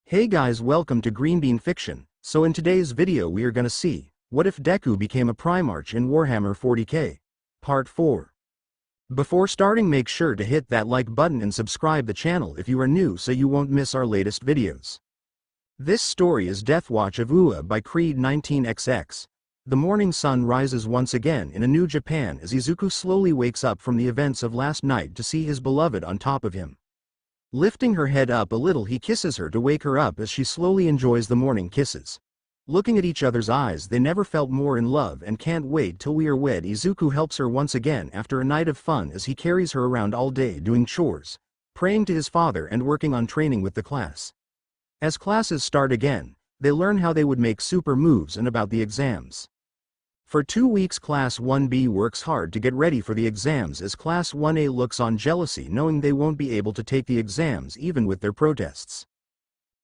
Hey guys, welcome to Green Bean Fiction. So in today's video we are gonna see, what if Deku became a Primarch in Warhammer 40K? Part 4. Before starting, make sure to hit that like button and subscribe the channel if you are new so you won't miss our latest videos. This story is Deathwatch of UA by Creed 19XX. The morning sun rises once again in a new Japan as Izuku slowly wakes up from the events of last night to see his beloved on top of him. Lifting her head up a little, he kisses her to wake her up as she slowly enjoys the morning kisses. Looking at each other's eyes, they never felt more in love and can't wait till we are wed. Izuku helps her once again after a night of fun as he carries her around all day doing chores, praying to his father and working on training with the class. As classes start again, they learn how they would make super moves and about the exams. For 2 weeks Class 1B works hard to get ready for the exams as Class 1A looks on jealousy knowing they won't be able to take the exams even with their protests.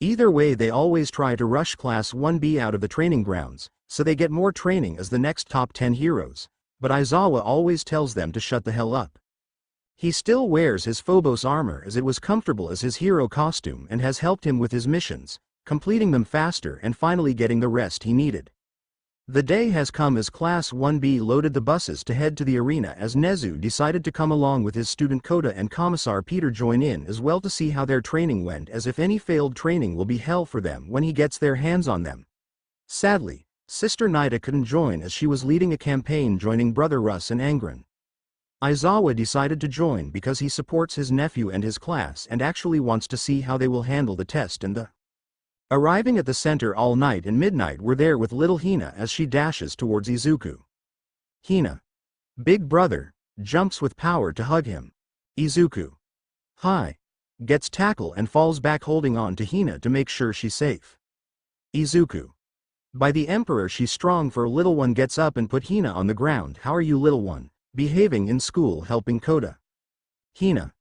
Either way, they always try to rush Class 1B out of the training grounds, so they get more training as the next top 10 heroes, but Aizawa always tells them to shut the hell up. He still wears his Phobos armor as it was comfortable as his hero costume and has helped him with his missions, completing them faster and finally getting the rest he needed. The day has come as Class 1B loaded the buses to head to the arena as Nezu decided to come along with his student Kota and Commissar Peter join in as well to see how their training went, as if any failed training will be hell for them when he gets their hands on them. Sadly, Sister Nida couldn't join as she was leading a campaign joining Brother Russ and Angren. Aizawa decided to join because he supports his nephew and his class and actually wants to see how they will handle the test and the Arriving at the center all night and midnight, we're there with little Hina as she dashes towards Izuku. Hina, big brother, jumps with power to hug him. Izuku, hi, gets tackle and falls back holding on to Hina to make sure she's safe. Izuku, by the Emperor she's strong for a little one, gets up and put Hina on the ground. How are you, little one, behaving in school, helping Kota? Hina,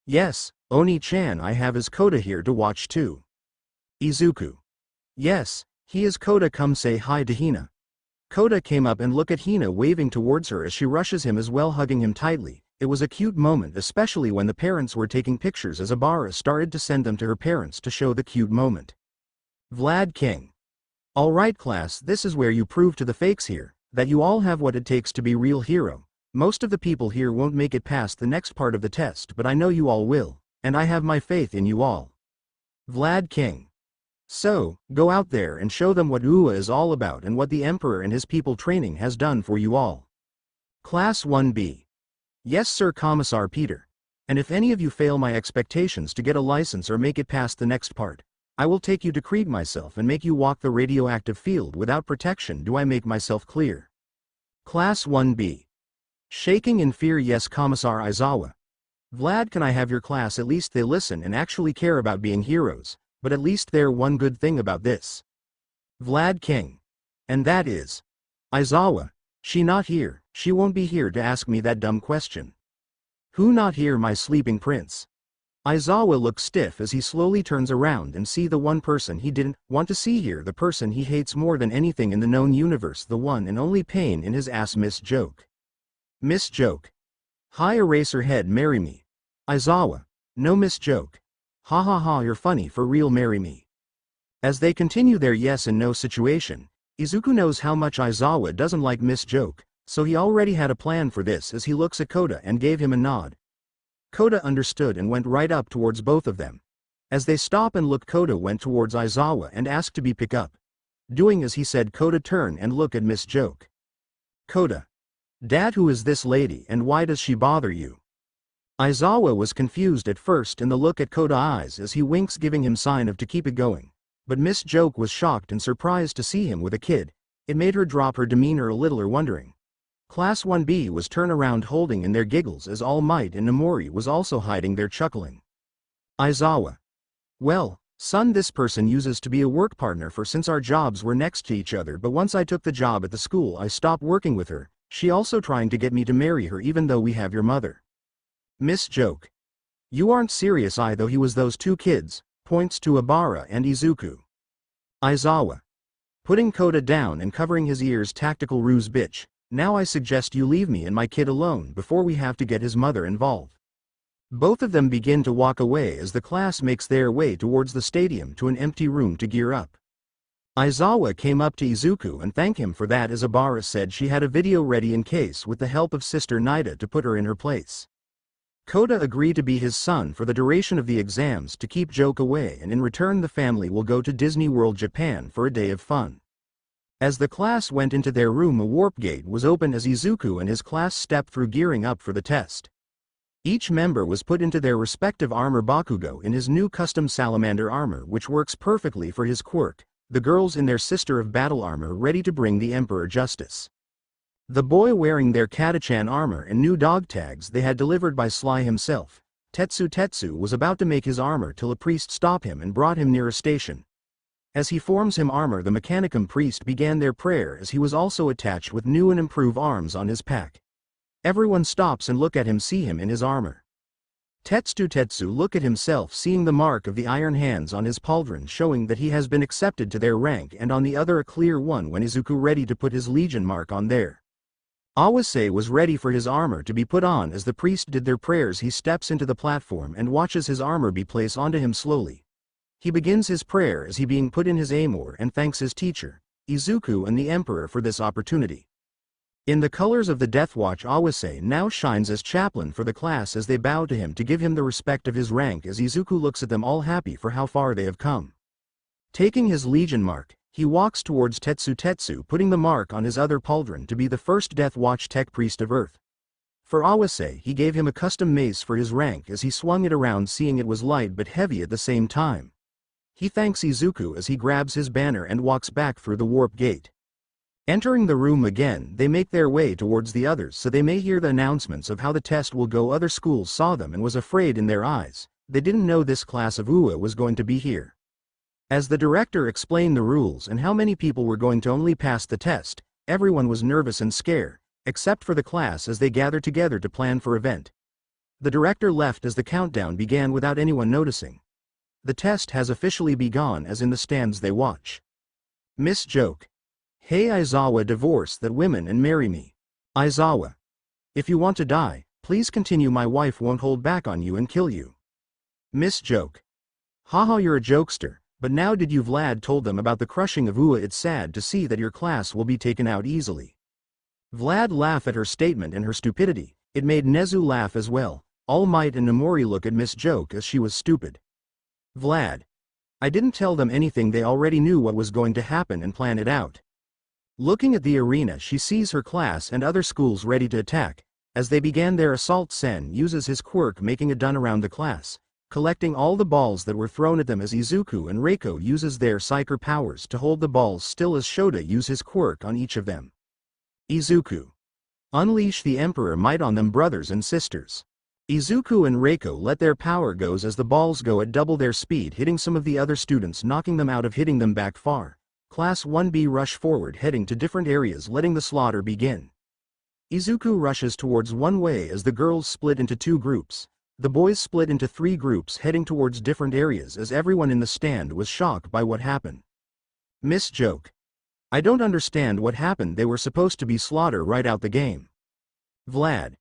yes, Oni-chan, I have his Kota here to watch too. Izuku, yes, he is Kota, come say hi to Hina. Kota came up and look at Hina waving towards her as she rushes him as well, hugging him tightly. It was a cute moment, especially when the parents were taking pictures as Abara started to send them to her parents to show the cute moment. Vlad King, alright class, this is where you prove to the fakes here that you all have what it takes to be real hero. Most of the people here won't make it past the next part of the test, but I know you all will, and I have my faith in you all. Vlad King, so, go out there and show them what UA is all about and what the Emperor and his people training has done for you all. Class 1B. Yes sir, Commissar Peter. And if any of you fail my expectations to get a license or make it past the next part, I will take you to Krieg myself and make you walk the radioactive field without protection. Do I make myself clear? Class 1B. Shaking in fear, yes Commissar Aizawa. Vlad, can I have your class? At least they listen and actually care about being heroes. But at least there one good thing about this. Vlad King. And that is, Aizawa, she not here, she won't be here to ask me that dumb question. Who not here, my sleeping prince? Aizawa looks stiff as he slowly turns around and see the one person he didn't want to see here, the person he hates more than anything in the known universe, the one and only pain in his ass, Miss Joke. Miss Joke. Hi eraser head, marry me. Aizawa. No Miss Joke. Ha ha ha, you're funny for real, marry me. As they continue their yes and no situation, Izuku knows how much Aizawa doesn't like Miss Joke, so he already had a plan for this as he looks at Kota and gave him a nod. Kota understood and went right up towards both of them. As they stop and look, Kota went towards Aizawa and asked to be picked up. Doing as he said, Kota turned and looked at Miss Joke. Kota. Dad, who is this lady and why does she bother you? Aizawa was confused at first in the look at Kota's eyes as he winks, giving him sign of to keep it going. But Miss Joke was shocked and surprised to see him with a kid. It made her drop her demeanor a little, or wondering. Class 1B was turn around holding in their giggles as All Might and Nomori was also hiding their chuckling. Aizawa. Well, son, this person uses to be a work partner for since our jobs were next to each other, but once I took the job at the school I stopped working with her. She also trying to get me to marry her even though we have your mother. Miss Joke. You aren't serious, though he was those two kids, points to Abara and Izuku. Aizawa. Putting Kota down and covering his ears, tactical ruse, bitch. Now I suggest you leave me and my kid alone before we have to get his mother involved. Both of them begin to walk away as the class makes their way towards the stadium to an empty room to gear up. Aizawa came up to Izuku and thanked him for that as Abara said she had a video ready in case with the help of Sister Nida to put her in her place. Koda agreed to be his son for the duration of the exams to keep Joke away, and in return the family will go to Disney World Japan for a day of fun. As the class went into their room, a warp gate was open as Izuku and his class stepped through gearing up for the test. Each member was put into their respective armor Bakugo in his new custom salamander armor which works perfectly for his quirk, the girls in their Sister of Battle armor ready to bring the Emperor justice. The boy wearing their Katachan armor and new dog tags they had delivered by Sly himself. Tetsu was about to make his armor till a priest stopped him and brought him near a station. As he forms him armor, the Mechanicum priest began their prayer as he was also attached with new and improved arms on his pack. Everyone stops and look at him, see him in his armor. Tetsu look at himself, seeing the mark of the iron hands on his pauldron showing that he has been accepted to their rank, and on the other a clear one when Izuku ready to put his legion mark on there. Awase was ready for his armor to be put on as the priest did their prayers. He steps into the platform and watches his armor be placed onto him slowly. He begins his prayer as he being put in his armor and thanks his teacher, Izuku and the Emperor for this opportunity. In the colors of the Deathwatch, Awase now shines as chaplain for the class as they bow to him to give him the respect of his rank as Izuku looks at them all happy for how far they have come. Taking his legion mark, he walks towards Tetsu putting the mark on his other pauldron to be the first Deathwatch Tech Priest of Earth. For Awase he gave him a custom mace for his rank as he swung it around, seeing it was light but heavy at the same time. He thanks Izuku as he grabs his banner and walks back through the warp gate. Entering the room again, they make their way towards the others so they may hear the announcements of how the test will go. Other schools saw them and was afraid in their eyes. They didn't know this class of UA was going to be here. As the director explained the rules and how many people were going to only pass the test, everyone was nervous and scared, except for the class as they gathered together to plan for event. The director left as the countdown began without anyone noticing. The test has officially begun as in the stands they watch. Miss Joke. Hey Aizawa, divorce that women and marry me. Aizawa. If you want to die, please continue, my wife won't hold back on you and kill you. Miss Joke. Haha, you're a jokester. But now did you Vlad told them about the crushing of UA? It's sad to see that your class will be taken out easily. Vlad laughed at her statement and her stupidity. It made Nezu laugh as well. All Might and Nomori look at Miss Joke as she was stupid. Vlad. I didn't tell them anything, they already knew what was going to happen and planned it out. Looking at the arena, she sees her class and other schools ready to attack. As they began their assault, Sen uses his quirk making a dun around the class, collecting all the balls that were thrown at them as Izuku and Reiko uses their psyker powers to hold the balls still as Shota use his quirk on each of them. Izuku. Unleash the Emperor Might on them, brothers and sisters. Izuku and Reiko let their power goes as the balls go at double their speed, hitting some of the other students, knocking them out of hitting them back far. Class 1B rush forward, heading to different areas, letting the slaughter begin. Izuku rushes towards one way as the girls split into two groups. The boys split into three groups heading towards different areas as everyone in the stand was shocked by what happened. Miss Joke. I don't understand what happened, they were supposed to be slaughtered right out the game. Vlad.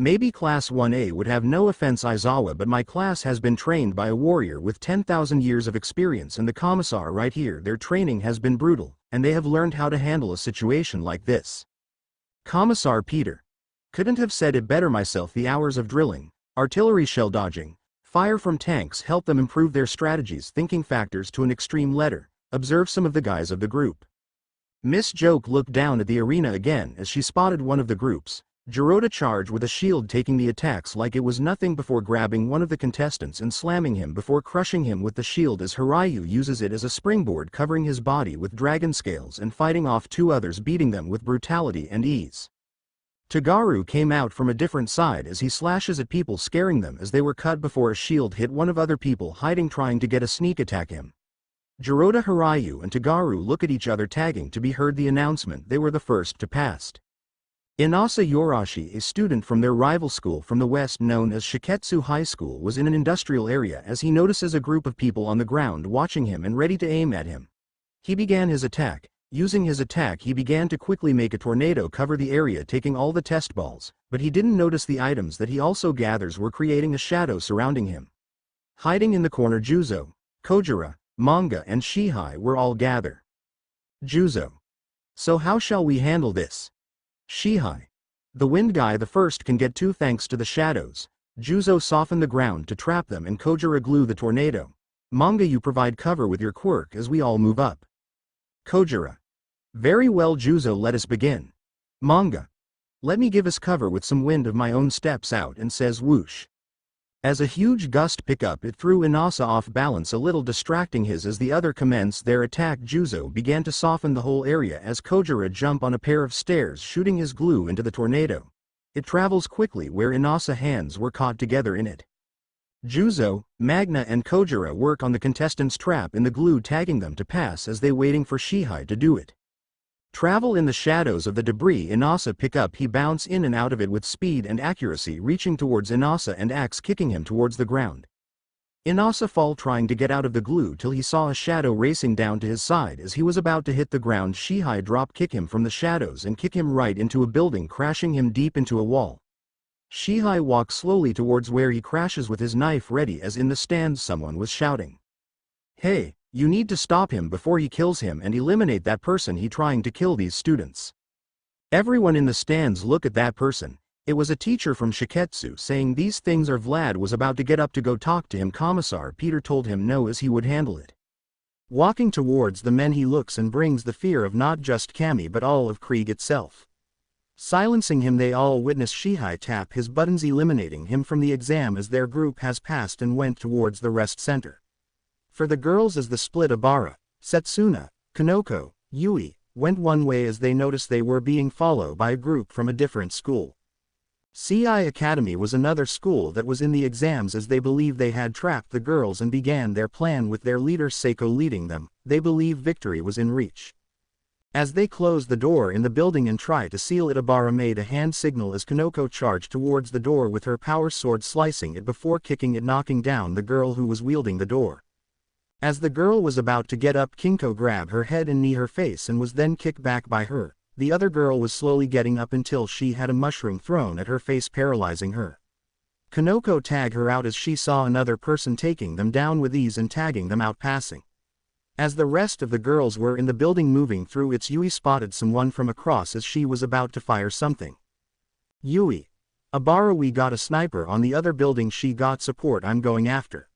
Maybe Class 1A would have no offense Aizawa, but my class has been trained by a warrior with 10,000 years of experience, and the commissar right here, their training has been brutal, and they have learned how to handle a situation like this. Commissar Peter. Couldn't have said it better myself, the hours of drilling, artillery shell dodging, fire from tanks help them improve their strategies, thinking factors to an extreme letter, observe some of the guys of the group. Miss Joke looked down at the arena again as she spotted one of the groups. Jirota charged with a shield, taking the attacks like it was nothing before grabbing one of the contestants and slamming him before crushing him with the shield as Hiryu uses it as a springboard, covering his body with dragon scales and fighting off two others, beating them with brutality and ease. Tagaru came out from a different side as he slashes at people, scaring them as they were cut before a shield hit one of other people hiding, trying to get a sneak attack him. Jirota, Hiryu and Tagaru look at each other, tagging to be heard the announcement they were the first to pass. Inasa Yorashi, a student from their rival school from the west known as Shiketsu High School, was in an industrial area as he notices a group of people on the ground watching him and ready to aim at him. He began his attack. Using his attack, he began to quickly make a tornado cover the area, taking all the test balls, But he didn't notice the items that he also gathers were creating a shadow surrounding him. Hiding in the corner, Juzo, Kojira, Manga and Shihai were all gather. Juzo. So how shall we handle this? Shihai. The wind guy the first can get two thanks to the shadows. Juzo soften the ground to trap them and Kojira glue the tornado. Manga, you provide cover with your quirk as we all move up. Kojira. Very well Juzo, let us begin. Manga. Let me give us cover with some wind of my own, steps out and says whoosh. As a huge gust pick up, it threw Inasa off balance, a little distracting his as the other commenced their attack. Juzo began to soften the whole area as Kojira jump on a pair of stairs, shooting his glue into the tornado. It travels quickly where Inasa hands were caught together in it. Juzo, Magna and Kojira work on the contestants' trap in the glue, tagging them to pass as they waiting for Shihai to do it. Travel in the shadows of the debris Inasa pick up, he bounce in and out of it with speed and accuracy, reaching towards Inasa and axe kicking him towards the ground. Inasa fall trying to get out of the glue till he saw a shadow racing down to his side. As he was about to hit the ground, Shihai drop kick him from the shadows and kick him right into a building, crashing him deep into a wall. Shihai walks slowly towards where he crashes with his knife ready, as in the stands someone was shouting, "Hey, you need to stop him before he kills him and eliminate that person, he trying to kill these students." Everyone in the stands look at that person. It was a teacher from Shiketsu saying these things, or Vlad was about to get up to go talk to him. Commissar Peter told him no, as he would handle it. Walking towards the men, he looks and brings the fear of not just Kami but all of Krieg itself. Silencing him, they all witness Shihai tap his buttons, eliminating him from the exam as their group has passed and went towards the rest center. For the girls, as the split Abara, Setsuna, Kanoko, Yui, went one way as they noticed they were being followed by a group from a different school. CI Academy was another school that was in the exams, as they believed they had trapped the girls and began their plan with their leader Seiko leading them. They believed victory was in reach. As they closed the door in the building and tried to seal it, Abara made a hand signal as Kanoko charged towards the door with her power sword, slicing it before kicking it, knocking down the girl who was wielding the door. As the girl was about to get up, Kinko grabbed her head and knee her face and was then kicked back by her. The other girl was slowly getting up until she had a mushroom thrown at her face, paralyzing her. Kanoko tagged her out as she saw another person taking them down with ease and tagging them out, passing. As the rest of the girls were in the building moving through it, Yui spotted someone from across as she was about to fire something. Yui. Abara, we got a sniper on the other building. She got support, I'm going after.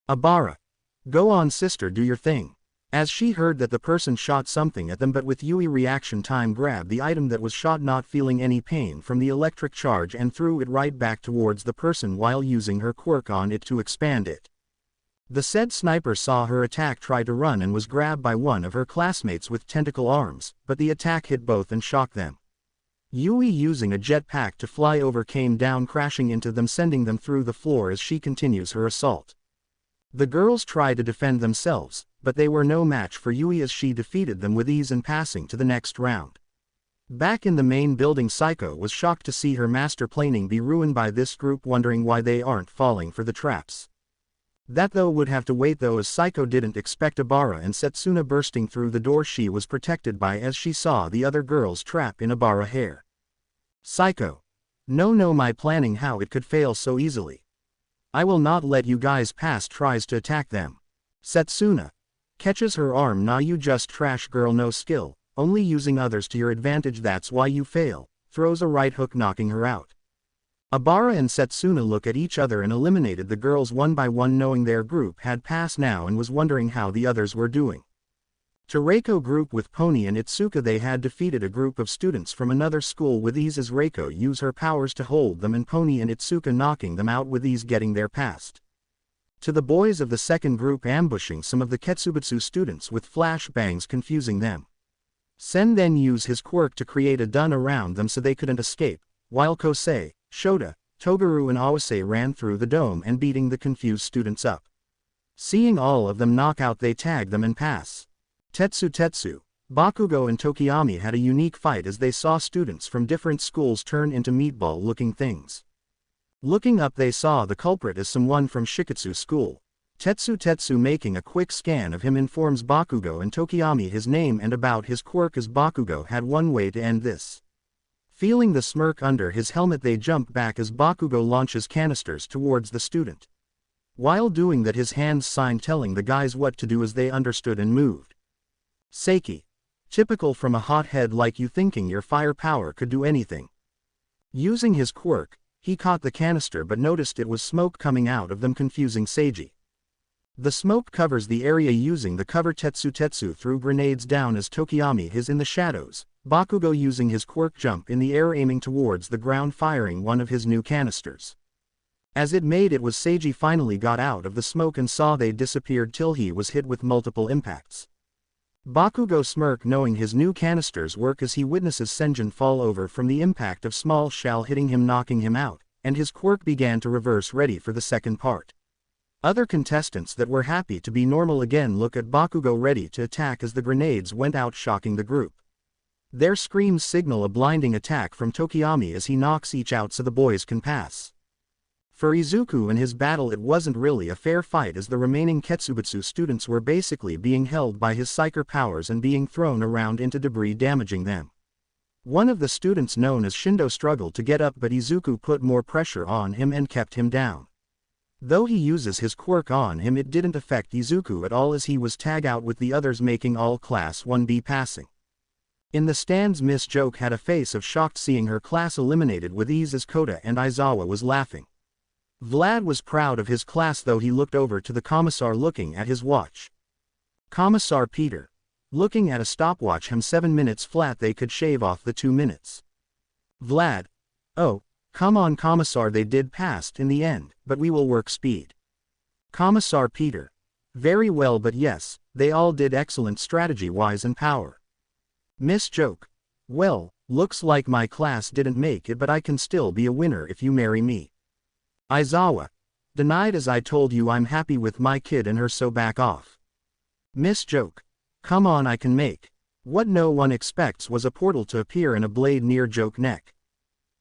Abara. Go on sister, do your thing. As she heard that the person shot something at them, but with Yui reaction time grabbed the item that was shot, not feeling any pain from the electric charge, and threw it right back towards the person while using her quirk on it to expand it. The said sniper saw her attack, tried to run and was grabbed by one of her classmates with tentacle arms, but the attack hit both and shocked them. Yui, using a jetpack to fly over, came down crashing into them, sending them through the floor as she continues her assault. The girls tried to defend themselves, but they were no match for Yui as she defeated them with ease and passing to the next round. Back in the main building, Psycho was shocked to see her master planning be ruined by this group, wondering why they aren't falling for the traps. That though would have to wait though, as Psycho didn't expect Abara and Setsuna bursting through the door she was protected by as she saw the other girls trap in Abara hair. Psycho. No, my planning, how it could fail so easily. I will not let you guys pass. Tries to attack them. Setsuna. Catches her arm. Nah, you just trash girl, no skill, only using others to your advantage, that's why you fail. Throws a right hook, knocking her out. Abara and Setsuna look at each other and eliminated the girls one by one, knowing their group had passed now and was wondering how the others were doing. To Reiko group with Pony and Itsuka, they had defeated a group of students from another school with ease as Reiko used her powers to hold them and Pony and Itsuka knocking them out with ease, getting their past. To the boys of the second group, ambushing some of the Ketsubutsu students with flashbangs, confusing them. Sen then used his quirk to create a dun around them so they couldn't escape, while Kosei, Shota, Toguru and Awase ran through the dome and beating the confused students up. Seeing all of them knock out, they tag them and pass. Tetsu, Bakugo and Tokiyami had a unique fight as they saw students from different schools turn into meatball-looking things. Looking up, they saw the culprit as someone from Shiketsu school. Tetsu making a quick scan of him informs Bakugo and Tokiyami his name and about his quirk, as Bakugo had one way to end this. Feeling the smirk under his helmet, they jump back as Bakugo launches canisters towards the student. While doing that, his hands signed telling the guys what to do as they understood and moved. Seiki. Typical from a hothead like you, thinking your firepower could do anything. Using his quirk, he caught the canister but noticed it was smoke coming out of them, confusing Seiji. The smoke covers the area. Using the cover, Tetsu threw grenades down as Tokiyami is in the shadows. Bakugo using his quirk jump in the air, aiming towards the ground, firing one of his new canisters. As it made it, was Seiji finally got out of the smoke and saw they disappeared till he was hit with multiple impacts. Bakugo smirked knowing his new canisters work as he witnesses Senjin fall over from the impact of small shell hitting him, knocking him out, and his quirk began to reverse, ready for the second part. Other contestants that were happy to be normal again look at Bakugo ready to attack as the grenades went out, shocking the group. Their screams signal a blinding attack from Tokiyami as he knocks each out so the boys can pass. For Izuku and his battle, it wasn't really a fair fight as the remaining Ketsubutsu students were basically being held by his psyker powers and being thrown around into debris, damaging them. One of the students known as Shindo struggled to get up, but Izuku put more pressure on him and kept him down. Though he uses his quirk on him, it didn't affect Izuku at all as he was tagged out with the others, making all Class 1B passing. In the stands, Miss Joke had a face of shocked seeing her class eliminated with ease as Kota and Aizawa was laughing. Vlad was proud of his class, though he looked over to the commissar looking at his watch. Commissar Peter. Looking at a stopwatch, 7 minutes flat, they could shave off the 2 minutes. Vlad. Oh, come on Commissar, they did passed in the end, but we will work speed. Commissar Peter. Very well, but yes, they all did excellent strategy-wise and power. Miss Joke. Well, looks like my class didn't make it, but I can still be a winner if you marry me. Aizawa. Denied, as I told you I'm happy with my kid and her, so back off. Miss Joke. Come on, I can make. What no one expects was a portal to appear and a blade near Joke neck.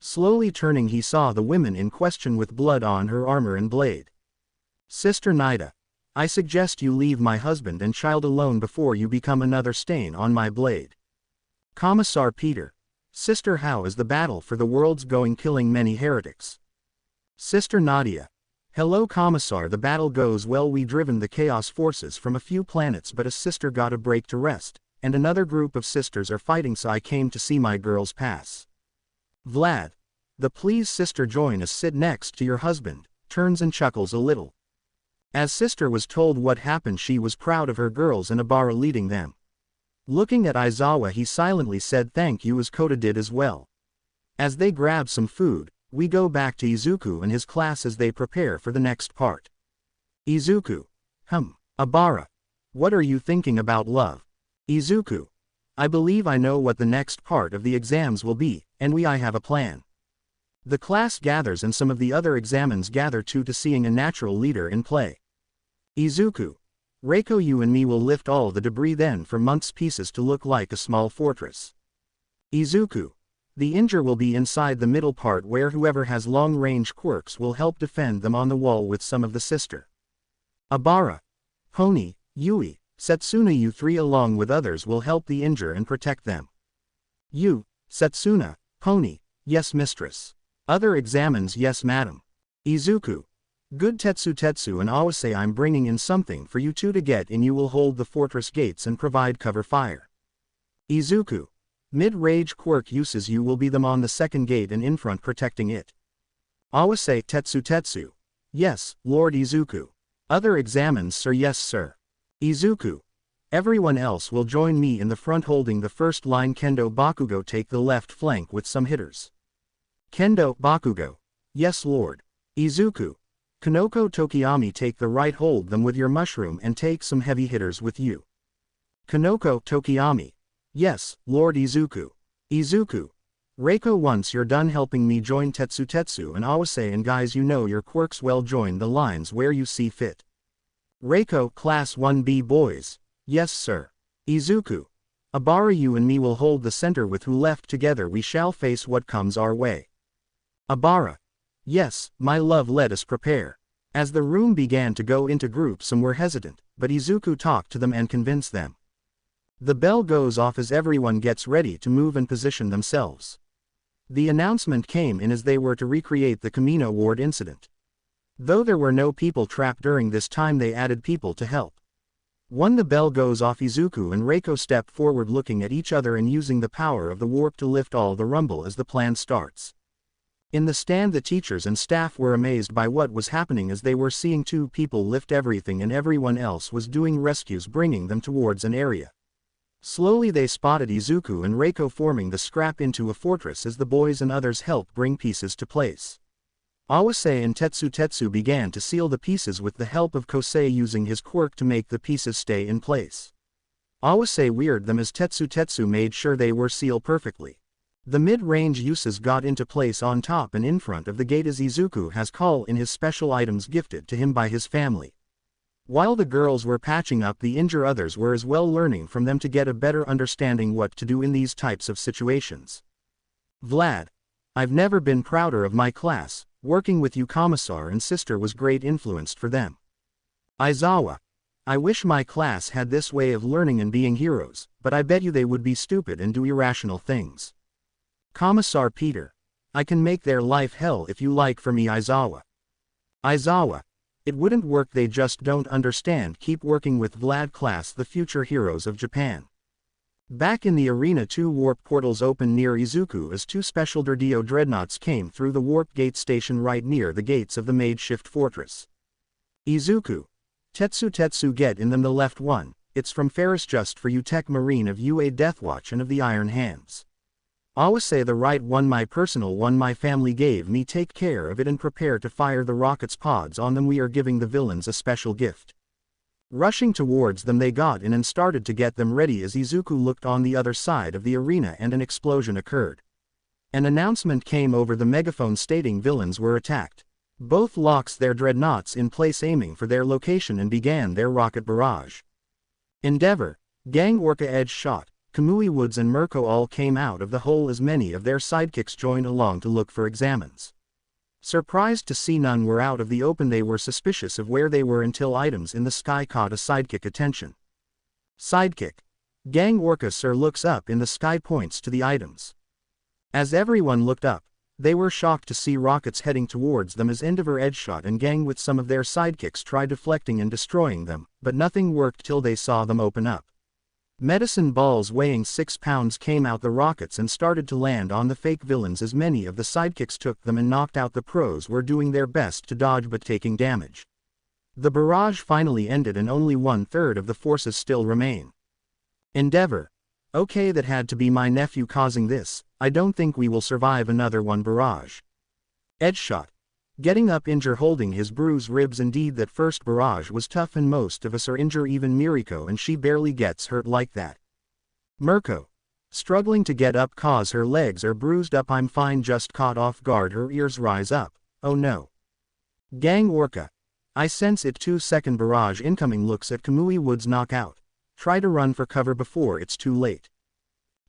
Slowly turning, he saw the woman in question with blood on her armor and blade. Sister Nida. I suggest you leave my husband and child alone before you become another stain on my blade. Commissar Peter. Sister, how is the battle for the world's going, killing many heretics? Sister Nadia. Hello Commissar, the battle goes well, we driven the chaos forces from a few planets, but a sister got a break to rest, and another group of sisters are fighting, so I came to see my girls pass. Vlad. The please sister join us, sit next to your husband, turns and chuckles a little. As sister was told what happened, she was proud of her girls and Abara leading them. Looking at Aizawa, he silently said thank you as Kota did as well. As they grab some food, we go back to Izuku and his class as they prepare for the next part. Izuku. Abara. What are you thinking about love? Izuku. I believe I know what the next part of the exams will be, and I have a plan. The class gathers and some of the other examines gather too to seeing a natural leader in play. Izuku. Reiko, you and me will lift all the debris then for months pieces to look like a small fortress. Izuku. The injure will be inside the middle part where whoever has long-range quirks will help defend them on the wall with some of the sister. Abara. Pony, Yui, Setsuna, you three along with others will help the injure and protect them. You, Setsuna, Pony, yes mistress. Other examines, yes madam. Izuku. Good Tetsu and Awase, I'm bringing in something for you two to get in, you will hold the fortress gates and provide cover fire. Izuku. Mid-range quirk uses, you will be them on the second gate and in front protecting it. Awase. Tetsu. Yes, Lord Izuku. Other examines, sir, yes sir. Izuku. Everyone else will join me in the front holding the first line. Kendo Bakugo, take the left flank with some hitters. Kendo Bakugo. Yes lord. Izuku. Kanoko Tokiyami, take the right, hold them with your mushroom and take some heavy hitters with you. Kanoko Tokiyami. Yes, Lord Izuku. Izuku. Reiko, once you're done helping me, join Tetsu and Awase, and guys, you know your quirks well, join the lines where you see fit. Reiko, Class 1B boys. Yes sir. Izuku. Abara, you and me will hold the center with who left, together we shall face what comes our way. Abara. Yes, my love, let us prepare. As the room began to go into groups, some were hesitant, but Izuku talked to them and convinced them. The bell goes off as everyone gets ready to move and position themselves. The announcement came in as they were to recreate the Camino Ward incident. Though there were no people trapped during this time, they added people to help. When the bell goes off, Izuku and Reiko step forward looking at each other and using the power of the warp to lift all the rumble as the plan starts. In the stand, the teachers and staff were amazed by what was happening as they were seeing two people lift everything and everyone else was doing rescues, bringing them towards an area. Slowly they spotted Izuku and Reiko forming the scrap into a fortress as the boys and others helped bring pieces to place. Awase and Tetsu began to seal the pieces with the help of Kosei using his quirk to make the pieces stay in place. Awase weirded them as Tetsu made sure they were sealed perfectly. The mid-range uses got into place on top and in front of the gate as Izuku has call in his special items gifted to him by his family. While the girls were patching up the injured, others were as well learning from them to get a better understanding what to do in these types of situations. Vlad, I've never been prouder of my class. Working with you Commissar and sister was great influence for them. Aizawa, I wish my class had this way of learning and being heroes, but I bet you they would be stupid and do irrational things. Commissar Peter, I can make their life hell if you like for me Aizawa. Aizawa, it wouldn't work, they just don't understand. Keep working with Vlad class, the future heroes of Japan. Back in the arena, two warp portals opened near Izuku as two special Derdio dreadnoughts came through the warp gate station right near the gates of the makeshift fortress. Izuku, Tetsu get in them, the left one, it's from Ferris just for you Tech Marine of UA Deathwatch and of the Iron Hands. Awase the right one, my personal one my family gave me, take care of it and prepare to fire the rockets pods on them, we are giving the villains a special gift. Rushing towards them they got in and started to get them ready as Izuku looked on the other side of the arena and an explosion occurred. An announcement came over the megaphone stating villains were attacked. Both locked their dreadnoughts in place aiming for their location and began their rocket barrage. Endeavor, Gang Orca Edge Shot, Kamui Woods and Mirko all came out of the hole as many of their sidekicks joined along to look for examines. Surprised to see none were out of the open, they were suspicious of where they were until items in the sky caught a sidekick attention. Sidekick, Gang Orca Sir looks up in the sky, points to the items. As everyone looked up, they were shocked to see rockets heading towards them as Endeavor, Edgeshot and Gang with some of their sidekicks tried deflecting and destroying them, but nothing worked till they saw them open up. Medicine balls weighing 6 pounds came out the rockets and started to land on the fake villains as many of the sidekicks took them and knocked out. The pros were doing their best to dodge but taking damage. The barrage finally ended and only 1/3 of the forces still remain. Endeavor, okay, that had to be my nephew causing this, I don't think we will survive another one barrage. Edgeshot, getting up injured holding his bruised ribs, indeed that first barrage was tough and most of us are injured, even Miriko, and she barely gets hurt like that. Mirko, struggling to get up cause her legs are bruised up, I'm fine, just caught off guard, her ears rise up, oh no. Gang Orca, I sense it, 2-second barrage incoming, looks at Kamui Woods knockout, try to run for cover before it's too late.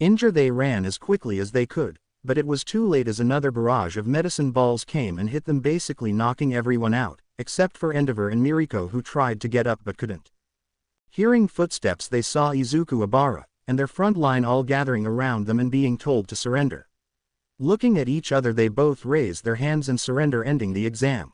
Injured they ran as quickly as they could, but it was too late as another barrage of medicine balls came and hit them, basically knocking everyone out, except for Endeavor and Miriko who tried to get up but couldn't. Hearing footsteps they saw Izuku, Abara, and their front line all gathering around them and being told to surrender. Looking at each other they both raised their hands and surrender, ending the exam.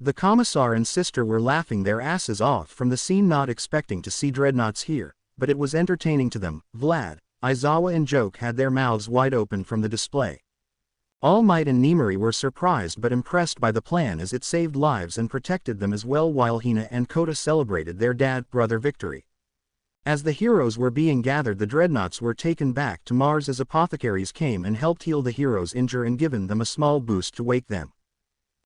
The commissar and sister were laughing their asses off from the scene, not expecting to see dreadnoughts here, but it was entertaining to them. Vlad, Aizawa and Joke had their mouths wide open from the display. All Might and Nimari were surprised but impressed by the plan as it saved lives and protected them as well, while Hina and Kota celebrated their dad-brother victory. As the heroes were being gathered, the dreadnoughts were taken back to Mars as apothecaries came and helped heal the heroes injured and given them a small boost to wake them.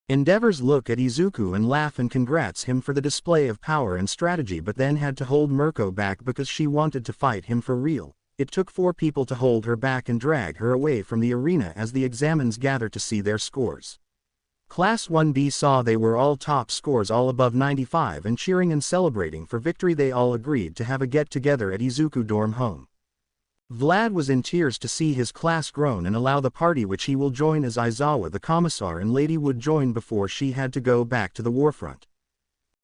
Endeavors look at Izuku and laugh and congrats him for the display of power and strategy, but then had to hold Mirko back because she wanted to fight him for real. It took 4 people to hold her back and drag her away from the arena as the examines gathered to see their scores. Class 1B saw they were all top scores, all above 95, and cheering and celebrating for victory. They all agreed to have a get-together at Izuku dorm home. Vlad was in tears to see his class grown and allow the party, which he will join as Aizawa the commissar and Lady would join before she had to go back to the warfront.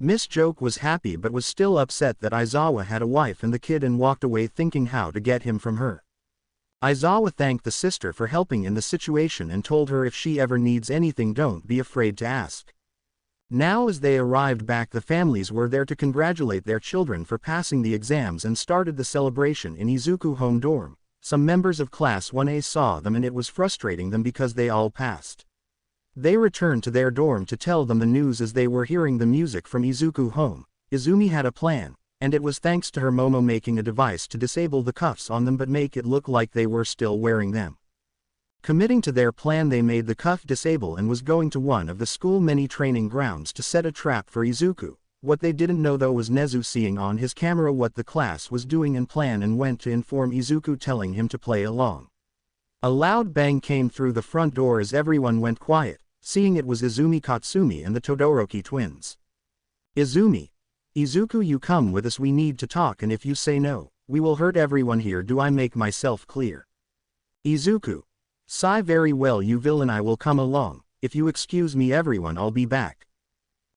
Miss Joke was happy but was still upset that Aizawa had a wife and the kid and walked away thinking how to get him from her. Aizawa thanked the sister for helping in the situation and told her if she ever needs anything don't be afraid to ask. Now as they arrived back, the families were there to congratulate their children for passing the exams and started the celebration in Izuku home dorm. Some members of Class 1A saw them and it was frustrating them because they all passed. They returned to their dorm to tell them the news as they were hearing the music from Izuku home. Izumi had a plan, and it was thanks to her Momo making a device to disable the cuffs on them but make it look like they were still wearing them. Committing to their plan, they made the cuff disable and was going to one of the school many training grounds to set a trap for Izuku. What they didn't know though was Nezu seeing on his camera what the class was doing and plan and went to inform Izuku, telling him to play along. A loud bang came through the front door as everyone went quiet, seeing it was Izumi, Katsumi and the Todoroki twins. Izumi. Izuku, you come with us, we need to talk, and if you say no, we will hurt everyone here. Do I make myself clear? Izuku. Sigh, very well you villain, I will come along. If you excuse me everyone, I'll be back.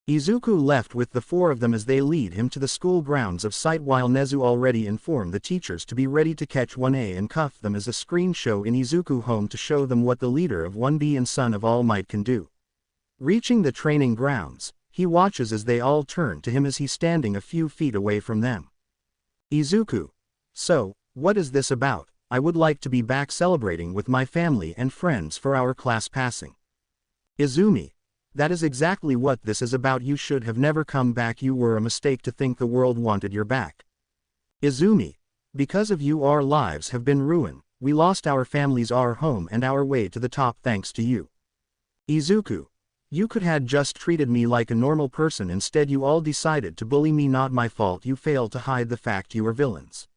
Izuku left with the four of them as they lead him to the school grounds of sight while Nezu already informed the teachers to be ready to catch 1A and cuff them as a screen show in Izuku home to show them what the leader of 1B and son of All Might can do. Reaching the training grounds, he watches as they all turn to him as he's standing a few feet away from them. Izuku. So, what is this about? I would like to be back celebrating with my family and friends for our class passing. Izumi. That is exactly what this is about. You should have never come back. You were a mistake to think the world wanted your back. Izumi. Because of you our lives have been ruined. We lost our families, our home and our way to the top thanks to you. Izuku. You could had just treated me like a normal person, instead you all decided to bully me. Not my fault. You failed to hide the fact you are villains.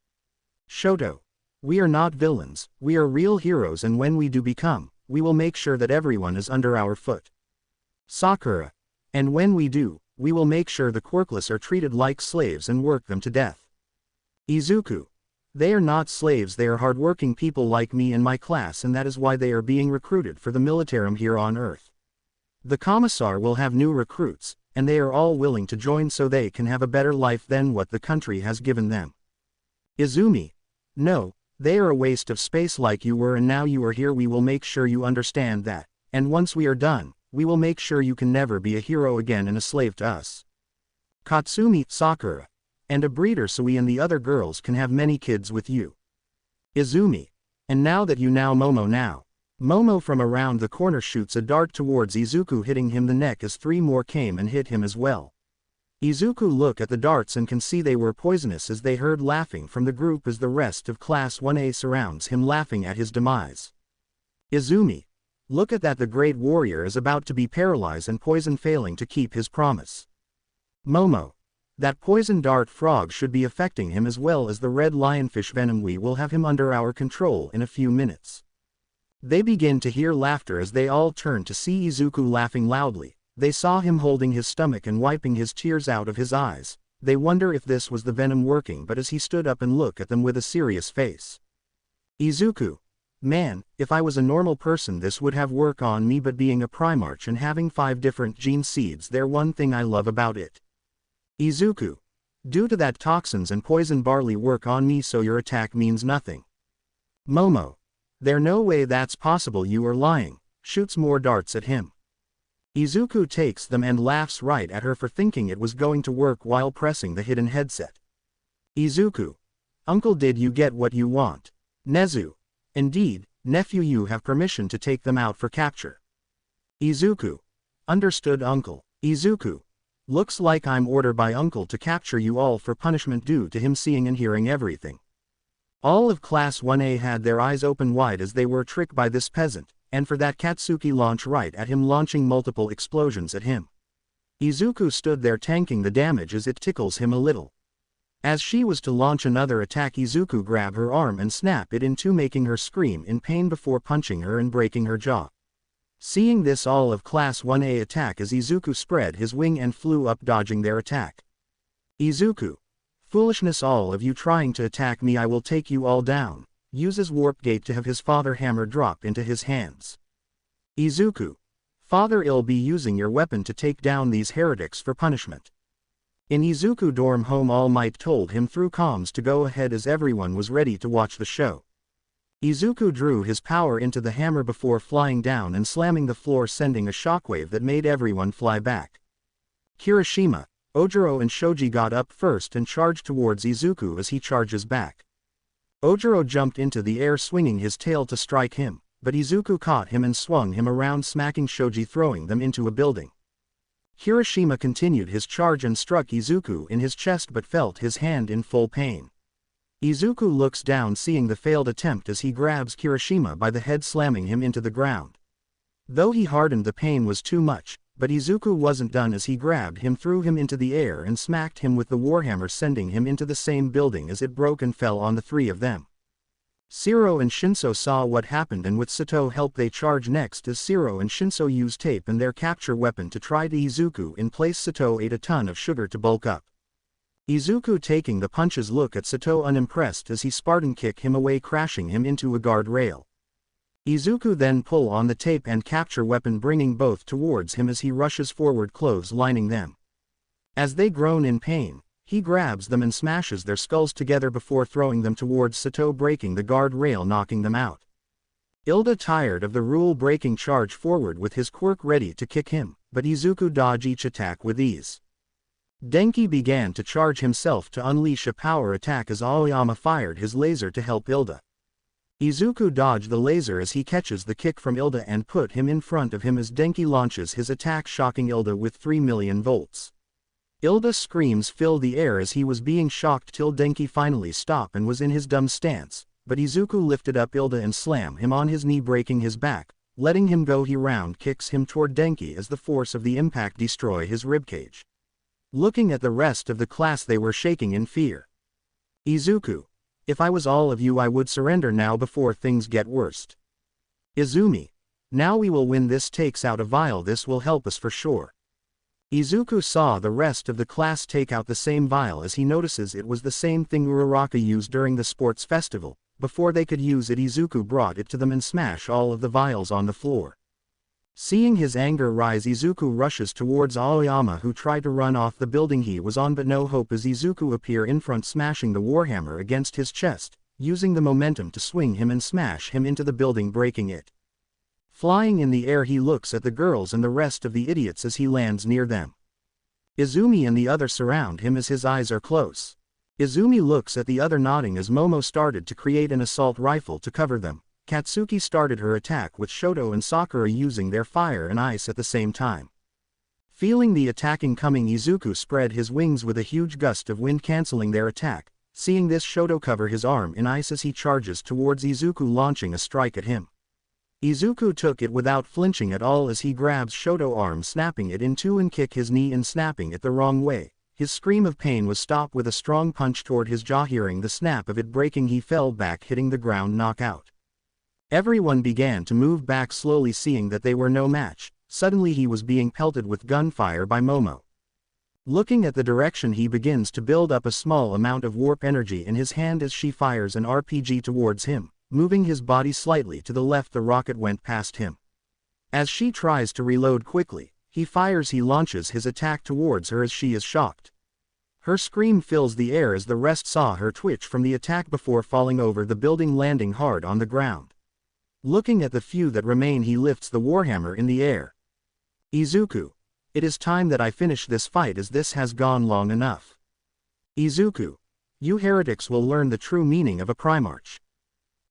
Shoto. We are not villains, we are real heroes, and when we do become, we will make sure that everyone is under our foot. Sakura. And when we do, we will make sure the quirkless are treated like slaves and work them to death. Izuku. They are not slaves, they are hardworking people like me and my class, and that is why they are being recruited for the militarum here on Earth. The commissar will have new recruits, and they are all willing to join so they can have a better life than what the country has given them. Izumi. No. They are a waste of space like you were, and now you are here. We will make sure you understand that, and once we are done, we will make sure you can never be a hero again and a slave to us. Katsumi. Sakura. And a breeder so we and the other girls can have many kids with you. Izumi. And now that you now Momo now. Momo from around the corner shoots a dart towards Izuku, hitting him the neck as three more came and hit him as well. Izuku look at the darts and can see they were poisonous as they heard laughing from the group as the rest of Class 1A surrounds him laughing at his demise. Izumi. Look at that, the great warrior is about to be paralyzed and poison, failing to keep his promise. Momo. That poison dart frog should be affecting him as well as the red lionfish venom. We will have him under our control in a few minutes. They begin to hear laughter as they all turn to see Izuku laughing loudly. They saw him holding his stomach and wiping his tears out of his eyes. They wonder if this was the venom working, but as he stood up and looked at them with a serious face. Izuku. Man, if I was a normal person this would have worked on me, but being a Primarch and having 5 different gene seeds, there one thing I love about it. Izuku. Due to that toxins and poison barley work on me, so your attack means nothing. Momo. There no way that's possible, you are lying. Shoots more darts at him. Izuku takes them and laughs right at her for thinking it was going to work while pressing the hidden headset. Izuku. Uncle, did you get what you want? Nezu. Indeed, nephew, you have permission to take them out for capture. Izuku. Understood, uncle. Izuku. Looks like I'm ordered by uncle to capture you all for punishment due to him seeing and hearing everything. All of Class 1A had their eyes open wide as they were tricked by this peasant, and for that Katsuki launch right at him, launching multiple explosions at him. Izuku stood there tanking the damage as it tickles him a little. As she was to launch another attack, Izuku grabbed her arm and snapped it in two, making her scream in pain before punching her and breaking her jaw. Seeing this, all of Class 1A attack as Izuku spread his wing and flew up, dodging their attack. Izuku. Foolishness, all of you trying to attack me, I will take you all down. Uses warp gate to have his father hammer drop into his hands. Izuku. Father, I'll be using your weapon to take down these heretics for punishment. In Izuku dorm home, All Might told him through comms to go ahead as everyone was ready to watch the show. Izuku drew his power into the hammer before flying down and slamming the floor, sending a shockwave that made everyone fly back. Kirishima, Ojiro and Shoji got up first and charged towards Izuku as he charges back. Ojiro jumped into the air swinging his tail to strike him, but Izuku caught him and swung him around, smacking Shoji, throwing them into a building. Kirishima continued his charge and struck Izuku in his chest but felt his hand in full pain. Izuku looks down seeing the failed attempt as he grabs Kirishima by the head, slamming him into the ground. Though he hardened, the pain was too much, but Izuku wasn't done as he grabbed him, threw him into the air and smacked him with the Warhammer, sending him into the same building as it broke and fell on the three of them. Shiro and Shinso saw what happened and with Sato help they charge next as Shiro and Shinso use tape and their capture weapon to try to Izuku in place. Sato ate a ton of sugar to bulk up. Izuku taking the punches look at Sato unimpressed as he Spartan kick him away, crashing him into a guard rail. Izuku then pull on the tape and capture weapon, bringing both towards him as he rushes forward, clotheslining them. As they groan in pain, he grabs them and smashes their skulls together before throwing them towards Sato, breaking the guard rail, knocking them out. Ilda, tired of the rule-breaking, charge forward with his quirk ready to kick him, but Izuku dodged each attack with ease. Denki began to charge himself to unleash a power attack as Aoyama fired his laser to help Ilda. Izuku dodged the laser as he catches the kick from Ilda and put him in front of him as Denki launches his attack, shocking Ilda with 3 million volts. Ilda's screams filled the air as he was being shocked till Denki finally stopped and was in his dumb stance, but Izuku lifted up Ilda and slammed him on his knee, breaking his back, letting him go. He round kicks him toward Denki as the force of the impact destroy his ribcage. Looking at the rest of the class, they were shaking in fear. Izuku, if I was all of you, I would surrender now before things get worse. Izumi, now we will win this. Takes out a vial, this will help us for sure. Izuku saw the rest of the class take out the same vial as he notices it was the same thing Uraraka used during the sports festival. Before they could use it, Izuku brought it to them and smashed all of the vials on the floor. Seeing his anger rise, Izuku rushes towards Aoyama, who tried to run off the building he was on, but no hope as Izuku appear in front, smashing the Warhammer against his chest, using the momentum to swing him and smash him into the building, breaking it. Flying in the air, he looks at the girls and the rest of the idiots as he lands near them. Izumi and the other surround him as his eyes are close. Izumi looks at the other, nodding as Momo started to create an assault rifle to cover them. Katsuki started her attack with Shoto and Sakura using their fire and ice at the same time. Feeling the attacking coming, Izuku spread his wings with a huge gust of wind, canceling their attack. Seeing this, Shoto cover his arm in ice as he charges towards Izuku, launching a strike at him. Izuku took it without flinching at all as he grabs Shoto's arm, snapping it in two and kick his knee in, snapping it the wrong way. His scream of pain was stopped with a strong punch toward his jaw. Hearing the snap of it breaking, he fell back, hitting the ground, knockout. Everyone began to move back slowly, seeing that they were no match. Suddenly he was being pelted with gunfire by Momo. Looking at the direction, he begins to build up a small amount of warp energy in his hand as she fires an RPG towards him. Moving his body slightly to the left, the rocket went past him. As she tries to reload quickly, he fires. He launches his attack towards her as she is shocked. Her scream fills the air as the rest saw her twitch from the attack before falling over the building, landing hard on the ground. Looking at the few that remain, he lifts the Warhammer in the air. Izuku, it is time that I finish this fight as this has gone long enough. Izuku, you heretics will learn the true meaning of a Primarch.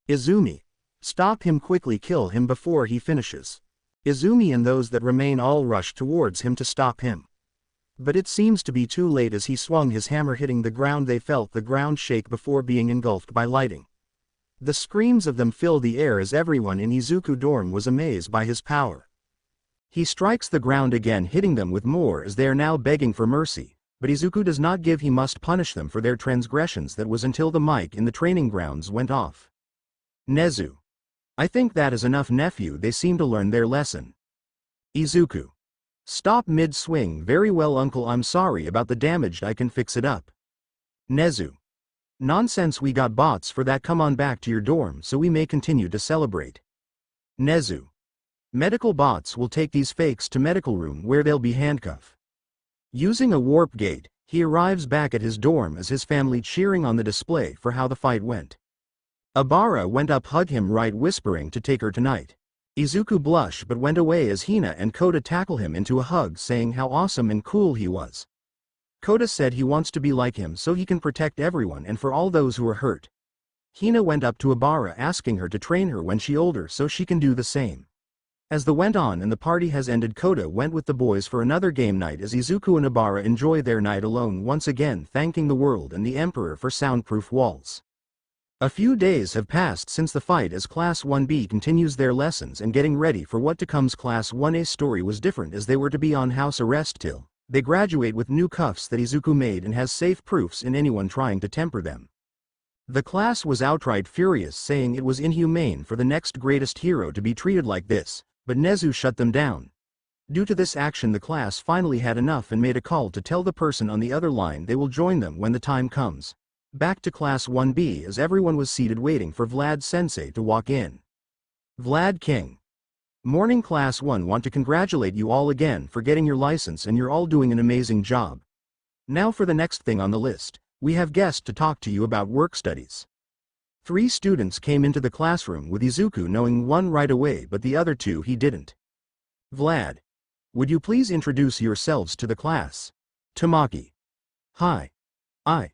Izumi, stop him quickly, kill him before he finishes. Izumi and those that remain all rush towards him to stop him. But it seems to be too late as he swung his hammer, hitting the ground. They felt the ground shake before being engulfed by lightning. The screams of them filled the air as everyone in Izuku dorm was amazed by his power. He strikes the ground again, hitting them with more as they are now begging for mercy, but Izuku does not give. He must punish them for their transgressions. That was until the mic in the training grounds went off. Nezu, I think that is enough, nephew. They seem to learn their lesson. Izuku, stop mid-swing. Very well, uncle, I'm sorry about the damage, I can fix it up. Nezu, nonsense, we got bots for that. Come on back to your dorm so we may continue to celebrate. Nezu, medical bots will take these fakes to medical room where they'll be handcuffed. Using a warp gate, he arrives back at his dorm as his family cheering on the display for how the fight went. Abara went up hug him right whispering to take her tonight. Izuku blushed but went away as Hina and Koda tackle him into a hug saying how awesome and cool he was. Koda said he wants to be like him so he can protect everyone and for all those who are hurt. Hina went up to Abara asking her to train her when she older so she can do the same. As the went on and the party has ended, Koda went with the boys for another game night as Izuku and Abara enjoy their night alone once again thanking the world and the Emperor for soundproof walls. A few days have passed since the fight as Class 1B continues their lessons and getting ready for what to come's. Class 1A's story was different as they were to be on house arrest till they graduate with new cuffs that Izuku made and has safe proofs in anyone trying to temper them. The class was outright furious saying it was inhumane for the next greatest hero to be treated like this, but Nezu shut them down. Due to this action the class finally had enough and made a call to tell the person on the other line they will join them when the time comes. Back to Class 1B as everyone was seated waiting for Vlad Sensei to walk in. Vlad King. Morning Class 1, want to congratulate you all again for getting your license and you're all doing an amazing job. Now for the next thing on the list, we have guests to talk to you about work studies. 3 students came into the classroom with Izuku knowing one right away but the other 2 he didn't. Vlad. Would you please introduce yourselves to the class? Tamaki. Hi. I.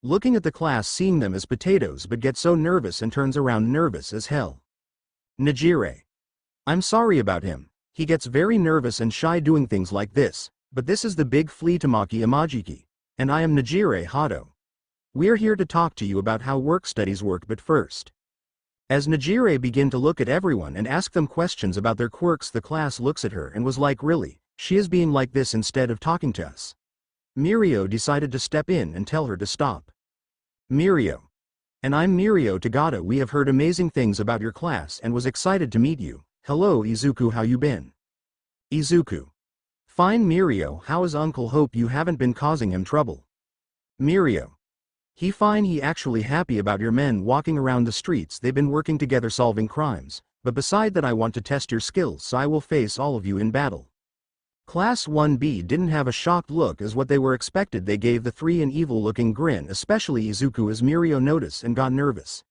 Looking at the class seeing them as potatoes but gets so nervous and turns around nervous as hell. Najire. I'm sorry about him, he gets very nervous and shy doing things like this, but this is the big flea Tamaki Imajiki, and I am Najire Hado. We're here to talk to you about how work studies work but first. As Najire began to look at everyone and ask them questions about their quirks the class looks at her and was like really, she is being like this instead of talking to us. Mirio decided to step in and tell her to stop. Mirio. And I'm Mirio Tagata. We have heard amazing things about your class and was excited to meet you. Hello Izuku, how you been? Izuku. Fine Mirio, how is Uncle? Hope you haven't been causing him trouble. Mirio. He fine, he actually happy about your men walking around the streets, they've been working together solving crimes, but beside that I want to test your skills so I will face all of you in battle. Class 1B didn't have a shocked look as what they were expected. They gave the 3 an evil-looking grin, especially Izuku as Mirio noticed and got nervous.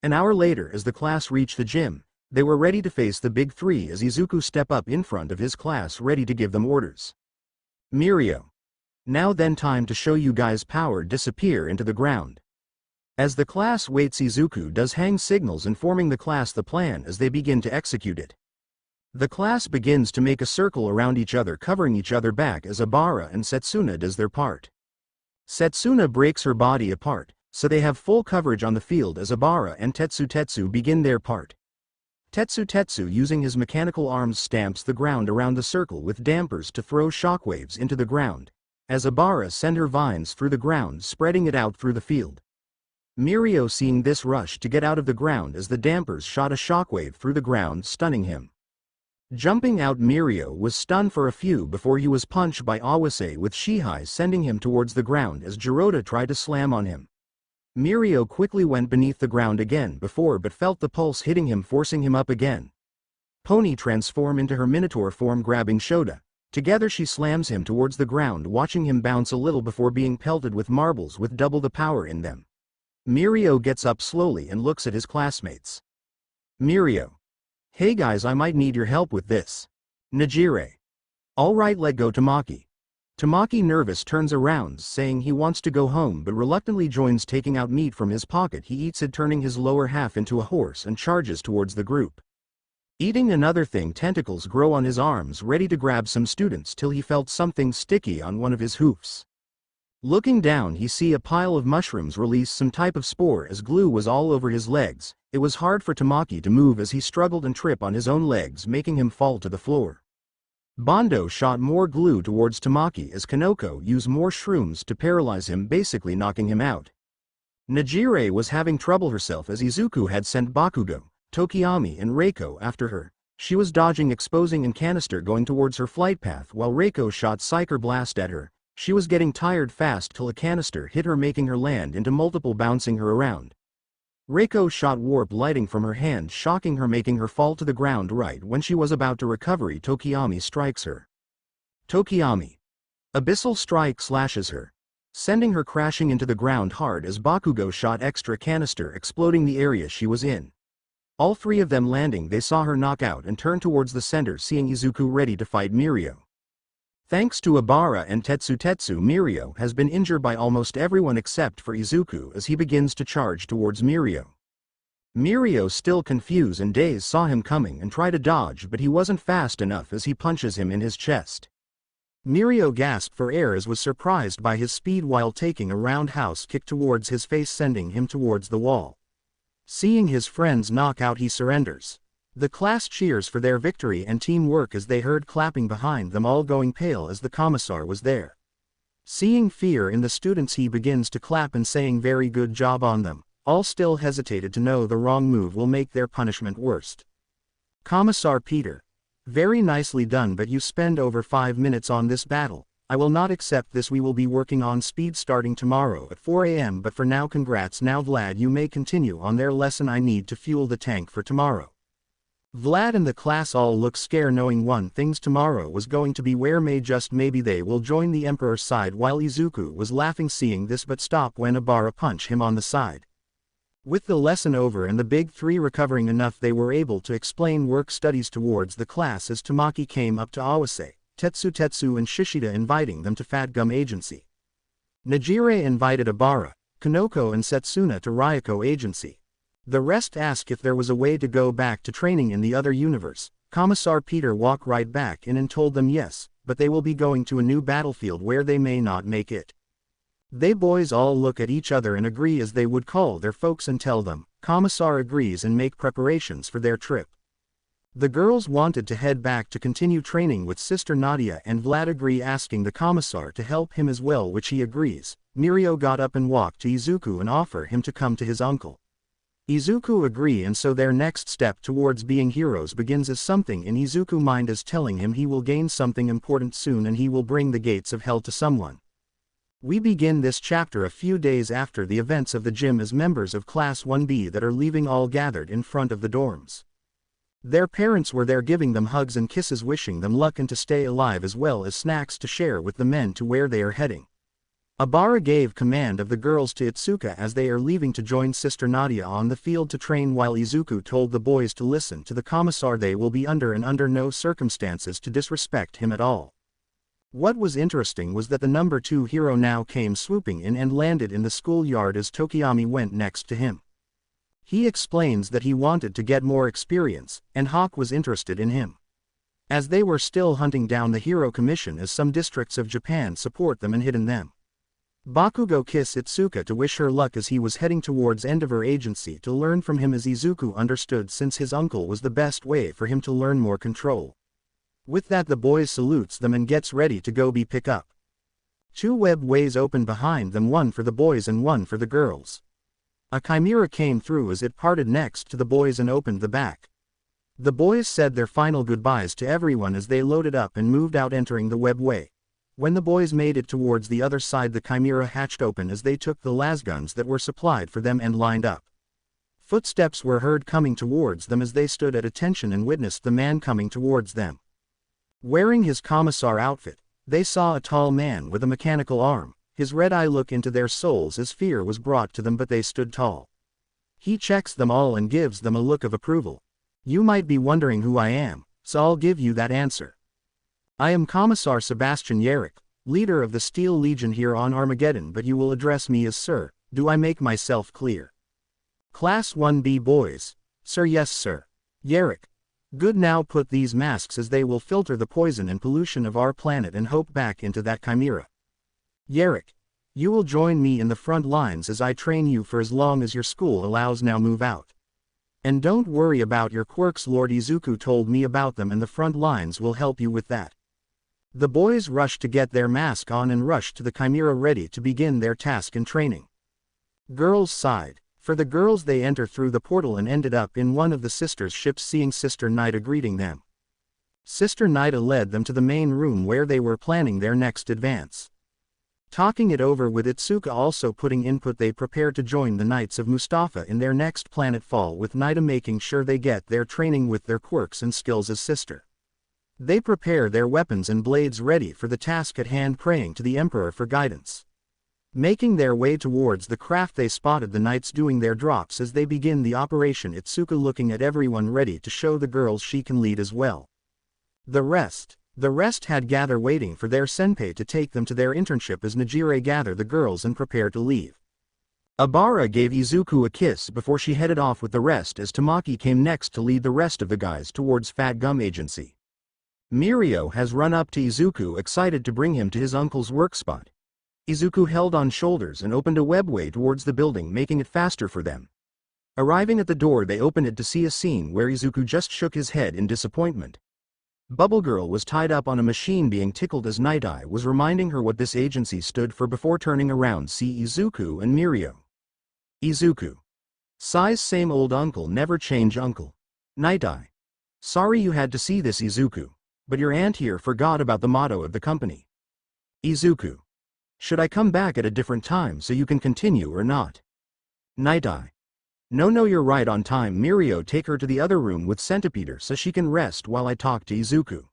An hour later as the class reached the gym, they were ready to face the big 3 as Izuku stepped up in front of his class ready to give them orders. Mirio. Now then, time to show you guys power disappear into the ground. As the class waits, Izuku does hang signals informing the class the plan as they begin to execute it. The class begins to make a circle around each other covering each other back as Abara and Setsuna does their part. Setsuna breaks her body apart, so they have full coverage on the field as Abara and Tetsu begin their part. Tetsu using his mechanical arms stamps the ground around the circle with dampers to throw shockwaves into the ground, as Abara send her vines through the ground spreading it out through the field. Mirio seeing this rush to get out of the ground as the dampers shot a shockwave through the ground stunning him. Jumping out, Mirio was stunned for a few before he was punched by Awase with Shihai sending him towards the ground as Jirota tried to slam on him. Mirio quickly went beneath the ground again before but felt the pulse hitting him forcing him up again. Pony transform into her minotaur form grabbing Shota. Together she slams him towards the ground watching him bounce a little before being pelted with marbles with double the power in them. Mirio gets up slowly and looks at his classmates. Mirio. Hey guys, I might need your help with this. Najire. Alright, let go Tamaki. Tamaki nervous turns around saying he wants to go home but reluctantly joins taking out meat from his pocket. He eats it turning his lower half into a horse and charges towards the group. Eating another thing, tentacles grow on his arms ready to grab some students till he felt something sticky on one of his hoofs. Looking down he see a pile of mushrooms release some type of spore as glue was all over his legs. It was hard for Tamaki to move as he struggled and trip on his own legs making him fall to the floor. Bondo shot more glue towards Tamaki as Kanoko used more shrooms to paralyze him basically knocking him out. Najire was having trouble herself as Izuku had sent Bakugo, Tokiyami and Reiko after her. She was dodging exposing and canister going towards her flight path while Reiko shot Psyker Blast at her. She was getting tired fast till a canister hit her making her land into multiple bouncing her around. Reiko shot warp lighting from her hand shocking her making her fall to the ground right when she was about to recover. Tokiyami strikes her. Tokiyami. Abyssal strike slashes her. sending her crashing into the ground hard as Bakugo shot extra canister exploding the area she was in. All three of them landing, they saw her knock out and turn towards the center, seeing Izuku ready to fight Mirio. Thanks to Ibara and Tetsu, Mirio has been injured by almost everyone except for Izuku as he begins to charge towards Mirio. Mirio, still confused and dazed, saw him coming and tried to dodge, but he wasn't fast enough as he punches him in his chest. Mirio gasped for air as was surprised by his speed while taking a roundhouse kick towards his face, sending him towards the wall. Seeing his friends knock out, he surrenders. The class cheers for their victory and teamwork as they heard clapping behind them, all going pale as the commissar was there. Seeing fear in the students, he begins to clap and saying very good job on them. All still hesitated to know the wrong move will make their punishment worst. Commissar Peter. Very nicely done, but you spend over 5 minutes on this battle. I will not accept this. We will be working on speed starting tomorrow at 4 AM, but for now congrats. Now Vlad, you may continue on their lesson. I need to fuel the tank for tomorrow. Vlad and the class all look scared, knowing one thing's tomorrow was going to be where maybe they will join the Emperor's side, while Izuku was laughing seeing this but stop when Ibara punched him on the side. With the lesson over and the big three recovering enough, they were able to explain work studies towards the class as Tamaki came up to Awase, Tetsu and Shishida, inviting them to Fat Gum Agency. Najire invited Ibara, Kanoko and Setsuna to Ryoko Agency. The rest asked if there was a way to go back to training in the other universe. Commissar Peter walked right back in and told them yes, but they will be going to a new battlefield where they may not make it. They boys all look at each other and agree as they would call their folks and tell them. Commissar agrees and make preparations for their trip. The girls wanted to head back to continue training with Sister Nadia, and Vlad agree, asking the commissar to help him as well, which he agrees. Mirio got up and walked to Izuku and offer him to come to his uncle. Izuku agree, and so their next step towards being heroes begins as something in Izuku's mind is telling him he will gain something important soon and he will bring the gates of hell to someone. We begin this chapter a few days after the events of the gym as members of Class 1B that are leaving all gathered in front of the dorms. Their parents were there giving them hugs and kisses, wishing them luck and to stay alive, as well as snacks to share with the men to where they are heading. Ibara gave command of the girls to Itsuka as they are leaving to join Sister Nadia on the field to train, while Izuku told the boys to listen to the commissar. They will be under no circumstances to disrespect him at all. What was interesting was that the number 2 hero now came swooping in and landed in the schoolyard as Tokiyami went next to him. He explains that he wanted to get more experience, and Hawk was interested in him. As they were still hunting down the Hero Commission, as some districts of Japan support them and hidden them. Bakugo kissed Itsuka to wish her luck as he was heading towards Endeavor Agency to learn from him, as Izuku understood since his uncle was the best way for him to learn more control. With that, the boys salutes them and gets ready to go be pick up. 2 web ways opened behind them, one for the boys and one for the girls. A chimera came through as it parted next to the boys and opened the back. The boys said their final goodbyes to everyone as they loaded up and moved out, entering the web way. When the boys made it towards the other side, the chimera hatched open as they took the lasguns that were supplied for them and lined up. Footsteps were heard coming towards them as they stood at attention and witnessed the man coming towards them. Wearing his commissar outfit, they saw a tall man with a mechanical arm. His red eye looked into their souls as fear was brought to them, but they stood tall. He checks them all and gives them a look of approval. You might be wondering who I am, so I'll give you that answer. I am Commissar Sebastian Yarrick, leader of the Steel Legion here on Armageddon, but you will address me as Sir. Do I make myself clear? Class 1B boys. Sir, yes sir. Yarrick. Good, now put these masks as they will filter the poison and pollution of our planet and hope back into that chimera. Yarrick. You will join me in the front lines as I train you for as long as your school allows. Now move out. And don't worry about your quirks, Lord Izuku told me about them and the front lines will help you with that. The boys rushed to get their mask on and rushed to the chimera ready to begin their task and training. Girls sighed. For the girls, they enter through the portal and ended up in one of the sisters' ships, seeing Sister Nida greeting them. Sister Nida led them to the main room where they were planning their next advance. Talking it over with Itsuka also putting input, they prepare to join the Knights of Mustafa in their next planet fall, with Nida making sure they get their training with their quirks and skills as sister. They prepare their weapons and blades ready for the task at hand, praying to the Emperor for guidance. Making their way towards the craft, they spotted the knights doing their drops as they begin the operation. Itsuka looking at everyone, ready to show the girls she can lead as well. The rest had gathered waiting for their senpai to take them to their internship as Najire gathered the girls and prepared to leave. Abara gave Izuku a kiss before she headed off with the rest as Tamaki came next to lead the rest of the guys towards Fat Gum Agency. Mirio has run up to Izuku, excited to bring him to his uncle's work spot. Izuku held on shoulders and opened a webway towards the building, making it faster for them. Arriving at the door, they opened it to see a scene where Izuku just shook his head in disappointment. Bubble Girl was tied up on a machine being tickled as Night Eye was reminding her what this agency stood for before turning around see Izuku and Mirio. Izuku. Size same old uncle, never change uncle. Night Eye. Sorry you had to see this, Izuku, but your aunt here forgot about the motto of the company. Izuku. Should I come back at a different time so you can continue or not? Night Eye. No, you're right on time. Mirio, take her to the other room with Centipeder so she can rest while I talk to Izuku.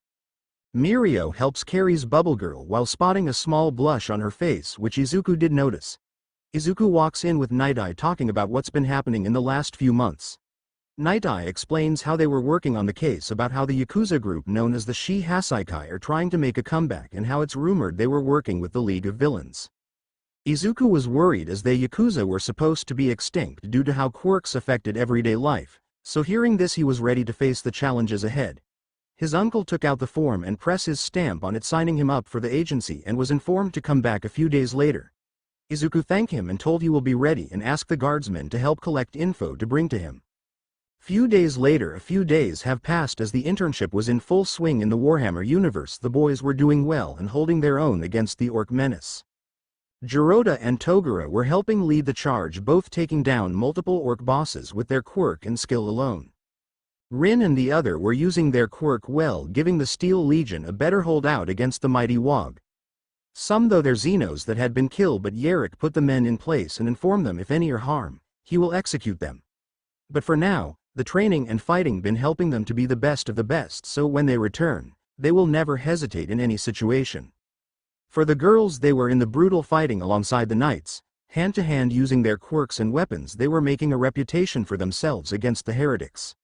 Mirio helps carries Bubble Girl while spotting a small blush on her face, which Izuku did notice. Izuku walks in with Night Eye talking about what's been happening in the last few months. Night Eye explains how they were working on the case about how the Yakuza group known as the Shi Hasaikai are trying to make a comeback and how it's rumored they were working with the League of Villains. Izuku was worried as the Yakuza were supposed to be extinct due to how quirks affected everyday life, so hearing this he was ready to face the challenges ahead. His uncle took out the form and pressed his stamp on it, signing him up for the agency, and was informed to come back a few days later. Izuku thanked him and told he will be ready and asked the guardsmen to help collect info to bring to him. Few days later, a few days have passed as the internship was in full swing in the Warhammer universe. The boys were doing well and holding their own against the orc menace. Jiroda and Togura were helping lead the charge, both taking down multiple orc bosses with their quirk and skill alone. Rin and the other were using their quirk well, giving the Steel Legion a better holdout against the mighty Wog. Some though they're Xenos that had been killed, but Yarick put the men in place and informed them if any are harm, he will execute them. But for now, the training and fighting been helping them to be the best of the best, so when they return, they will never hesitate in any situation. For the girls, they were in the brutal fighting alongside the knights, hand to hand using their quirks and weapons. They were making a reputation for themselves against the heretics.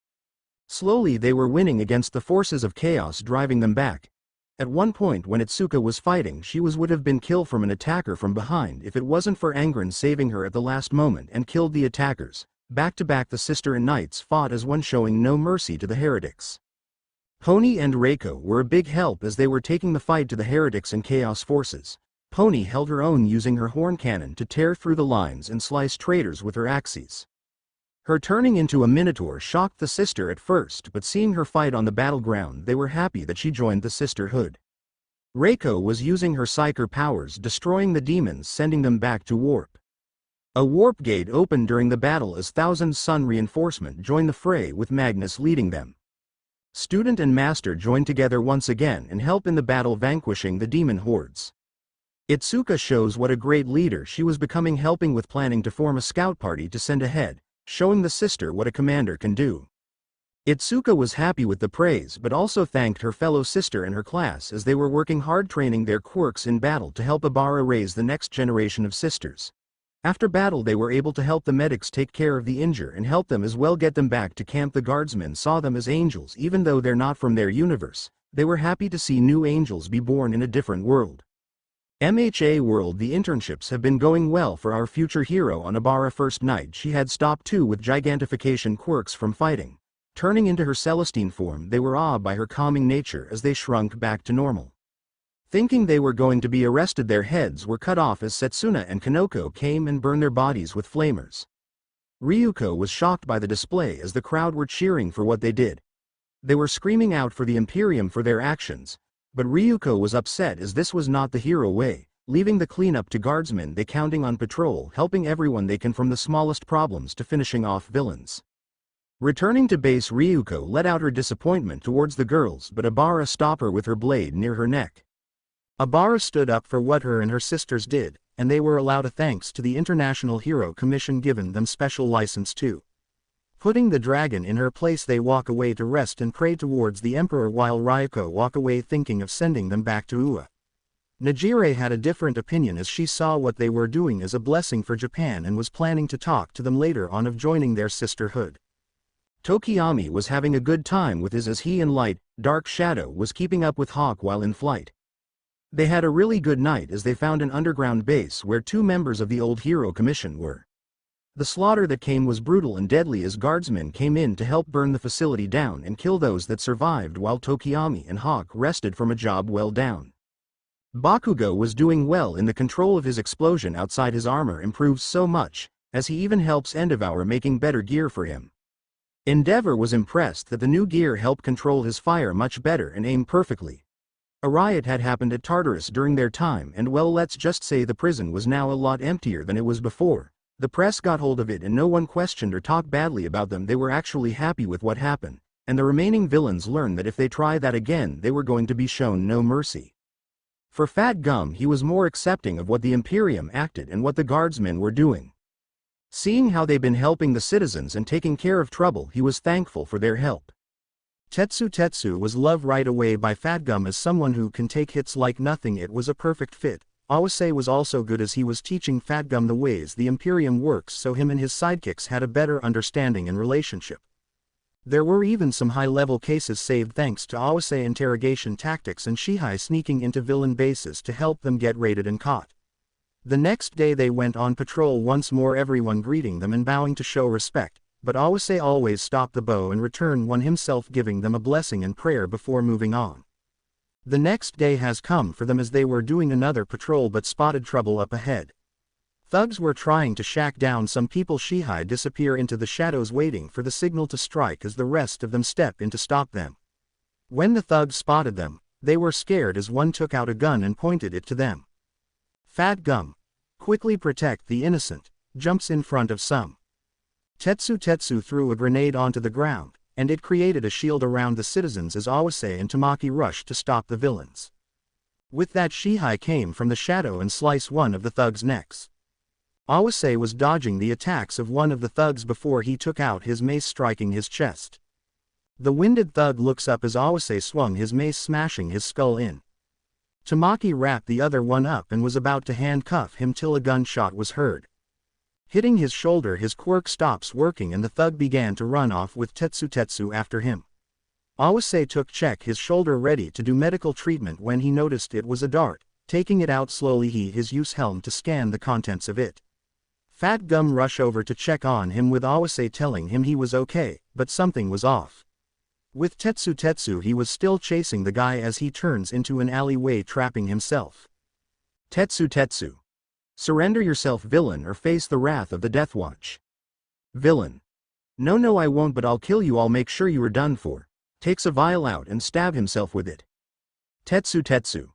Slowly they were winning against the forces of chaos, driving them back. At one point when Itsuka was fighting, she would have been killed from an attacker from behind if it wasn't for Angren saving her at the last moment and killed the attackers. Back to back the sister and knights fought as one, showing no mercy to the heretics. Pony and Reiko were a big help as they were taking the fight to the heretics and chaos forces. Pony held her own using her horn cannon to tear through the lines and slice traitors with her axes. Her turning into a minotaur shocked the sister at first, but seeing her fight on the battleground, they were happy that she joined the sisterhood. Reiko was using her psyker powers, destroying the demons, sending them back to warp. A warp gate opened during the battle as Thousand Sun reinforcement joined the fray with Magnus leading them. Student and Master joined together once again and help in the battle, vanquishing the demon hordes. Itsuka shows what a great leader she was becoming, helping with planning to form a scout party to send ahead, showing the sister what a commander can do. Itsuka was happy with the praise but also thanked her fellow sister and her class as they were working hard training their quirks in battle to help Abara raise the next generation of sisters. After battle they were able to help the medics take care of the injured and help them as well get them back to camp. The guardsmen saw them as angels even though they're not from their universe. They were happy to see new angels be born in a different world. MHA world, the internships have been going well for our future hero. On Abara first night she had stopped too with gigantification quirks from fighting. Turning into her Celestine form, they were awed by her calming nature as they shrunk back to normal. Thinking they were going to be arrested, their heads were cut off as Setsuna and Kanoko came and burned their bodies with flamers. Ryuko was shocked by the display as the crowd were cheering for what they did. They were screaming out for the Imperium for their actions, but Ryuko was upset as this was not the hero way, leaving the cleanup to guardsmen. They counting on patrol, helping everyone they can from the smallest problems to finishing off villains. Returning to base, Ryuko let out her disappointment towards the girls, but Abara stopped her with her blade near her neck. Abara stood up for what her and her sisters did, and they were allowed a thanks to the International Hero Commission given them special license too. Putting the dragon in her place, they walk away to rest and pray towards the Emperor while Ryuko walk away thinking of sending them back to UA. Najire had a different opinion as she saw what they were doing as a blessing for Japan and was planning to talk to them later on of joining their sisterhood. Tokiyami was having a good time with his as he and Light, Dark Shadow was keeping up with Hawk while in flight. They had a really good night as they found an underground base where 2 members of the old Hero Commission were. The slaughter that came was brutal and deadly as guardsmen came in to help burn the facility down and kill those that survived while Tokiyami and Hawk rested from a job well done. Bakugo was doing well in the control of his explosion outside his armor improves so much, as he even helps Endeavour making better gear for him. Endeavor was impressed that the new gear helped control his fire much better and aim perfectly. A riot had happened at Tartarus during their time and well let's just say the prison was now a lot emptier than it was before. The press got hold of it and no one questioned or talked badly about them. They were actually happy with what happened, and the remaining villains learned that if they try that again they were going to be shown no mercy. For Fat Gum he was more accepting of what the Imperium acted and what the guardsmen were doing. Seeing how they've been helping the citizens and taking care of trouble he was thankful for their help. Tetsu was loved right away by Fat Gum as someone who can take hits like nothing. It was a perfect fit. Awase was also good as he was teaching Fat Gum the ways the Imperium works so him and his sidekicks had a better understanding and relationship. There were even some high-level cases saved thanks to Awase interrogation tactics and Shihai sneaking into villain bases to help them get raided and caught. The next day they went on patrol once more, everyone greeting them and bowing to show respect, but Awase always stopped the bow and returned one himself, giving them a blessing and prayer before moving on. The next day has come for them as they were doing another patrol but spotted trouble up ahead. Thugs were trying to shack down some people. Shihai disappear into the shadows waiting for the signal to strike as the rest of them step in to stop them. When the thugs spotted them, they were scared as one took out a gun and pointed it to them. Fat Gum, quickly protect the innocent, jumps in front of some. Tetsu threw a grenade onto the ground, and it created a shield around the citizens as Awase and Tamaki rushed to stop the villains. With that Shihai came from the shadow and sliced one of the thugs' necks. Awase was dodging the attacks of one of the thugs before he took out his mace, striking his chest. The winded thug looks up as Awase swung his mace, smashing his skull in. Tamaki wrapped the other one up and was about to handcuff him till a gunshot was heard. Hitting his shoulder, his quirk stops working and the thug began to run off with Tetsu after him. Awase took his shoulder ready to do medical treatment when he noticed it was a dart. Taking it out slowly his use helm to scan the contents of it. Fat Gum rushed over to check on him with Awase telling him he was okay, but something was off. With Tetsu he was still chasing the guy as he turns into an alleyway trapping himself. Tetsu. Surrender yourself, villain, or face the wrath of the Deathwatch. Villain. No I won't, but I'll kill you. I'll make sure you are done for. Takes a vial out and stab himself with it. Tetsu.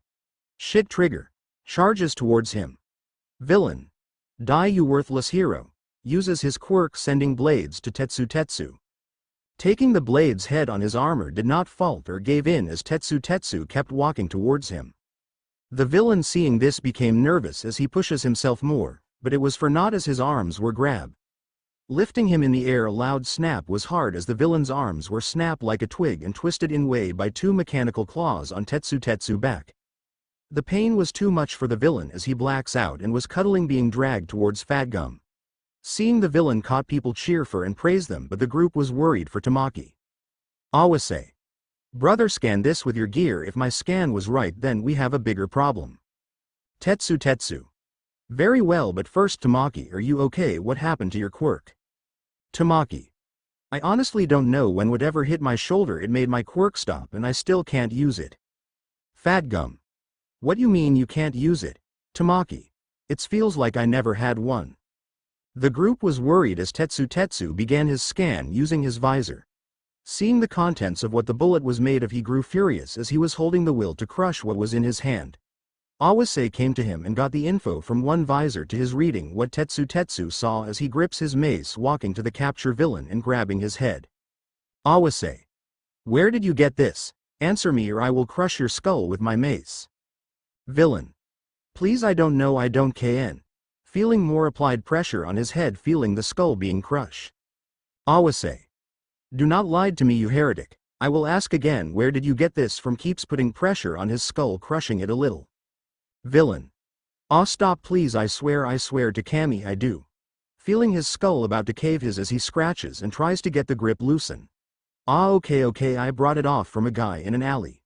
Shit trigger. Charges towards him. Villain. Die you worthless hero. Uses his quirk sending blades to Tetsu. Taking the blade's head on his armor did not falter or gave in as Tetsu kept walking towards him. The villain seeing this became nervous as he pushes himself more, but it was for naught as his arms were grabbed. Lifting him in the air, a loud snap was hard as the villain's arms were snapped like a twig and twisted in way by 2 mechanical claws on Tetsu back. The pain was too much for the villain as he blacks out and was cuddling being dragged towards Fat Gum. Seeing the villain caught, people cheer for and praise them, but the group was worried for Tamaki. Awase. Brother, scan this with your gear. If my scan was right then we have a bigger problem. Tetsu. Very well, but first Tamaki, are you okay? What happened to your quirk? Tamaki. I honestly don't know. When whatever hit my shoulder it made my quirk stop and I still can't use it. Fat Gum. What you mean you can't use it? Tamaki. It feels like I never had one. The group was worried as Tetsu began his scan using his visor. Seeing the contents of what the bullet was made of, he grew furious as he was holding the will to crush what was in his hand. Awase came to him and got the info from one visor to his reading what Tetsu saw as he grips his mace, walking to the capture villain and grabbing his head. Awase. Where did you get this? Answer me or I will crush your skull with my mace. Villain. Please, I don't know, I don't kn. Feeling more applied pressure on his head, feeling the skull being crushed. Awase. Do not lie to me, you heretic. I will ask again, where did you get this from? Keeps putting pressure on his skull, crushing it a little. Villain. Aw stop please, I swear to Cammy I do. Feeling his skull about to cave his as he scratches and tries to get the grip loosen. Ah okay I brought it off from a guy in an alley.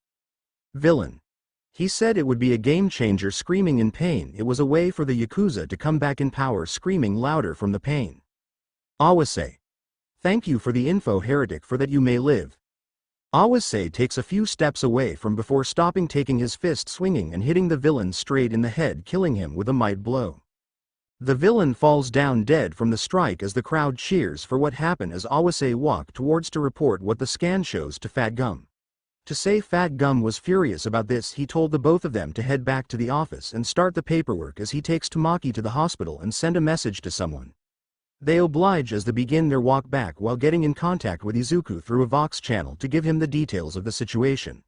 Villain. He said it would be a game changer, screaming in pain. It was a way for the Yakuza to come back in power, screaming louder from the pain. Awase. Thank you for the info, heretic, for that you may live. Awase takes a few steps away from before stopping, taking his fist swinging and hitting the villain straight in the head, killing him with a might blow. The villain falls down dead from the strike as the crowd cheers for what happened as Awase walked towards to report what the scan shows to Fat Gum. To say Fat Gum was furious about this, he told the both of them to head back to the office and start the paperwork as he takes Tamaki to the hospital and send a message to someone. They oblige as they begin their walk back while getting in contact with Izuku through a Vox channel to give him the details of the situation.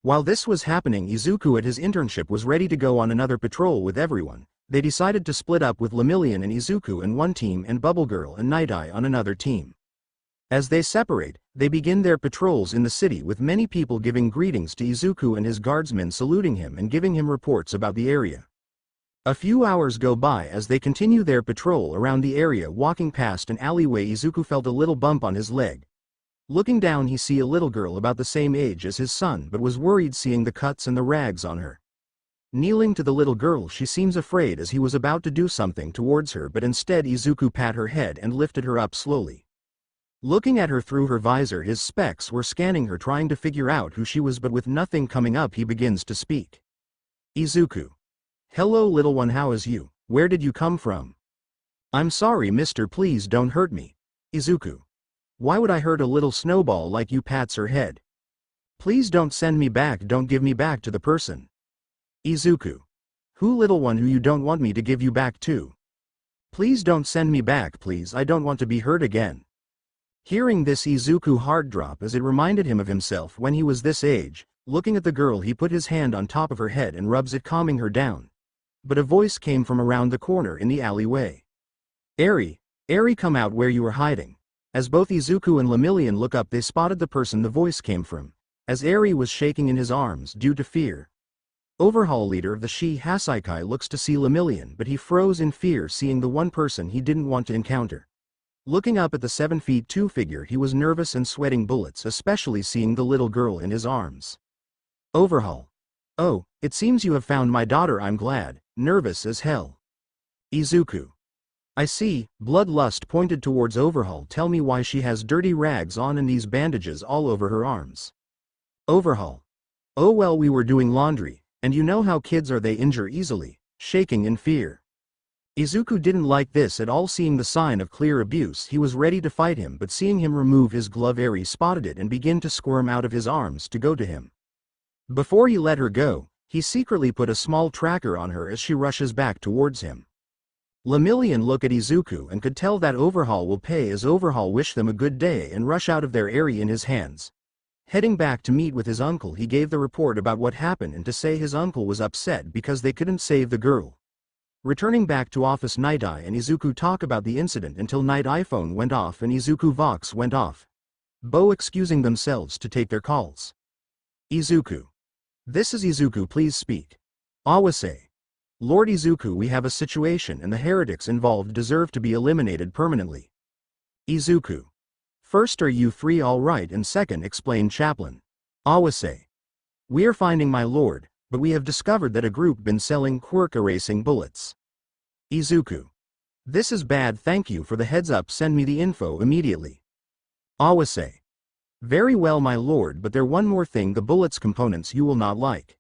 While this was happening, Izuku at his internship was ready to go on another patrol with everyone. They decided to split up with Lemillion and Izuku in one team and Bubble Girl and Night Eye on another team. As they separate, they begin their patrols in the city with many people giving greetings to Izuku and his guardsmen saluting him and giving him reports about the area. A few hours go by as they continue their patrol around the area. Walking past an alleyway, Izuku felt a little bump on his leg. Looking down, he see a little girl about the same age as his son, but was worried seeing the cuts and the rags on her. Kneeling to the little girl, she seems afraid as he was about to do something towards her, but instead Izuku pat her head and lifted her up slowly. Looking at her through her visor, his specs were scanning her, trying to figure out who she was, but with nothing coming up he begins to speak. Izuku. Hello little one, how is you? Where did you come from? I'm sorry mister, please don't hurt me. Izuku. Why would I hurt a little snowball like you? Pats her head. Please don't send me back, don't give me back to the person. Izuku. Who little one, who you don't want me to give you back to? Please don't send me back, please, I don't want to be hurt again. Hearing this, Izuku hard drop as it reminded him of himself when he was this age. Looking at the girl, he put his hand on top of her head and rubs it, calming her down. But a voice came from around the corner in the alleyway. Eri, come out where you were hiding. As both Izuku and Lemillion look up, they spotted the person the voice came from, as Eri was shaking in his arms due to fear. Overhaul leader of the Shi Hasaikai looks to see Lemillion, but he froze in fear seeing the one person he didn't want to encounter. Looking up at the 7'2" figure, he was nervous and sweating bullets, especially seeing the little girl in his arms. Overhaul. Oh, it seems you have found my daughter, I'm glad. Nervous as hell. Izuku. I see. Bloodlust pointed towards Overhaul. Tell me why she has dirty rags on and these bandages all over her arms. Overhaul. Oh well, we were doing laundry, and you know how kids are, they injure easily. Shaking in fear. Izuku didn't like this at all. Seeing the sign of clear abuse, he was ready to fight him, but seeing him remove his glove, Eri spotted it and began to squirm out of his arms to go to him. Before he let her go, he secretly put a small tracker on her as she rushes back towards him. Lemillion look at Izuku and could tell that Overhaul will pay, as Overhaul wish them a good day and rush out of there, Eri in his hands. Heading back to meet with his uncle, he gave the report about what happened and to say his uncle was upset because they couldn't save the girl. Returning back to office, Night Eye and Izuku talk about the incident until Night Eye phone went off and Izuku Vox went off. Bo excusing themselves to take their calls. Izuku. This is Izuku, please speak. Awase. Lord Izuku, we have a situation and the heretics involved deserve to be eliminated permanently. Izuku. First, are you three all right, and second, explain Chaplain. Awase. We are finding my lord, but we have discovered that a group been selling quirk erasing bullets. Izuku. This is bad, thank you for the heads up, send me the info immediately. Awase. Very well my lord, but there one more thing, the bullets components you will not like.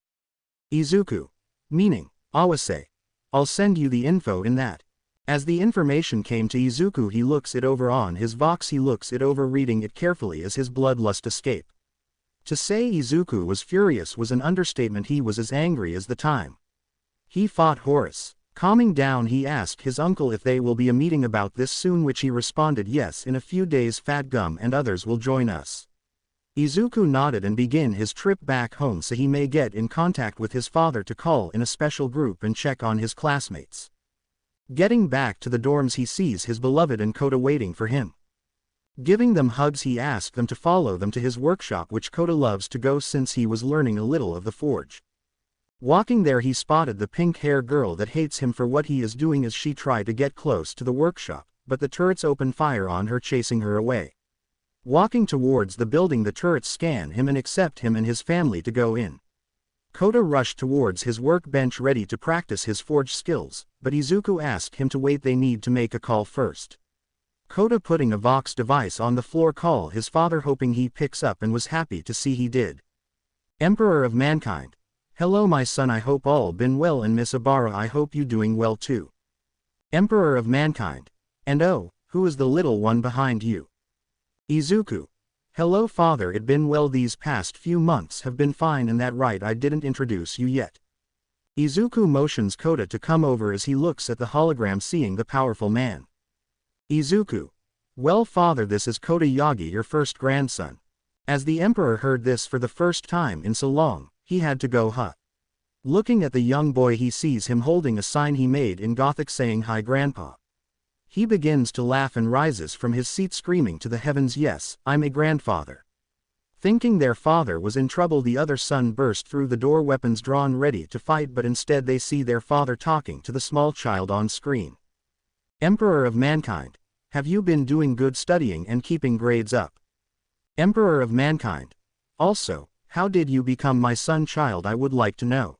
Izuku. Meaning, Awase. I'll send you the info in that. As the information came to Izuku, he looks it over on his Vox, he looks it over, reading it carefully as his bloodlust escape. To say Izuku was furious was an understatement. He was as angry as the time he fought Horus. Calming down, he asked his uncle if they will be a meeting about this soon, which he responded yes, in a few days Fat Gum and others will join us. Izuku nodded and began his trip back home so he may get in contact with his father to call in a special group and check on his classmates. Getting back to the dorms, he sees his beloved and Kota waiting for him. Giving them hugs, he asked them to follow them to his workshop, which Kota loves to go since he was learning a little of the forge. Walking there he spotted the pink-hair girl that hates him for what he is doing as she tried to get close to the workshop, but the turrets open fire on her, chasing her away. Walking towards the building, the turrets scan him and accept him and his family to go in. Kota rushed towards his workbench ready to practice his forge skills, but Izuku asked him to wait, they need to make a call first. Kota putting a Vox device on the floor, call his father, hoping he picks up, and was happy to see he did. Emperor of Mankind. Hello my son, I hope all been well, and Miss Abara, I hope you doing well too. Emperor of Mankind. And oh, who is the little one behind you? Izuku. Hello father, it been well these past few months, have been fine, and that right, I didn't introduce you yet. Izuku motions Kota to come over as he looks at the hologram, seeing the powerful man. Izuku. Well father, this is Kota Yagi, your first grandson. As the emperor heard this for the first time in so long, he had to go huh. Looking at the young boy, he sees him holding a sign he made in Gothic saying hi grandpa. He begins to laugh and rises from his seat screaming to the heavens, yes, I'm a grandfather. Thinking their father was in trouble, the other son burst through the door, weapons drawn ready to fight, but instead they see their father talking to the small child on screen. Emperor of Mankind. Have you been doing good studying and keeping grades up? Emperor of Mankind. Also, how did you become my son child, I would like to know.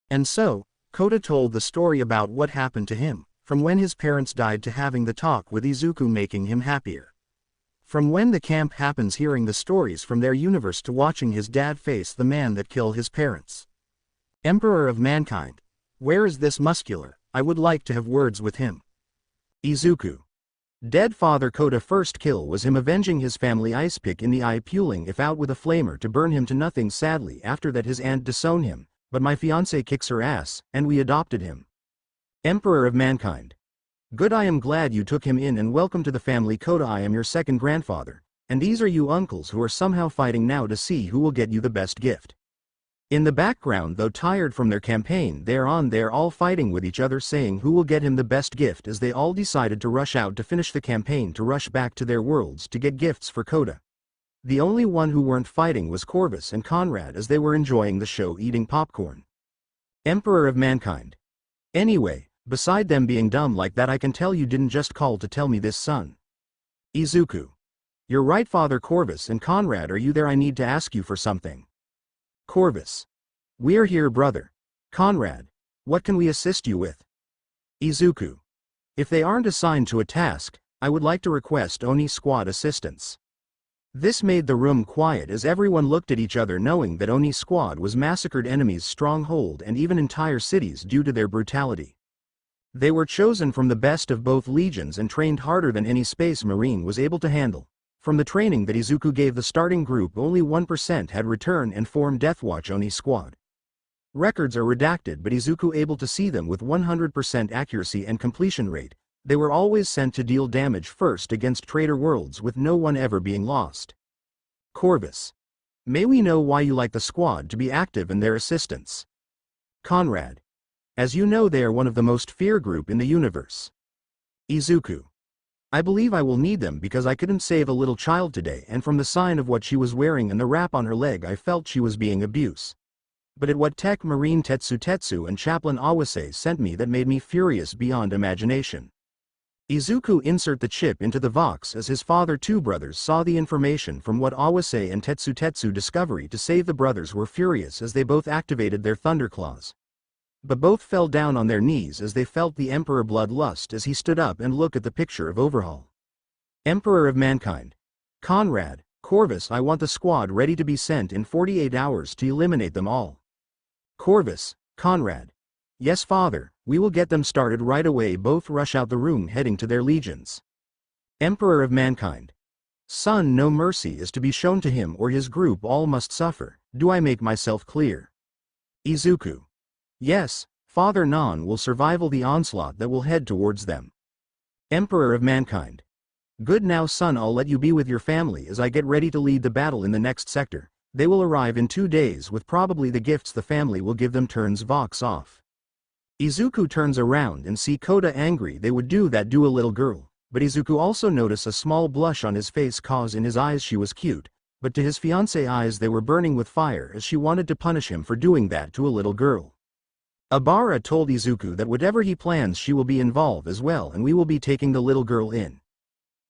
And so, Kota told the story about what happened to him, from when his parents died to having the talk with Izuku, making him happier. From when the camp happens, hearing the stories from their universe, to watching his dad face the man that killed his parents. Emperor of Mankind. Where is this muscular? I would like to have words with him. Izuku. Dead father Kota first kill was him avenging his family ice pick in the eye, puling if out with a flamer to burn him to nothing. Sadly after that his aunt disown him, but my fiancé kicks her ass, and we adopted him. Emperor of Mankind. Good, I am glad you took him in, and welcome to the family Kota. I am your second grandfather, and these are you uncles who are somehow fighting now to see who will get you the best gift. In the background, though tired from their campaign, they're all fighting with each other, saying who will get him the best gift, as they all decided to rush out to finish the campaign, to rush back to their worlds to get gifts for Kota. The only one who weren't fighting was Corvus and Conrad, as they were enjoying the show eating popcorn. Emperor of Mankind. Anyway, beside them being dumb like that, I can tell you didn't just call to tell me this, son. Izuku. You're right father. Corvus and Conrad, are you there? I need to ask you for something. Corvus. We're here brother. Conrad. What can we assist you with? Izuku. If they aren't assigned to a task, I would like to request Oni squad assistance. This made the room quiet as everyone looked at each other, knowing that Oni squad was massacred enemies' stronghold and even entire cities due to their brutality. They were chosen from the best of both legions and trained harder than any space marine was able to handle. From the training that Izuku gave the starting group, only 1% had returned and formed Deathwatch Oni squad. Records are redacted, but Izuku able to see them with 100% accuracy and completion rate. They were always sent to deal damage first against traitor worlds, with no one ever being lost. Corvus. May we know why you like the squad to be active in their assistance? Conrad. As you know, they are one of the most feared group in the universe. Izuku. I believe I will need them because I couldn't save a little child today, and from the sign of what she was wearing and the wrap on her leg I felt she was being abused. But at what Tech Marine Tetsu and Chaplain Awase sent me, that made me furious beyond imagination. Izuku insert the chip into the Vox as his father two brothers saw the information from what Awase and Tetsu discovery to save the brothers were furious as they both activated their thunderclaws. But both fell down on their knees as they felt the Emperor bloodlust as he stood up and looked at the picture of overhaul. Emperor of Mankind. Conrad, Corvus, I want the squad ready to be sent in 48 hours to eliminate them all. Corvus, Conrad. Yes father, we will get them started right away. Both rush out the room heading to their legions. Emperor of Mankind. Son, no mercy is to be shown to him or his group, all must suffer. Do I make myself clear? Izuku. Yes, Father, none will survive the onslaught that will head towards them. Emperor of Mankind. Good, now son, I'll let you be with your family as I get ready to lead the battle in the next sector. They will arrive in 2 days with probably the gifts the family will give them. Turns Vox off. Izuku turns around and see Kota angry. They would do that to a little girl, but Izuku also notice a small blush on his face, cause in his eyes she was cute, but to his fiancé's eyes they were burning with fire as she wanted to punish him for doing that to a little girl. Abara told Izuku that whatever he plans she will be involved as well and we will be taking the little girl in.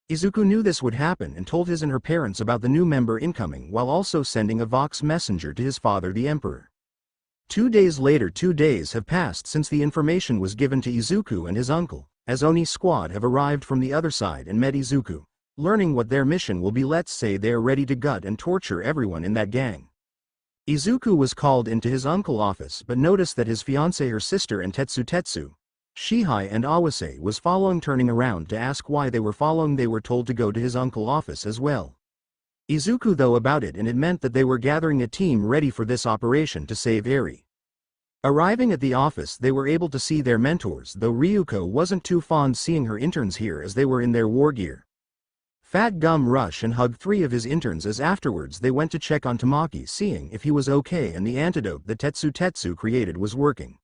Izuku knew this would happen and told his and her parents about the new member incoming while also sending a Vox messenger to his father the Emperor. 2 days later 2 days have passed since the information was given to Izuku and his uncle, as Oni's squad have arrived from the other side and met Izuku, learning what their mission will be. Let's say they are ready to gut and torture everyone in that gang. Izuku was called into his uncle's office but noticed that his fiancée, her sister and Tetsu, Shihai and Awase was following. Turning around to ask why they were following, they were told to go to his uncle's office as well. Izuku though about it, and it meant that they were gathering a team ready for this operation to save Eri. Arriving at the office they were able to see their mentors, though Ryuko wasn't too fond seeing her interns here as they were in their war gear. Fat Gum rushed and hugged 3 of his interns as afterwards they went to check on Tamaki, seeing if he was okay and the antidote that Tetsu created was working.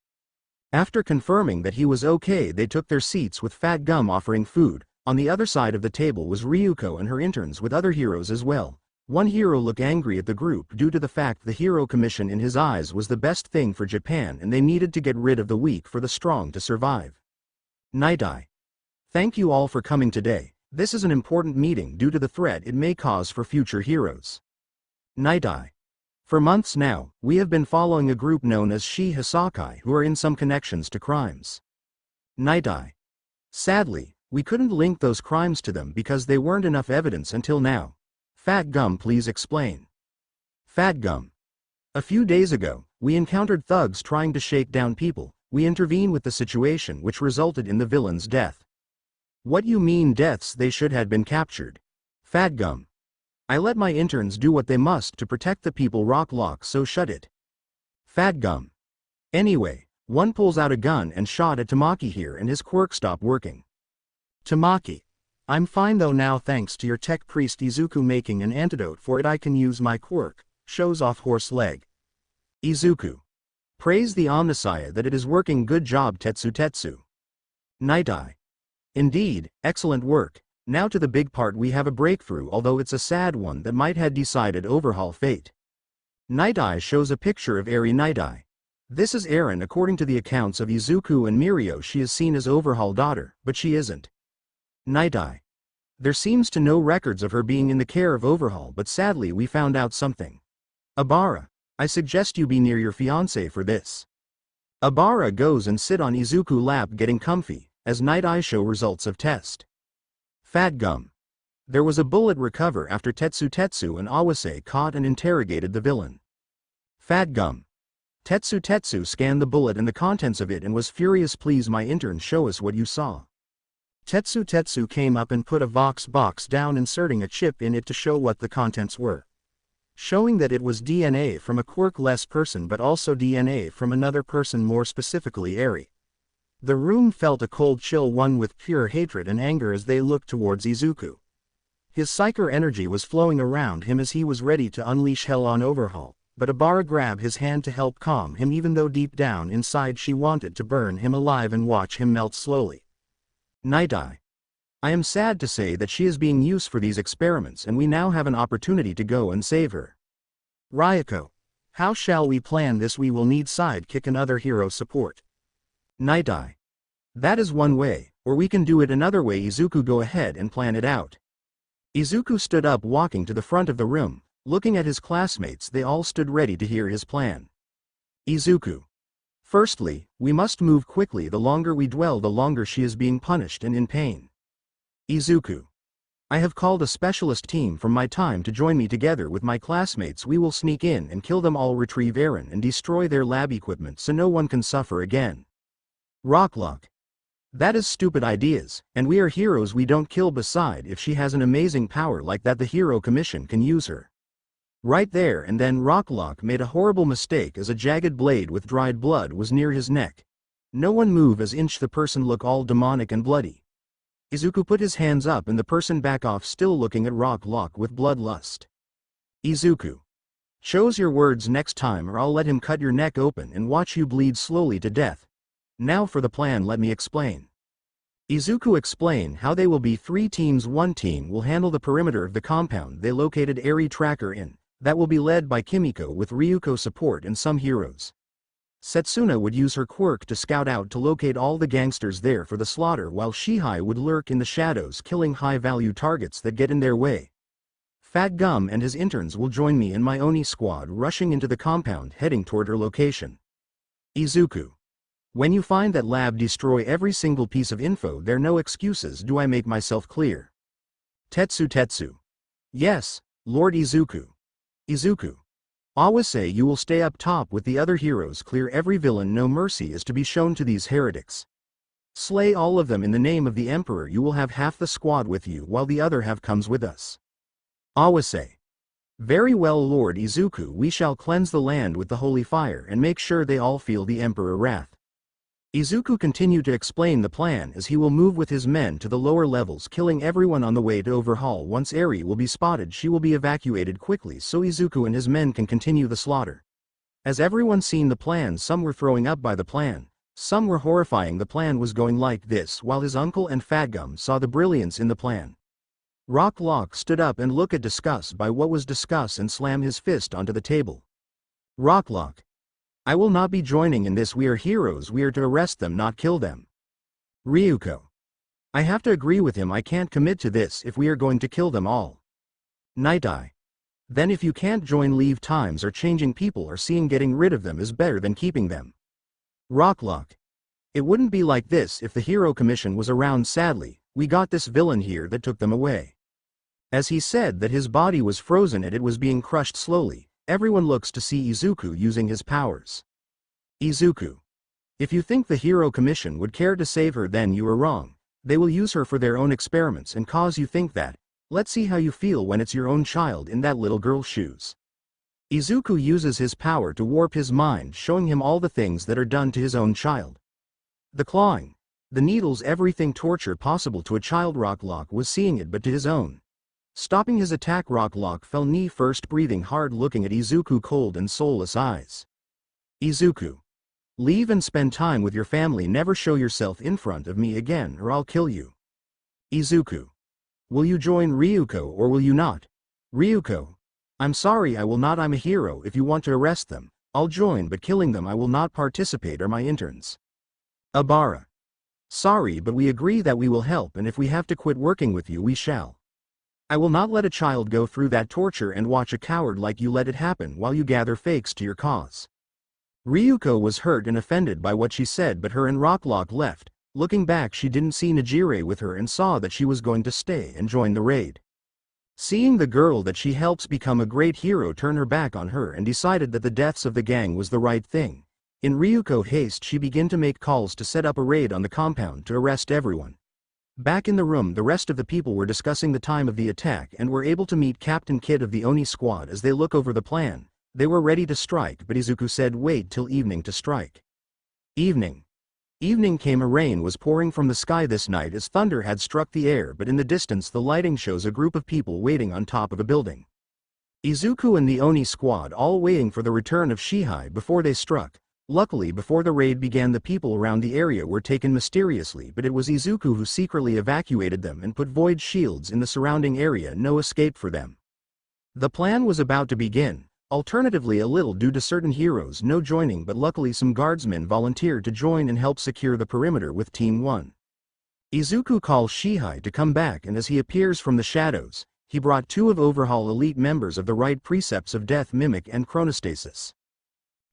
After confirming that he was okay they took their seats with Fat Gum offering food. On the other side of the table was Ryuko and her interns with other heroes as well. One hero looked angry at the group due to the fact the hero commission in his eyes was the best thing for Japan and they needed to get rid of the weak for the strong to survive. Night-Eye. Thank you all for coming today. This is an important meeting due to the threat it may cause for future heroes. Night-Eye. For months now, we have been following a group known as Shi Hisakai who are in some connections to crimes. Night-Eye. Sadly, we couldn't link those crimes to them because they weren't enough evidence until now. Fat Gum, please explain. Fat Gum. A few days ago, we encountered thugs trying to shake down people. We intervened with the situation which resulted in the villain's death. What you mean deaths? They should have been captured. Fat Gum. I let my interns do what they must to protect the people. Rocklock, so shut it. Fat Gum. Anyway, one pulls out a gun and shot at Tamaki here and his quirk stopped working. Tamaki. I'm fine though now thanks to your tech priest Izuku making an antidote for it. I can use my quirk. Shows off horse leg. Izuku. Praise the Omnissiah that it is working. Good job Tetsu. Night-Eye. Indeed, excellent work. Now to the big part. We have a breakthrough, although it's a sad one that might have decided overhaul fate. Night-Eye shows a picture of Eri. Night-Eye. This is Eren. According to the accounts of Izuku and Mirio she is seen as Overhaul daughter, but she isn't. Night-Eye. There seems to no records of her being in the care of Overhaul, but sadly we found out something. Abara. I suggest you be near your fiancé for this. Abara goes and sit on Izuku lap getting comfy, as Night-Eye show results of test. Fat Gum. There was a bullet recover after Tetsu and Awase caught and interrogated the villain. Fat Gum. Tetsu scanned the bullet and the contents of it and was furious. Please my intern show us what you saw. Tetsu came up and put a Vox box down, inserting a chip in it to show what the contents were. Showing that it was DNA from a quirk-less person but also DNA from another person, more specifically Eri. The room felt a cold chill, one with pure hatred and anger as they looked towards Izuku. His psyker energy was flowing around him as he was ready to unleash hell on Overhaul, but Abara grabbed his hand to help calm him, even though deep down inside she wanted to burn him alive and watch him melt slowly. Night-Eye. I am sad to say that she is being used for these experiments and we now have an opportunity to go and save her. Ryuko. How shall we plan this? We will need sidekick and other hero support. Night-Eye. That is one way, or we can do it another way. Izuku, go ahead and plan it out. Izuku stood up, walking to the front of the room, looking at his classmates. They all stood ready to hear his plan. Izuku. Firstly, we must move quickly. The longer we dwell, the longer she is being punished and in pain. Izuku. I have called a specialist team from my time to join me. Together with my classmates we will sneak in and kill them all, retrieve Eren and destroy their lab equipment so no one can suffer again. Rocklock. That is stupid ideas, and we are heroes, we don't kill. Beside, if she has an amazing power like that the Hero Commission can use her. Right there and then Rocklock made a horrible mistake as a jagged blade with dried blood was near his neck. No one move as inch the person look all demonic and bloody. Izuku put his hands up and the person back off, still looking at Rocklock with bloodlust. Izuku. Choose your words next time or I'll let him cut your neck open and watch you bleed slowly to death. Now for the plan, let me explain. Izuku explained how they will be 3 teams. 1 team will handle the perimeter of the compound they located Eri Tracker in, that will be led by Kimiko with Ryuko support and some heroes. Setsuna would use her quirk to scout out to locate all the gangsters there for the slaughter, while Shihai would lurk in the shadows killing high-value targets that get in their way. Fat Gum and his interns will join me in my Oni squad rushing into the compound heading toward her location. Izuku. When you find that lab, destroy every single piece of info. There are no excuses. Do I make myself clear? Tetsu. Yes, Lord Izuku. Izuku. Awase, you will stay up top with the other heroes. Clear every villain. No mercy is to be shown to these heretics. Slay all of them in the name of the Emperor. You will have half the squad with you while the other half comes with us. Awase. Very well, Lord Izuku. We shall cleanse the land with the holy fire and make sure they all feel the Emperor wrath. Izuku continued to explain the plan as he will move with his men to the lower levels, killing everyone on the way to overhaul. Once Eri will be spotted, she will be evacuated quickly so Izuku and his men can continue the slaughter. As everyone seen the plan, some were throwing up by the plan, some were horrifying. The plan was going like this, while his uncle and Fatgum saw the brilliance in the plan. Rocklock stood up and looked at disgust by what was discussed and slammed his fist onto the table. Rocklock. I will not be joining in this. We are heroes. We are to arrest them, not kill them. Ryuko. I have to agree with him. I can't commit to this if we are going to kill them all. Night Eye. Then if you can't join, leave. Times are changing. People are seeing getting rid of them is better than keeping them. Rocklock. It wouldn't be like this if the Hero Commission was around. Sadly, we got this villain here that took them away. As he said that his body was frozen and it was being crushed slowly. Everyone looks to see Izuku using his powers. Izuku. If you think the Hero Commission would care to save her, then you are wrong. They will use her for their own experiments and cause you think that. Let's see how you feel when it's your own child in that little girl's shoes. Izuku uses his power to warp his mind, showing him all the things that are done to his own child. The clawing, the needles, everything torture possible to a child. Rocklock was seeing it, but to his own. Stopping his attack, Rocklock fell knee first, breathing hard, looking at Izuku cold and soulless eyes. Izuku. Leave and spend time with your family. Never show yourself in front of me again or I'll kill you. Izuku. Will you join Ryuko or will you not? Ryuko. I'm sorry, I will not. I'm a hero. If you want to arrest them, I'll join, but killing them I will not participate, are my interns. Abara. Sorry, but we agree that we will help, and if we have to quit working with you, we shall. I will not let a child go through that torture and watch a coward like you let it happen while you gather fakes to your cause. Ryuko was hurt and offended by what she said, but her and Rocklock left. Looking back, she didn't see Najire with her and saw that she was going to stay and join the raid. Seeing the girl that she helps become a great hero turn her back on her and decided that the deaths of the gang was the right thing. In Ryuko haste, she began to make calls to set up a raid on the compound to arrest everyone. Back in the room, the rest of the people were discussing the time of the attack and were able to meet Captain Kid of the Oni squad. As they look over the plan, they were ready to strike, but Izuku said wait till evening to strike. Evening. Evening came. A rain was pouring from the sky this night as thunder had struck the air, but in the distance the lighting shows a group of people waiting on top of a building. Izuku and the Oni squad all waiting for the return of Shihai before they struck. Luckily, before the raid began, the people around the area were taken mysteriously, but it was Izuku who secretly evacuated them and put void shields in the surrounding area. No escape for them. The plan was about to begin. Alternatively, a little due to certain heroes no joining, but luckily some guardsmen volunteered to join and help secure the perimeter with Team 1. Izuku calls Shihai to come back, and as he appears from the shadows, he brought 2 of Overhaul elite members of the right precepts of Death Mimic and Chronostasis.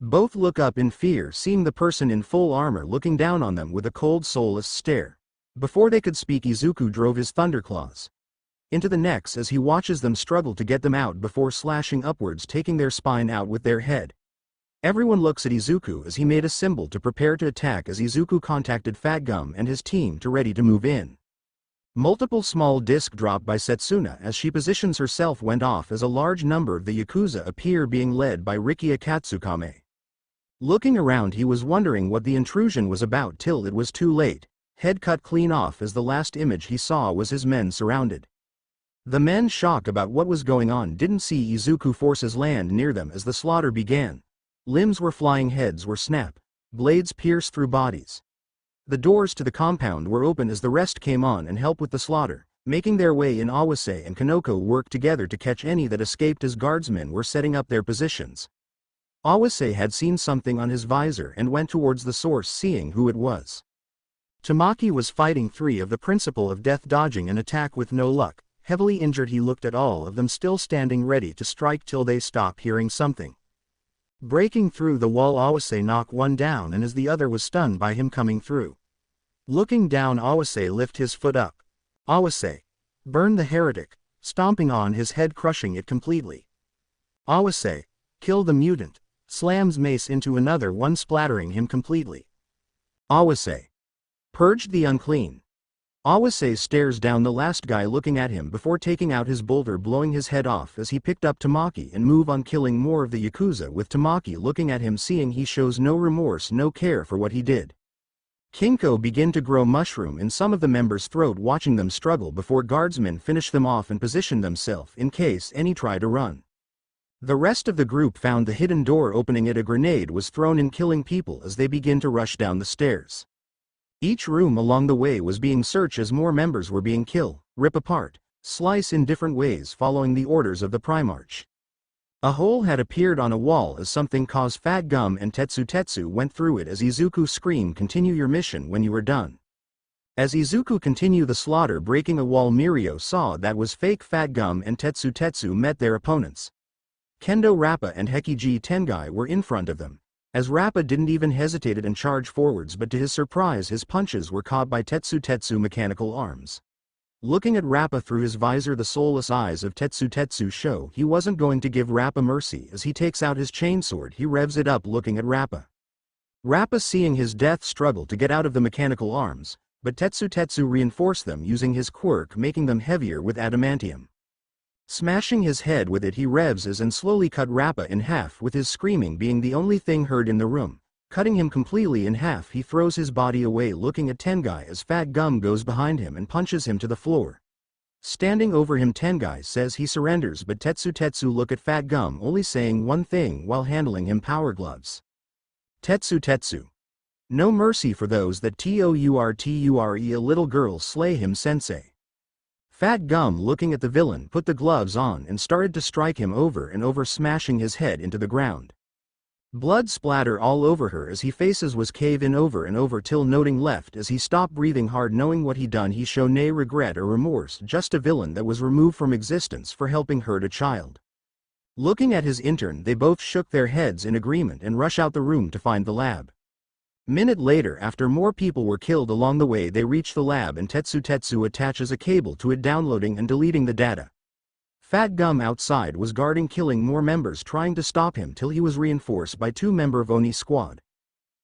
Both look up in fear, seeing the person in full armor looking down on them with a cold, soulless stare. Before they could speak, Izuku drove his thunderclaws into the necks as he watches them struggle to get them out before slashing upwards, taking their spine out with their head. Everyone looks at Izuku as he made a symbol to prepare to attack as Izuku contacted Fatgum and his team to ready to move in. Multiple small disc dropped by Setsuna as she positions herself went off as a large number of the Yakuza appear, being led by Rikiya Katsukame. Looking around, he was wondering what the intrusion was about till it was too late. Head cut clean off as the last image he saw was his men surrounded. The men, shocked about what was going on, didn't see Izuku forces land near them as the slaughter began. Limbs were flying, heads were snapped, blades pierced through bodies. The doors to the compound were open as the rest came on and helped with the slaughter, making their way in. Awase and Kanoko worked together to catch any that escaped as guardsmen were setting up their positions. Awase had seen something on his visor and went towards the source, seeing who it was. Tamaki was fighting 3 of the principle of death, dodging an attack with no luck. Heavily injured, he looked at all of them still standing ready to strike till they stop hearing something. Breaking through the wall, Awase knocked one down, and as the other was stunned by him coming through. Looking down, Awase lift his foot up. Awase, burn the heretic, stomping on his head, crushing it completely. Awase, kill the mutant, slams mace into another one, splattering him completely. Awase, purged the unclean. Awase stares down the last guy looking at him before taking out his boulder, blowing his head off as he picked up Tamaki and move on, killing more of the Yakuza, with Tamaki looking at him, seeing he shows no remorse, no care for what he did. Kinko begin to grow mushroom in some of the members' throat, watching them struggle before guardsmen finish them off and position themselves in case any try to run. The rest of the group found the hidden door opening it. A grenade was thrown in, killing people as they begin to rush down the stairs. Each room along the way was being searched as more members were being killed, rip apart, slice in different ways following the orders of the Primarch. A hole had appeared on a wall as something caused Fat Gum and Tetsu went through it as Izuku screamed, "Continue your mission when you are done." As Izuku continued the slaughter, breaking a wall, Mirio saw that was fake. Fat Gum and Tetsu met their opponents. Kendo Rappa and Hekiji Tengai were in front of them. As Rappa didn't even hesitate and charge forwards, but to his surprise his punches were caught by Tetsu mechanical arms. Looking at Rappa through his visor, the soulless eyes of Tetsu show he wasn't going to give Rappa mercy. As he takes out his chainsword, he revs it up, looking at Rappa. Rappa, seeing his death, struggled to get out of the mechanical arms, but Tetsu reinforced them using his quirk, making them heavier with adamantium. Smashing his head with it, he revs and slowly cut Rappa in half, with his screaming being the only thing heard in the room. Cutting him completely in half, he throws his body away, looking at Tengai as Fat Gum goes behind him and punches him to the floor. Standing over him, Tengai says he surrenders, but Tetsu look at Fat Gum, only saying one thing while handling him: power gloves. Tetsu. No mercy for those that toure. A little girl slay him, sensei. Fat Gum, looking at the villain, put the gloves on and started to strike him over and over, smashing his head into the ground. Blood splatter all over her as he faces was cave in over and over till noting left as he stopped breathing hard, knowing what he done. He show nay regret or remorse, just a villain that was removed from existence for helping hurt a child. Looking at his intern, they both shook their heads in agreement and rush out the room to find the lab. Minute later, after more people were killed along the way, they reach the lab and Tetsu attaches a cable to it, downloading and deleting the data. Fat Gum outside was guarding, killing more members trying to stop him till he was reinforced by 2 members of Oni squad.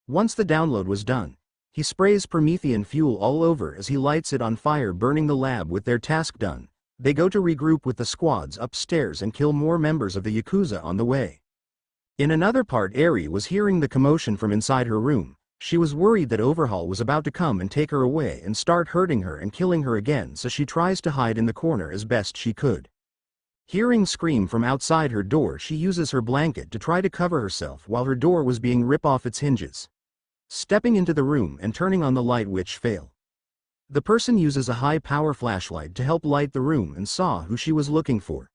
Once the download was done, he sprays Promethean fuel all over as he lights it on fire, burning the lab. With their task done, they go to regroup with the squads upstairs and kill more members of the Yakuza on the way. In another part, Eri was hearing the commotion from inside her room. She was worried that Overhaul was about to come and take her away and start hurting her and killing her again, so she tries to hide in the corner as best she could. Hearing scream from outside her door, she uses her blanket to try to cover herself while her door was being ripped off its hinges. Stepping into the room and turning on the light, which fail. The person uses a high-power flashlight to help light the room and saw who she was looking for.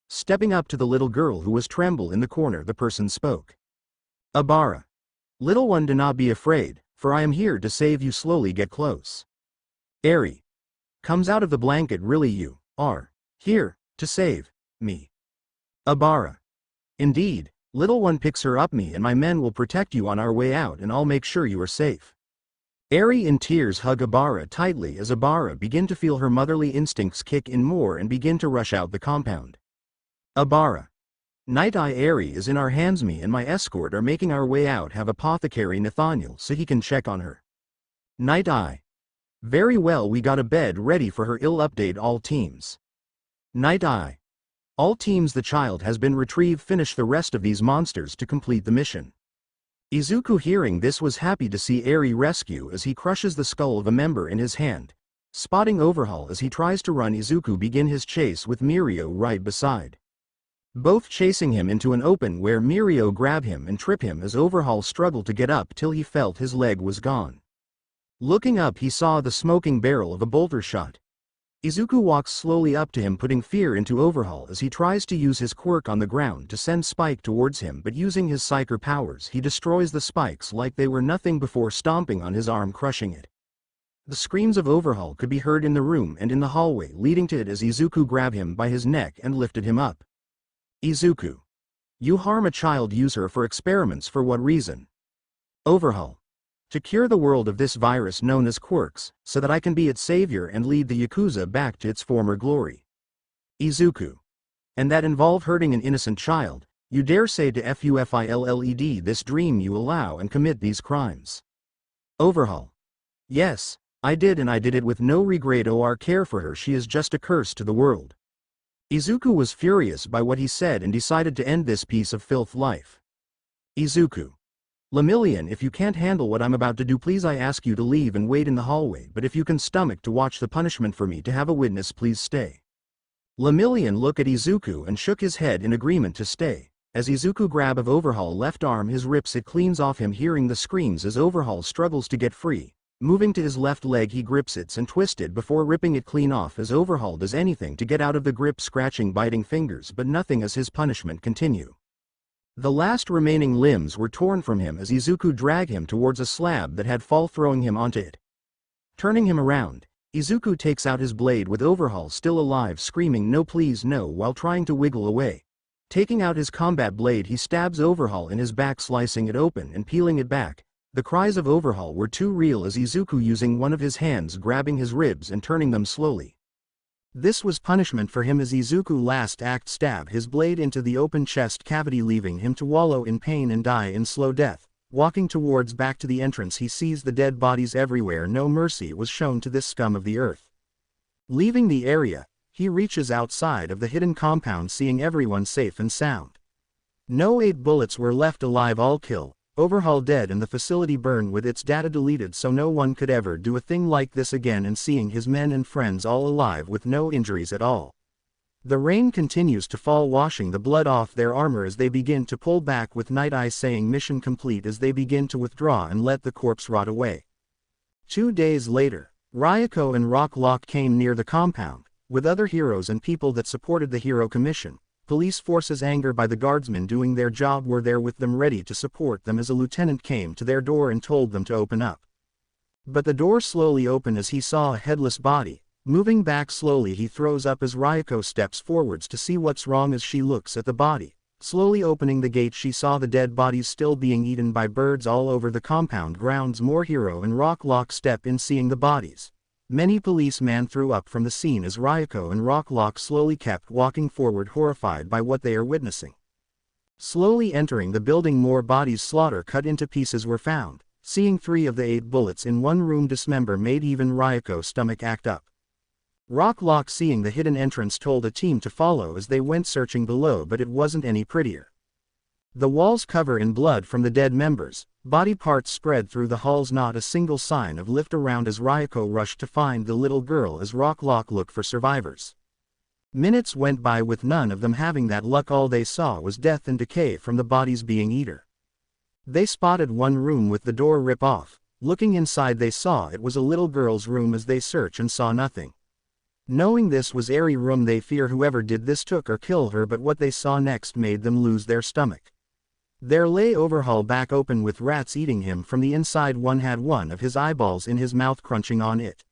Stepping up to the little girl who was tremble in the corner, the person spoke. "Abara. Little one, do not be afraid, for I am here to save you. Slowly get close." Eri comes out of the blanket. "Really, you are here to save me?" Abara: "Indeed, little one." Picks her up. "Me and my men will protect you on our way out, and I'll make sure you are safe." Eri, in tears, hug Abara tightly as Abara begin to feel her motherly instincts kick in more and begin to rush out the compound. Abara: "Night Eye, Eri is in our hands. Me and my escort are making our way out. Have Apothecary Nathaniel so he can check on her." Night Eye: "Very well, we got a bed ready for her. Ill update all teams." Night Eye: "All teams, the child has been retrieved. Finish the rest of these monsters to complete the mission." Izuku, hearing this, was happy to see Eri rescue as he crushes the skull of a member in his hand. Spotting Overhaul as he tries to run, Izuku begin his chase with Mirio right beside. Both chasing him into an open where Mirio grab him and trip him as Overhaul struggled to get up till he felt his leg was gone. Looking up, he saw the smoking barrel of a bolter shot. Izuku walks slowly up to him, putting fear into Overhaul as he tries to use his quirk on the ground to send Spike towards him, but using his psyker powers he destroys the spikes like they were nothing before stomping on his arm, crushing it. The screams of Overhaul could be heard in the room and in the hallway leading to it as Izuku grabbed him by his neck and lifted him up. Izuku. You harm a child, use her for experiments, for what reason? Overhaul. To cure the world of this virus known as quirks, so that I can be its savior and lead the Yakuza back to its former glory. Izuku. And that involve hurting an innocent child? You dare say to FUFILLED this dream you allow and commit these crimes? Overhaul. Yes, I did, and I did it with no regret or care for her. She is just a curse to the world. Izuku was furious by what he said and decided to end this piece of filth life. Izuku. Lemillion, if you can't handle what I'm about to do, please I ask you to leave and wait in the hallway, but if you can stomach to watch the punishment for me to have a witness, please stay. Lemillion looked at Izuku and shook his head in agreement to stay. As Izuku grab of Overhaul left arm his rips it cleans off him, hearing the screams as Overhaul struggles to get free. Moving to his left leg he grips it and twisted before ripping it clean off as Overhaul does anything to get out of the grip, scratching biting fingers, but nothing as his punishment continue. The last remaining limbs were torn from him as Izuku dragged him towards a slab that had fall, throwing him onto it. Turning him around, Izuku takes out his blade with Overhaul still alive, screaming no please no while trying to wiggle away. Taking out his combat blade he stabs Overhaul in his back, slicing it open and peeling it back. The cries of Overhaul were too real as Izuku using one of his hands grabbing his ribs and turning them slowly. This was punishment for him as Izuku last act stabbed his blade into the open chest cavity, leaving him to wallow in pain and die in slow death. Walking towards back to the entrance he sees the dead bodies everywhere. No mercy was shown to this scum of the earth. Leaving the area, he reaches outside of the hidden compound, seeing everyone safe and sound. No 8 bullets were left alive, all kill. Overhaul dead and the facility burned with its data deleted so no one could ever do a thing like this again, and seeing his men and friends all alive with no injuries at all. The rain continues to fall, washing the blood off their armor as they begin to pull back, with Night Eye saying mission complete as they begin to withdraw and let the corpse rot away. 2 days later, Ryuko and Rock Lock came near the compound, with other heroes and people that supported the Hero Commission. Police forces, angered by the guardsmen doing their job, were there with them ready to support them as a lieutenant came to their door and told them to open up. But the door slowly opened as he saw a headless body. Moving back slowly he throws up as Ryuko steps forwards to see what's wrong as she looks at the body. Slowly opening the gate she saw the dead bodies still being eaten by birds all over the compound grounds. More Hero and Rock Lock step in, seeing the bodies. Many policemen threw up from the scene as Ryuko and Rock Lock slowly kept walking forward, horrified by what they are witnessing. Slowly entering the building, more bodies slaughter cut into pieces were found. Seeing 3 of the 8 bullets in one room dismember made even Ryuko's stomach act up. Rock Lock, seeing the hidden entrance, told a team to follow as they went searching below, but it wasn't any prettier. The walls cover in blood from the dead members, body parts spread through the halls, not a single sign of lift around as Ryuko rushed to find the little girl as Rock Lock looked for survivors. Minutes went by with none of them having that luck. All they saw was death and decay from the bodies being eaten. They spotted one room with the door rip off. Looking inside they saw it was a little girl's room as they searched and saw nothing. Knowing this was airy room they fear whoever did this took or killed her, but what they saw next made them lose their stomach. There lay Overhaul back open with rats eating him from the inside. One had one of his eyeballs in his mouth, crunching on it.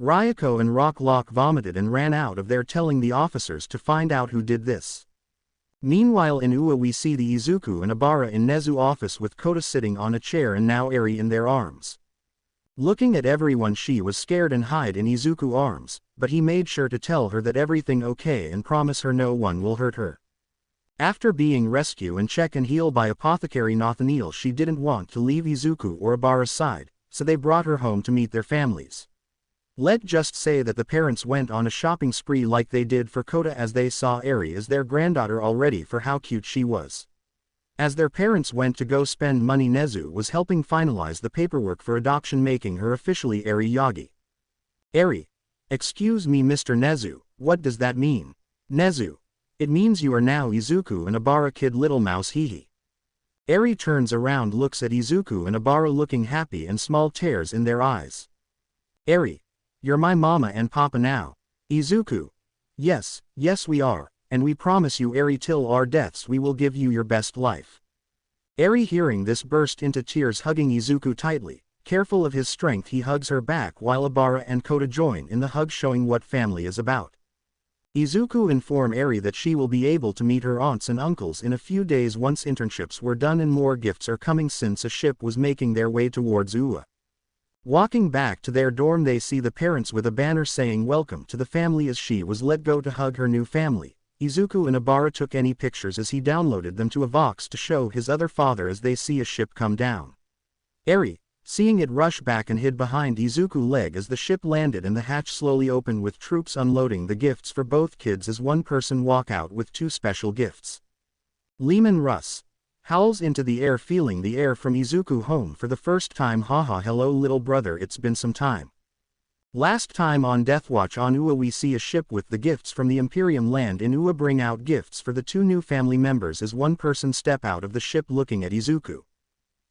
Ryuko and Rock Lock vomited and ran out of there, telling the officers to find out who did this. Meanwhile in UA we see the Izuku and Abara in Nezu office with Kota sitting on a chair and now Eri in their arms. Looking at everyone she was scared and hid in Izuku's arms, but he made sure to tell her that everything okay and promise her no one will hurt her. After being rescued and check and healed by Apothecary Nathaniel, she didn't want to leave Izuku or Abara's side, so they brought her home to meet their families. Let's just say that the parents went on a shopping spree like they did for Kota, as they saw Eri as their granddaughter already for how cute she was. As their parents went to go spend money, Nezu was helping finalize the paperwork for adoption, making her officially Eri Yagi. Eri. Excuse me Mr. Nezu, what does that mean? Nezu. It means you are now Izuku and Abara Kid Little Mouse, hehe. Eri turns around, looks at Izuku and Obara looking happy and small tears in their eyes. Eri, you're my mama and papa now. Izuku, yes, yes we are, and we promise you Eri till our deaths we will give you your best life. Eri hearing this burst into tears, hugging Izuku tightly. Careful of his strength, he hugs her back while Obara and Kota join in the hug, showing what family is about. Izuku inform Eri that she will be able to meet her aunts and uncles in a few days once internships were done and more gifts are coming since a ship was making their way towards UA. Walking back to their dorm, they see the parents with a banner saying welcome to the family as she was let go to hug her new family. Izuku and Obara took any pictures as he downloaded them to a Vox to show his other father as they see a ship come down. Eri, seeing it, rush back and hid behind Izuku's leg as the ship landed and the hatch slowly opened with troops unloading the gifts for both kids as one person walk out with 2 special gifts. Lehman Russ howls into the air, feeling the air from Izuku home for the first time. Haha, hello little brother, it's been some time. Last time on Deathwatch on UA we see a ship with the gifts from the Imperium land in UA bring out gifts for the 2 new family members as one person step out of the ship looking at Izuku.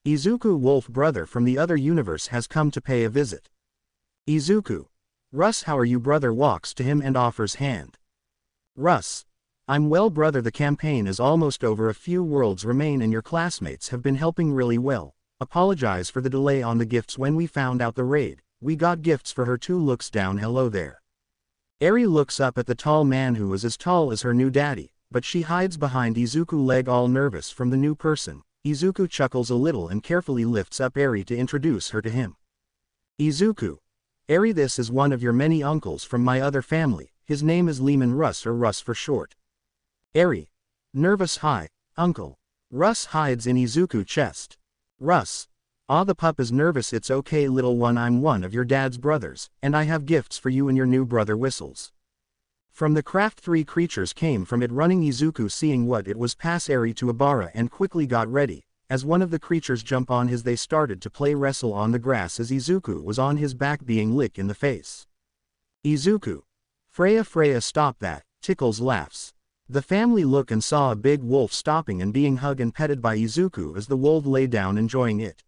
Izuku wolf brother from the other universe has come to pay a visit. Izuku, Russ, how are you brother, walks to him and offers hand. Russ, I'm well brother, the campaign is almost over, a few worlds remain and your classmates have been helping really well. Apologize for the delay on the gifts. When we found out the raid, we got gifts for her too. Looks down, hello there. Eri looks up at the tall man who is as tall as her new daddy, but she hides behind Izuku's leg all nervous from the new person. Izuku chuckles a little and carefully lifts up Eri to introduce her to him. Izuku, Eri, this is one of your many uncles from my other family, his name is Lehman Russ, or Russ for short. Eri, nervous, hi, uncle. Russ hides in Izuku's chest. Russ, ah, the pup is nervous, it's okay little one, I'm one of your dad's brothers, and I have gifts for you and your new brother, whistles. From the craft 3 creatures came from it running. Izuku seeing what it was pass Eri to Obara and quickly got ready. As one of the creatures jump on his, they started to play wrestle on the grass as Izuku was on his back being licked in the face. Izuku, Freya stop that, Tickles laughs. The family look and saw a big wolf stopping and being hugged and petted by Izuku as the wolf lay down enjoying it.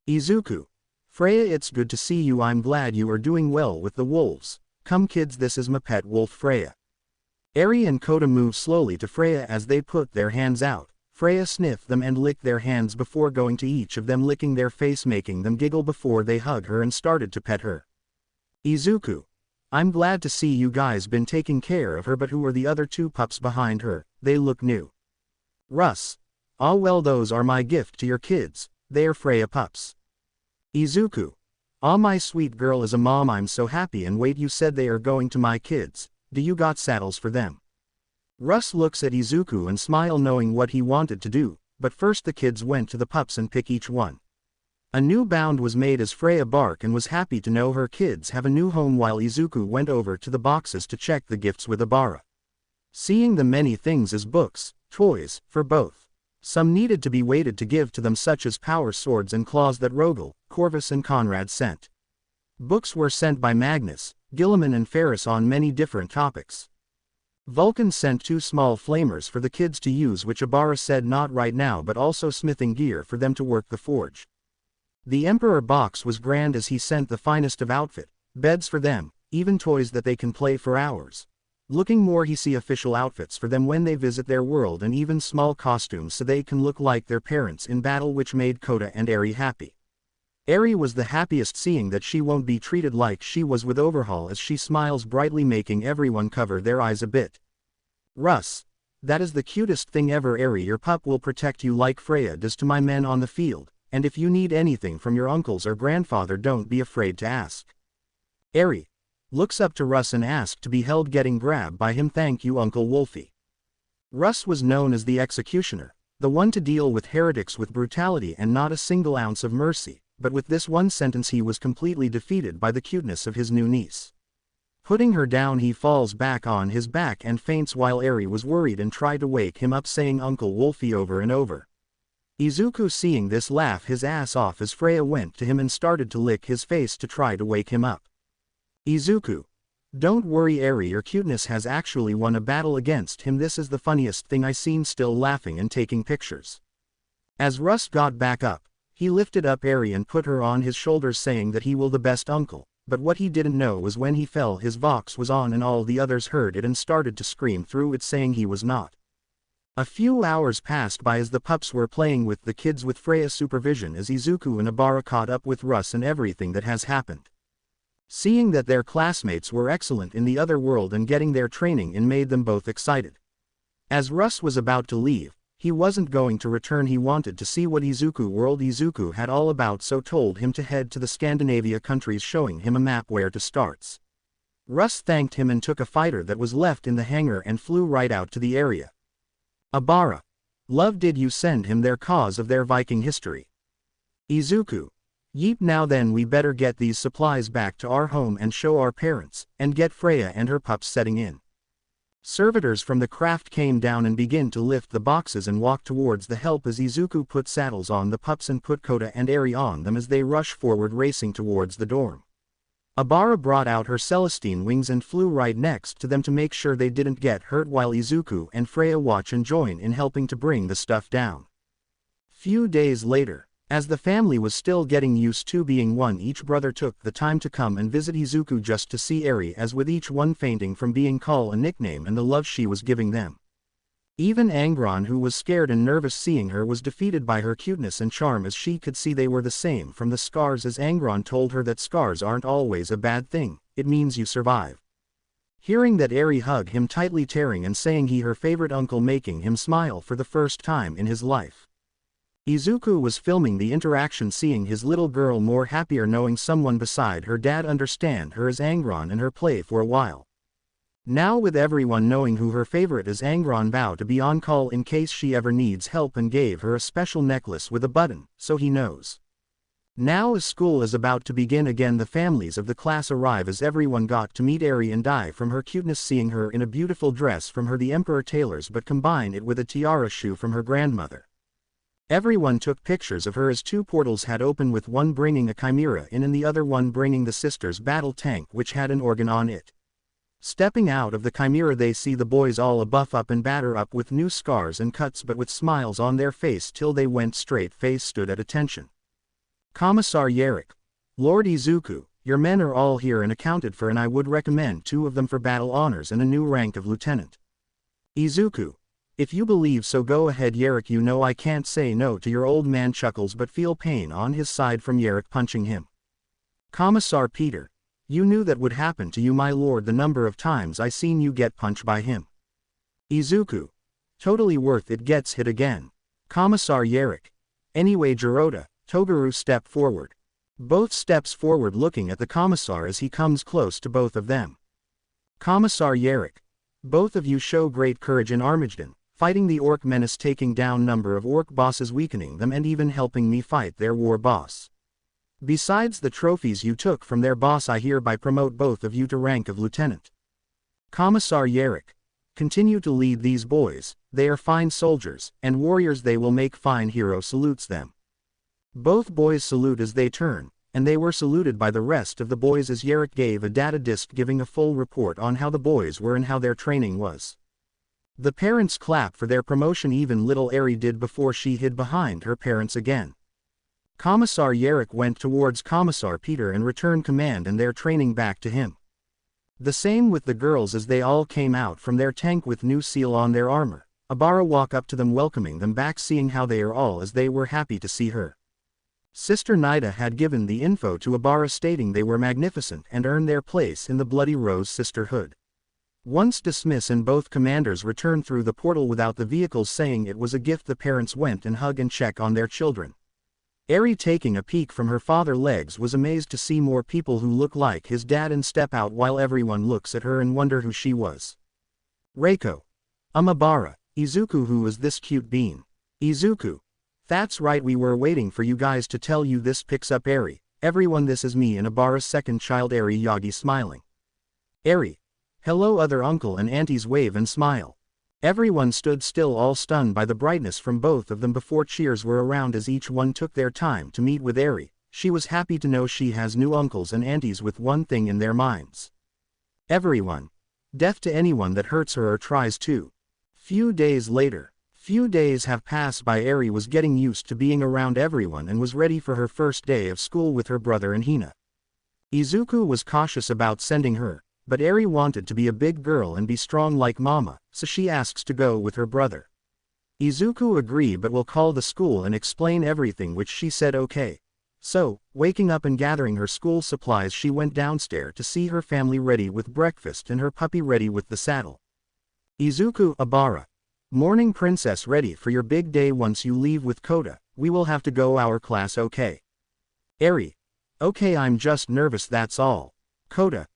Izuku, Freya, it's good to see you, I'm glad you are doing well with the wolves. Come kids, this is my pet wolf Freya. Eri and Kota move slowly to Freya as they put their hands out. Freya sniffed them and licked their hands before going to each of them, licking their face, making them giggle before they hug her and started to pet her. Izuku, I'm glad to see you guys been taking care of her, but who are the other 2 pups behind her? They look new. Russ, ah well, those are my gift to your kids, they are Freya pups. Izuku, ah my sweet girl, as a mom I'm so happy, and wait, you said they are going to my kids, do you got saddles for them? Russ looks at Izuku and smile, knowing what he wanted to do, but first the kids went to the pups and pick each one. A new bound was made as Freya barked and was happy to know her kids have a new home, while Izuku went over to the boxes to check the gifts with Obara. Seeing the many things as books, toys, for both. Some needed to be waited to give to them, such as power swords and claws that Rogel, Corvus and Conrad sent. Books were sent by Magnus, Gilliman and Ferris on many different topics. Vulcan sent 2 small flamers for the kids to use, which Obara said not right now, but also smithing gear for them to work the forge. The Emperor box was grand as he sent the finest of outfit, beds for them, even toys that they can play for hours. Looking more, he see official outfits for them when they visit their world, and even small costumes so they can look like their parents in battle, which made Kota and Eri happy. Eri was the happiest, seeing that she won't be treated like she was with Overhaul, as she smiles brightly, making everyone cover their eyes a bit. Russ, that is the cutest thing ever. Eri, your pup will protect you like Freya does to my men on the field, and if you need anything from your uncles or grandfather, don't be afraid to ask. Eri looks up to Russ and asks to be held, getting grabbed by him. Thank you, Uncle Wolfie. Russ was known as the executioner, the one to deal with heretics with brutality and not a single ounce of mercy, but with this one sentence he was completely defeated by the cuteness of his new niece. Putting her down, he falls back on his back and faints, while Eri was worried and tried to wake him up, saying Uncle Wolfie over and over. Izuku seeing this laugh his ass off as Freya went to him and started to lick his face to try to wake him up. Izuku, don't worry Eri, your cuteness has actually won a battle against him, this is the funniest thing I seen, still laughing and taking pictures. As Russ got back up, he lifted up Eri and put her on his shoulders saying that he will the best uncle, but what he didn't know was when he fell his vox was on and all the others heard it and started to scream through it saying he was not. A few hours passed by as the pups were playing with the kids with Freya's supervision as Izuku and Obara caught up with Russ and everything that has happened. Seeing that their classmates were excellent in the other world and getting their training in made them both excited. As Russ was about to leave, he wasn't going to return. He wanted to see what Izuku world Izuku had all about, so told him to head to the Scandinavia countries, showing him a map where to start. Russ thanked him and took a fighter that was left in the hangar and flew right out to the area. Obara. Love, did you send him their cause of their Viking history? Izuku. Yeep, now then we better get these supplies back to our home and show our parents, and get Freya and her pups setting in. Servitors from the craft came down and began to lift the boxes and walk towards the help as Izuku put saddles on the pups and put Kota and Eri on them as they rush forward racing towards the dorm. Obara brought out her Celestine wings and flew right next to them to make sure they didn't get hurt while Izuku and Freya watch and join in helping to bring the stuff down. Few days later, as the family was still getting used to being one, each brother took the time to come and visit Izuku just to see Eri, as with each one fainting from being called a nickname and the love she was giving them. Even Angron, who was scared and nervous seeing her, was defeated by her cuteness and charm, as she could see they were the same from the scars, as Angron told her that scars aren't always a bad thing, it means you survive. Hearing that, Eri hugged him tightly, tearing and saying he her favorite uncle, making him smile for the first time in his life. Izuku was filming the interaction, seeing his little girl more happier knowing someone beside her dad understand her as Angron and her play for a while. Now with everyone knowing who her favorite is, Angron vowed to be on call in case she ever needs help and gave her a special necklace with a button, so he knows. Now as school is about to begin again, the families of the class arrive as everyone got to meet Eri and die from her cuteness, seeing her in a beautiful dress from her the Emperor tailors but combine it with a tiara shoe from her grandmother. Everyone took pictures of her as two portals had opened, with one bringing a chimera in and the other one bringing the sisters' battle tank which had an organ on it. Stepping out of the chimera, they see the boys all a buff up and batter up with new scars and cuts but with smiles on their face till they went straight face stood at attention. Commissar Yarrick. Lord Izuku, your men are all here and accounted for, and I would recommend 2 of them for battle honors and a new rank of lieutenant. Izuku. If you believe so, go ahead, Yarrick. You know I can't say no to your old man. Chuckles but feel pain on his side from Yarrick punching him. Commissar Peter. You knew that would happen to you, my lord, the number of times I seen you get punched by him. Izuku. Totally worth it, gets hit again. Commissar Yarrick. Anyway, Jirota, Toguru step forward. Both steps forward looking at the commissar as he comes close to both of them. Commissar Yarrick. Both of you show great courage in Armageddon, fighting the orc menace, taking down number of orc bosses, weakening them, and even helping me fight their war boss. Besides the trophies you took from their boss, I hereby promote both of you to rank of lieutenant. Commissar Yarrick. Continue to lead these boys, they are fine soldiers, and warriors, they will make fine hero. Salutes them. Both boys salute as they turn, and they were saluted by the rest of the boys as Yarrick gave a data disc giving a full report on how the boys were and how their training was. The parents clap for their promotion, even little Eri did before she hid behind her parents again. Commissar Yarrick went towards Commissar Peter and returned command and their training back to him. The same with the girls as they all came out from their tank with new seal on their armor. Obara walked up to them welcoming them back, seeing how they are all as they were happy to see her. Sister Nida had given the info to Obara stating they were magnificent and earned their place in the Bloody Rose Sisterhood. Once dismissed and both commanders returned through the portal without the vehicles, saying it was a gift, the parents went and hug and check on their children. Eri, taking a peek from her father's legs, was amazed to see more people who look like his dad and step out while everyone looks at her and wonder who she was. Reiko. Obara. Izuku, who is this cute bean? Izuku. That's right, we were waiting for you guys to tell you this. Picks up Eri. Everyone, this is me and Obara's second child, Eri. Yagi smiling. Eri. Hello, other uncle and aunties wave and smile. Everyone stood still, all stunned by the brightness from both of them before cheers were around as each one took their time to meet with Eri. She was happy to know she has new uncles and aunties with one thing in their minds. Everyone. Death to anyone that hurts her or tries to. Few days later. few days have passed by. Eri was getting used to being around everyone and was ready for her first day of school with her brother and Hina. Izuku was cautious about sending her, but Eri wanted to be a big girl and be strong like mama, so she asks to go with her brother. Izuku agreed but will call the school and explain everything, which she said okay. So, waking up and gathering her school supplies, she went downstairs to see her family ready with breakfast and her puppy ready with the saddle. Izuku, Abara. Morning princess, ready for your big day. Once you leave with Kota, we will have to go our class, okay? Eri. Okay, I'm just nervous, that's all. Kota.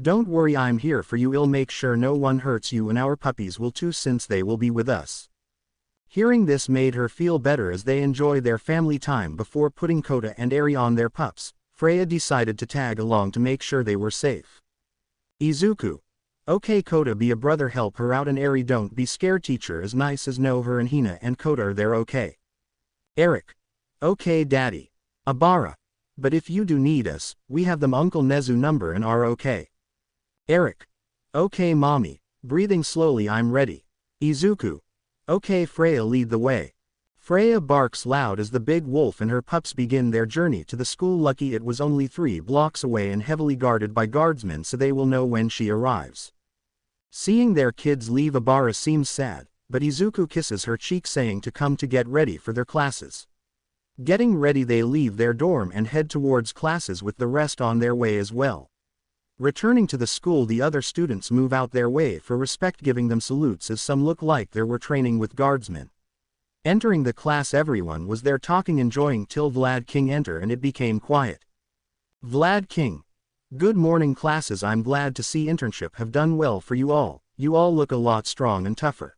Don't worry, I'm here for you. I'll make sure no one hurts you, and our puppies will too since they will be with us. Hearing this made her feel better as they enjoy their family time. Before putting Kota and Eri on their pups, Freya decided to tag along to make sure they were safe. Izuku. Okay Kota, be a brother, help her out, and Eri, don't be scared, teacher is nice as know her, and Hina and Kota are there, okay? Eric. Okay daddy. Abara. But if you do need us, we have them Uncle Nezu number and are okay. Eric. Okay mommy. Breathing slowly, I'm ready. Izuku. Okay Freya, lead the way. Freya barks loud as the big wolf and her pups begin their journey to the school. Lucky it was only 3 blocks away and heavily guarded by guardsmen, so they will know when she arrives. Seeing their kids leave, Abara seems sad, but Izuku kisses her cheek saying to come to get ready for their classes. Getting ready, they leave their dorm and head towards classes with the rest on their way as well. Returning to the school, the other students move out their way for respect, giving them salutes as some look like they were training with guardsmen. Entering the class, everyone was there talking, enjoying till Vlad King enter and it became quiet. Vlad King. Good morning classes, I'm glad to see internship have done well for you all look a lot strong and tougher.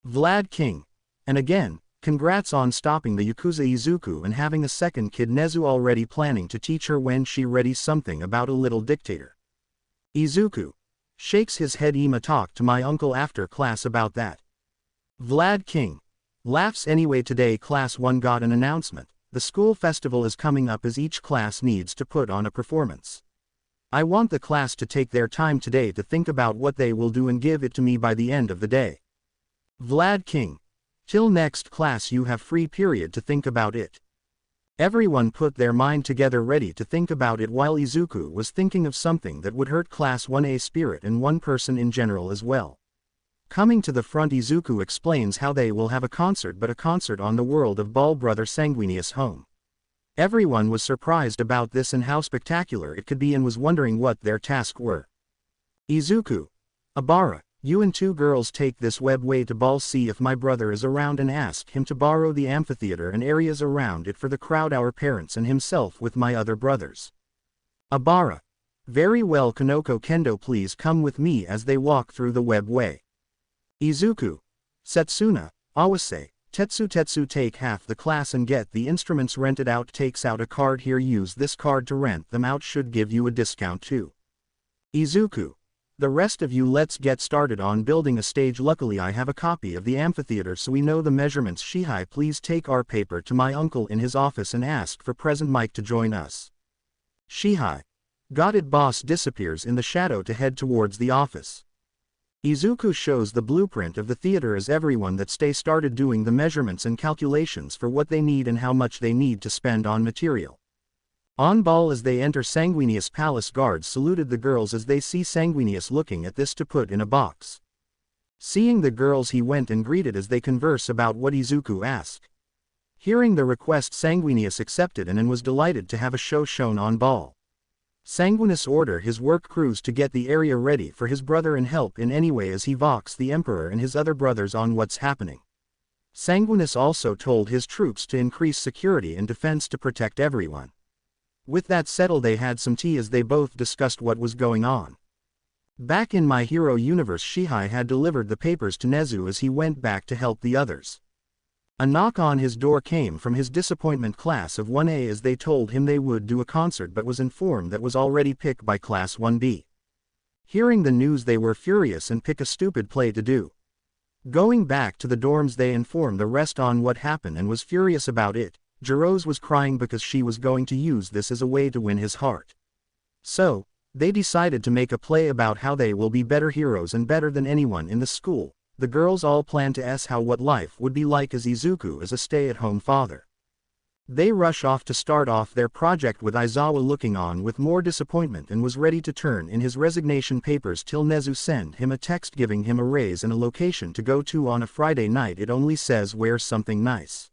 Vlad King. And again, congrats on stopping the Yakuza. Izuku and having a second kid, Nezu already planning to teach her when she ready something about a little dictator. Izuku. Shakes his head. Ima, talk to my uncle after class about that. Vlad King. Laughs anyway. Today class 1 got an announcement. The school festival is coming up as each class needs to put on a performance. I want the class to take their time today to think about what they will do and give it to me by the end of the day. Vlad King. Till next class you have free period to think about it. Everyone put their mind together ready to think about it, while Izuku was thinking of something that would hurt class 1A spirit and one person in general as well. Coming to the front, Izuku explains how they will have a concert, but a concert on the world of Ball Brother Sanguinius home. Everyone was surprised about this and how spectacular it could be and was wondering what their tasks were. Izuku. Abara, you and 2 girls take this webway to Ball, see if my brother is around and ask him to borrow the amphitheater and areas around it for the crowd, our parents and himself with my other brothers. Abara. Very well Kanoko Kendo, please come with me as they walk through the webway. Izuku. Setsuna, Awase, Tetsu take half the class and get the instruments rented out. Takes out a card, here use this card to rent them out, should give you a discount too. Izuku. The rest of you let's get started on building a stage. Luckily I have a copy of the amphitheater so we know the measurements. Shihai, please take our paper to my uncle in his office and ask for present Mike to join us. Shihai. Got it boss. Disappears in the shadow to head towards the office. Izuku shows the blueprint of the theater as everyone that stay started doing the measurements and calculations for what they need and how much they need to spend on material. On Ball, as they enter Sanguinius Palace, guards saluted the girls as they see Sanguinius looking at this to put in a box. Seeing the girls, he went and greeted as they converse about what Izuku asked. Hearing the request, Sanguinius accepted and was delighted to have a show shown on Ball. Sanguinius ordered his work crews to get the area ready for his brother and help in any way as he vox the emperor and his other brothers on what's happening. Sanguinius also told his troops to increase security and defense to protect everyone. With that settled, they had some tea as they both discussed what was going on. Back in My Hero universe, Shihai had delivered the papers to Nezu as he went back to help the others. A knock on his door came from his disappointment class of 1A as they told him they would do a concert but was informed that was already picked by class 1B. Hearing the news, they were furious and pick a stupid play to do. Going back to the dorms, they informed the rest on what happened and was furious about it. Jirose was crying because she was going to use this as a way to win his heart. So, they decided to make a play about how they will be better heroes and better than anyone in the school, the girls all plan to ask how what life would be like as Izuku as a stay-at-home father. They rush off to start off their project with Aizawa looking on with more disappointment and was ready to turn in his resignation papers till Nezu sent him a text giving him a raise and a location to go to on a Friday night. It only says wear something nice.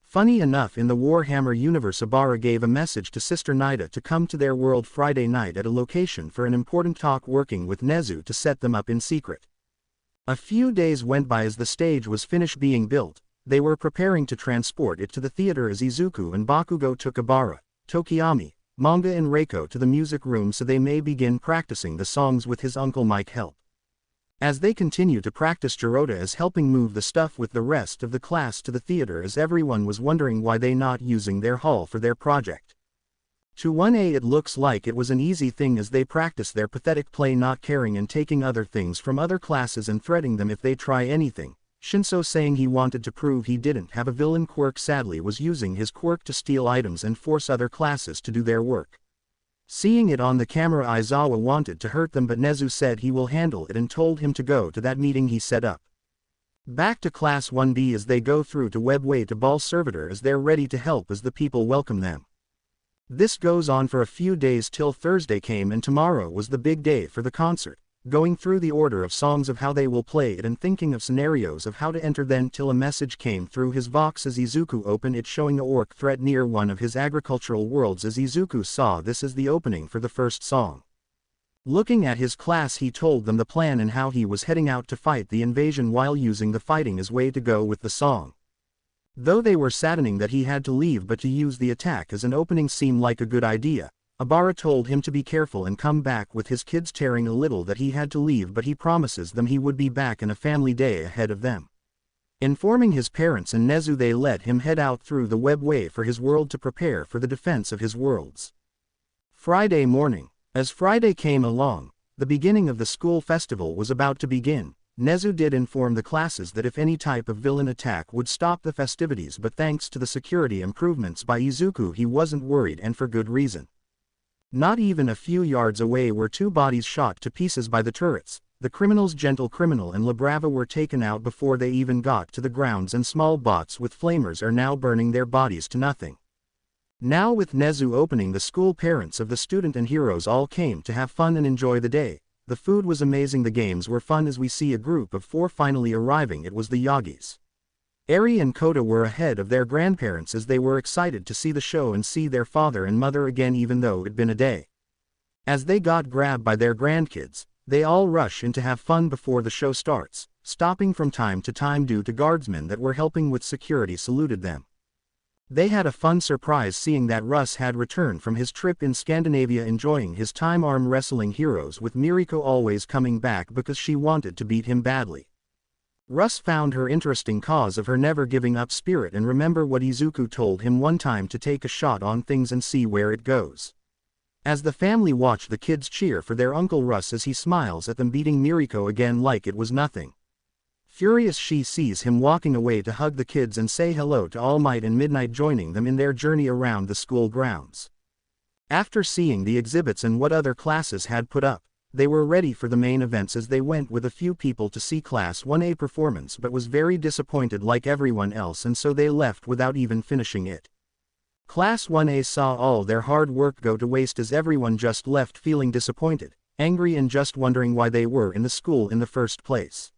Funny enough, in the Warhammer universe, Abara gave a message to Sister Nida to come to their world Friday night at a location for an important talk, working with Nezu to set them up in secret. A few days went by as the stage was finished being built. They were preparing to transport it to the theater as Izuku and Bakugo took Abara, Tokiyami, Manga and Reiko to the music room so they may begin practicing the songs with his uncle Mike help. As they continue to practice, Jirota is helping move the stuff with the rest of the class to the theater, as everyone was wondering why they not using their hall for their project. To 1A it looks like it was an easy thing as they practice their pathetic play, not caring and taking other things from other classes and threatening them if they try anything. Shinso, saying he wanted to prove he didn't have a villain quirk, sadly was using his quirk to steal items and force other classes to do their work. Seeing it on the camera, Aizawa wanted to hurt them, but Nezu said he will handle it and told him to go to that meeting he set up. Back to Class 1B as they go through to Webway to Ball Servitor as they're ready to help as the people welcome them. This goes on for a few days till Thursday came, and tomorrow was the big day for the concert. Going through the order of songs of how they will play it and thinking of scenarios of how to enter then till a message came through his Vox as Izuku opened it, showing a orc threat near one of his agricultural worlds. As Izuku saw this as the opening for the first song. Looking at his class, he told them the plan and how he was heading out to fight the invasion while using the fighting as way to go with the song. Though they were saddening that he had to leave, but to use the attack as an opening seemed like a good idea. Abara told him to be careful and come back with his kids, tearing a little that he had to leave, but he promises them he would be back in a family day ahead of them. Informing his parents and Nezu, they let him head out through the webway for his world to prepare for the defense of his worlds. Friday morning. As Friday came along, the beginning of the school festival was about to begin. Nezu did inform the classes that if any type of villain attack would stop the festivities, but thanks to the security improvements by Izuku he wasn't worried, and for good reason. Not even a few yards away were two bodies shot to pieces by the turrets. The criminals Gentle Criminal and La Brava were taken out before they even got to the grounds, and small bots with flamers are now burning their bodies to nothing. Now with Nezu opening the school, parents of the student and heroes all came to have fun and enjoy the day. The food was amazing, the games were fun as we see a group of 4 finally arriving. It was the Yagis. Eri and Kota were ahead of their grandparents as they were excited to see the show and see their father and mother again, even though it'd been a day. As they got grabbed by their grandkids, they all rush in to have fun before the show starts, stopping from time to time due to guardsmen that were helping with security saluted them. They had a fun surprise seeing that Russ had returned from his trip in Scandinavia, enjoying his time arm wrestling heroes, with Miriko always coming back because she wanted to beat him badly. Russ found her interesting cause of her never giving up spirit and remember what Izuku told him one time to take a shot on things and see where it goes. As the family watched the kids cheer for their Uncle Russ as he smiles at them beating Miriko again like it was nothing. Furious, she sees him walking away to hug the kids and say hello to All Might and Midnight, joining them in their journey around the school grounds. After seeing the exhibits and what other classes had put up, they were ready for the main events as they went with a few people to see Class 1A performance, but was very disappointed like everyone else, and so they left without even finishing it. Class 1A saw all their hard work go to waste as everyone just left feeling disappointed, angry and just wondering why they were in the school in the first place.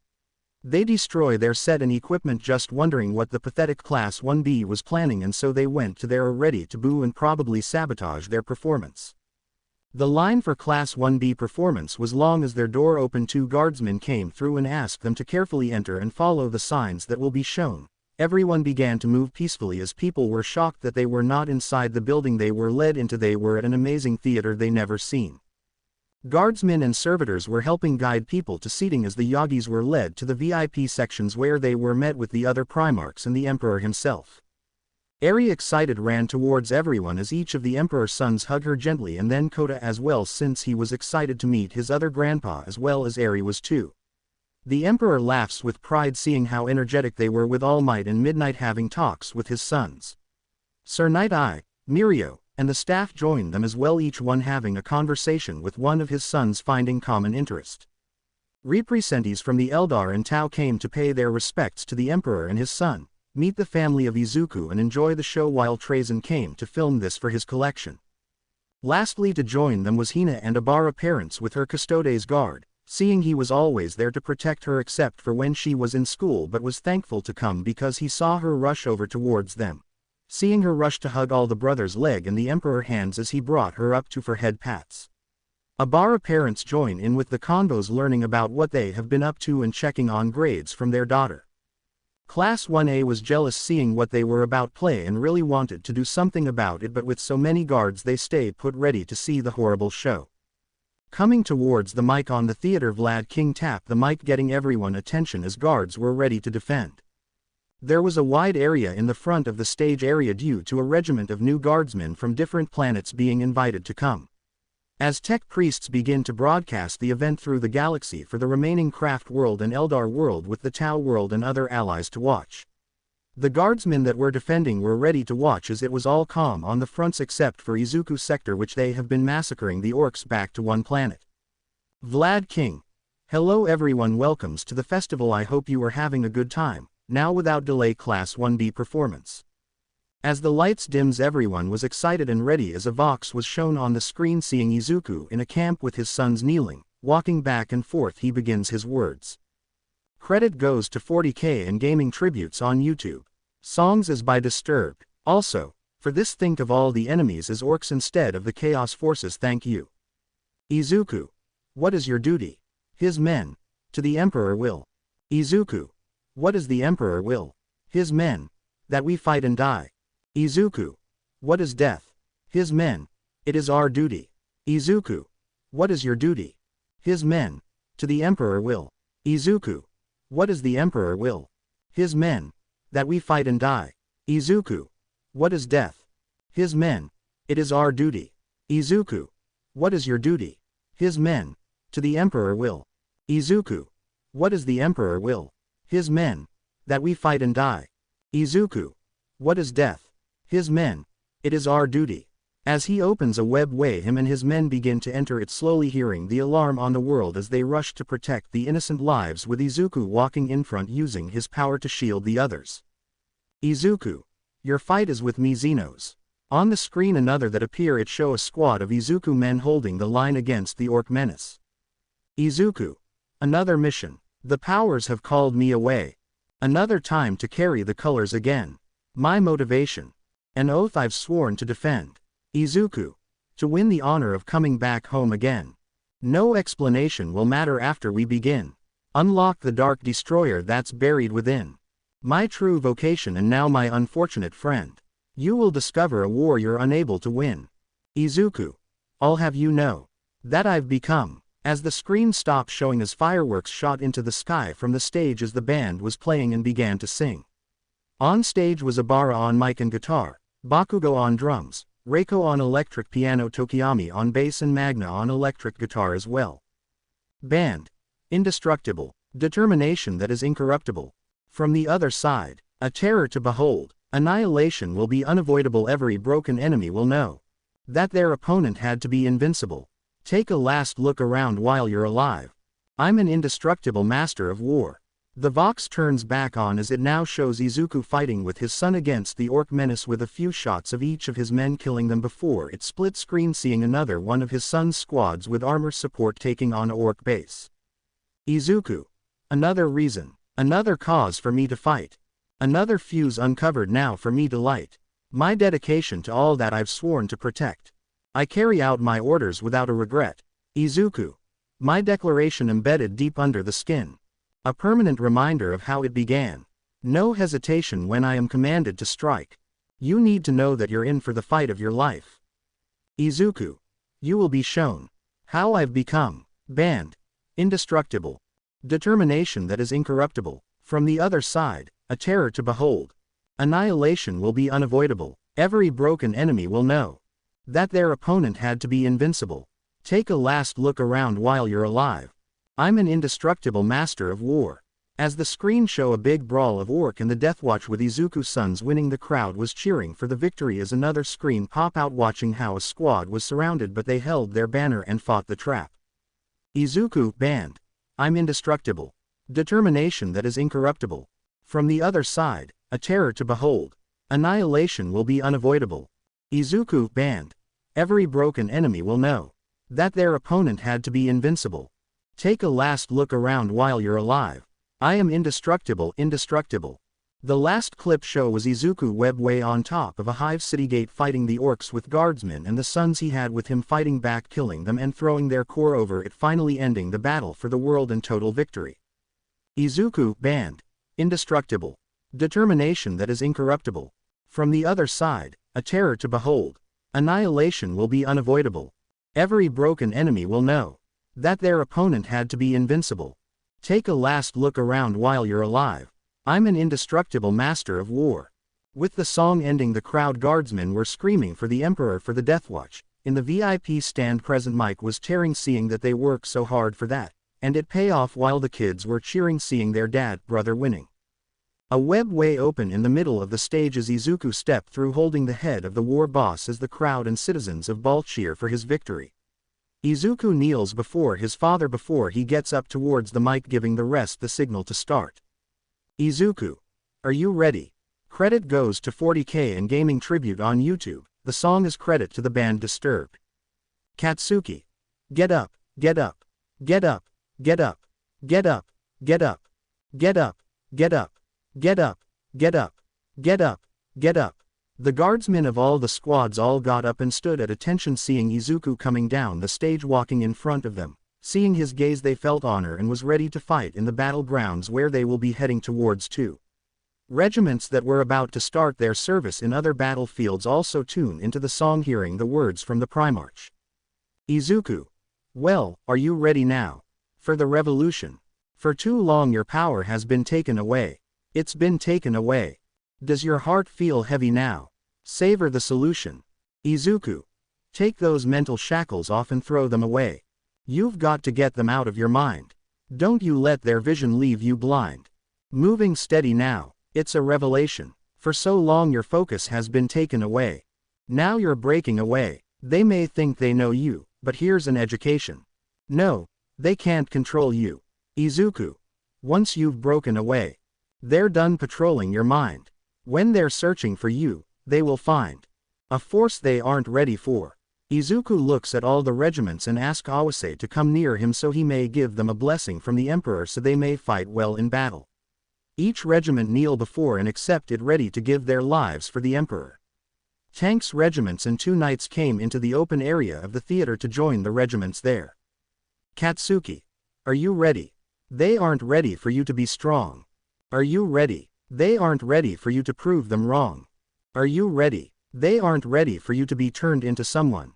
They destroy their set and equipment just wondering what the pathetic Class 1B was planning, and so they went to there ready to boo and probably sabotage their performance. The line for Class 1B performance was long. As their door opened, 2 guardsmen came through and asked them to carefully enter and follow the signs that will be shown. Everyone began to move peacefully as people were shocked that they were not inside the building they were led into. They were at an amazing theater they never seen. Guardsmen and servitors were helping guide people to seating as the Yagis were led to the VIP sections where they were met with the other Primarchs and the Emperor himself. Eri, excited, ran towards everyone as each of the Emperor's sons hugged her gently, and then Kota as well, since he was excited to meet his other grandpa as well as Eri was too. The Emperor laughs with pride seeing how energetic they were with All Might and Midnight having talks with his sons. Sir Night Eye, Mirio, and the staff joined them as well, each one having a conversation with one of his sons, finding common interest. Representatives from the Eldar and Tau came to pay their respects to the Emperor and his son, meet the family of Izuku and enjoy the show, while Trazen came to film this for his collection. Lastly, to join them was Hina and Abara, parents with her custodes guard, seeing he was always there to protect her except for when she was in school, but was thankful to come because he saw her rush over towards them. Seeing her rush to hug all the brothers' leg and the Emperor hands as he brought her up to for head pats. Abara parents join in with the convos, learning about what they have been up to and checking on grades from their daughter. Class 1A was jealous seeing what they were about play and really wanted to do something about it, but with so many guards they stay put ready to see the horrible show. Coming towards the mic on the theater, Vlad King tapped the mic, getting everyone attention as guards were ready to defend. There was a wide area in the front of the stage area due to a regiment of new guardsmen from different planets being invited to come. As tech priests begin to broadcast the event through the galaxy for the remaining Craft world and Eldar world with the Tau world and other allies to watch. The guardsmen that were defending were ready to watch as it was all calm on the fronts except for Izuku sector, which they have been massacring the orcs back to one planet. Vlad King. Hello everyone, welcomes to the festival, I hope you are having a good time. Now without delay, Class 1B performance. As the lights dims, everyone was excited and ready as a vox was shown on the screen, seeing Izuku in a camp with his sons kneeling, walking back and forth. He begins his words. Credit goes to 40K and gaming tributes on YouTube. Songs is by Disturbed. Also, for this, think of all the enemies as orcs instead of the Chaos Forces. Thank you. Izuku. What is your duty? His men. To the Emperor will. Izuku. What is the Emperor will? His men. That we fight and die. Izuku. What is death? His men. It is our duty. Izuku. What is your duty? His men. To the Emperor will. Izuku. What is the Emperor will? His men. That we fight and die. Izuku. What is death? His men. It is our duty. Izuku. What is your duty? His men. To the Emperor will. Izuku. What is the Emperor will? His men. That we fight and die. Izuku. What is death? His men. It is our duty. As he opens a web way, him and his men begin to enter it, slowly hearing the alarm on the world as they rush to protect the innocent lives, with Izuku walking in front using his power to shield the others. Izuku. Your fight is with me, Xenos. On the screen another that appear, it show a squad of Izuku men holding the line against the orc menace. Izuku. Another mission. The powers have called me away. Another time to carry the colors again. My motivation. An oath I've sworn to defend. Izuku. To win the honor of coming back home again. No explanation will matter after we begin. Unlock the dark destroyer that's buried within. My true vocation and now my unfortunate friend. You will discover a warrior unable to win. Izuku. I'll have you know. That I've become. As the screen stopped showing as fireworks shot into the sky from the stage as the band was playing and began to sing. On stage was Abara on mic and guitar, Bakugo on drums, Reiko on electric piano, Tokiyami on bass and Magna on electric guitar as well. Band. Indestructible. Determination that is incorruptible. From the other side. A terror to behold. Annihilation will be unavoidable. Every broken enemy will know that their opponent had to be invincible. Take a last look around while you're alive. I'm an indestructible master of war. The Vox turns back on as it now shows Izuku fighting with his son against the orc menace, with a few shots of each of his men killing them before it split screen, seeing another one of his son's squads with armor support taking on orc base. Izuku. Another reason. Another cause for me to fight. Another fuse uncovered now for me to light. My dedication to all that I've sworn to protect. I carry out my orders without a regret. Izuku. My declaration embedded deep under the skin. A permanent reminder of how it began. No hesitation when I am commanded to strike. You need to know that you're in for the fight of your life. Izuku. You will be shown how I've become. Band. Indestructible. Determination that is incorruptible. From the other side. A terror to behold. Annihilation will be unavoidable. Every broken enemy will know that their opponent had to be invincible. Take a last look around while you're alive. I'm an indestructible master of war. As the screen show a big brawl of orc and the Deathwatch with Izuku's sons winning, the crowd was cheering for the victory as another screen pop out watching how a squad was surrounded but they held their banner and fought the trap. Izuku. Band. I'm indestructible. Determination that is incorruptible. From the other side, a terror to behold. Annihilation will be unavoidable. Izuku banned. Every broken enemy will know that their opponent had to be invincible. Take a last look around while you're alive. I am indestructible, indestructible. The last clip show was Izuku Webway on top of a hive city gate fighting the orcs with guardsmen and the sons he had with him, fighting back, killing them and throwing their core over it, finally ending the battle for the world and total victory. Izuku banned. Indestructible. Determination that is incorruptible. From the other side, a terror to behold. Annihilation will be unavoidable. Every broken enemy will know that their opponent had to be invincible. Take a last look around while you're alive. I'm an indestructible master of war. With the song ending, the crowd guardsmen were screaming for the Emperor for the Deathwatch. In the VIP stand present, Mike was tearing, seeing that they worked so hard for that, and it pay off, while the kids were cheering seeing their brother winning. A webway open in the middle of the stage as Izuku stepped through, holding the head of the war boss as the crowd and citizens of Balt cheer for his victory. Izuku kneels before his father before he gets up towards the mic, giving the rest the signal to start. Izuku, are you ready? Credit goes to 40K and Gaming Tribute on YouTube. The song is credit to the band Disturbed. Katsuki. Get up, get up, get up, get up, get up, get up, get up, get up, get up, get up, get up, get up. The guardsmen of all the squads all got up and stood at attention, seeing Izuku coming down the stage, walking in front of them. Seeing his gaze, they felt honor and was ready to fight in the battlegrounds where they will be heading towards. 2 regiments that were about to start their service in other battlefields also tune into the song, hearing the words from the Primarch. Izuku. Well, are you ready now? For the revolution. For too long your power has been taken away. It's been taken away. Does your heart feel heavy now? Savor the solution. Izuku. Take those mental shackles off and throw them away. You've got to get them out of your mind. Don't you let their vision leave you blind. Moving steady now. It's a revelation. For so long your focus has been taken away. Now you're breaking away. They may think they know you, but here's an education. No, they can't control you. Izuku. Once you've broken away, they're done patrolling your mind. When they're searching for you, they will find a force they aren't ready for. Izuku looks at all the regiments and asks Awase to come near him so he may give them a blessing from the Emperor so they may fight well in battle. Each regiment kneel before and accept it, ready to give their lives for the Emperor. Tanks, regiments and 2 knights came into the open area of the theater to join the regiments there. Katsuki. Are you ready? They aren't ready for you to be strong. Are you ready? They aren't ready for you to prove them wrong. Are you ready? They aren't ready for you to be turned into someone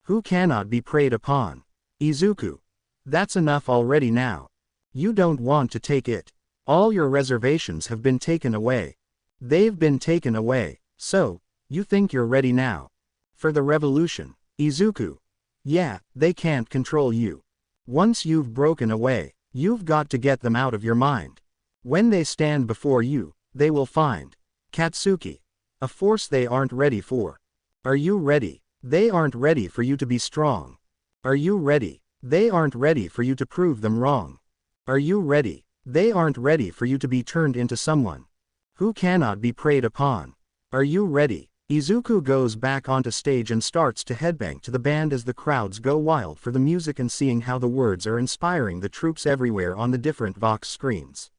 who cannot be preyed upon. Izuku. That's enough already now. You don't want to take it. All your reservations have been taken away. They've been taken away. So, you think you're ready now? For the revolution. Izuku. Yeah, they can't control you. Once you've broken away, you've got to get them out of your mind. When they stand before you, they will find Katsuki. A force they aren't ready for. Are you ready? They aren't ready for you to be strong. Are you ready? They aren't ready for you to prove them wrong. Are you ready? They aren't ready for you to be turned into someone who cannot be preyed upon. Are you ready? Izuku goes back onto stage and starts to headbang to the band as the crowds go wild for the music and seeing how the words are inspiring the troops everywhere on the different Vox screens.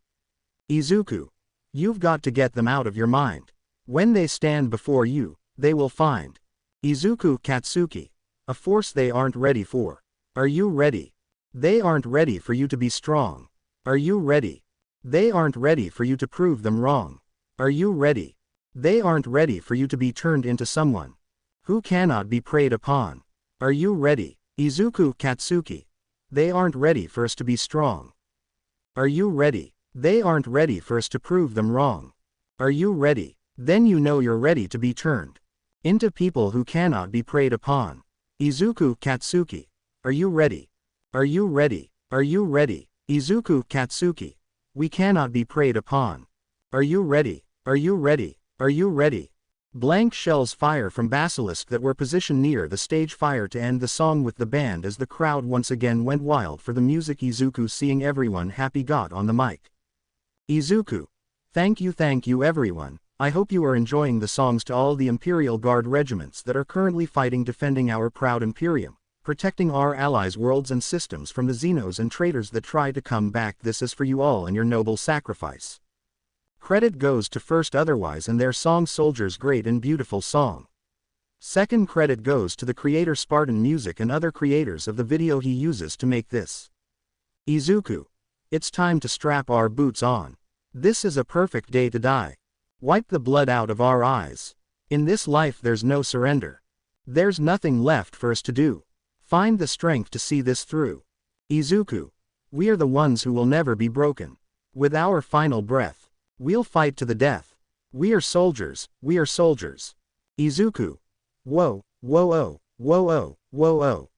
Izuku. You've got to get them out of your mind. When they stand before you, they will find Izuku Katsuki. A force they aren't ready for. Are you ready? They aren't ready for you to be strong. Are you ready? They aren't ready for you to prove them wrong. Are you ready? They aren't ready for you to be turned into someone who cannot be preyed upon. Are you ready? Izuku Katsuki. They aren't ready for us to be strong. Are you ready? They aren't ready for us to prove them wrong. Are you ready? Then you know you're ready to be turned into people who cannot be preyed upon. Izuku Katsuki. Are you ready? Are you ready? Are you ready? Izuku Katsuki. We cannot be preyed upon. Are you ready? Are you ready? Are you ready? Blank shells fire from basilisk that were positioned near the stage fire to end the song with the band as the crowd once again went wild for the music. Izuku, seeing everyone happy, got on the mic. Izuku. Thank you everyone. I hope you are enjoying the songs. To all the Imperial Guard regiments that are currently fighting, defending our proud Imperium, protecting our allies' worlds and systems from the Xenos and traitors that try to come back. This is for you all and your noble sacrifice. Credit goes to First Otherwise and their song Soldiers, great and beautiful song. Second credit goes to the creator Spartan Music and other creators of the video he uses to make this. Izuku. It's time to strap our boots on. This is a perfect day to die. Wipe the blood out of our eyes. In this life there's no surrender. There's nothing left for us to do. Find the strength to see this through. Izuku. We are the ones who will never be broken. With our final breath, we'll fight to the death. We are soldiers, we are soldiers. Izuku. Whoa, whoa oh, whoa oh, whoa oh.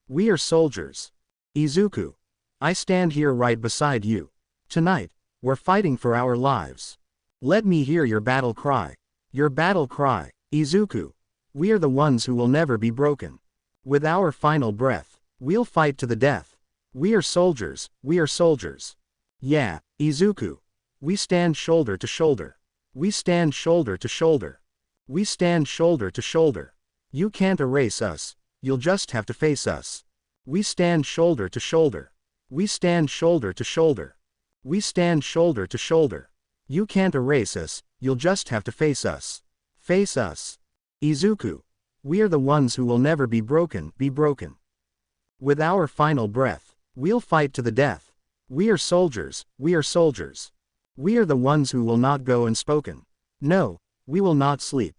We are soldiers. Izuku. I stand here right beside you. Tonight, we're fighting for our lives. Let me hear your battle cry. Your battle cry. Izuku. We are the ones who will never be broken. With our final breath, we'll fight to the death. We are soldiers, we are soldiers. Yeah, Izuku. We stand shoulder to shoulder. We stand shoulder to shoulder. We stand shoulder to shoulder. You can't erase us, you'll just have to face us. We stand shoulder to shoulder. We stand shoulder to shoulder. We stand shoulder to shoulder. You can't erase us, you'll just have to face us. Face us. Izuku. We are the ones who will never be broken, be broken. With our final breath, we'll fight to the death. We are soldiers, we are soldiers. We are the ones who will not go unspoken. No, we will not sleep.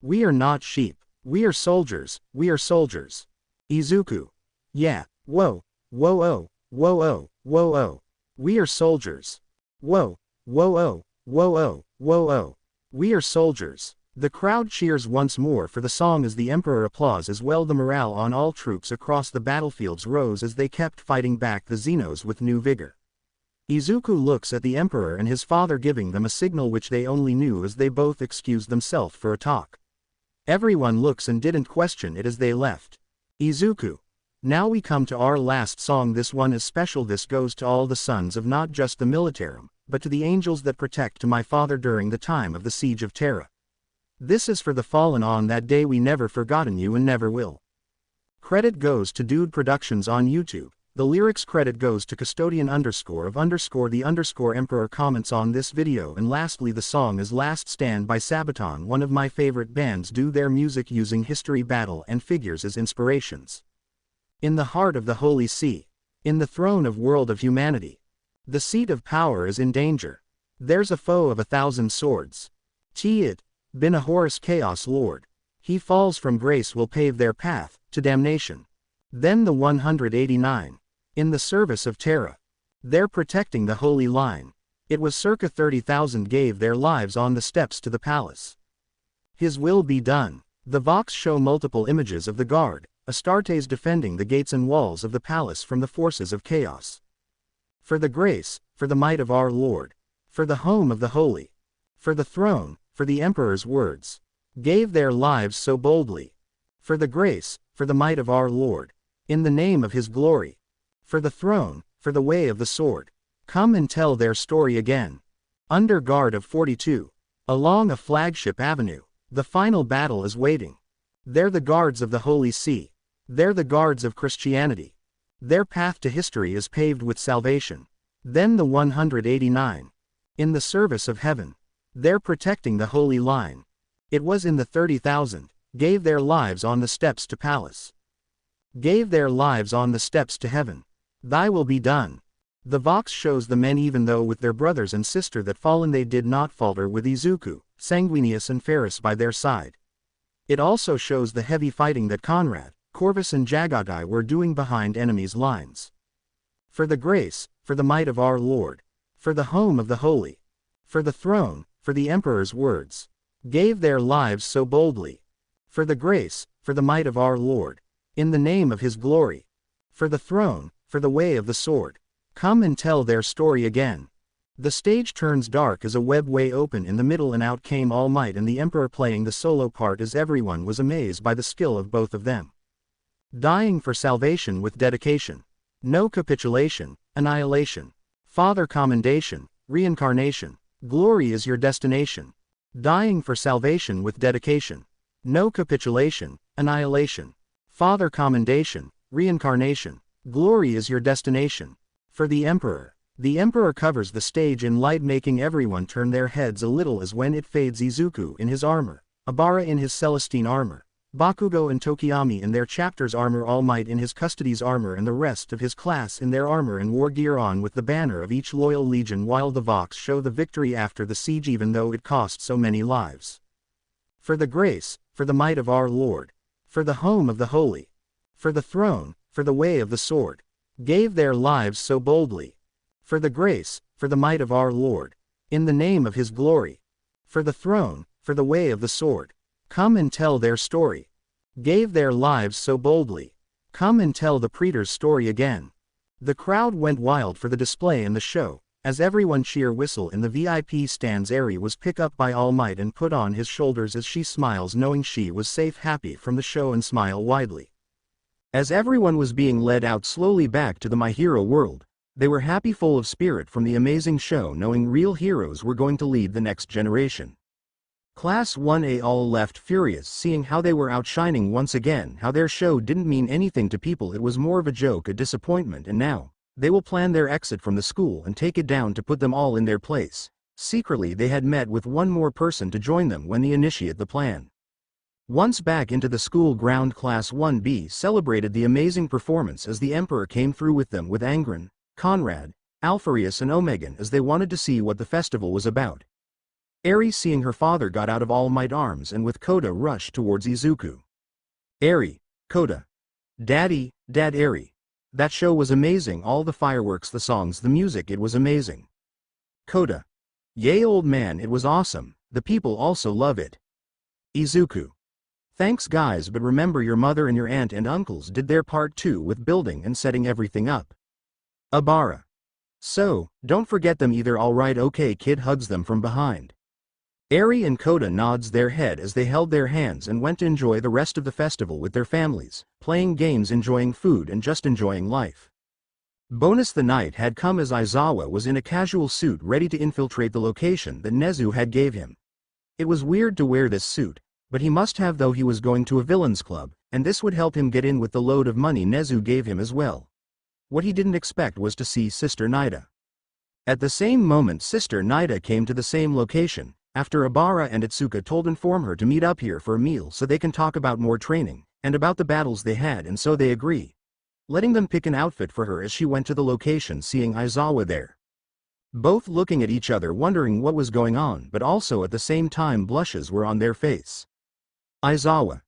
We are not sheep. We are soldiers, we are soldiers. Izuku. Yeah, whoa, whoa oh, whoa oh, whoa oh. We are soldiers. Whoa, whoa oh, whoa oh, whoa oh. We are soldiers. The crowd cheers once more for the song as the Emperor applauds as well. The morale on all troops across the battlefields rose as they kept fighting back the Xenos with new vigor. Izuku looks at the Emperor and his father, giving them a signal which they only knew as they both excused themselves for a talk. Everyone looks and didn't question it as they left. Izuku. Now we come to our last song. This one is special. This goes to all the sons of not just the militarum, but to the angels that protect to my father during the time of the siege of Terra. This is for the fallen on that day. We never forgotten you and never will. Credit goes to Dude Productions on YouTube. The lyrics credit goes to custodian _of_the Emperor comments on this video. And lastly, the song is Last Stand by Sabaton. One of my favorite bands do their music using history, battle and figures as inspirations. In the heart of the Holy See. In the throne of world of humanity. The seat of power is in danger. There's a foe of 1,000 swords. It been a Horus Chaos Lord. He falls from grace will pave their path to damnation. Then the 189. In the service of Terra. They're protecting the holy line. It was circa 30,000 gave their lives on the steps to the palace. His will be done. The Vox show multiple images of the guard, Astartes defending the gates and walls of the palace from the forces of chaos. For the grace, for the might of our Lord. For the home of the holy. For the throne, for the Emperor's words. Gave their lives so boldly. For the grace, for the might of our Lord. In the name of his glory. For the throne, for the way of the sword. Come and tell their story again. Under guard of 42. Along a flagship avenue. The final battle is waiting. They're the guards of the Holy See. They're the guards of Christianity. Their path to history is paved with salvation. Then the 189. In the service of heaven. They're protecting the holy line. It was in the 30,000. Gave their lives on the steps to palace. Gave their lives on the steps to heaven. Thy will be done. The Vox shows the men even though with their brothers and sister that fallen they did not falter with Izuku, Sanguinius and Ferris by their side. It also shows the heavy fighting that Conrad, Corvus and Jagagai were doing behind enemies' lines. For the grace, for the might of our Lord. For the home of the holy. For the throne, for the Emperor's words. Gave their lives so boldly. For the grace, for the might of our Lord. In the name of his glory. For the throne, for the way of the sword. Come and tell their story again. The stage turns dark as a webway opened in the middle and out came All Might and the Emperor playing the solo part as everyone was amazed by the skill of both of them. Dying for salvation with dedication. No capitulation, annihilation. Father commendation, reincarnation. Glory is your destination. Dying for salvation with dedication. No capitulation, annihilation. Father commendation, reincarnation. Glory is your destination. For the Emperor. The Emperor covers the stage in light, making everyone turn their heads a little as when it fades. Izuku in his armor, Abara in his Celestine armor, Bakugo and Tokiyami in their chapter's armor, All Might in his custody's armor, and the rest of his class in their armor and war gear on with the banner of each loyal legion, while the Vox show the victory after the siege even though it cost so many lives. For the grace, for the might of our Lord, for the home of the holy, for the throne, for the way of the sword, gave their lives so boldly. For the grace, for the might of our Lord, in the name of his glory, for the throne, for the way of the sword, come and tell their story. Gave their lives so boldly. Come and tell the praetor's story again. The crowd went wild for the display and the show, as everyone cheer whistle in the VIP stands. Eri was picked up by All Might and put on his shoulders as she smiles, knowing she was safe, happy from the show, and smile widely. As everyone was being led out slowly back to the My Hero world, they were happy, full of spirit from the amazing show, knowing real heroes were going to lead the next generation. Class 1A all left furious, seeing how they were outshining once again, how their show didn't mean anything to people, it was more of a joke, a disappointment, and now they will plan their exit from the school and take it down to put them all in their place. Secretly they had met with one more person to join them when they initiate the plan. Once back into the school ground, Class 1B celebrated the amazing performance as the Emperor came through with them with Angren, Conrad, Alpharius and Omegan, as they wanted to see what the festival was about. Eri, seeing her father, got out of All Might arms and with Koda rushed towards Izuku. Eri, Koda. Daddy, Dad. Eri. That show was amazing, all the fireworks, the songs, the music, it was amazing. Koda. Yay old man, it was awesome, the people also love it. Izuku. Thanks guys, but remember your mother and your aunt and uncles did their part too with building and setting everything up. Abara. So, don't forget them either. Alright okay kid, hugs them from behind. Eri and Koda nods their head as they held their hands and went to enjoy the rest of the festival with their families, playing games, enjoying food and just enjoying life. Bonus: the night had come as Aizawa was in a casual suit ready to infiltrate the location that Nezu had gave him. It was weird to wear this suit, but he must have, though he was going to a villains club, and this would help him get in with the load of money Nezu gave him as well. What he didn't expect was to see Sister Nida. At the same moment Sister Nida came to the same location, after Abara and Itsuka inform her to meet up here for a meal so they can talk about more training, and about the battles they had, and so they agree, letting them pick an outfit for her as she went to the location, seeing Aizawa there. Both looking at each other wondering what was going on, but also at the same time blushes were on their face. Aizawa.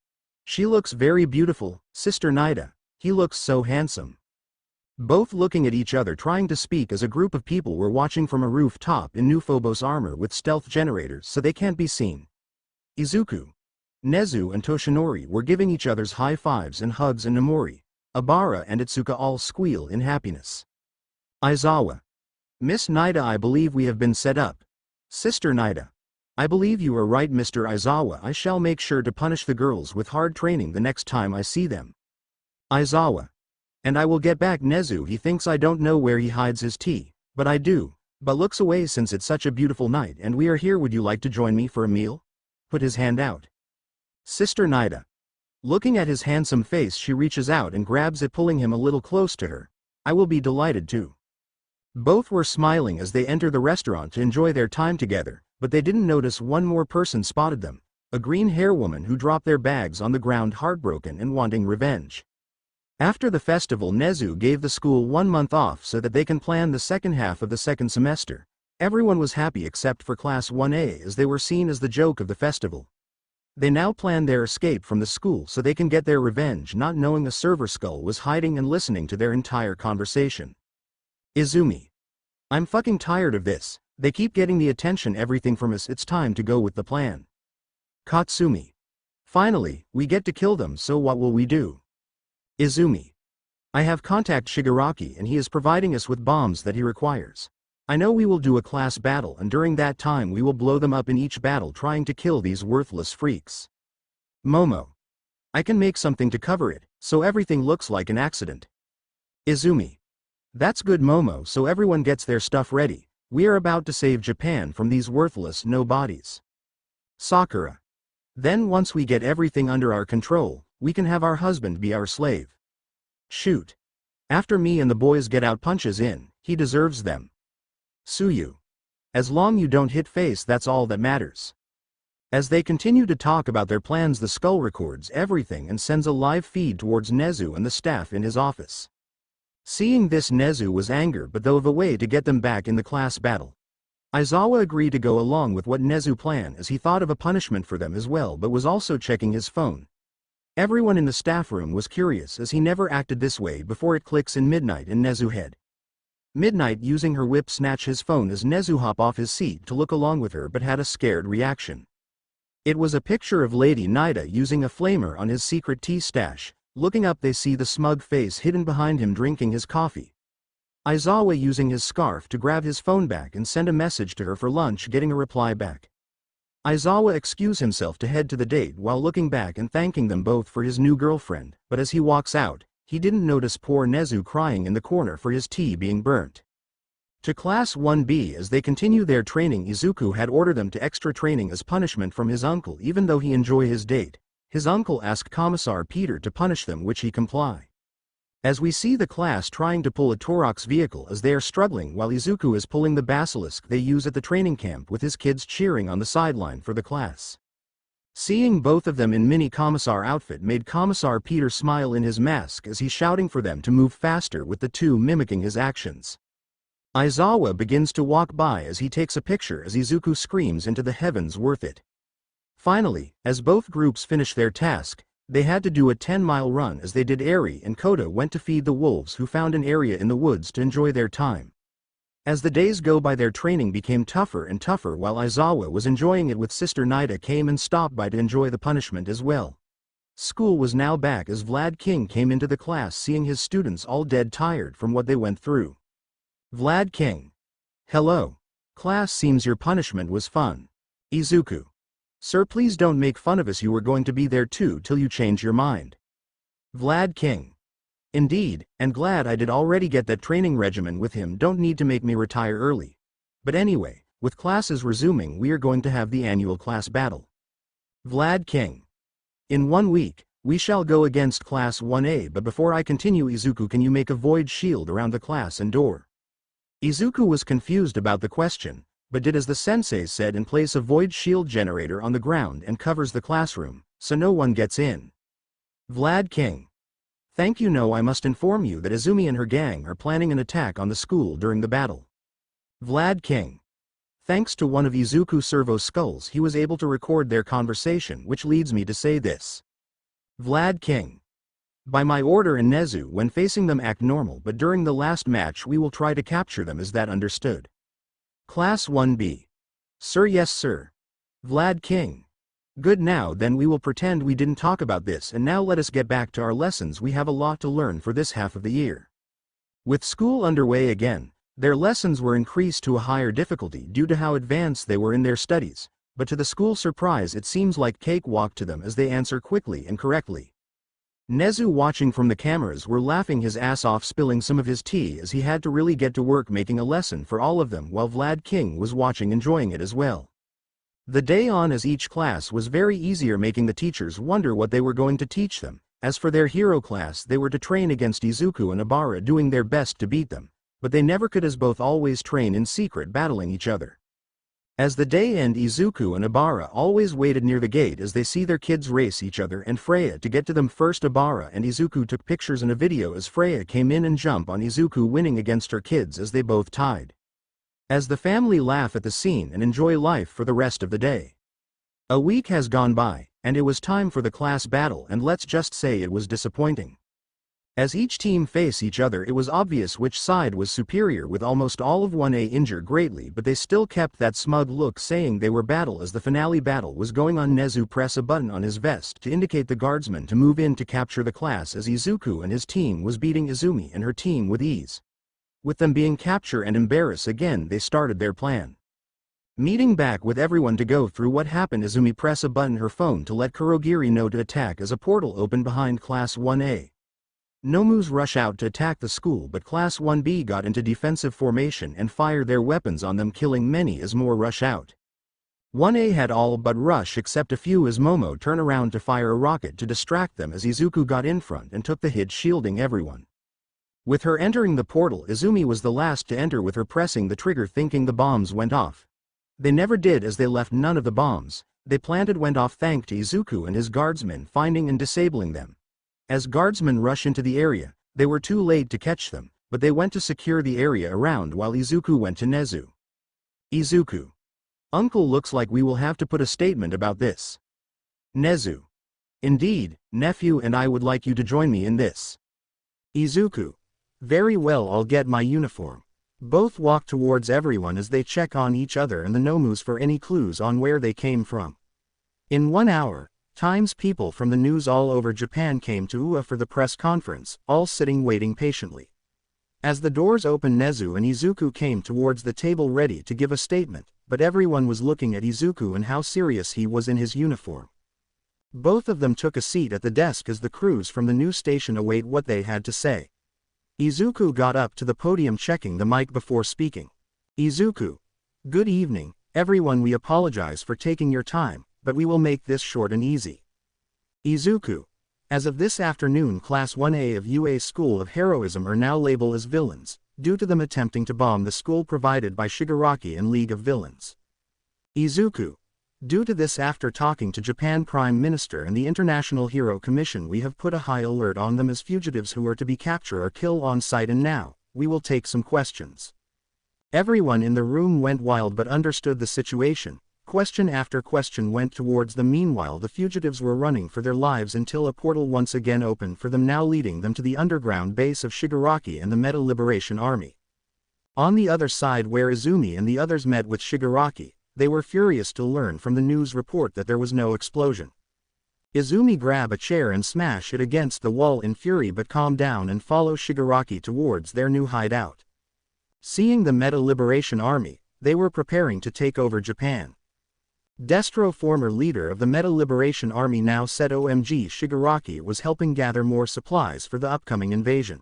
She looks very beautiful. Sister Nida. He looks so handsome. Both looking at each other trying to speak as a group of people were watching from a rooftop in New Phobos armor with stealth generators so they can't be seen. Izuku, Nezu and Toshinori were giving each other's high fives and hugs, and Nomori, Abara and Itsuka all squeal in happiness. Aizawa. Miss Nida, I believe we have been set up. Sister Nida. I believe you are right Mr. Aizawa, I shall make sure to punish the girls with hard training the next time I see them. Aizawa. And I will get back Nezu, he thinks I don't know where he hides his tea, but I do, but looks away since it's such a beautiful night and we are here. Would you like to join me for a meal? Put his hand out. Sister Nida. Looking at his handsome face she reaches out and grabs it, pulling him a little close to her. I will be delighted to. Both were smiling as they enter the restaurant to enjoy their time together, but they didn't notice one more person spotted them, a green hair woman who dropped their bags on the ground, heartbroken and wanting revenge. After the festival, Nezu gave the school 1 month off so that they can plan the second half of the second semester. Everyone was happy except for Class 1A, as they were seen as the joke of the festival. They now plan their escape from the school so they can get their revenge, not knowing a server skull was hiding and listening to their entire conversation. Izumi. I'm fucking tired of this, they keep getting the attention, everything from us, it's time to go with the plan. Katsumi. Finally, we get to kill them, so what will we do? Izumi. I have contact Shigaraki and he is providing us with bombs that he requires. I know we will do a class battle, and during that time we will blow them up in each battle trying to kill these worthless freaks. Momo. I can make something to cover it, so everything looks like an accident. Izumi. That's good, Momo, so everyone gets their stuff ready. We are about to save Japan from these worthless nobodies. Sakura. Then once we get everything under our control, we can have our husband be our slave. Shoot. After me and the boys get out punches in, he deserves them. Suyu. As long you don't hit face, that's all that matters. As they continue to talk about their plans, the skull records everything and sends a live feed towards Nezu and the staff in his office. Seeing this, Nezu was angered but thought of a way to get them back in the class battle. Aizawa agreed to go along with what Nezu planned, as he thought of a punishment for them as well, but was also checking his phone. Everyone in the staff room was curious, as he never acted this way before. It clicks in Midnight in Nezu's head. Midnight, using her whip, snatch his phone as Nezu hop off his seat to look along with her, but had a scared reaction. It was a picture of Lady Nida using a flamer on his secret tea stash. Looking up, they see the smug face hidden behind him drinking his coffee. Aizawa using his scarf to grab his phone back and send a message to her for lunch, getting a reply back. Aizawa excused himself to head to the date while looking back and thanking them both for his new girlfriend, but as he walks out, he didn't notice poor Nezu crying in the corner for his tea being burnt. To Class 1B, as they continue their training, Izuku had ordered them to extra training as punishment from his uncle. Even though he enjoy his date, his uncle asked Commissar Peter to punish them, which he comply. As we see the class trying to pull a Torox vehicle as they are struggling, while Izuku is pulling the basilisk they use at the training camp, with his kids cheering on the sideline for the class. Seeing both of them in mini Commissar outfit made Commissar Peter smile in his mask as he's shouting for them to move faster, with the two mimicking his actions. Aizawa begins to walk by as he takes a picture as Izuku screams into the heavens, "Worth it." Finally, as both groups finish their task, they had to do a 10-mile run. As they did, Eri and Koda went to feed the wolves, who found an area in the woods to enjoy their time. As the days go by, their training became tougher and tougher. While Aizawa was enjoying it, with Sister Nida came and stopped by to enjoy the punishment as well. School was now back as Vlad King came into the class, seeing his students all dead tired from what they went through. Vlad King. Hello. Class, seems your punishment was fun. Izuku. Sir, please don't make fun of us, you were going to be there too till you change your mind. Vlad King. Indeed, and glad I did already get that training regimen with him, don't need to make me retire early. But anyway, with classes resuming, we are going to have the annual class battle. Vlad King. In 1 week, we shall go against Class 1A, but before I continue, Izuku, can you make a void shield around the class and door? Izuku was confused about the question, but did as the sensei said and place a void shield generator on the ground and covers the classroom, so no one gets in. Vlad King. Thank you. No, I must inform you that Izumi and her gang are planning an attack on the school during the battle. Vlad King. Thanks to one of Izuku Servo's skulls, he was able to record their conversation, which leads me to say this. Vlad King. By my order, and Nezu, when facing them, act normal, but during the last match we will try to capture them. Is that understood? Class 1B. Sir, yes sir. Vlad King. Good, now then we will pretend we didn't talk about this, and now let us get back to our lessons. We have a lot to learn for this half of the year. With school underway again, their lessons were increased to a higher difficulty due to how advanced they were in their studies, but to the school surprise it seems like cakewalk to them as they answer quickly and correctly. Nezu, watching from the cameras, were laughing his ass off, spilling some of his tea as he had to really get to work making a lesson for all of them, while Vlad King was watching, enjoying it as well. The day on as each class was very easier, making the teachers wonder what they were going to teach them. As for their hero class, they were to train against Izuku and Ibara, doing their best to beat them, but they never could, as both always train in secret, battling each other. As the day ended, Izuku and Ibara always waited near the gate as they see their kids race each other and Freya to get to them first. Ibara and Izuku took pictures and a video as Freya came in and jumped on Izuku, winning against her kids as they both tied. As the family laugh at the scene and enjoy life for the rest of the day. A week has gone by, and it was time for the class battle, and let's just say it was disappointing. As each team faced each other, it was obvious which side was superior, with almost all of 1A injured greatly, but they still kept that smug look, saying they were battle. As the finale battle was going on, Nezu pressed a button on his vest to indicate the guardsmen to move in to capture the class, as Izuku and his team was beating Izumi and her team with ease. With them being captured and embarrassed again, they started their plan. Meeting back with everyone to go through what happened, Izumi pressed a button her phone to let Kurogiri know to attack as a portal opened behind Class 1A. Nomus rush out to attack the school, but Class 1B got into defensive formation and fired their weapons on them, killing many as more rush out. 1A had all but rush except a few as Momo turned around to fire a rocket to distract them as Izuku got in front and took the hit, shielding everyone. With her entering the portal, Izumi was the last to enter, with her pressing the trigger thinking the bombs went off. They never did, as they left none of the bombs they planted went off thanks to Izuku and his guardsmen finding and disabling them. As guardsmen rushed into the area, they were too late to catch them, but they went to secure the area around while Izuku went to Nezu. Izuku. Uncle, looks like we will have to put a statement about this. Nezu. Indeed, nephew, and I would like you to join me in this. Izuku. Very well, I'll get my uniform. Both walk towards everyone as they check on each other and the Nomus for any clues on where they came from. In 1 hour, times people from the news all over Japan came to UA for the press conference, all sitting waiting patiently. As the doors opened, Nezu and Izuku came towards the table ready to give a statement, but everyone was looking at Izuku and how serious he was in his uniform. Both of them took a seat at the desk as the crews from the news station await what they had to say. Izuku got up to the podium, checking the mic before speaking. Izuku. Good evening, everyone. We apologize for taking your time, but we will make this short and easy. Izuku. As of this afternoon, Class 1A of UA School of Heroism are now labeled as villains, due to them attempting to bomb the school provided by Shigaraki and League of Villains. Izuku. Due to this, after talking to Japan Prime Minister and the International Hero Commission, we have put a high alert on them as fugitives who are to be captured or killed on sight, and now, we will take some questions. Everyone in the room went wild but understood the situation. Question after question went towards them. Meanwhile, the fugitives were running for their lives until a portal once again opened for them, now leading them to the underground base of Shigaraki and the Meta Liberation Army. On the other side, where Izumi and the others met with Shigaraki, they were furious to learn from the news report that there was no explosion. Izumi grabbed a chair and smashed it against the wall in fury, but calmed down and followed Shigaraki towards their new hideout. Seeing the Meta Liberation Army, they were preparing to take over Japan. Destro, former leader of the Meta Liberation Army, now said OMG Shigaraki was helping gather more supplies for the upcoming invasion.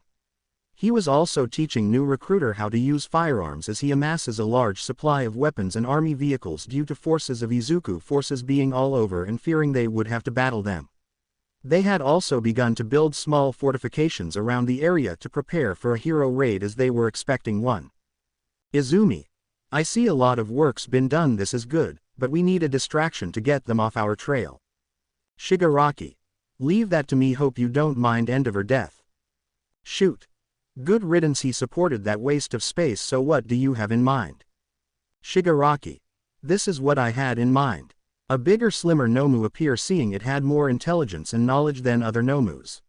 He was also teaching new recruiter how to use firearms as he amasses a large supply of weapons and army vehicles due to forces of Izuku forces being all over and fearing they would have to battle them. They had also begun to build small fortifications around the area to prepare for a hero raid as they were expecting one. Izumi. I see a lot of work's been done, this is good, but we need a distraction to get them off our trail. Shigaraki. Leave that to me, hope you don't mind end of or death. Shoot. Good riddance, he supported that waste of space, so what do you have in mind? Shigaraki. This is what I had in mind. A bigger, slimmer Nomu appear, seeing it had more intelligence and knowledge than other Nomus.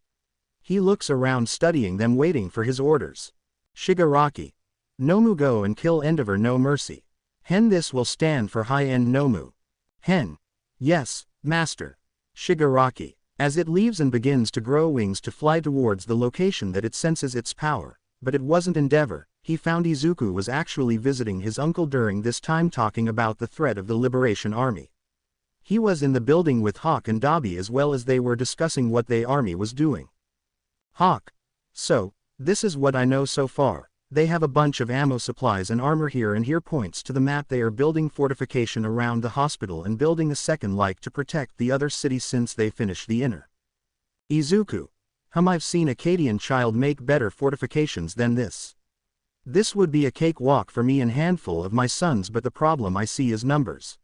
He looks around studying them, waiting for his orders. Shigaraki. Nomu, go and kill Endeavor, no mercy. Hen, this will stand for high-end Nomu. Hen. Yes, master. Shigaraki. As it leaves and begins to grow wings to fly towards the location that it senses its power, but it wasn't Endeavor. He found Izuku was actually visiting his uncle during this time, talking about the threat of the Liberation Army. He was in the building with Hawk and Dabi, as well as they were discussing what the army was doing. Hawk. So, this is what I know so far. They have a bunch of ammo supplies and armor here, and here points to the map. They are building fortification around the hospital and building a second like to protect the other cities since they finished the inner. Izuku. I've seen a Cadian child make better fortifications than this. This would be a cakewalk for me and handful of my sons, but the problem I see is numbers.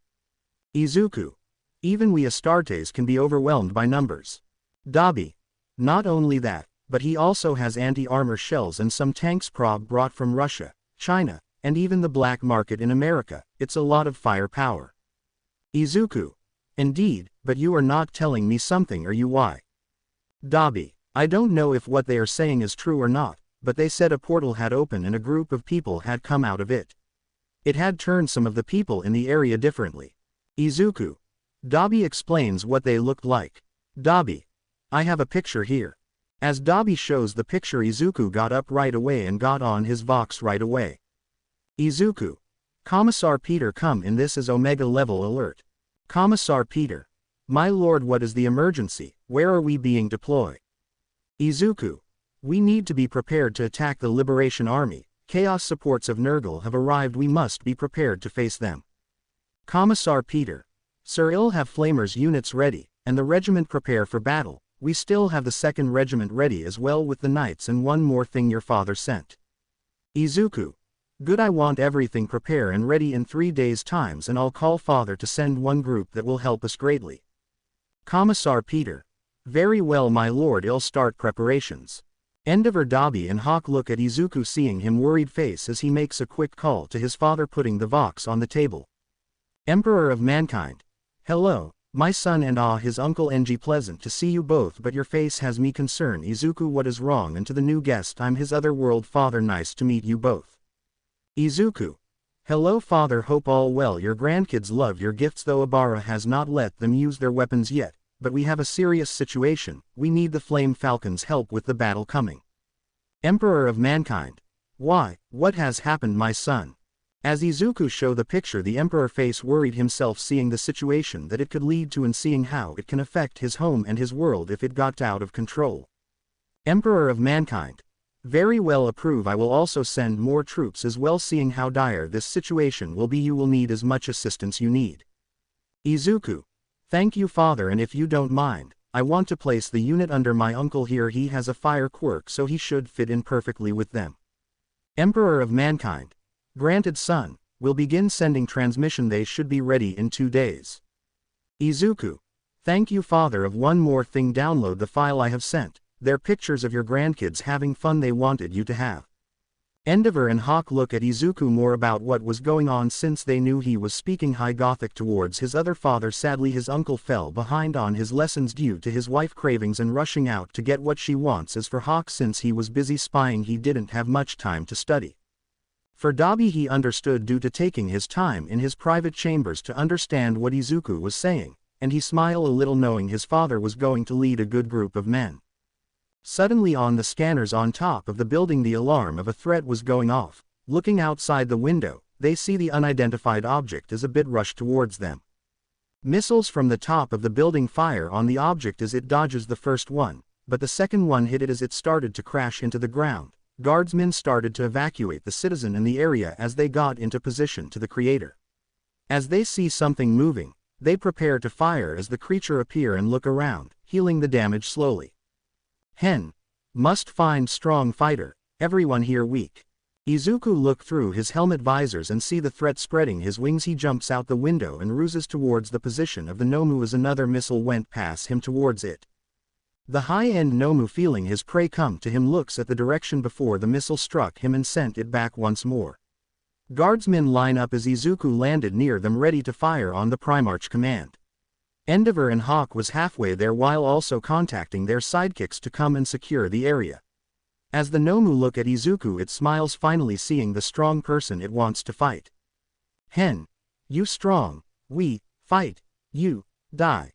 Izuku. Even we Astartes can be overwhelmed by numbers. Dabi. Not only that, but he also has anti-armor shells and some tanks brought from Russia, China, and even the black market in America. It's a lot of firepower. Izuku. Indeed, but you are not telling me something, are you? Why? Dabi. I don't know if what they are saying is true or not, but they said a portal had opened and a group of people had come out of it. It had turned some of the people in the area differently. Izuku. Dabi explains what they looked like. Dabi. I have a picture here. As Dabi shows the picture, Izuku got up right away and got on his Vox right away. Izuku. Commissar Peter, come in, this is Omega level alert. Commissar Peter. My lord, what is the emergency? Where are we being deployed? Izuku. We need to be prepared to attack the Liberation Army. Chaos supports of Nurgle have arrived, we must be prepared to face them. Commissar Peter. Sir, I'll have Flamers units ready, and the regiment prepare for battle. We still have the 2nd Regiment ready as well with the knights, and one more thing your father sent. Izuku. Good, I want everything prepare and ready in 3 days' times, and I'll call father to send one group that will help us greatly. Commissar Peter. Very well my lord, I'll start preparations. Endeavor. Dabi and Hawk look at Izuku, seeing him worried face as he makes a quick call to his father, putting the Vox on the table. Emperor of Mankind. Hello, my son, and his uncle NG, pleasant to see you both, but your face has me concerned. Izuku, what is wrong? And to the new guest, I'm his other world father, nice to meet you both. Izuku. Hello father, hope all well, your grandkids love your gifts, though Abara has not let them use their weapons yet, but we have a serious situation, we need the Flame Falcon's help with the battle coming. Emperor of Mankind. Why, what has happened my son? As Izuku show the picture, the Emperor face worried himself, seeing the situation that it could lead to and seeing how it can affect his home and his world if it got out of control. Emperor of Mankind. Very well, approve, I will also send more troops as well, seeing how dire this situation will be, you will need as much assistance you need. Izuku. Thank you father, and if you don't mind, I want to place the unit under my uncle here, he has a fire quirk so he should fit in perfectly with them. Emperor of Mankind. Granted son, we'll begin sending transmission, they should be ready in 2 days. Izuku. Thank you father, of one more thing, download the file I have sent, they're pictures of your grandkids having fun they wanted you to have. Endeavor and Hawk look at Izuku more about what was going on, since they knew he was speaking High Gothic towards his other father. Sadly his uncle fell behind on his lessons due to his wife cravings and rushing out to get what she wants. As for Hawk, since he was busy spying he didn't have much time to study. For Dabi, he understood due to taking his time in his private chambers to understand what Izuku was saying, and he smiled a little knowing his father was going to lead a good group of men. Suddenly on the scanners on top of the building the alarm of a threat was going off. Looking outside the window, they see the unidentified object as a bit rushed towards them. Missiles from the top of the building fire on the object as it dodges the first one, but the second one hit it as it started to crash into the ground. Guardsmen started to evacuate the citizen in the area as they got into position to the creator. As they see something moving, they prepare to fire as the creature appear and look around, healing the damage slowly. Hen. Must find strong fighter, everyone here weak. Izuku look through his helmet visors and see the threat spreading his wings. He jumps out the window and ruses towards the position of the Nomu as another missile went past him towards it. The high-end Nomu, feeling his prey come to him, looks at the direction before the missile struck him and sent it back once more. Guardsmen line up as Izuku landed near them, ready to fire on the Primarch command. Endeavor and Hawk was halfway there while also contacting their sidekicks to come and secure the area. As the Nomu look at Izuku, it smiles, finally seeing the strong person it wants to fight. Hen. You strong, we fight, you die.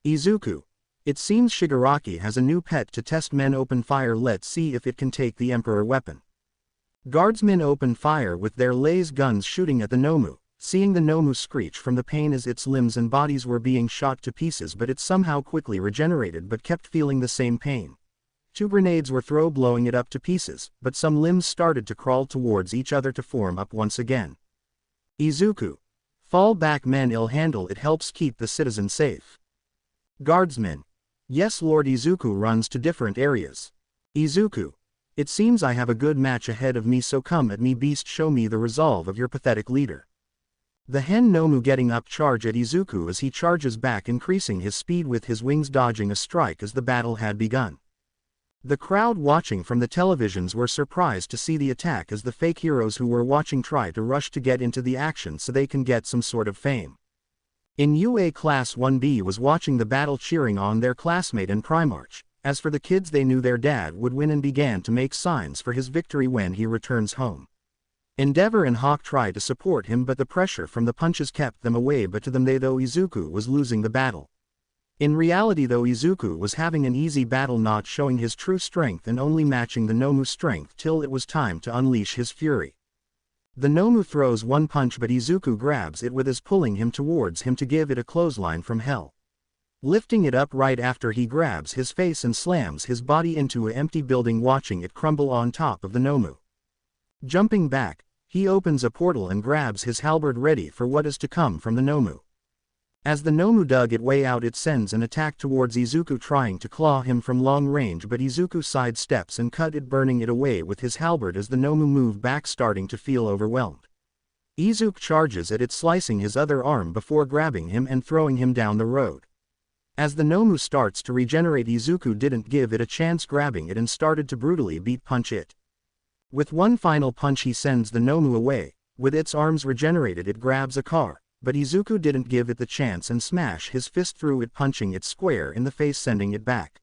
Izuku. It seems Shigaraki has a new pet to test. Men open fire, let's see if it can take the Emperor weapon. Guardsmen open fire with their laser guns shooting at the Nomu, seeing the Nomu screech from the pain as its limbs and bodies were being shot to pieces, but it somehow quickly regenerated but kept feeling the same pain. 2 grenades were thrown, blowing it up to pieces, but some limbs started to crawl towards each other to form up once again. Izuku. Fall back men, I'll handle it, helps keep the citizen safe. Guardsmen. Yes Lord. Izuku runs to different areas. Izuku. It seems I have a good match ahead of me, so come at me beast, show me the resolve of your pathetic leader. The Hen Nomu getting up charge at Izuku as he charges back, increasing his speed with his wings, dodging a strike as the battle had begun. The crowd watching from the televisions were surprised to see the attack as the fake heroes who were watching try to rush to get into the action so they can get some sort of fame. In UA Class 1B was watching the battle, cheering on their classmate and Primarch. As for the kids, they knew their dad would win and began to make signs for his victory when he returns home. Endeavor and Hawk tried to support him, but the pressure from the punches kept them away, but to them though Izuku was losing the battle. In reality though, Izuku was having an easy battle, not showing his true strength and only matching the Nomu's strength till it was time to unleash his fury. The Nomu throws one punch but Izuku grabs it with his, pulling him towards him to give it a clothesline from hell. Lifting it up right after, he grabs his face and slams his body into an empty building, watching it crumble on top of the Nomu. Jumping back, he opens a portal and grabs his halberd, ready for what is to come from the Nomu. As the Nomu dug its way out, it sends an attack towards Izuku, trying to claw him from long range, but Izuku sidesteps and cut it, burning it away with his halberd as the Nomu moved back, starting to feel overwhelmed. Izuku charges at it, slicing his other arm before grabbing him and throwing him down the road. As the Nomu starts to regenerate, Izuku didn't give it a chance, grabbing it and started to brutally punch it. With one final punch he sends the Nomu away. With its arms regenerated, it grabs a car, but Izuku didn't give it the chance and smash his fist through it, punching it square in the face, sending it back.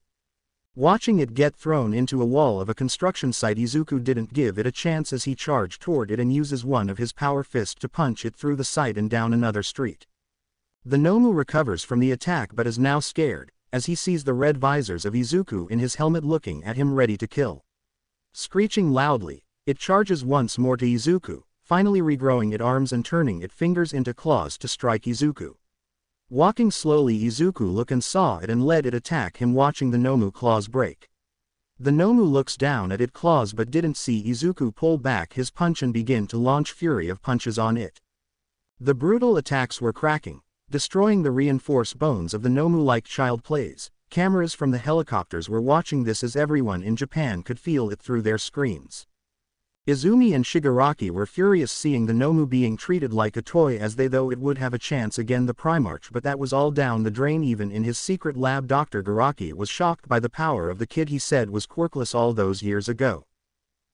Watching it get thrown into a wall of a construction site, Izuku didn't give it a chance as he charged toward it and uses one of his power fists to punch it through the site and down another street. The Nomu recovers from the attack but is now scared, as he sees the red visors of Izuku in his helmet looking at him, ready to kill. Screeching loudly, it charges once more to Izuku, finally regrowing its arms and turning its fingers into claws to strike Izuku. Walking slowly, Izuku looked and saw it and let it attack him, watching the Nomu claws break. The Nomu looks down at its claws but didn't see Izuku pull back his punch and begin to launch fury of punches on it. The brutal attacks were cracking, destroying the reinforced bones of the Nomu like child plays. Cameras from the helicopters were watching this as everyone in Japan could feel it through their screens. Izumi and Shigaraki were furious seeing the Nomu being treated like a toy, as they thought it would have a chance against the Primarch, but that was all down the drain. Even in his secret lab, Dr. Garaki was shocked by the power of the kid he said was quirkless all those years ago.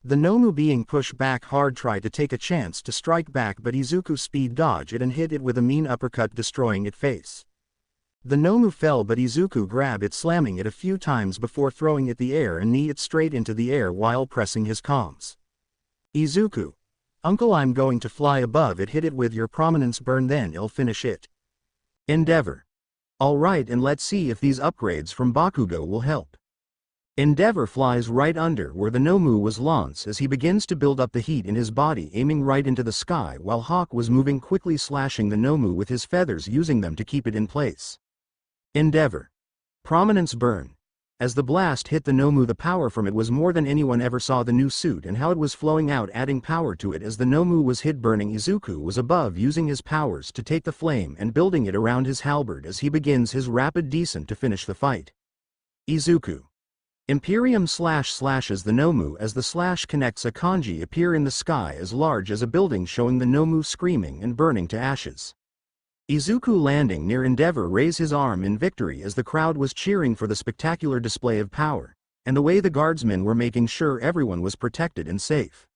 The Nomu, being pushed back hard, tried to take a chance to strike back, but Izuku speed dodged it and hit it with a mean uppercut, destroying its face. The Nomu fell but Izuku grabbed it, slamming it a few times before throwing it the air and knee it straight into the air while pressing his comms. Izuku, uncle, I'm going to fly above it, hit it with your prominence burn, then you'll finish it. Endeavor. Alright, and let's see if these upgrades from Bakugo will help. Endeavor flies right under where the Nomu was launched as he begins to build up the heat in his body, aiming right into the sky, while Hawk was moving quickly, slashing the Nomu with his feathers, using them to keep it in place. Endeavor. Prominence burn. As the blast hit the Nomu, the power from it was more than anyone ever saw. The new suit and how it was flowing out, adding power to it as the Nomu was hit, burning. Izuku was above, using his powers to take the flame and building it around his halberd as he begins his rapid descent to finish the fight. Izuku. Imperium slashes the Nomu as the slash connects. A kanji appear in the sky as large as a building, showing the Nomu screaming and burning to ashes. Izuku, landing near Endeavor, raised his arm in victory as the crowd was cheering for the spectacular display of power, and the way the guardsmen were making sure everyone was protected and safe.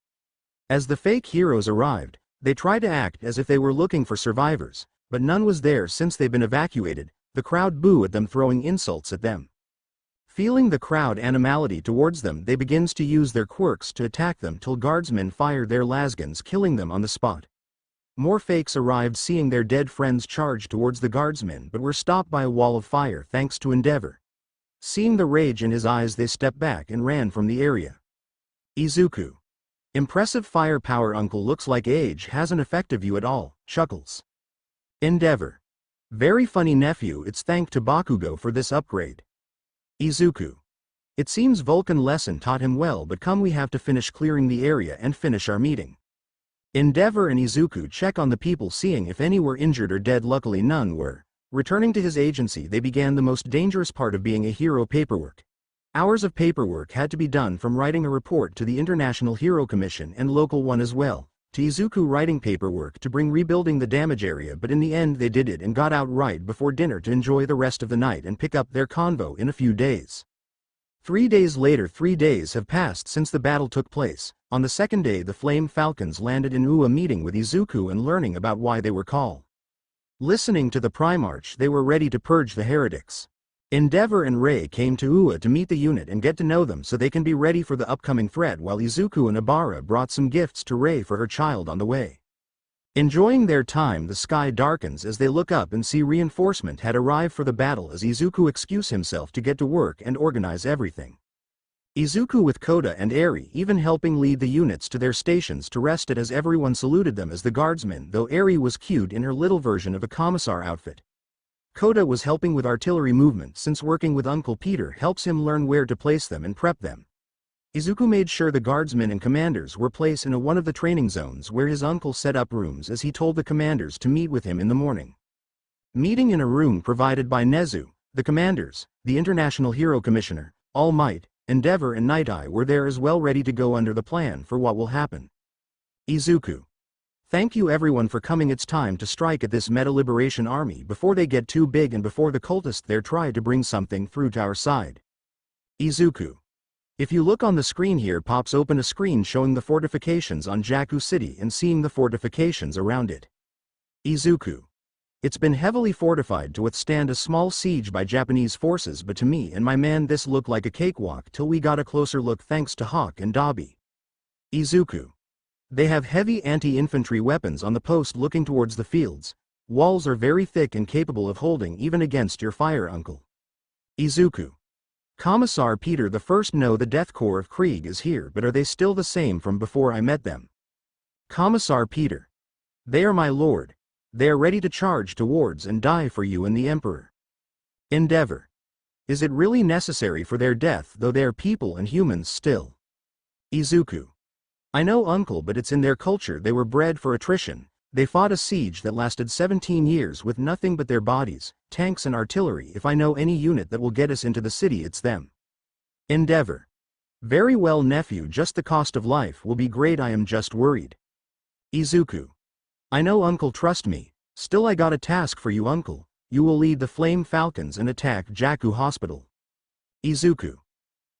As the fake heroes arrived, they tried to act as if they were looking for survivors, but none was there since they'd been evacuated. The crowd booed at them, throwing insults at them. Feeling the crowd animality towards them, they begins to use their quirks to attack them till guardsmen fired their lasguns, killing them on the spot. More fakes arrived, seeing their dead friends charge towards the guardsmen but were stopped by a wall of fire thanks to Endeavor. Seeing the rage in his eyes, they stepped back and ran from the area. Izuku. Impressive firepower, uncle, looks like age hasn't affected you at all, chuckles. Endeavor. Very funny, nephew, it's thanks to Bakugo for this upgrade. Izuku. It seems Vulcan lesson taught him well, but come, we have to finish clearing the area and finish our meeting. Endeavor and Izuku check on the people, seeing if any were injured or dead. Luckily none were. Returning to his agency, they began the most dangerous part of being a hero: paperwork. Hours of paperwork had to be done, from writing a report to the International Hero Commission and local one as well, to Izuku writing paperwork to bring rebuilding the damage area, but in the end they did it and got out right before dinner to enjoy the rest of the night and pick up their convo in a few days. 3 days later, 3 days have passed since the battle took place. On the second day, the Flame Falcons landed in UA, meeting with Izuku and learning about why they were called. Listening to the Primarch, they were ready to purge the heretics. Endeavor and Rei came to UA to meet the unit and get to know them so they can be ready for the upcoming threat, while Izuku and Ibara brought some gifts to Rei for her child on the way. Enjoying their time, the sky darkens as they look up and see reinforcement had arrived for the battle as Izuku excuses himself to get to work and organize everything. Izuku with Koda and Eri even helping lead the units to their stations to rest it as everyone saluted them as the guardsmen, though Eri was cued in her little version of a commissar outfit. Koda was helping with artillery movement since working with Uncle Peter helps him learn where to place them and prep them. Izuku made sure the guardsmen and commanders were placed in one of the training zones where his uncle set up rooms as he told the commanders to meet with him in the morning. Meeting in a room provided by Nezu, the commanders, the International Hero Commissioner, All Might, Endeavor and Night Eye were there as well ready to go under the plan for what will happen. Izuku. Thank you everyone for coming. It's time to strike at this Meta Liberation Army before they get too big and before the cultists there try to bring something through to our side. Izuku. If you look on the screen here pops open a screen showing the fortifications on Jakku City and seeing the fortifications around it. Izuku. It's been heavily fortified to withstand a small siege by Japanese forces, but to me and my man this looked like a cakewalk till we got a closer look thanks to Hawk and Dobby. Izuku. They have heavy anti-infantry weapons on the post looking towards the fields. Walls are very thick and capable of holding even against your fire, uncle. Izuku. Commissar Peter the First. No, the Death Corps of Krieg is here, but are they still the same from before I met them? Commissar Peter. They are, my lord. They are ready to charge towards and die for you and the Emperor. Endeavor. Is it really necessary for their death, though they are people and humans still? Izuku. I know, uncle, but it's in their culture. They were bred for attrition. They fought a siege that lasted 17 years with nothing but their bodies, tanks and artillery. If I know any unit that will get us into the city, it's them. Endeavor. Very well, nephew, just the cost of life will be great. I am just worried. Izuku. I know, uncle, trust me. Still I got a task for you, uncle. You will lead the Flame Falcons and attack Jakku Hospital. Izuku.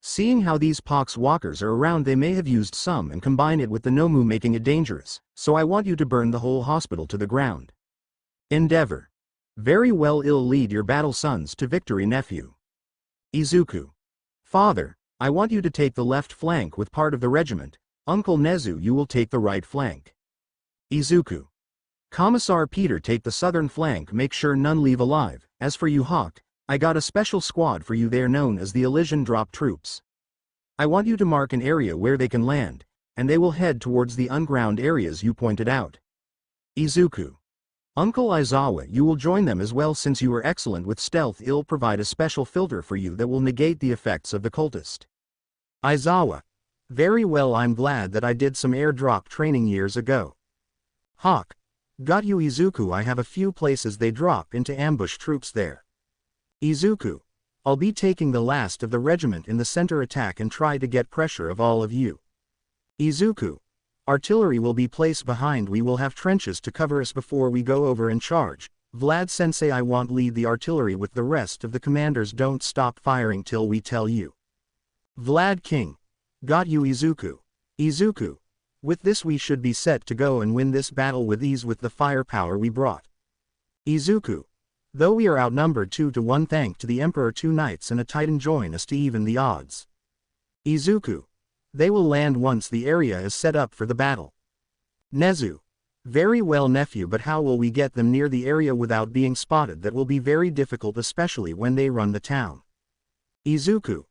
Seeing how these pox walkers are around, they may have used some and combine it with the Nomu, making it dangerous, so I want you to burn the whole hospital to the ground. Endeavor. Very well, I'll lead your battle sons to victory, nephew. Izuku. Father, I want you to take the left flank with part of the regiment. Uncle Nezu, you will take the right flank. Izuku. Commissar Peter, take the southern flank, make sure none leave alive. As for you, Hawk, I got a special squad for you. They're known as the Elysian Drop Troops. I want you to mark an area where they can land, and they will head towards the unground areas you pointed out. Izuku. Uncle Aizawa, you will join them as well since you are excellent with stealth. I'll provide a special filter for you that will negate the effects of the cultist. Aizawa. Very well, I'm glad that I did some airdrop training years ago. Hawk. Got you, Izuku. I have a few places they drop into ambush troops there. Izuku. I'll be taking the last of the regiment in the center attack and try to get pressure of all of you. Izuku. Artillery will be placed behind. We will have trenches to cover us before we go over and charge. Vlad sensei, I want lead the artillery with the rest of the commanders. Don't stop firing till we tell you. Vlad King. Got you, Izuku. Izuku. With this we should be set to go and win this battle with ease with the firepower we brought. Izuku. Though we are outnumbered 2-1, thanks to the Emperor, 2 knights and a titan join us to even the odds. Izuku. They will land once the area is set up for the battle. Nezu. Very well, nephew, but how will we get them near the area without being spotted? That will be very difficult, especially when they run the town. Izuku.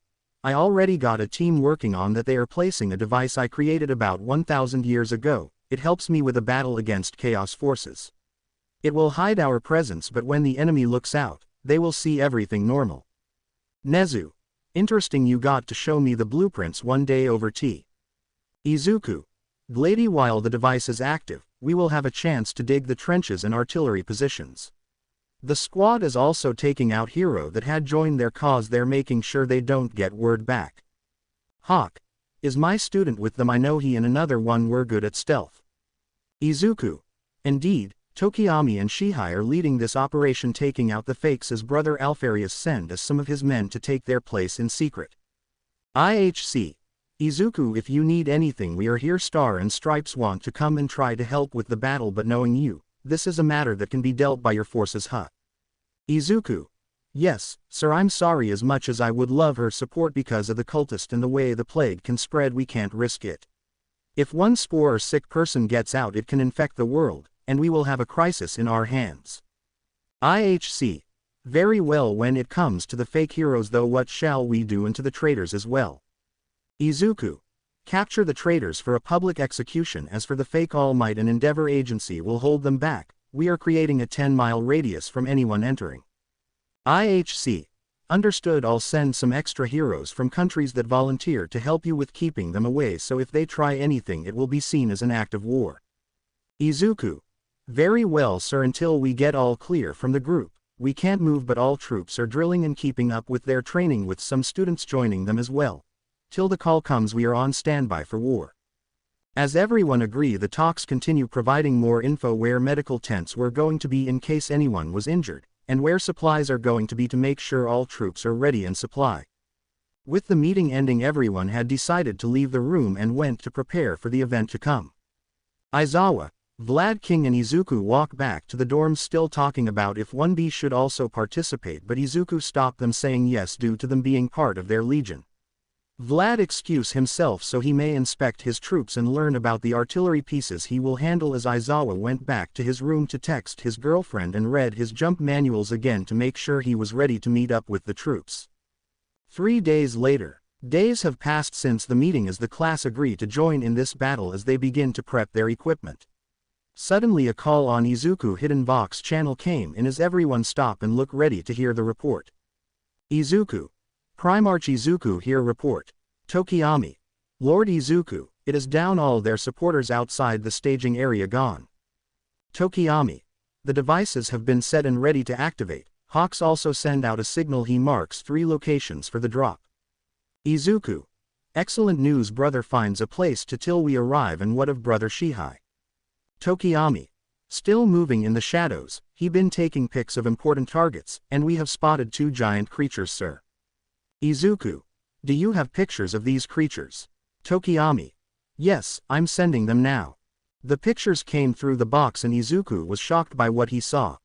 I already got a team working on that. They are placing a device I created about 1,000 years ago. It helps me with a battle against chaos forces. It will hide our presence, but when the enemy looks out, they will see everything normal. Nezu. Interesting, you got to show me the blueprints one day over tea. Izuku. Glady, while the device is active, we will have a chance to dig the trenches and artillery positions. The squad is also taking out Hero that had joined their cause. They're making sure they don't get word back. Hawk. Is my student with them? I know he and another one were good at stealth. Izuku. Indeed. Tokiyami and Shihai are leading this operation, taking out the fakes as brother Alfarius sent us some of his men to take their place in secret. IHC. Izuku, if you need anything, we are here. Star and Stripes want to come and try to help with the battle, but knowing you, this is a matter that can be dealt by your forces. Izuku. Yes, sir, I'm sorry. As much as I would love her support, because of the cultist and the way the plague can spread, we can't risk it. If one spore or sick person gets out, it can infect the world. and we will have a crisis in our hands. IHC. Very well when it comes to the fake heroes though what shall we do and to the traitors as well? Izuku. Capture the traitors for a public execution. As for the fake All Might and Endeavor Agency will hold them back. We are creating a 10-mile radius from anyone entering. IHC. Understood. I'll send some extra heroes from countries that volunteer to help you with keeping them away, so if they try anything it will be seen as an act of war. Izuku. Very well sir, until we get all clear from the group. We can't move, but all troops are drilling and keeping up with their training, with some students joining them as well. Till the call comes we are on standby for war. As everyone agree, the talks continue, providing more info where medical tents were going to be in case anyone was injured, and where supplies are going to be to make sure all troops are ready and supply. With the meeting ending, everyone had decided to leave the room and went to prepare for the event to come. Aizawa, Vlad King and Izuku walk back to the dorms, still talking about if 1B should also participate, but Izuku stopped them, saying yes due to them being part of their legion. Vlad excuse himself so he may inspect his troops and learn about the artillery pieces he will handle, as Aizawa went back to his room to text his girlfriend and read his jump manuals again to make sure he was ready to meet up with the troops. 3 days later. Days have passed since the meeting as the class agree to join in this battle as they begin to prep their equipment. Suddenly a call on Izuku hidden box channel came in as everyone stop and look ready to hear the report. Izuku. Primarch Izuku here, report. Tokiyami. Lord Izuku, it is down, all their supporters outside the staging area gone. Tokiyami. The devices have been set and ready to activate. Hawks also send out a signal, he marks 3 locations for the drop. Izuku. Excellent news, brother finds a place to till we arrive, and what of brother Shihai? Tokiyami. Still moving in the shadows, he been taking pics of important targets, and we have spotted 2 giant creatures, sir. Izuku. Do you have pictures of these creatures? Tokiyami. Yes, I'm sending them now. The pictures came through the box and Izuku was shocked by what he saw.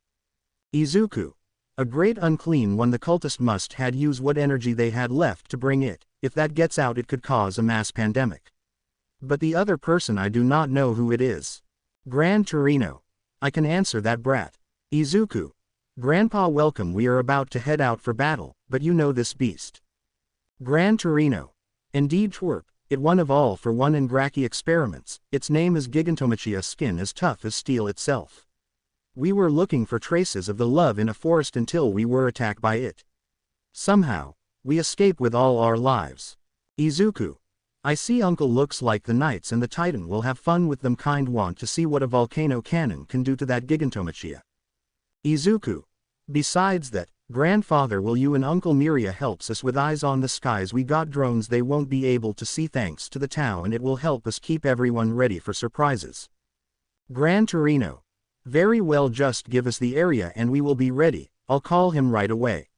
Izuku. A great unclean one, the cultist must had use what energy they had left to bring it. If that gets out it could cause a mass pandemic. But the other person, I do not know who it is. Gran Torino. I can answer that, brat. Izuku. Grandpa, welcome, we are about to head out for battle, but you know this beast. Gran Torino. Indeed twerp, it one of all for one in Graki experiments, its name is Gigantomachia, skin as tough as steel itself. We were looking for traces of the love in a forest until we were attacked by it. Somehow, we escape with all our lives. Izuku. I see uncle looks like the knights and the titan will have fun with them, kind want to see what a volcano cannon can do to that Gigantomachia. Izuku. Besides that, grandfather, will you and Uncle Miria helps us with eyes on the skies, we got drones they won't be able to see thanks to the town, and it will help us keep everyone ready for surprises. Gran Torino. Very well, just give us the area and we will be ready, I'll call him right away.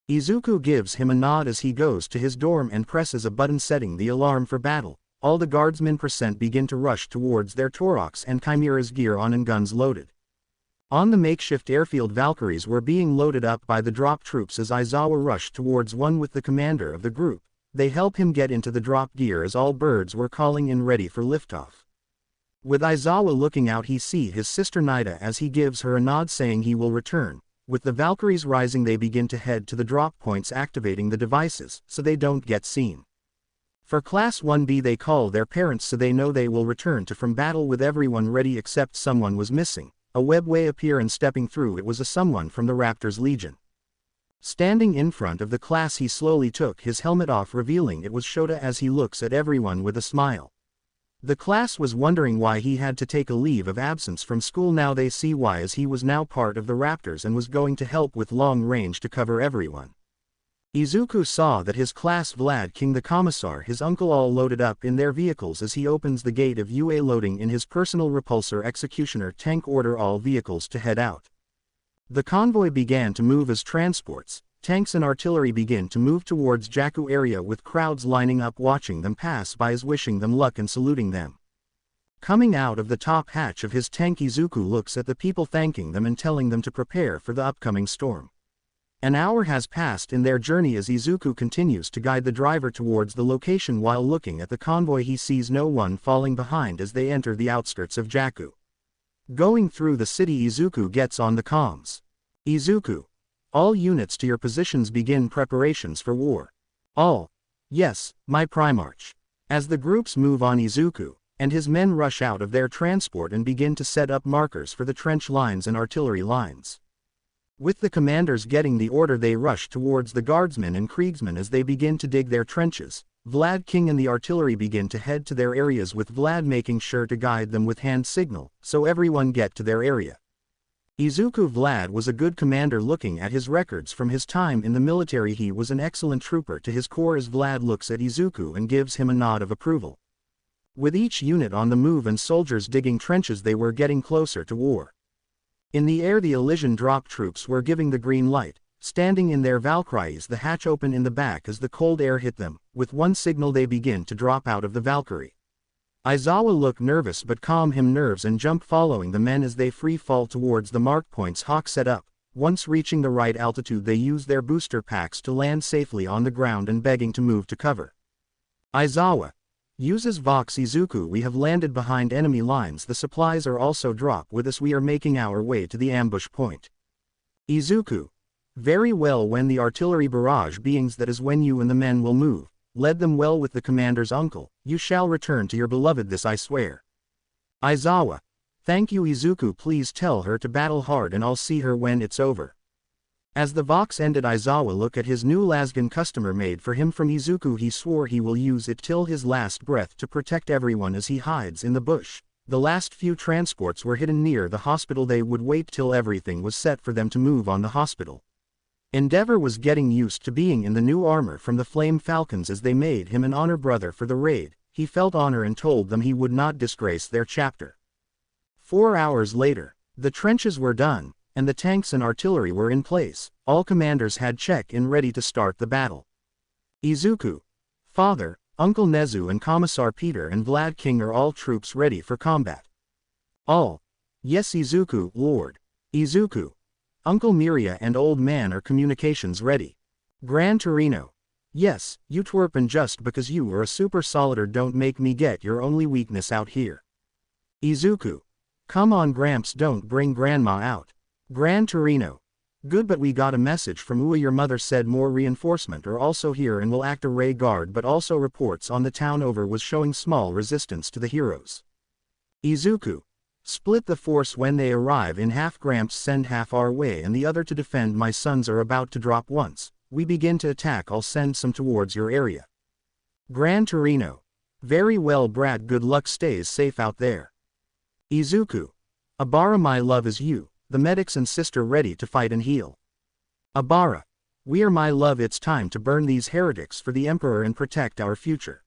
Izuku gives him a nod as he goes to his dorm and presses a button setting the alarm for battle. All the guardsmen begin to rush towards their Toroks and Chimera's gear on and guns loaded. On the makeshift airfield, Valkyries were being loaded up by the drop troops as Aizawa rushed towards one with the commander of the group. They help him get into the drop gear as all birds were calling in ready for liftoff. With Aizawa looking out, he sees his sister Nida as he gives her a nod saying he will return. With the Valkyries rising, they begin to head to the drop points, activating the devices so they don't get seen. For Class 1B they call their parents so they know they will return to from battle with everyone ready except someone was missing. A webway appear and stepping through it was a someone from the Raptors Legion. Standing in front of the class, he slowly took his helmet off, revealing it was Shota as he looks at everyone with a smile. The class was wondering why he had to take a leave of absence from school. Now they see why, as he was now part of the Raptors and was going to help with long range to cover everyone. Izuku saw that his class Vlad King the Commissar, his uncle, all loaded up in their vehicles as he opens the gate of UA, loading in his personal repulsor executioner tank, order all vehicles to head out. The convoy began to move as transports, tanks and artillery begin to move towards Jakku area with crowds lining up watching them pass by as wishing them luck and saluting them. Coming out of the top hatch of his tank, Izuku looks at the people thanking them and telling them to prepare for the upcoming storm. An hour has passed in their journey as Izuku continues to guide the driver towards the location. While looking at the convoy, he sees no one falling behind as they enter the outskirts of Jakku. Going through the city, Izuku gets on the comms. Izuku. All units to your positions, begin preparations for war. All. Yes, my Primarch. As the groups move on, Izuku and his men rush out of their transport and begin to set up markers for the trench lines and artillery lines. With the commanders getting the order, they rush towards the guardsmen and Kriegsmen as they begin to dig their trenches. Vlad King and the artillery begin to head to their areas, with Vlad making sure to guide them with hand signal, so everyone get to their area. Izuku Vlad was a good commander. Looking at his records from his time in the military, he was an excellent trooper to his core, as Vlad looks at Izuku and gives him a nod of approval. With each unit on the move and soldiers digging trenches, they were getting closer to war. In the air, the Elysian drop troops were giving the green light, standing in their Valkyries, the hatch open in the back as the cold air hit them. With one signal, they begin to drop out of the Valkyrie. Aizawa look nervous but calm him nerves and jump following the men as they free fall towards the mark points Hawk set up. Once reaching the right altitude, they use their booster packs to land safely on the ground and begging to move to cover. Aizawa uses Vox. Izuku, we have landed behind enemy lines. The supplies are also drop with us. We are making our way to the ambush point. Izuku. Very well. When the artillery barrage beings, that is when you and the men will move. Led them well with the commander's uncle. You shall return to your beloved, this I swear. Aizawa. Thank you, Izuku. Please tell her to battle hard and I'll see her when it's over. As the Vox ended, Aizawa look at his new lasgun customer made for him from Izuku. He swore he will use it till his last breath to protect everyone as he hides in the bush. The last few transports were hidden near the hospital. They would wait till everything was set for them to move on the hospital. Endeavor was getting used to being in the new armor from the Flame Falcons as they made him an honor brother for the raid. He felt honor and told them he would not disgrace their chapter. 4 hours later, the trenches were done, and the tanks and artillery were in place. All commanders had check-in ready to start the battle. Izuku, Father, Uncle Nezu and Commissar Peter and Vlad King are all troops ready for combat. All. Yes, Izuku, Lord. Izuku. Uncle Miria and Old Man are communications ready. Gran Torino. Yes, you twerp, and just because you are a super solider don't make me get your only weakness out here. Izuku. Come on Gramps, don't bring Grandma out. Gran Torino. Good, but we got a message from UA. Your mother said more reinforcement are also here and will act a ray guard, but also reports on the town over was showing small resistance to the heroes. Izuku. Split the force when they arrive in half. Gramps send half our way and the other to defend. My sons are about to drop. Once we begin to attack, I'll send some towards your area. Gran Torino. Very well Brad, good luck, stays safe out there. Izuku. Abara, my love, is you, the medics and sister ready to fight and heal. Abara. We are, my love, it's time to burn these heretics for the Emperor and protect our future.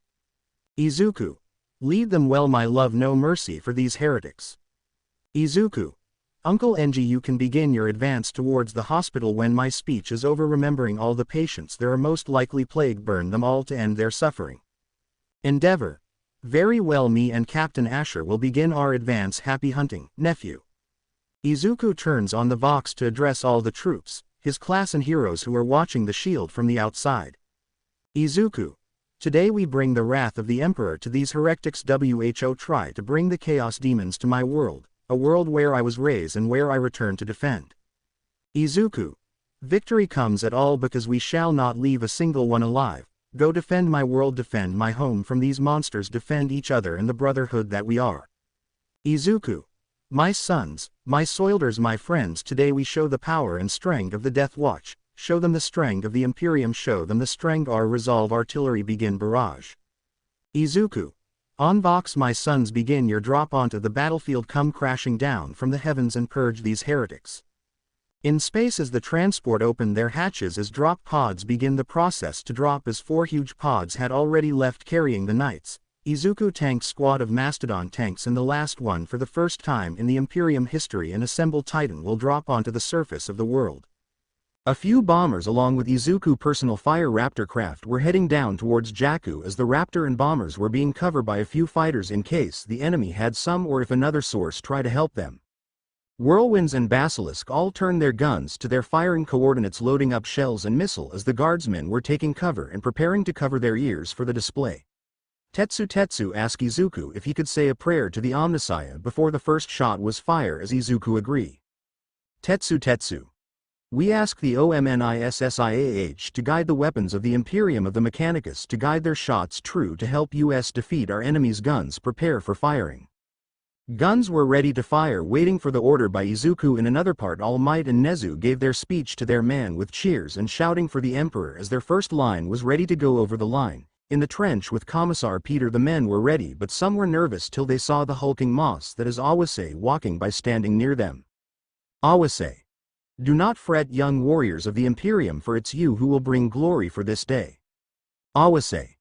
Izuku. Lead them well, my love, no mercy for these heretics. Izuku. Uncle Enji, you can begin your advance towards the hospital when my speech is over. Remembering all the patients there are, most likely plague, burn them all to end their suffering. Endeavor. Very well, me and Captain Asher will begin our advance. Happy hunting, nephew. Izuku turns on the Vox to address all the troops, his class and heroes who are watching the shield from the outside. Izuku. Today we bring the wrath of the Emperor to these heretics. Who try to bring the chaos demons to my world, a world where I was raised and where I return to defend. Izuku. Victory comes at all because we shall not leave a single one alive. Go defend my world, defend my home from these monsters, defend each other and the brotherhood that we are. Izuku. My sons, my soldiers, my friends, today we show the power and strength of the Deathwatch. Show them the strength of the Imperium, show them the strength our resolve. Artillery, begin barrage. Izuku. On Vox, my sons, begin your drop onto the battlefield. Come crashing down from the heavens and purge these heretics. In space, as the transport open their hatches as drop pods begin the process to drop, as 4 huge pods had already left carrying the knights. Izuku tank squad of Mastodon tanks and the last one for the first time in the Imperium history, an assembled Titan will drop onto the surface of the world. A few bombers along with Izuku personal fire Raptor craft were heading down towards Jakku, as the Raptor and bombers were being covered by a few fighters in case the enemy had some, or if another source try to help them. Whirlwinds and Basilisk all turned their guns to their firing coordinates, loading up shells and missile as the guardsmen were taking cover and preparing to cover their ears for the display. Tetsu asked Izuku if he could say a prayer to the Omnissiah before the first shot was fired as Izuku agreed. Tetsu. We ask the OMNISSIAH to guide the weapons of the Imperium of the Mechanicus to guide their shots true to help us defeat our enemies' guns prepare for firing. Guns were ready to fire waiting for the order by Izuku. In another part All Might and Nezu gave their speech to their man with cheers and shouting for the Emperor as their first line was ready to go over the line. In the trench with Commissar Peter the men were ready but some were nervous till they saw the hulking moss that is Awase walking by standing near them. Awase. Do not fret, young warriors of the Imperium, for it's you who will bring glory for this day. Awase.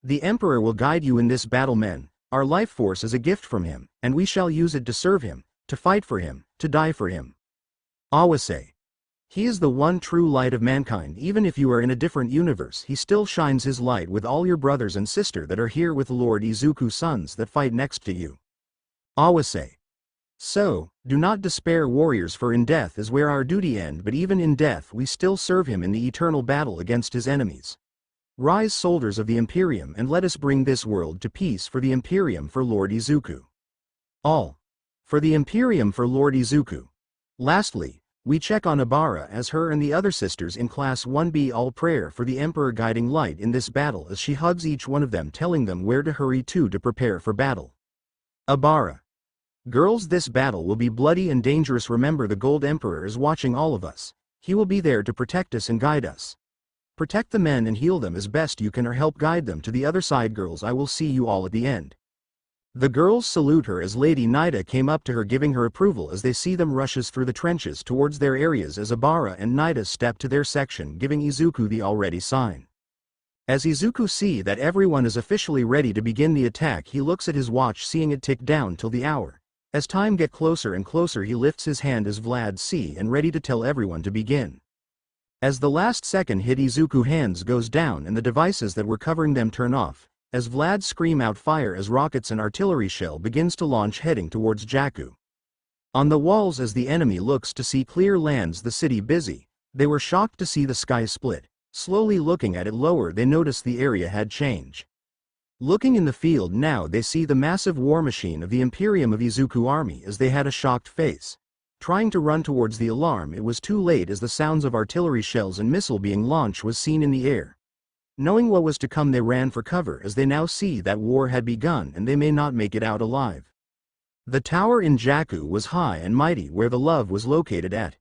The Emperor will guide you in this battle, men. Our life force is a gift from him, and we shall use it to serve him, to fight for him, to die for him. Awase. He is the one true light of mankind. Even if you are in a different universe, he still shines his light with all your brothers and sister that are here with Lord Izuku's sons that fight next to you. Awase. So, do not despair, warriors, for in death is where our duty ends, but even in death we still serve him in the eternal battle against his enemies. Rise, soldiers of the Imperium, and let us bring this world to peace for the Imperium for Lord Izuku. All. For the Imperium for Lord Izuku. Lastly, we check on Ibara as her and the other sisters in Class 1B all prayer for the Emperor guiding light in this battle as she hugs each one of them, telling them where to hurry to prepare for battle. Ibara. Girls, this battle will be bloody and dangerous. Remember, the Gold Emperor is watching all of us. He will be there to protect us and guide us. Protect the men and heal them as best you can or help guide them to the other side. Girls, I will see you all at the end. The girls salute her as Lady Nida came up to her, giving her approval as they see them rushes through the trenches towards their areas as Ibara and Nida step to their section, giving Izuku the already sign. As Izuku see that everyone is officially ready to begin the attack, he looks at his watch, seeing it tick down till the hour. As time get closer and closer, he lifts his hand as Vlad see and ready to tell everyone to begin. As the last second hit, Izuku hands goes down and the devices that were covering them turn off, as Vlad scream out fire as rockets and artillery shell begins to launch heading towards Jakku. On the walls, as the enemy looks to see clear lands the city busy, they were shocked to see the sky split. Slowly looking at it lower, they notice the area had changed. Looking in the field now, they see the massive war machine of the Imperium of Izuku army as they had a shocked face. Trying to run towards the alarm, it was too late as the sounds of artillery shells and missile being launched was seen in the air. Knowing what was to come, they ran for cover as they now see that war had begun and they may not make it out alive. The tower in Jakku was high and mighty where the love was located at.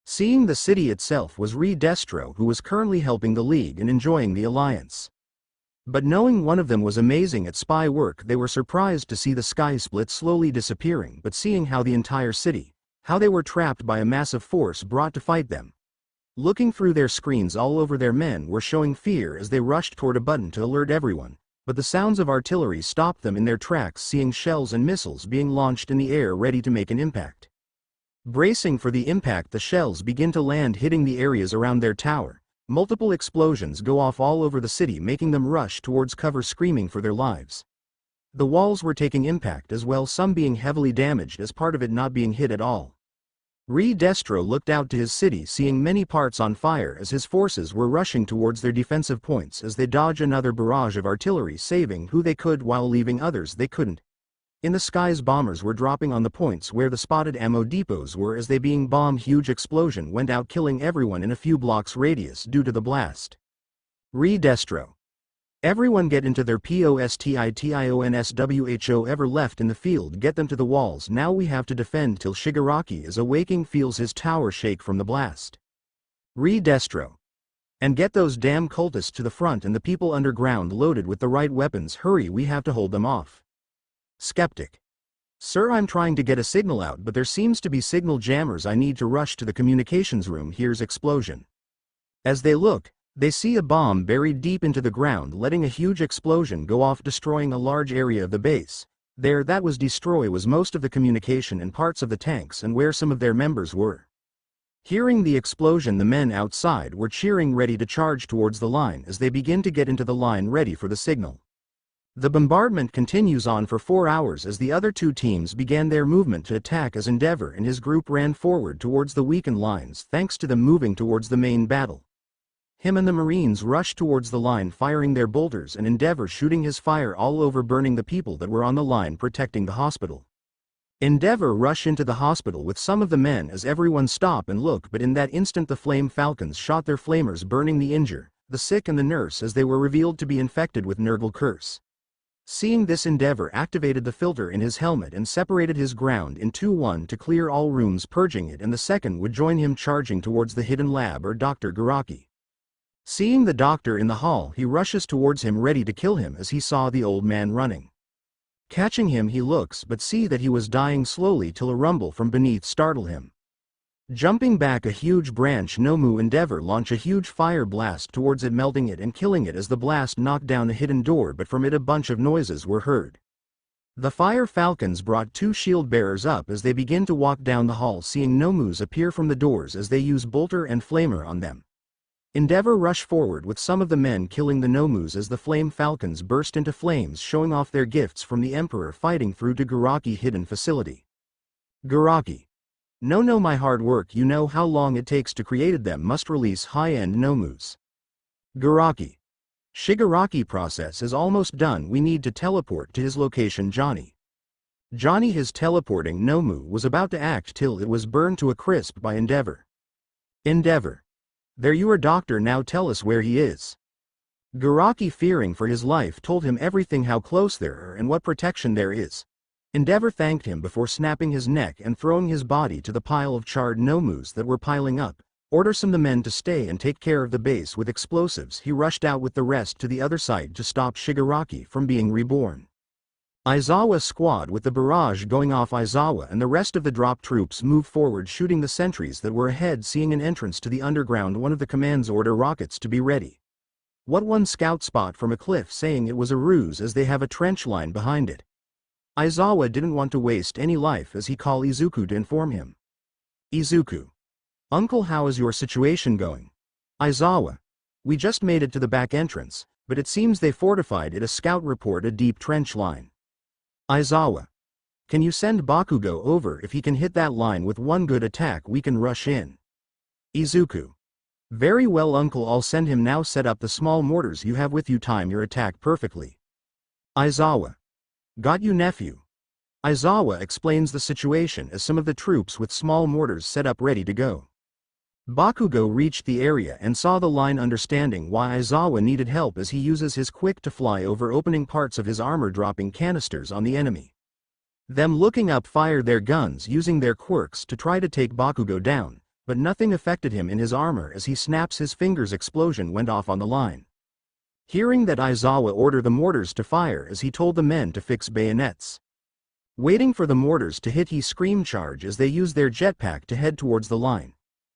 Seeing the city itself was Destro, who was currently helping the League and enjoying the alliance. But knowing one of them was amazing at spy work, they were surprised to see the sky split slowly disappearing, but seeing how the entire city, how they were trapped by a massive force brought to fight them. Looking through their screens all over, their men were showing fear as they rushed toward a button to alert everyone, but the sounds of artillery stopped them in their tracks, seeing shells and missiles being launched in the air ready to make an impact. Bracing for the impact, the shells begin to land, hitting the areas around their tower. Multiple explosions go off all over the city, making them rush towards cover screaming for their lives. The walls were taking impact as well, some being heavily damaged as part of it not being hit at all. Destro looked out to his city, seeing many parts on fire as his forces were rushing towards their defensive points as they dodge another barrage of artillery, saving who they could while leaving others they couldn't. In the skies, bombers were dropping on the points where the spotted ammo depots were as they being bombed. Huge explosion went out, killing everyone in a few blocks radius due to the blast. Destro. Everyone get into their postitonswho ever left in the field, get them to the walls. Now we have to defend till Shigaraki is awaking, feels his tower shake from the blast. Destro. And get those damn cultists to the front and the people underground loaded with the right weapons. Hurry, we have to hold them off. Skeptic. Sir, I'm trying to get a signal out, but there seems to be signal jammers. I need to rush to the communications room. Here's explosion. As they look, they see a bomb buried deep into the ground, letting a huge explosion go off, destroying a large area of the base. There, that was destroyed was most of the communication and parts of the tanks and where some of their members were. Hearing the explosion, the men outside were cheering, ready to charge towards the line as they begin to get into the line ready for the signal. The bombardment continues on for 4 hours as the other two teams began their movement to attack as Endeavor and his group ran forward towards the weakened lines, thanks to them moving towards the main battle. Him and the Marines rushed towards the line firing their bolters and Endeavor shooting his fire all over burning the people that were on the line protecting the hospital. Endeavor rushed into the hospital with some of the men as everyone stop and look, but in that instant the Flame Falcons shot their flamers burning the injured, the sick and the nurse as they were revealed to be infected with Nurgle curse. Seeing this, Endeavor activated the filter in his helmet and separated his ground into one to clear all rooms purging it, and the second would join him charging towards the hidden lab or Dr. Garaki. Seeing the doctor in the hall, he rushes towards him ready to kill him as he saw the old man running. Catching him, he looks but see that he was dying slowly till a rumble from beneath startled him. Jumping back a huge branch, Nomu Endeavor launch a huge fire blast towards it, melting it and killing it as the blast knocked down a hidden door, but from it a bunch of noises were heard. The Fire Falcons brought two shield bearers up as they begin to walk down the hall, seeing Nomus appear from the doors as they use bolter and flamer on them. Endeavor rushed forward with some of the men killing the Nomus as the Flame Falcons burst into flames, showing off their gifts from the Emperor, fighting through to Garaki hidden facility. Garaki. No, my hard work, you know how long it takes to create them, must release high-end Nomus. Garaki. Shigaraki process is almost done, we need to teleport to his location. Johnny. His teleporting Nomu was about to act till it was burned to a crisp by Endeavor. Endeavor. There you are, doctor, now tell us where he is. Garaki, fearing for his life, told him everything, how close there are and what protection there is. Endeavor thanked him before snapping his neck and throwing his body to the pile of charred Nomus that were piling up. Order some of the men to stay and take care of the base with explosives. He rushed out with the rest to the other side to stop Shigaraki from being reborn. Aizawa squad with the barrage going off. Aizawa and the rest of the drop troops moved forward, shooting the sentries that were ahead. Seeing an entrance to the underground, one of the commands order rockets to be ready. What one scout spot from a cliff, saying it was a ruse as they have a trench line behind it. Aizawa didn't want to waste any life as he called Izuku to inform him. Izuku. Uncle, how is your situation going? Aizawa. We just made it to the back entrance, but it seems they fortified it. A scout report a deep trench line. Aizawa. Can you send Bakugo over? If he can hit that line with one good attack, we can rush in. Izuku. Very well, uncle, I'll send him now. Set up the small mortars you have with you, time your attack perfectly. Aizawa. Got you, nephew. Aizawa explains the situation as some of the troops with small mortars set up ready to go. Bakugo reached the area and saw the line, understanding why Aizawa needed help as he uses his quick to fly over, opening parts of his armor, dropping canisters on the enemy. Them looking up fired their guns using their quirks to try to take Bakugo down, but nothing affected him in his armor as he snaps his fingers. Explosion went off on the line. Hearing that, Aizawa ordered the mortars to fire as he told the men to fix bayonets. Waiting for the mortars to hit, he screamed charge as they used their jetpack to head towards the line.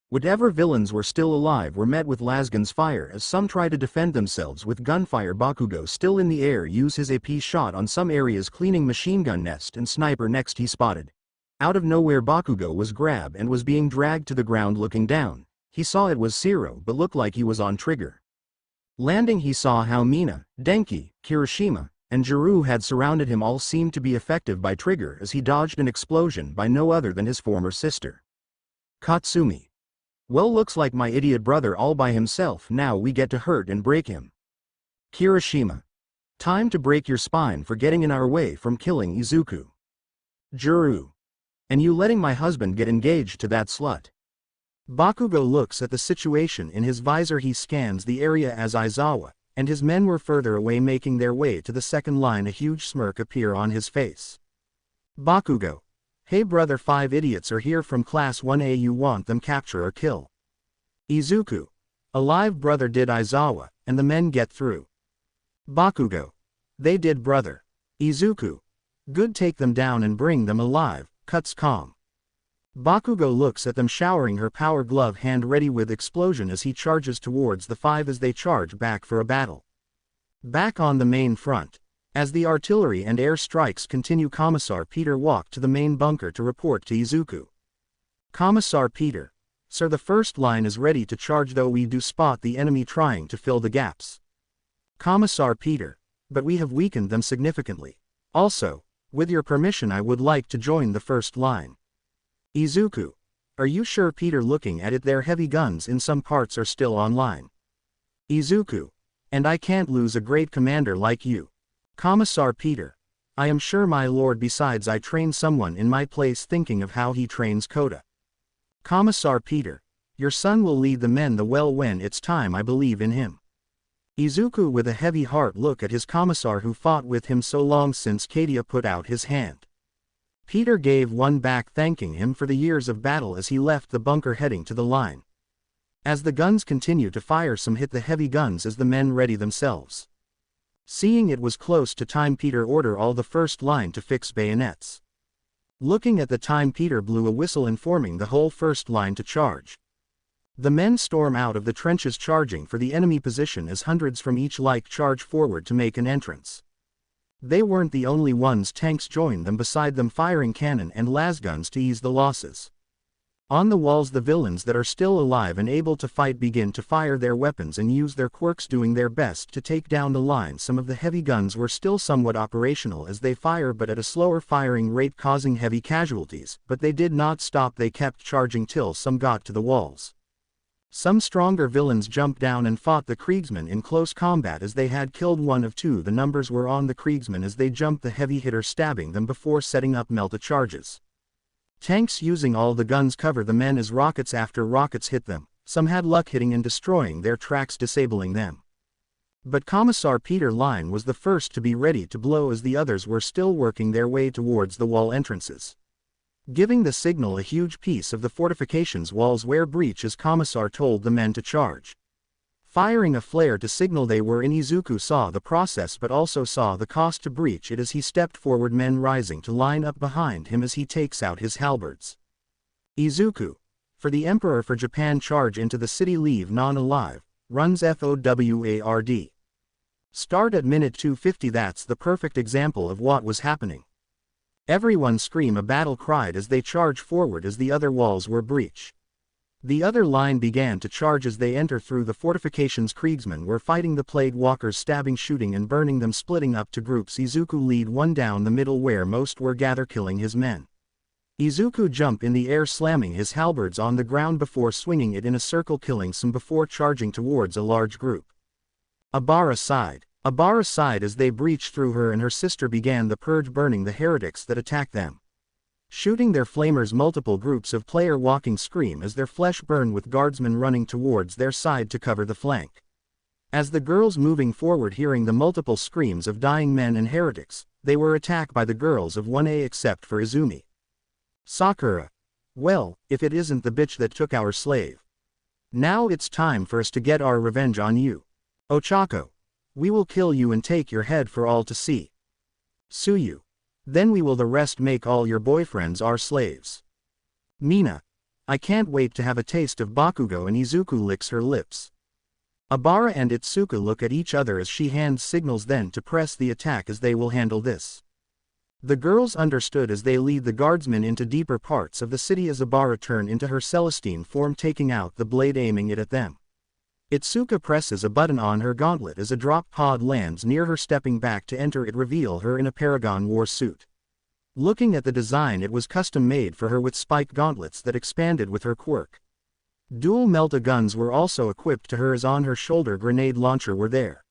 Whatever villains were still alive were met with Lasgan's fire as some tried to defend themselves with gunfire. Bakugo, still in the air, used his AP shot on some areas, cleaning machine gun nest and sniper. Next he spotted. Out of nowhere, Bakugo was grabbed and was being dragged to the ground. Looking down, he saw it was Zero, but looked like he was on trigger. Landing, he saw how Mina, Denki, Kirishima, and Jiru had surrounded him. All seemed to be effective by trigger as he dodged an explosion by no other than his former sister. Katsumi. Well, looks like my idiot brother all by himself. Now we get to hurt and break him. Kirishima. Time to break your spine for getting in our way from killing Izuku. Jiru. And you letting my husband get engaged to that slut. Bakugo looks at the situation in his visor. He scans the area as Aizawa and his men were further away, making their way to the second line. A huge smirk appear on his face. Bakugo. Hey brother, 5 idiots are here from class 1A, you want them capture or kill? Izuku. Alive brother, did Aizawa and the men get through? Bakugo. They did brother. Izuku. Good, take them down and bring them alive. Cuts calm. Bakugo looks at them, showering her power glove hand ready with explosion as he charges towards the 5 as they charge back for a battle. Back on the main front. As the artillery and air strikes continue, Commissar Peter walked to the main bunker to report to Izuku. Commissar Peter. Sir, the first line is ready to charge, though we do spot the enemy trying to fill the gaps. Commissar Peter. But we have weakened them significantly. Also, with your permission, I would like to join the first line. Izuku. Are you sure, Peter? Looking at it, their heavy guns in some parts are still online. Izuku. And I can't lose a great commander like you. Commissar Peter. I am sure my lord, besides I train someone in my place thinking of how he trains Kota. Commissar Peter. Your son will lead the men well when it's time, I believe in him. Izuku with a heavy heart look at his commissar who fought with him so long since Kadia put out his hand. Peter gave one back thanking him for the years of battle as he left the bunker heading to the line. As the guns continue to fire, some hit the heavy guns as the men ready themselves. Seeing it was close to time, Peter ordered all the first line to fix bayonets. Looking at the time, Peter blew a whistle informing the whole first line to charge. The men storm out of the trenches charging for the enemy position as hundreds from each like charge forward to make an entrance. They weren't the only ones, tanks joined them, beside them firing cannon and lasguns to ease the losses. On the walls, the villains that are still alive and able to fight begin to fire their weapons and use their quirks, doing their best to take down the line. Some of the heavy guns were still somewhat operational as they fire, but at a slower firing rate, causing heavy casualties, but they did not stop. They kept charging till some got to the walls. Some stronger villains jumped down and fought the Kriegsmen in close combat as they had killed one of two. The numbers were on the Kriegsmen as they jumped the heavy hitter, stabbing them before setting up melta charges. Tanks using all the guns cover the men as rockets after rockets hit them. Some had luck hitting and destroying their tracks, disabling them. But Commissar Peter line was the first to be ready to blow as the others were still working their way towards the wall entrances. Giving the signal, a huge piece of the fortifications walls were breached as Commissar told the men to charge. Firing a flare to signal they were in, Izuku saw the process but also saw the cost to breach it as he stepped forward, men rising to line up behind him as he takes out his halberds. Izuku. For the Emperor, for Japan, charge into the city, leave none alive, runs FOWARD. Start at minute 250. That's the perfect example of what was happening. Everyone scream a battle cried as they charge forward as the other walls were breached. The other line began to charge as they enter through the fortifications. Kriegsmen were fighting the plague walkers, stabbing, shooting and burning them, splitting up to groups. Izuku lead one down the middle where most were gather, killing his men. Izuku jump in the air, slamming his halberds on the ground before swinging it in a circle, killing some before charging towards a large group. Abara sighed as they breached through. Her and her sister began the purge, burning the heretics that attacked them. Shooting their flamers, multiple groups of player walking scream as their flesh burn, with guardsmen running towards their side to cover the flank. As the girls moving forward, hearing the multiple screams of dying men and heretics, they were attacked by the girls of 1A except for Izumi. Sakura. Well, if it isn't the bitch that took our slave. Now it's time for us to get our revenge on you. Ochako. We will kill you and take your head for all to see. Suyu. Then we will the rest make all your boyfriends our slaves. Mina. I can't wait to have a taste of Bakugo, and Izuku licks her lips. Abara and Itsuka look at each other as she hands signals then to press the attack as they will handle this. The girls understood as they lead the guardsmen into deeper parts of the city as Abara turn into her Celestine form, taking out the blade, aiming it at them. Itsuka presses a button on her gauntlet as a drop pod lands near her, stepping back to enter it, reveal her in a Paragon War suit. Looking at the design, it was custom made for her with spiked gauntlets that expanded with her quirk. Dual melta guns were also equipped to her as on her shoulder grenade launcher were there.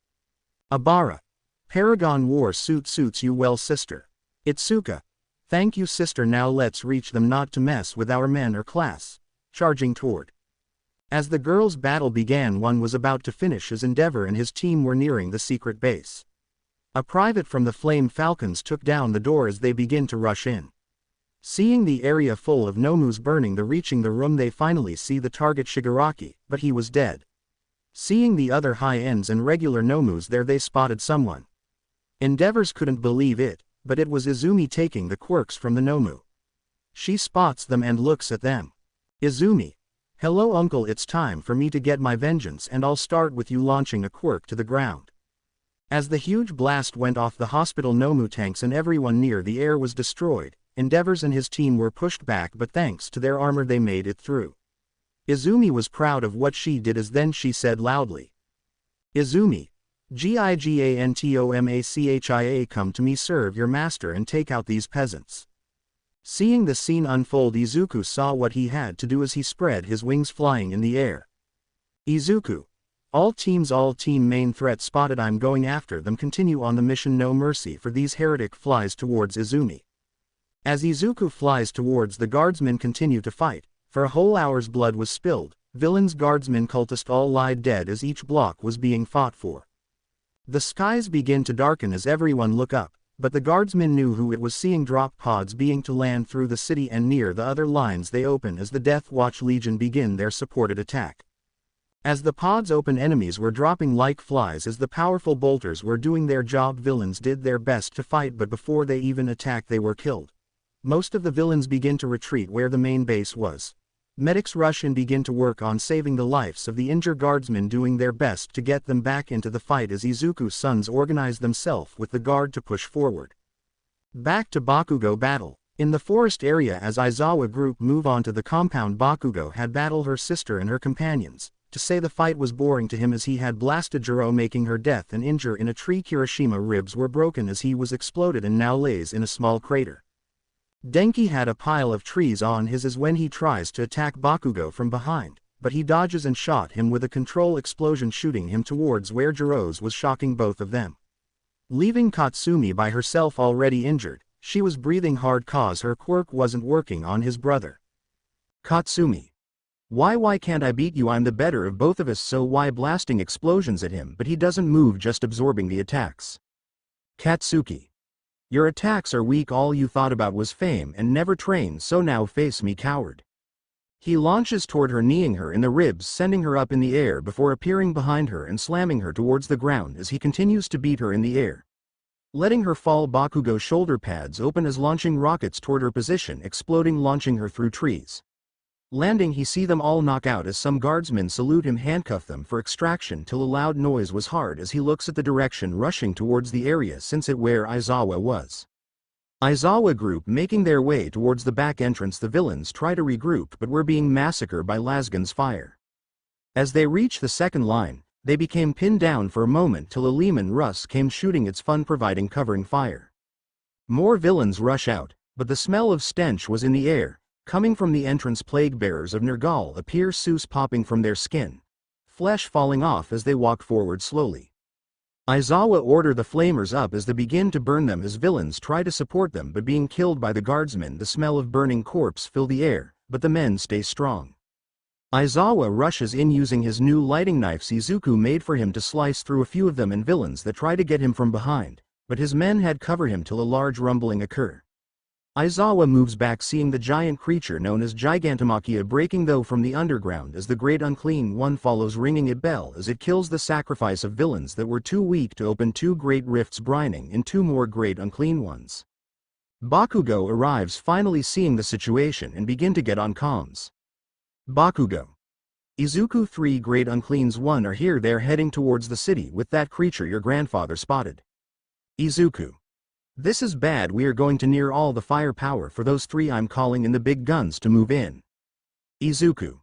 Abara. Paragon War suit suits you well, sister. Itsuka. Thank you, sister. Now let's reach them, not to mess with our men or class. Charging toward. As the girls' battle began, one was about to finish as Endeavor and his team were nearing the secret base. A private from the Flame Falcons took down the door as they begin to rush in. Seeing the area full of Nomus burning, reaching the room, they finally see the target, Shigaraki, but he was dead. Seeing the other high-ends and regular Nomus there, they spotted someone. Endeavors couldn't believe it, but it was Izumi taking the quirks from the Nomu. She spots them and looks at them. Izumi. Hello uncle, it's time for me to get my vengeance, and I'll start with you, launching a quirk to the ground. As the huge blast went off, the hospital Nomu tanks and everyone near the air was destroyed. Endeavors and his team were pushed back, but thanks to their armor they made it through. Izumi was proud of what she did as then she said loudly. Izumi. Gigantomachia, come to me, serve your master and take out these peasants. Seeing the scene unfold, Izuku saw what he had to do as he spread his wings, flying in the air. Izuku. All team main threat spotted. I'm going after them. Continue on the mission. No mercy for these heretic. Flies towards Izumi. As Izuku flies towards the guardsmen continue to fight. For a whole hour's blood was spilled. Villains, guardsmen, cultists all lied dead as each block was being fought for. The skies begin to darken as everyone look up, but the guardsmen knew who it was. Seeing drop pods being to land through the city and near the other lines, they open as the Deathwatch Legion begin their supported attack. As the pods open, enemies were dropping like flies as the powerful bolters were doing their job. Villains did their best to fight, but before they even attacked they were killed. Most of the villains begin to retreat where the main base was. Medics rush and begin to work on saving the lives of the injured guardsmen, doing their best to get them back into the fight as Izuku's sons organize themselves with the guard to push forward. Back to Bakugo battle. In the forest area as Aizawa group move on to the compound, Bakugo had battled her sister and her companions. To say the fight was boring to him as he had blasted Jiro, making her death and injure in a tree. Kirishima ribs were broken as he was exploded and now lays in a small crater. Denki had a pile of trees on his as when he tries to attack Bakugo from behind, but he dodges and shot him with a control explosion, shooting him towards where Jiro's was, shocking both of them. Leaving Katsumi by herself already injured, she was breathing hard cause her quirk wasn't working on his brother. Katsumi. Why can't I beat you? I'm the better of both of us, so why blasting explosions at him? But he doesn't move, just absorbing the attacks. Katsuki. Your attacks are weak, all you thought about was fame and never trained, so now face me, coward. He launches toward her, kneeing her in the ribs, sending her up in the air before appearing behind her and slamming her towards the ground as he continues to beat her in the air. Letting her fall, Bakugo's shoulder pads open as launching rockets toward her position, exploding, launching her through trees. Landing, he see them all knock out as some guardsmen salute him, handcuff them for extraction till a loud noise was heard as he looks at the direction rushing towards the area since it where Aizawa was. Aizawa group making their way towards the back entrance. The villains try to regroup but were being massacred by Lasgan's fire. As they reach the second line, they became pinned down for a moment till a Lehman Russ came shooting its fun, providing covering fire. More villains rush out, but the smell of stench was in the air. Coming from the entrance, plague bearers of Nergal appear, soos popping from their skin, flesh falling off as they walk forward slowly. Aizawa order the flamers up as they begin to burn them as villains try to support them but being killed by the guardsmen. The smell of burning corpse fill the air, but the men stay strong. Aizawa rushes in using his new lighting knives Izuku made for him to slice through a few of them and villains that try to get him from behind, but his men had cover him till a large rumbling occur. Aizawa moves back, seeing the giant creature known as Gigantomachia breaking though from the underground as the Great Unclean One follows, ringing a bell as it kills the sacrifice of villains that were too weak to open two great rifts, brining in two more Great Unclean Ones. Bakugo arrives, finally seeing the situation, and begin to get on comms. Bakugo. Izuku, 3 Great Uncleans 1 are here, they're heading towards the city with that creature your grandfather spotted. Izuku. This is bad, we are going to near all the firepower for those 3, I'm calling in the big guns to move in. Izuku.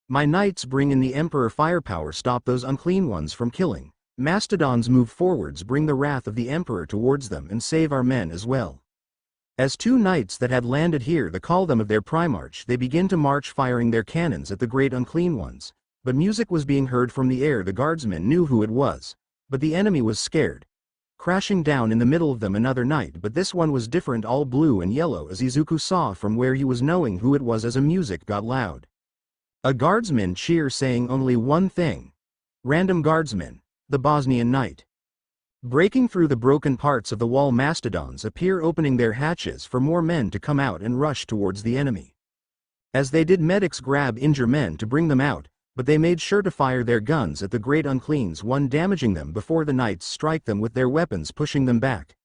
My knights bring in the Emperor firepower, stop those unclean ones from killing. Mastodons move forwards, bring the wrath of the Emperor towards them and save our men as well. As 2 knights that had landed here the call them of their Primarch, they begin to march firing their cannons at the Great Unclean Ones, but music was being heard from the air. The guardsmen knew who it was, but the enemy was scared. Crashing down in the middle of them another knight, but this one was different, all blue and yellow as Izuku saw from where he was, knowing who it was as a music got loud. A guardsman cheer saying only one thing. Random guardsman, the Bosnian knight. Breaking through the broken parts of the wall, mastodons appear, opening their hatches for more men to come out and rush towards the enemy. As they did, medics grab injured men to bring them out, but they made sure to fire their guns at the Great Uncleans One, damaging them before the knights strike them with their weapons, pushing them back.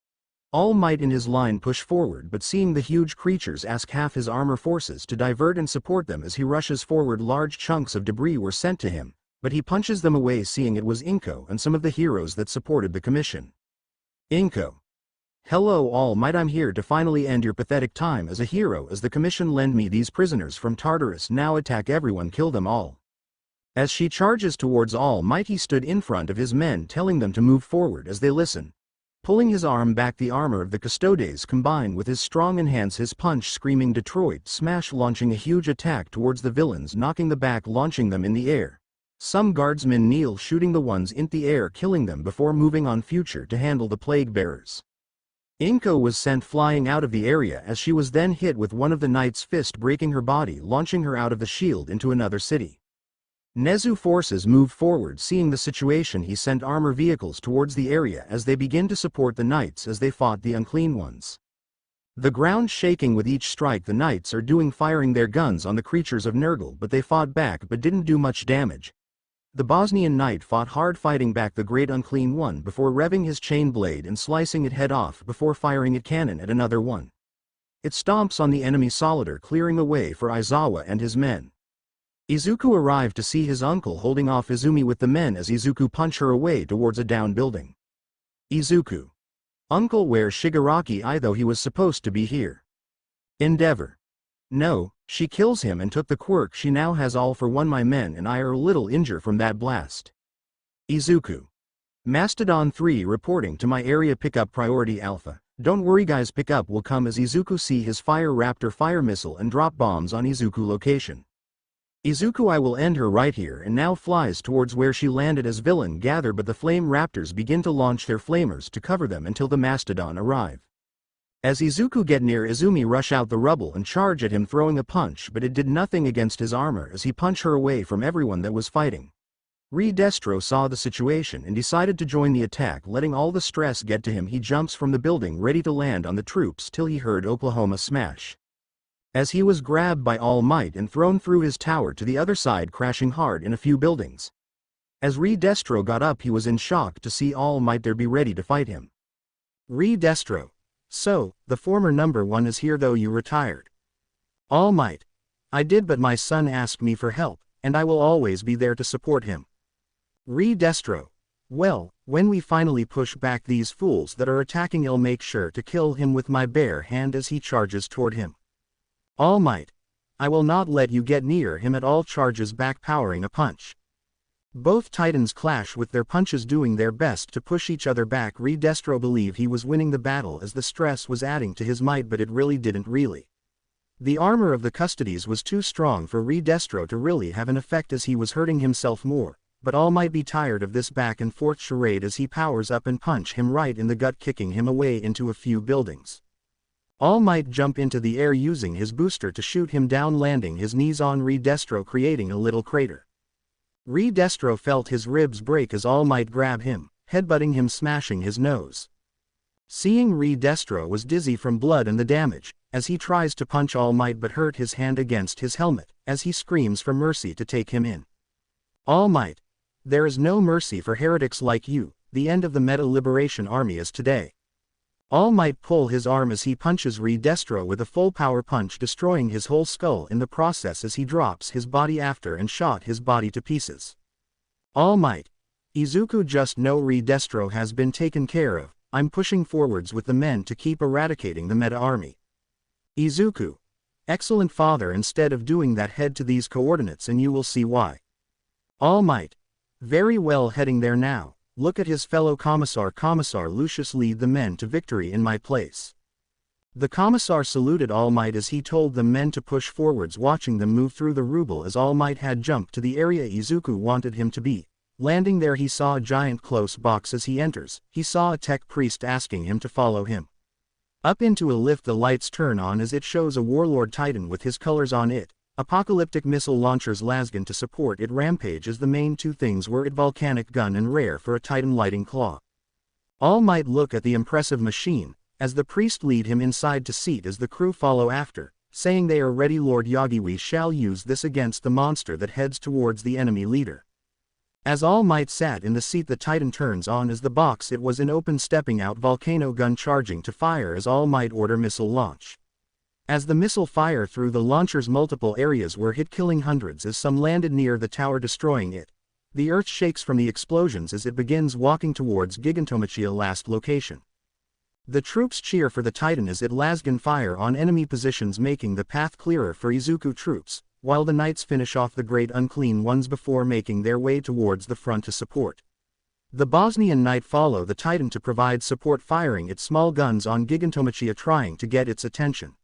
All Might in his line push forward, but seeing the huge creatures ask half his armor forces to divert and support them as he rushes forward. Large chunks of debris were sent to him, but he punches them away, seeing it was Inko and some of the heroes that supported the commission. Inko. Hello All Might, I'm here to finally end your pathetic time as a hero, as the commission lend me these prisoners from Tartarus, now attack everyone, kill them all. As she charges towards All Might, he stood in front of his men telling them to move forward as they listen. Pulling his arm back, the armor of the Custodes combined with his strong enhance his punch, screaming Detroit Smash, launching a huge attack towards the villains, knocking the back, launching them in the air. Some guardsmen kneel, shooting the ones in the air, killing them before moving on future to handle the plague bearers. Inko was sent flying out of the area as she was then hit with one of the knight's fist, breaking her body, launching her out of the shield into another city. Nezu forces moved forward. Seeing the situation, he sent armor vehicles towards the area as they begin to support the knights as they fought the unclean ones. The ground shaking with each strike the knights are doing, firing their guns on the creatures of Nurgle, but they fought back but didn't do much damage. The Bosnian knight fought hard, fighting back the great unclean one before revving his chain blade and slicing it head off before firing a cannon at another one. It stomps on the enemy soldier, clearing a way for Aizawa and his men. Izuku arrived to see his uncle holding off Izumi with the men as Izuku punch her away towards a down building. Izuku. Uncle, where Shigaraki, though he was supposed to be here? Endeavor. No, she kills him and took the quirk. She now has all for one. My men and I are a little injured from that blast. Izuku. Mastodon 3 reporting to my area. Pickup priority Alpha. Don't worry guys, pickup will come as Izuku see his Fire Raptor fire missile and drop bombs on Izuku location. Izuku, I will end her right here, and now flies towards where she landed as villain gather, but the flame raptors begin to launch their flamers to cover them until the Mastodon arrive. As Izuku get near, Izumi rush out the rubble and charge at him, throwing a punch, but it did nothing against his armor as he punched her away from everyone that was fighting. Destro saw the situation and decided to join the attack, letting all the stress get to him. He jumps from the building ready to land on the troops till he heard Oklahoma smash. As he was grabbed by All Might and thrown through his tower to the other side, crashing hard in a few buildings. As Destro got up, he was in shock to see All Might there be ready to fight him. Destro. So, the former number one is here though you retired. All Might. I did, but my son asked me for help, and I will always be there to support him. Destro. Well, when we finally push back these fools that are attacking, I'll make sure to kill him with my bare hand as he charges toward him. All Might. I will not let you get near him at all. Charges back, powering a punch. Both titans clash with their punches, doing their best to push each other back. Destro believed he was winning the battle as the stress was adding to his might, but it really didn't. The armor of the custodies was too strong for Destro to really have an effect as he was hurting himself more, but All Might be tired of this back and forth charade as he powers up and punch him right in the gut, kicking him away into a few buildings. All Might jump into the air using his booster to shoot him down, landing his knees on Destro, creating a little crater. Destro felt his ribs break as All Might grab him, headbutting him, smashing his nose. Seeing Destro was dizzy from blood and the damage, as he tries to punch All Might but hurt his hand against his helmet, as he screams for mercy to take him in. All Might. There is no mercy for heretics like you. The end of the Meta Liberation Army is today. All Might pull his arm as he punches Destro with a full power punch, destroying his whole skull in the process as he drops his body after and shot his body to pieces. All Might. Izuku, just know Destro has been taken care of. I'm pushing forwards with the men to keep eradicating the Meta army. Izuku. Excellent father, instead of doing that, head to these coordinates and you will see why. All Might. Very well, heading there now. Look at his fellow commissar. Commissar Lucius, lead the men to victory in my place. The commissar saluted All Might as he told the men to push forwards, watching them move through the rubble as All Might had jumped to the area Izuku wanted him to be. Landing there, he saw a giant close box. As he enters, he saw a tech priest asking him to follow him. Up into a lift, the lights turn on as it shows a warlord titan with his colors on it. Apocalyptic missile launchers, lasgun to support it, rampage as the main two things were it, volcanic gun and rare for a titan lighting claw. All Might look at the impressive machine, as the priest lead him inside to seat as the crew follow after, saying they are ready. Lord Yagi, we shall use this against the monster that heads towards the enemy leader. As All Might sat in the seat, the titan turns on as the box it was in open, stepping out, volcano gun charging to fire as All Might order missile launch. As the missile fire through the launchers, multiple areas were hit, killing hundreds as some landed near the tower, destroying it. The earth shakes from the explosions as it begins walking towards Gigantomachia last location. The troops cheer for the Titan as it lasgun fire on enemy positions, making the path clearer for Izuku troops, while the knights finish off the great unclean ones before making their way towards the front to support. The Bosnian knight follow the Titan to provide support, firing its small guns on Gigantomachia, trying to get its attention.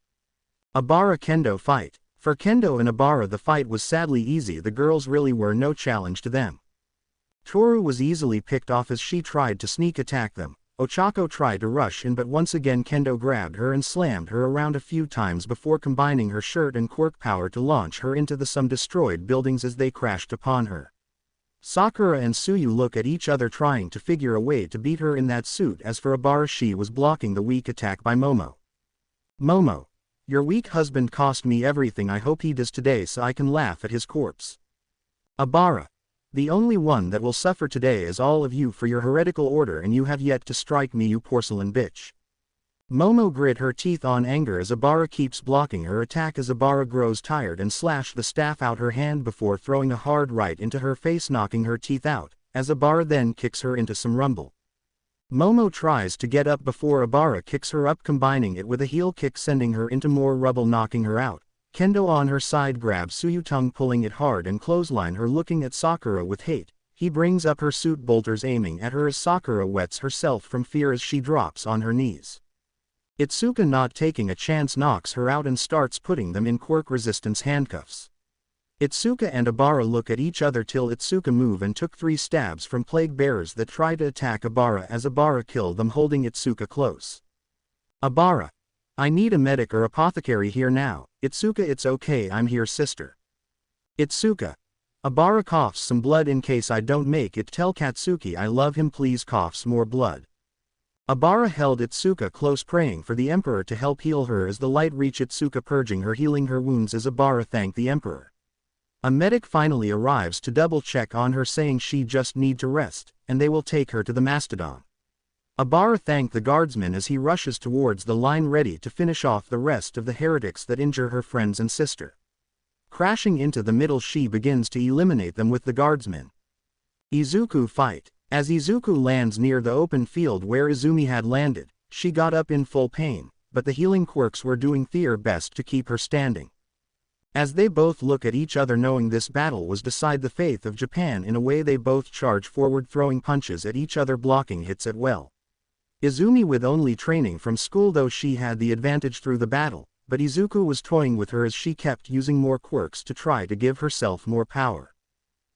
A Bara Kendo fight. For Kendo and Abara the fight was sadly easy, the girls really were no challenge to them. Toru was easily picked off as she tried to sneak attack them. Ochako tried to rush in, but once again Kendo grabbed her and slammed her around a few times before combining her shirt and quirk power to launch her into some destroyed buildings as they crashed upon her. Sakura and Tsuyu look at each other trying to figure a way to beat her in that suit. As for Abara, she was blocking the weak attack by Momo. Momo, your weak husband cost me everything. I hope he does today so I can laugh at his corpse. Abara, the only one that will suffer today is all of you for your heretical order, and you have yet to strike me, you porcelain bitch. Momo grit her teeth on anger as Abara keeps blocking her attack. As Abara grows tired and slashed the staff out her hand before throwing a hard right into her face, knocking her teeth out, as Abara then kicks her into some rumble. Momo tries to get up before Abara kicks her up, combining it with a heel kick sending her into more rubble, knocking her out. Kendo on her side grabs Tsuyu, tongue pulling it hard, and clothesline her, looking at Sakura with hate. He brings up her suit bolters aiming at her as Sakura wets herself from fear as she drops on her knees. Itsuka, not taking a chance, knocks her out and starts putting them in quirk resistance handcuffs. Itsuka and Abara look at each other till Itsuka move and took 3 stabs from plague bearers that tried to attack Abara as Abara killed them, holding Itsuka close. Abara, I need a medic or apothecary here now. Itsuka, it's okay, I'm here, sister. Itsuka. Abara coughs some blood. In case I don't make it, tell Katsuki I love him, please. Coughs more blood. Abara held Itsuka close, praying for the Emperor to help heal her as the light reached Itsuka, purging her, healing her wounds as Abara thanked the Emperor. A medic finally arrives to double check on her, saying she just need to rest, and they will take her to the Mastodon. Abara thanked the guardsman as he rushes towards the line, ready to finish off the rest of the heretics that injure her friends and sister. Crashing into the middle, she begins to eliminate them with the guardsmen. Izuku fight. As Izuku lands near the open field where Izumi had landed, she got up in full pain, but the healing quirks were doing their best to keep her standing. As they both look at each other, knowing this battle was decide the fate of Japan in a way, they both charge forward, throwing punches at each other, blocking hits at will. Izumi, with only training from school, though she had the advantage through the battle, but Izuku was toying with her as she kept using more quirks to try to give herself more power.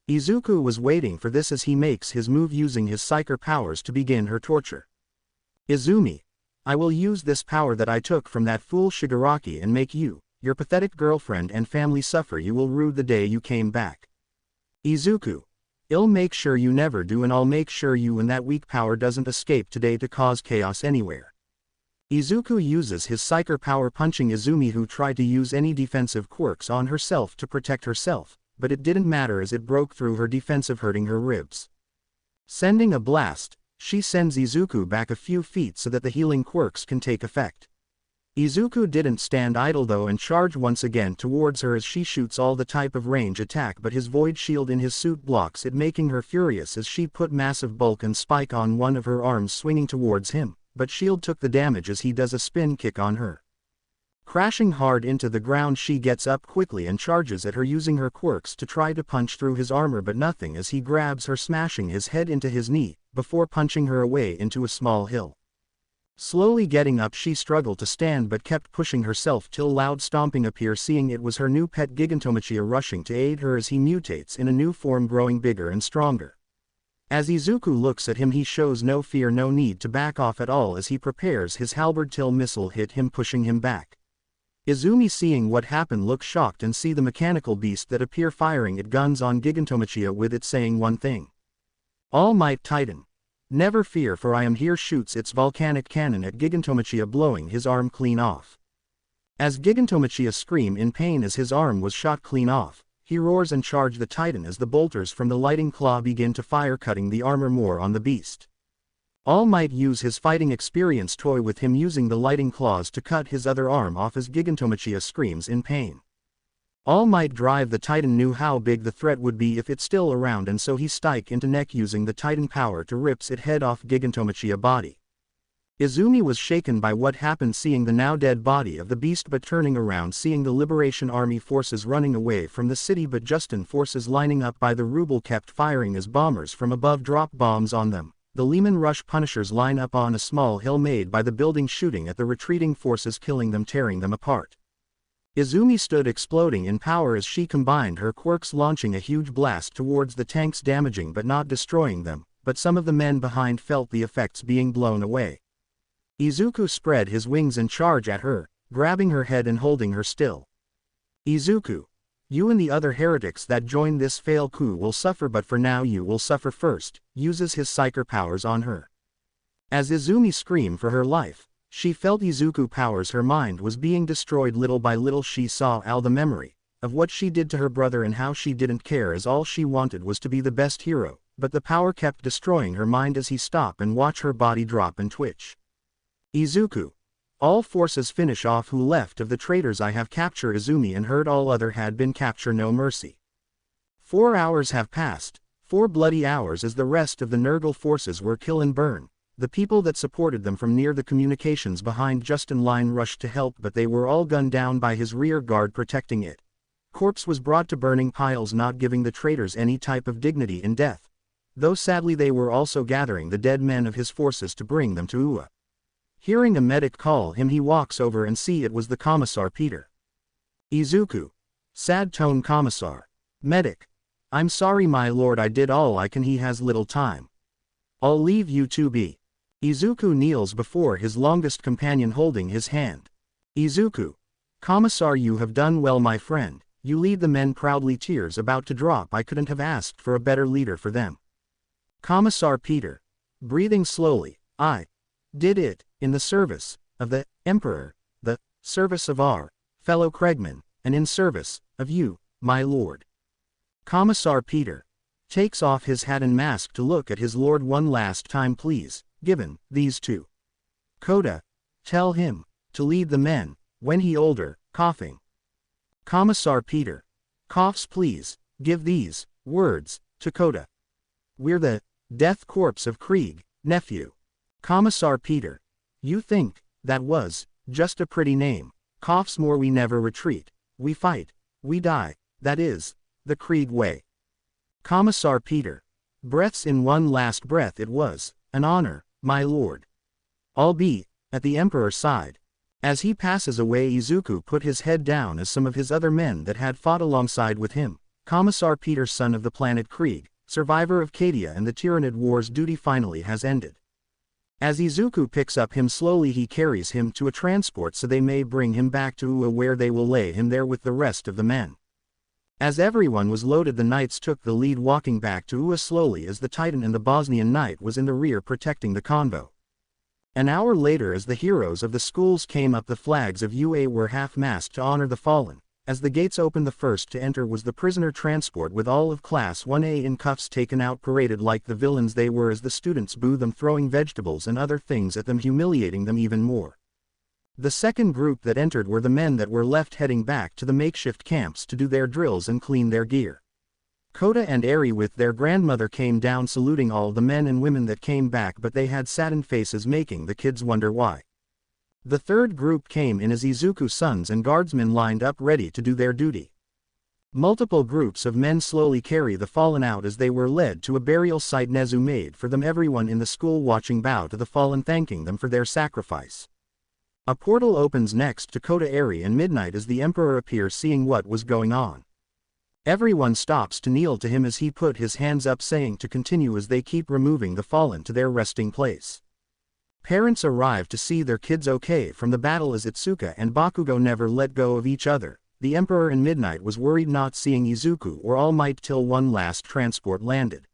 Izuku was waiting for this as he makes his move, using his psyker powers to begin her torture. Izumi, I will use this power that I took from that fool Shigaraki and make you, your pathetic girlfriend and family suffer. You will rue the day you came back. Izuku, I'll make sure you never do, and I'll make sure you and that weak power doesn't escape today to cause chaos anywhere. Izuku uses his psyker power, punching Izumi, who tried to use any defensive quirks on herself to protect herself, but it didn't matter as it broke through her defensive, hurting her ribs. Sending a blast, she sends Izuku back a few feet so that the healing quirks can take effect. Izuku didn't stand idle though and charged once again towards her as she shoots all the type of range attack, but his void shield in his suit blocks it, making her furious as she put massive bulk and spike on one of her arms, swinging towards him, but shield took the damage as he does a spin kick on her. Crashing hard into the ground, she gets up quickly and charges at her, using her quirks to try to punch through his armor, but nothing as he grabs her, smashing his head into his knee, before punching her away into a small hill. Slowly getting up, she struggled to stand but kept pushing herself till loud stomping appear, seeing it was her new pet Gigantomachia rushing to aid her as he mutates in a new form, growing bigger and stronger. As Izuku looks at him, he shows no fear, no need to back off at all as he prepares his halberd till missile hit him, pushing him back. Izumi, seeing what happened, looks shocked and see the mechanical beast that appear firing at guns on Gigantomachia, with it saying one thing. All might Titan. Never fear, for I am here, shoots its volcanic cannon at Gigantomachia, blowing his arm clean off. As Gigantomachia scream in pain as his arm was shot clean off, he roars and charge the Titan as the bolters from the lighting claw begin to fire, cutting the armor more on the beast. All Might use his fighting experience toy with him, using the lighting claws to cut his other arm off as Gigantomachia screams in pain. All Might drive the Titan knew how big the threat would be if it's still around, and so he strike into neck, using the Titan power to rips it head off Gigantomachia body. Izumi was shaken by what happened, seeing the now dead body of the beast, but turning around seeing the Liberation Army forces running away from the city, but Justin forces lining up by the Ruble kept firing as bombers from above drop bombs on them. The Lehman Rush Punishers line up on a small hill made by the building, shooting at the retreating forces, killing them, tearing them apart. Izumi stood exploding in power as she combined her quirks, launching a huge blast towards the tanks, damaging but not destroying them, but some of the men behind felt the effects being blown away. Izuku spread his wings and charged at her, grabbing her head and holding her still. Izuku, you and the other heretics that joined this fail coup will suffer, but for now you will suffer first, uses his psyker powers on her. As Izumi screamed for her life, she felt Izuku powers, her mind was being destroyed little by little. She saw all the memory of what she did to her brother and how she didn't care, as all she wanted was to be the best hero, but the power kept destroying her mind as he stopped and watched her body drop and twitch. Izuku, all forces finish off who left of the traitors I have captured. Izumi and heard all other had been captured, no mercy. 4 hours have passed, 4 bloody hours, as the rest of the Nurgle forces were kill and burn. The people that supported them from near the communications behind just in line rushed to help, but they were all gunned down by his rear guard protecting it. Corpse was brought to burning piles, not giving the traitors any type of dignity in death. Though sadly they were also gathering the dead men of his forces to bring them to UA. Hearing a medic call him, he walks over and see it was the Commissar Peter. Izuku. Sad tone. Commissar. Medic. I'm sorry my lord, I did all I can, he has little time. I'll leave you to be. Izuku kneels before his longest companion, holding his hand. Izuku. Commissar, you have done well my friend, you lead the men proudly. Tears about to drop. I couldn't have asked for a better leader for them. Commissar Peter. Breathing slowly. I did it, in the service of the Emperor, the service of our fellow Kregmen, and in service of you, my lord. Commissar Peter takes off his hat and mask to look at his lord one last time. Please, given these two. Kota, tell him to lead the men when he older, coughing. Commissar Peter coughs. Please, give these words to Kota. We're the death corpse of Krieg, nephew. Commissar Peter. You think that was just a pretty name. Coughs more. We never retreat. We fight. We die. That is the Krieg way. Commissar Peter breaths in one last breath. It was an honor, my lord. I'll be at the Emperor's side. As he passes away, Izuku put his head down as some of his other men that had fought alongside with him. Commissar Peter, son of the planet Krieg, survivor of Cadia and the Tyranid War's duty finally has ended. As Izuku picks up him slowly, he carries him to a transport so they may bring him back to UA, where they will lay him there with the rest of the men. As everyone was loaded, the knights took the lead, walking back to UA slowly as the Titan and the Bosnian knight was in the rear protecting the convo. An hour later, as the heroes of the schools came up, the flags of UA were half-mast to honor the fallen. As the gates opened, the first to enter was the prisoner transport with all of Class 1A in cuffs, taken out, paraded like the villains they were as the students booed them, throwing vegetables and other things at them, humiliating them even more. The second group that entered were the men that were left, heading back to the makeshift camps to do their drills and clean their gear. Kota and Eri with their grandmother came down, saluting all the men and women that came back, but they had saddened faces, making the kids wonder why. The third group came in as Izuku's sons and guardsmen lined up ready to do their duty. Multiple groups of men slowly carry the fallen out as they were led to a burial site Nezu made for them. Everyone in the school watching bow to the fallen, thanking them for their sacrifice. A portal opens next to Kota, Eri and Midnight as the Emperor appears, seeing what was going on. Everyone stops to kneel to him as he put his hands up, saying to continue as they keep removing the fallen to their resting place. Parents arrive to see their kids okay from the battle as Itsuka and Bakugo never let go of each other. The Emperor and Midnight was worried not seeing Izuku or All Might till one last transport landed.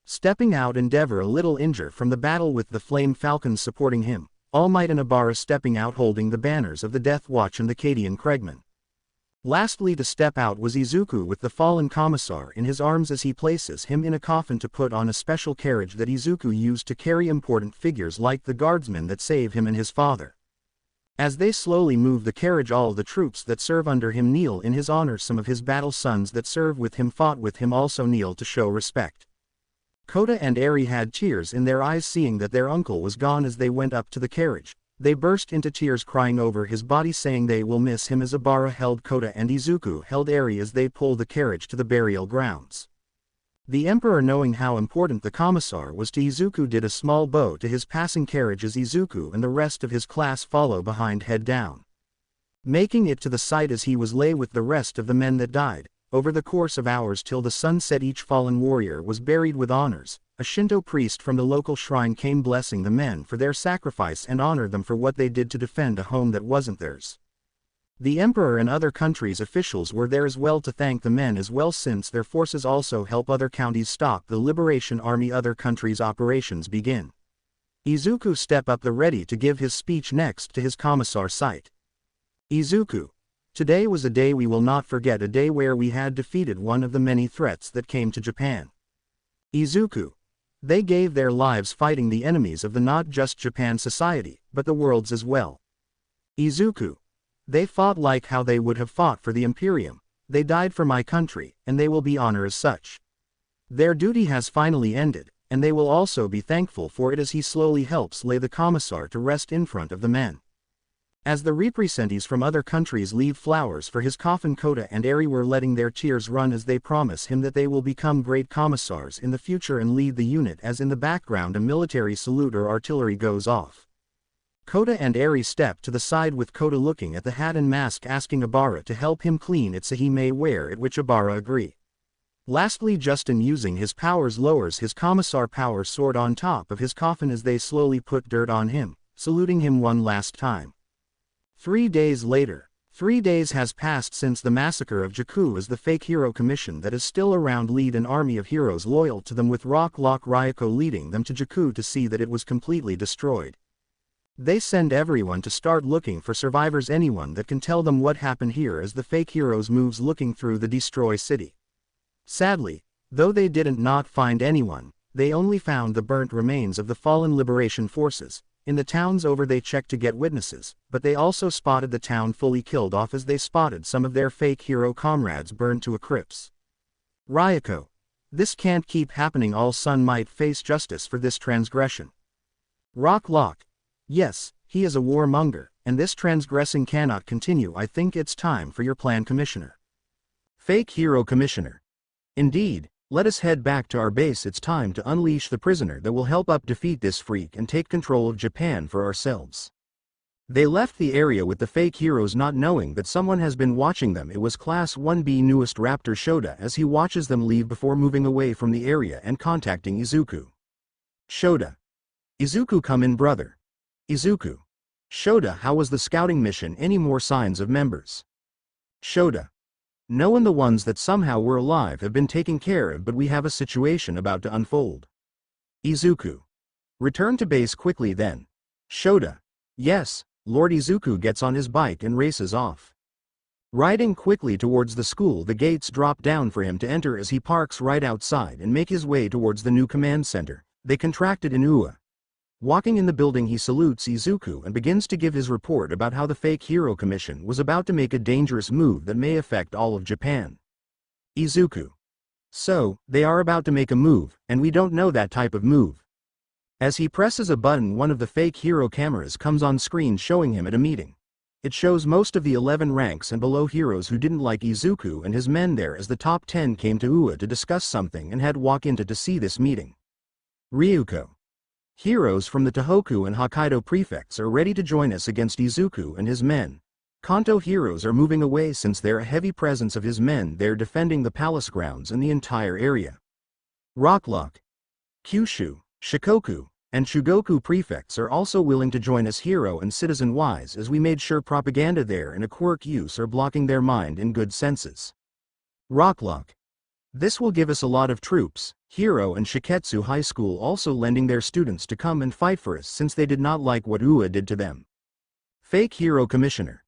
Stepping out, Endeavor a little injured from the battle with the Flame Falcons supporting him. All Might and Abara stepping out holding the banners of the Deathwatch and the Cadian Kregmen. Lastly to step out was Izuku with the fallen Commissar in his arms as he places him in a coffin to put on a special carriage that Izuku used to carry important figures like the guardsmen that save him and his father. As they slowly move the carriage, all the troops that serve under him kneel in his honor. Some of his battle sons that serve with him, fought with him, also kneel to show respect. Kota and Eri had tears in their eyes seeing that their uncle was gone. As they went up to the carriage, they burst into tears, crying over his body, saying they will miss him. As Abara held Kota and Izuku held Eri as they pulled the carriage to the burial grounds. The Emperor, knowing how important the Commissar was to Izuku, did a small bow to his passing carriage as Izuku and the rest of his class follow behind, head down. Making it to the site as he was lay with the rest of the men that died. Over the course of hours till the sun set, each fallen warrior was buried with honors. A Shinto priest from the local shrine came blessing the men for their sacrifice and honored them for what they did to defend a home that wasn't theirs. The emperor and other countries' officials were there as well to thank the men as well, since their forces also help other counties stop the liberation army. Other countries' operations begin. Izuku step up the ready to give his speech next to his commissar site. Izuku. Today was a day we will not forget, a day where we had defeated one of the many threats that came to Japan. Izuku. They gave their lives fighting the enemies of the not just Japan society, but the world's as well. Izuku. They fought like how they would have fought for the Imperium. They died for my country, and they will be honored as such. Their duty has finally ended, and they will also be thankful for it as he slowly helps lay the commissar to rest in front of the men. As the representatives from other countries leave flowers for his coffin, Kota and Eri were letting their tears run as they promise him that they will become great commissars in the future and lead the unit. As in the background a military salute or artillery goes off. Kota and Eri step to the side with Kota looking at the hat and mask, asking Abara to help him clean it so he may wear it, which Abara agree. Lastly, Justin using his powers lowers his commissar power sword on top of his coffin as they slowly put dirt on him, saluting him one last time. 3 days later. 3 days has passed since the massacre of Deku as the fake hero commission that is still around lead an army of heroes loyal to them, with Rock Lock Ryoko leading them to Deku to see that it was completely destroyed. They send everyone to start looking for survivors, anyone that can tell them what happened here, as the fake heroes moves looking through the destroyed city. Sadly, though they didn't not find anyone, they only found the burnt remains of the fallen liberation forces. In the towns over they checked to get witnesses, but they also spotted the town fully killed off as they spotted some of their fake hero comrades burned to a crisp. Ryoko. This can't keep happening, all son might face justice for this transgression. Rock Lock. Yes, he is a warmonger, and this transgressing cannot continue. I think it's time for your plan, Commissioner. Fake hero commissioner. Indeed. Let us head back to our base. It's time to unleash the prisoner that will help us defeat this freak and take control of Japan for ourselves. They left the area with the fake heroes, not knowing that someone has been watching them. It was Class 1B newest Raptor Shota as he watches them leave before moving away from the area and contacting Izuku. Shota. Izuku, come in, brother. Izuku. Shota, how was the scouting mission? Any more signs of members? Shota. No, and the ones that somehow were alive have been taken care of, but we have a situation about to unfold. Izuku. Return to base quickly then. Shota. Yes. Lord Izuku gets on his bike and races off. Riding quickly towards the school, the gates drop down for him to enter as he parks right outside and make his way towards the new command center. They contracted in UA. Walking in the building, he salutes Izuku and begins to give his report about how the fake hero commission was about to make a dangerous move that may affect all of Japan. Izuku. So, they are about to make a move, and we don't know that type of move. As he presses a button, one of the fake hero cameras comes on screen showing him at a meeting. It shows most of the 11 ranks and below heroes who didn't like Izuku and his men there, as the top 10 came to UA to discuss something and had walk into to see this meeting. Ryuko. Heroes from the Tohoku and Hokkaido prefects are ready to join us against Izuku and his men. Kanto heroes are moving away since there are a heavy presence of his men there defending the palace grounds and the entire area. Rocklock. Kyushu, Shikoku, and Chugoku prefects are also willing to join us hero and citizen-wise, as we made sure propaganda there and a quirk use are blocking their mind in good senses. Rocklock. This will give us a lot of troops. Hiro and Shiketsu High School also lending their students to come and fight for us since they did not like what UA did to them. Fake Hero Commissioner.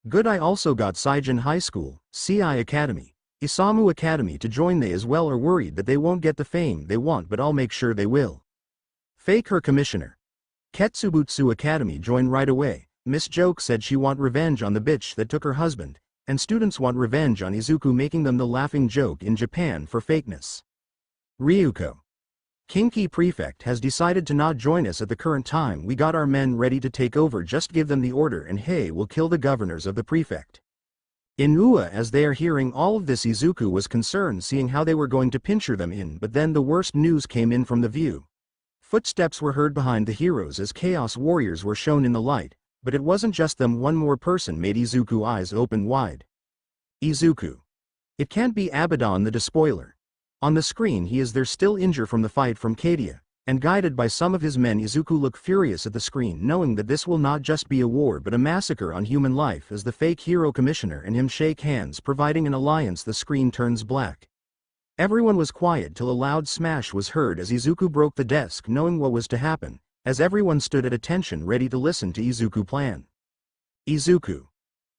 Good, I also got Saijin High School, CI Academy, Isamu Academy to join. They as well are worried that they won't get the fame they want, but I'll make sure they will. Fake Her Commissioner. Ketsubutsu Academy join right away. Miss Joke said she want revenge on the bitch that took her husband, and students want revenge on Izuku, making them the laughing joke in Japan for fakeness. Ryuko. Kinki Prefect has decided to not join us at the current time. We got our men ready to take over, just give them the order and hey, we'll kill the governors of the prefect. In UA, as they are hearing all of this, Izuku was concerned seeing how they were going to pincher them in, but then the worst news came in from the view. Footsteps were heard behind the heroes as Chaos Warriors were shown in the light. But it wasn't just them, one more person made Izuku's eyes open wide. Izuku. It can't be Abaddon the Despoiler. On the screen he is there still injured from the fight from Kadia, and guided by some of his men Izuku look furious at the screen knowing that this will not just be a war but a massacre on human life as the fake hero commissioner and him shake hands providing an alliance. The screen turns black. Everyone was quiet till a loud smash was heard as Izuku broke the desk knowing what was to happen, as everyone stood at attention ready to listen to Izuku's plan. Izuku.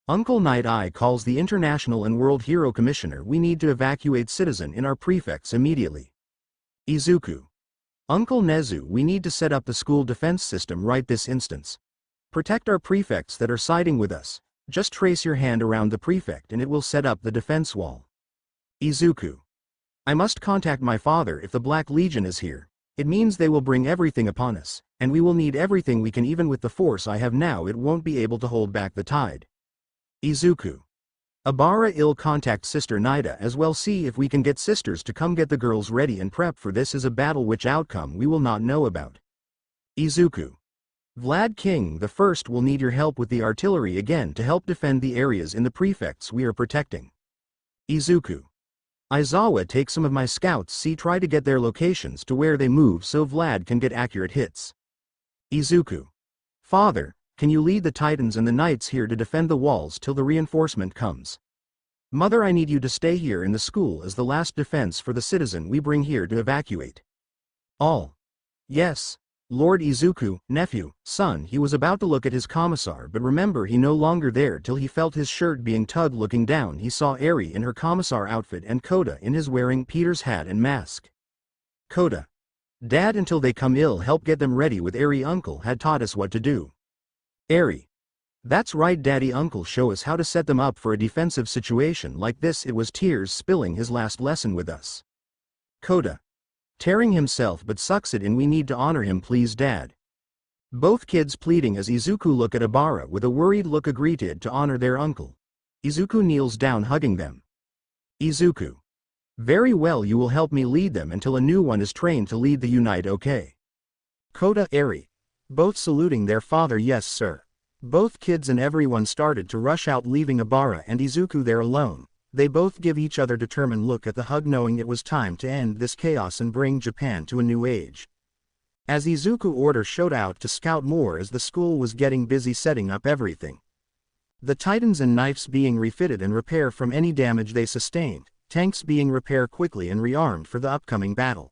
Uncle Night Eye calls the International and World Hero Commissioner. We need to evacuate citizen in our prefects immediately. Izuku. Uncle Nezu, we need to set up the school defense system right this instance. Protect our prefects that are siding with us. Just trace your hand around the prefect and it will set up the defense wall. Izuku. I must contact my father. If the Black Legion is here, it means they will bring everything upon us, and we will need everything we can. Even with the force I have now, it won't be able to hold back the tide. Izuku. Abara, ill contact Sister Nida as well. See if we can get sisters to come get the girls ready and prep for this is a battle which outcome we will not know about. Izuku. Vlad King the First will need your help with the artillery again to help defend the areas in the prefects we are protecting. Izuku. Aizawa, take some of my scouts. See, try to get their locations to where they move so Vlad can get accurate hits. Izuku. Father, can you lead the Titans and the Knights here to defend the walls till the reinforcement comes? Mother, I need you to stay here in the school as the last defense for the citizen we bring here to evacuate. All. Yes. Lord Izuku, nephew, son. He was about to look at his commissar, but remember he no longer there till he felt his shirt being tugged. Looking down he saw Eri in her commissar outfit and Koda in his wearing Peter's hat and mask. Koda. Dad, until they come ill help get them ready with Eri. Uncle had taught us what to do. Eri. That's right Daddy. Uncle show us how to set them up for a defensive situation like this. It was tears spilling his last lesson with us. Koda. Tearing himself but sucks it in. We need to honor him please Dad. Both kids pleading as Izuku look at Abara with a worried look. Agreed to honor their uncle. Izuku kneels down hugging them. Izuku. Very well, you will help me lead them until a new one is trained to lead the unite, okay? Koda, Eri. Both saluting their father. Yes sir. Both kids and everyone started to rush out leaving Abara and Izuku there alone. They both give each other determined look at the hug knowing it was time to end this chaos and bring Japan to a new age. As Izuku order showed out to scout more as the school was getting busy setting up everything. The Titans and Knights being refitted and repair from any damage they sustained, tanks being repaired quickly and rearmed for the upcoming battle.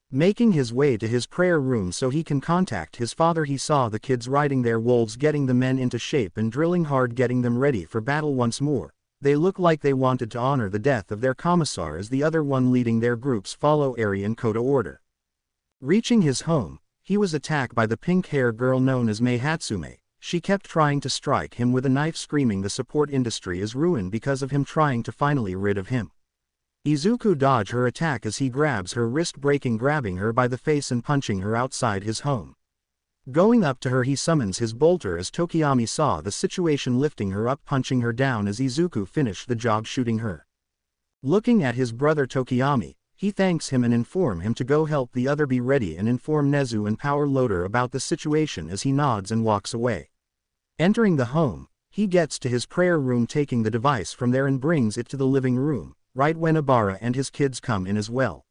Making his way to his prayer room so he can contact his father, he saw the kids riding their wolves, getting the men into shape and drilling hard, getting them ready for battle once more. They look like they wanted to honor the death of their commissar as the other one leading their groups follow Eri and Koda order. Reaching his home, he was attacked by the pink-haired girl known as Mei Hatsume. She kept trying to strike him with a knife, screaming the support industry is ruined because of him, trying to finally rid of him. Izuku dodged her attack as he grabs her wrist, grabbing her by the face and punching her outside his home. Going up to her he summons his bolter as Tokiyami saw the situation, lifting her up, punching her down as Izuku finished the job shooting her. Looking at his brother Tokiyami, he thanks him and inform him to go help the other be ready and inform Nezu and Power Loader about the situation as he nods and walks away. Entering the home, he gets to his prayer room, taking the device from there and brings it to the living room, right when Abara and his kids come in as well.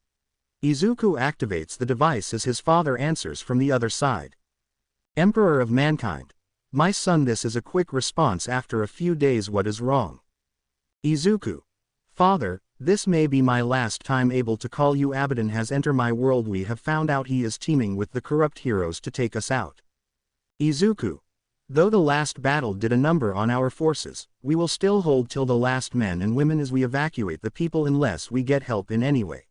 Izuku activates the device as his father answers from the other side. Emperor of Mankind. My son, this is a quick response after a few days. What is wrong? Izuku. Father, this may be my last time able to call you. Abaddon has entered my world. We have found out he is teaming with the corrupt heroes to take us out. Izuku. Though the last battle did a number on our forces, we will still hold till the last men and women as we evacuate the people unless we get help in any way.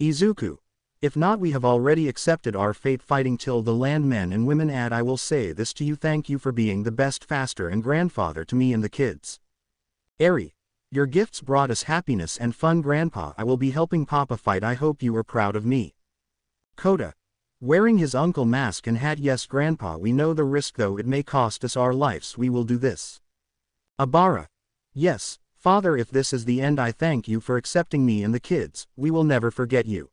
Izuku. If not, we have already accepted our fate, fighting till the land men and women. I will say this to you, thank you for being the best faster and grandfather to me and the kids. Eri. Your gifts brought us happiness and fun. Grandpa, I will be helping Papa fight. I hope you are proud of me. Koda. Wearing his uncle mask and hat. Yes Grandpa, we know the risk, though it may cost us our lives. We will do this. Abara. Yes, Father, if this is the end, I thank you for accepting me and the kids. We will never forget you.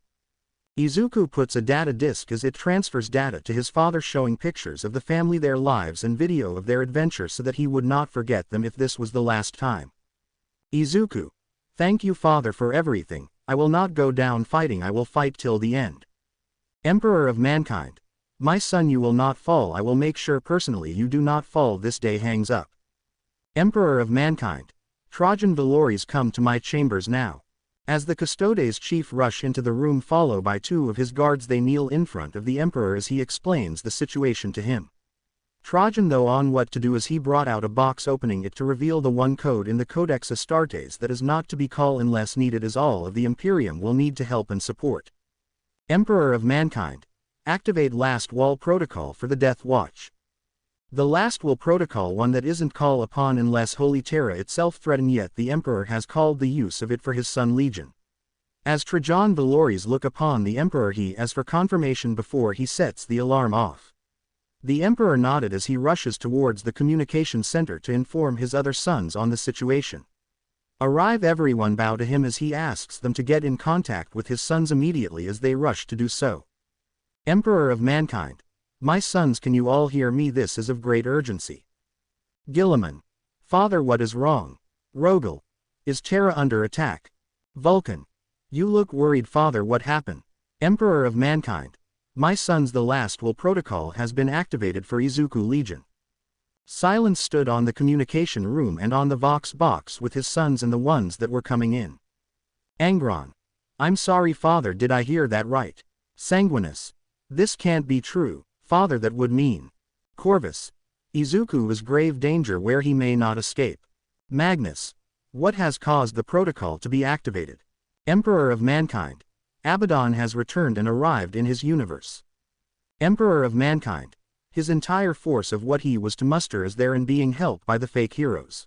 Izuku puts a data disk as it transfers data to his father, showing pictures of the family, their lives and video of their adventure so that he would not forget them if this was the last time. Izuku: thank you father for everything, I will not go down fighting, I will fight till the end. Emperor of Mankind: my son, you will not fall, I will make sure personally you do not fall this day. Hangs up. Emperor of Mankind: Trajan Valores, come to my chambers now. As the Custodes chief rush into the room followed by two of his guards, they kneel in front of the emperor as he explains the situation to him. Trajan though on what to do as he brought out a box, opening it to reveal the one code in the Codex Astartes that is not to be called unless needed, as all of the Imperium will need to help and support. Emperor of Mankind: activate Last Wall Protocol for the Death Watch. The Last Will Protocol, one that isn't called upon unless Holy Terra itself threaten, yet the Emperor has called the use of it for his son Legion. As Trajan Valores look upon the Emperor, he asks for confirmation before he sets the alarm off. The Emperor nodded as he rushes towards the communication center to inform his other sons on the situation. Arrive, everyone bow to him as he asks them to get in contact with his sons immediately as they rush to do so. Emperor of Mankind: my sons, can you all hear me? This is of great urgency. Gilliman: father, what is wrong? Rogel: is Terra under attack? Vulcan: you look worried father, what happened? Emperor of Mankind: my sons, the Last Will Protocol has been activated for Izuku Legion. Silence stood on the communication room and on the Vox box with his sons and the ones that were coming in. Angron: I'm sorry father, did I hear that right? Sanguinus: this can't be true, father, that would mean. Corvus: Izuku is grave danger where he may not escape. Magnus: what has caused the protocol to be activated? Emperor of Mankind: Abaddon has returned and arrived in his universe. Emperor of Mankind: his entire force of what he was to muster is there and being helped by the fake heroes.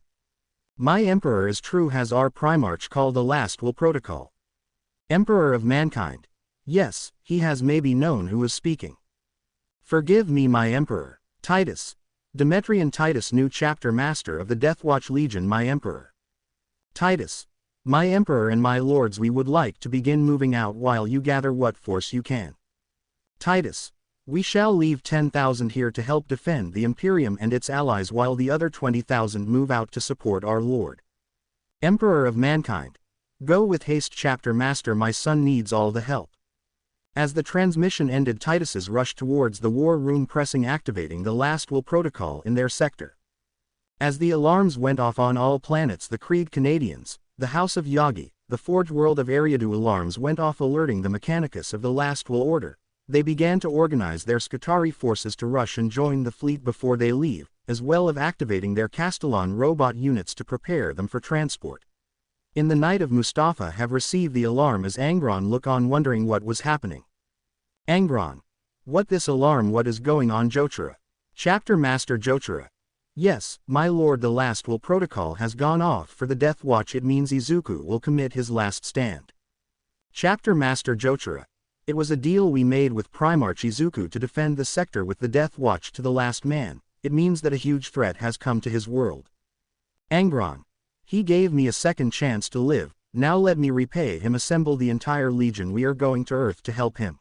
My Emperor is true, has our Primarch called the Last Will Protocol. Emperor of Mankind: yes, he has maybe known who is speaking. Forgive me my Emperor. Titus: Demetrian Titus, new chapter master of the Deathwatch Legion. My Emperor. Titus: my Emperor and my lords, we would like to begin moving out while you gather what force you can. Titus: we shall leave 10,000 here to help defend the Imperium and its allies while the other 20,000 move out to support our lord. Emperor of Mankind: go with haste chapter master, my son needs all the help. As the transmission ended, Titus's rushed towards the war room, pressing activating the Last Will Protocol in their sector. As the alarms went off on all planets, the Krieg Canadians, the House of Yagi, the Forge World of Eriadu, alarms went off alerting the Mechanicus of the Last Will Order. They began to organize their Skitarii forces to rush and join the fleet before they leave, as well as activating their Castellan robot units to prepare them for transport. In the Night of Mustafa have received the alarm as Angron look on wondering what was happening. Angron: what this alarm, what is going on? Jochira: chapter master Jochira: yes, my lord, the Last Will Protocol has gone off for the Death Watch. It means Izuku will commit his last stand. Chapter master Jochira: it was a deal we made with Primarch Izuku to defend the sector with the Death Watch to the last man. It means that a huge threat has come to his world. Angron: he gave me a second chance to live, now let me repay him. Assemble the entire legion, we are going to Earth to help him.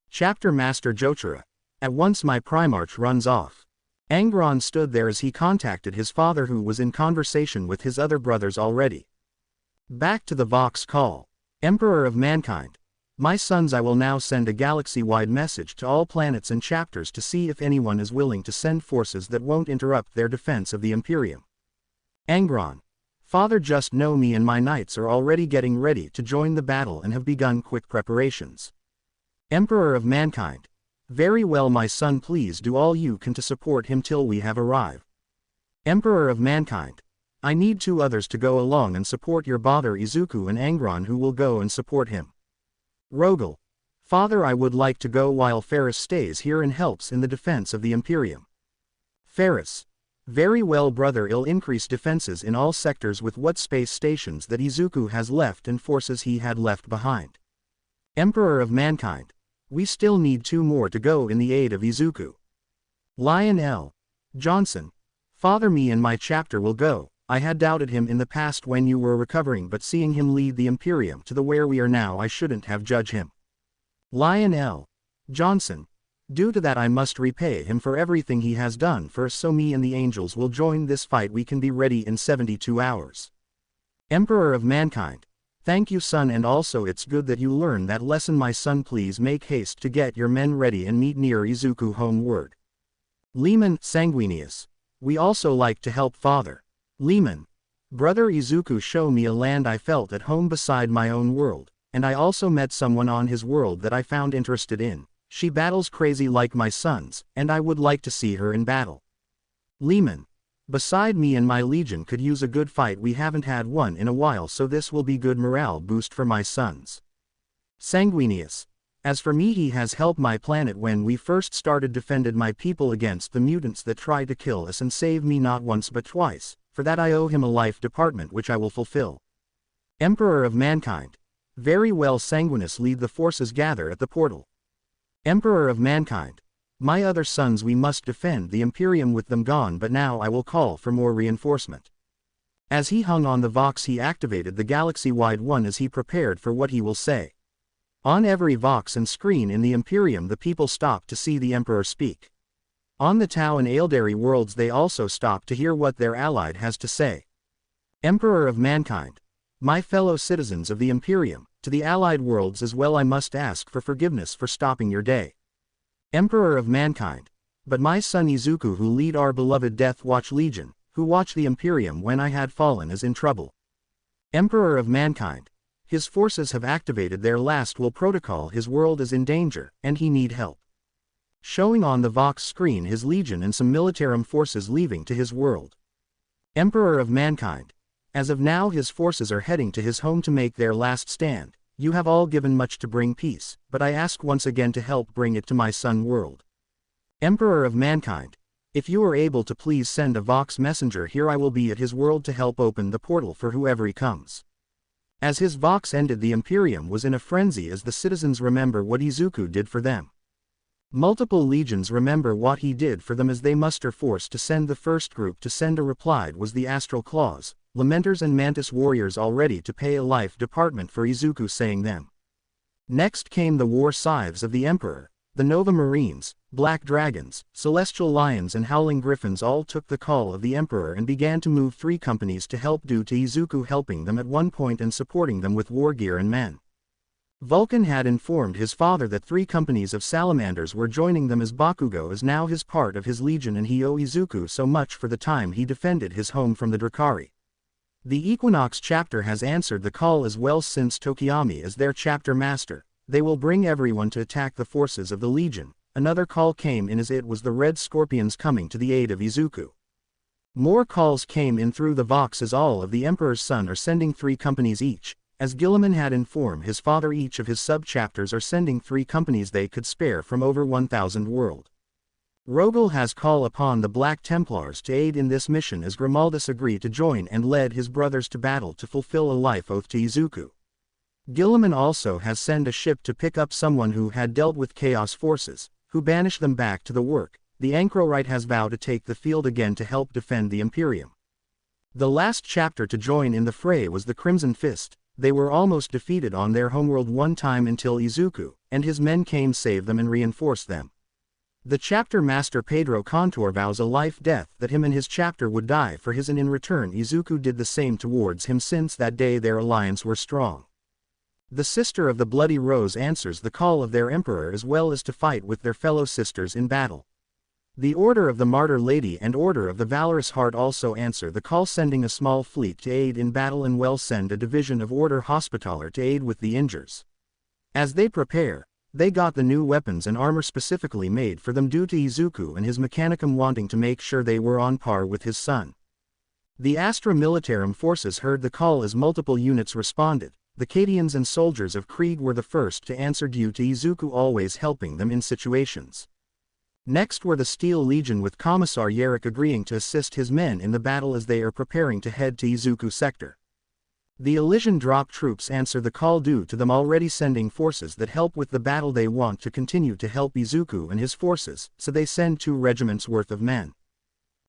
Chapter master Jochira: at once my Primarch runs off. Angron stood there as he contacted his father, who was in conversation with his other brothers already. Back to the Vox call. Emperor of Mankind: my sons, I will now send a galaxy-wide message to all planets and chapters to see if anyone is willing to send forces that won't interrupt their defense of the Imperium. Angron: father, just know me and my knights are already getting ready to join the battle and have begun quick preparations. Emperor of Mankind: very well my son, please do all you can to support him till we have arrived. Emperor of Mankind: I need 2 others to go along and support your brother Izuku and Angron, who will go and support him. Rogel: father, I would like to go while Ferris stays here and helps in the defense of the Imperium. Ferris: very well brother, I'll increase defenses in all sectors with what space stations that Izuku has left and forces he had left behind. Emperor of Mankind: we still need 2 more to go in the aid of Izuku. Lion L. Johnson: father, me and my chapter will go. I had doubted him in the past when you were recovering, but seeing him lead the Imperium to the where we are now, I shouldn't have judged him. Lionel Johnson. Due to that I must repay him for everything he has done for us, so me and the angels will join this fight. We can be ready in 72 hours. Emperor of Mankind. Thank you son, and also it's good that you learn that lesson my son. Please make haste to get your men ready and meet near Izuku homeward. Lehman Sanguinius. We also like to help father. Lehman. Brother Izuku, show me a land I felt at home beside my own world, and I also met someone on his world that I found interested in. She battles crazy like my sons, and I would like to see her in battle. Lehman. Beside me and my legion could use a good fight. We haven't had one in a while, so this will be good morale boost for my sons. Sanguinius. As for me, he has helped my planet when we first started, defended my people against the mutants that tried to kill us, and saved me not once but twice. For that I owe him a life department which I will fulfill. Emperor of Mankind. Very well Sanguinus, lead the forces, gather at the portal. Emperor of Mankind. My other sons, we must defend the Imperium with them gone, but now I will call for more reinforcement. As he hung on the Vox, he activated the galaxy-wide one as he prepared for what he will say. On every Vox and screen in the Imperium the people stopped to see the Emperor speak. On the Tau and Aeldari worlds they also stopped to hear what their allied has to say. Emperor of Mankind. My fellow citizens of the Imperium, to the allied worlds as well, I must ask for forgiveness for stopping your day. Emperor of Mankind. But my son Izuku, who lead our beloved Deathwatch Legion, who watch the Imperium when I had fallen, is in trouble. Emperor of Mankind. His forces have activated their last will protocol. His world is in danger, and he need help. Showing on the Vox screen his legion and some militarum forces leaving to his world. Emperor of Mankind. As of now his forces are heading to his home to make their last stand. You have all given much to bring peace, but I ask once again to help bring it to my son world. Emperor of Mankind. If you are able to, please send a Vox messenger here. I will be at his world to help open the portal for whoever he comes. As his Vox ended, the Imperium was in a frenzy as the citizens remember what Izuku did for them. Multiple legions remember what he did for them as they muster force to send. The first group to send a reply was the Astral Claws, Lamenters and Mantis Warriors, all ready to pay a life department for Izuku, saying them. Next came the War Scythes of the Emperor, the Nova Marines, Black Dragons, Celestial Lions and Howling Griffins all took the call of the Emperor and began to move 3 companies to help, due to Izuku helping them at one point and supporting them with war gear and men. Vulcan had informed his father that 3 companies of salamanders were joining them, as Bakugo is now his part of his legion and he owed Izuku so much for the time he defended his home from the Drakari. The Equinox chapter has answered the call as well, since Tokiyami is their chapter master. They will bring everyone to attack the forces of the Legion. Another call came in as it was the Red Scorpions coming to the aid of Izuku. More calls came in through the Vox as all of the Emperor's Son are sending 3 companies each. As Gilliman had informed his father, each of his sub-chapters are sending 3 companies they could spare from over 1,000 world. Rogel has called upon the Black Templars to aid in this mission as Grimaldus agreed to join and led his brothers to battle to fulfill a life oath to Izuku. Gilliman also has sent a ship to pick up someone who had dealt with Chaos forces, who banished them back to the work. The Anchorite has vowed to take the field again to help defend the Imperium. The last chapter to join in the fray was the Crimson Fist. They were almost defeated on their homeworld one time until Izuku and his men came, save them and reinforce them. The chapter master Pedro Contour vows a life-death that him and his chapter would die for his, and in return Izuku did the same towards him. Since that day their alliance were strong. The Sister of the Bloody Rose answers the call of their emperor as well as to fight with their fellow sisters in battle. The Order of the Martyr Lady and Order of the Valorous Heart also answer the call, sending a small fleet to aid in battle, and will send a division of Order Hospitaller to aid with the injures. As they prepare, they got the new weapons and armor specifically made for them due to Izuku and his Mechanicum wanting to make sure they were on par with his son. The Astra Militarum forces heard the call as multiple units responded. The Cadians and soldiers of Krieg were the first to answer due to Izuku always helping them in situations. Next were the Steel Legion with Commissar Yarrick agreeing to assist his men in the battle as they are preparing to head to Izuku sector. The Elysian Drop troops answer the call due to them already sending forces that help with the battle. They want to continue to help Izuku and his forces, so they send 2 regiments worth of men.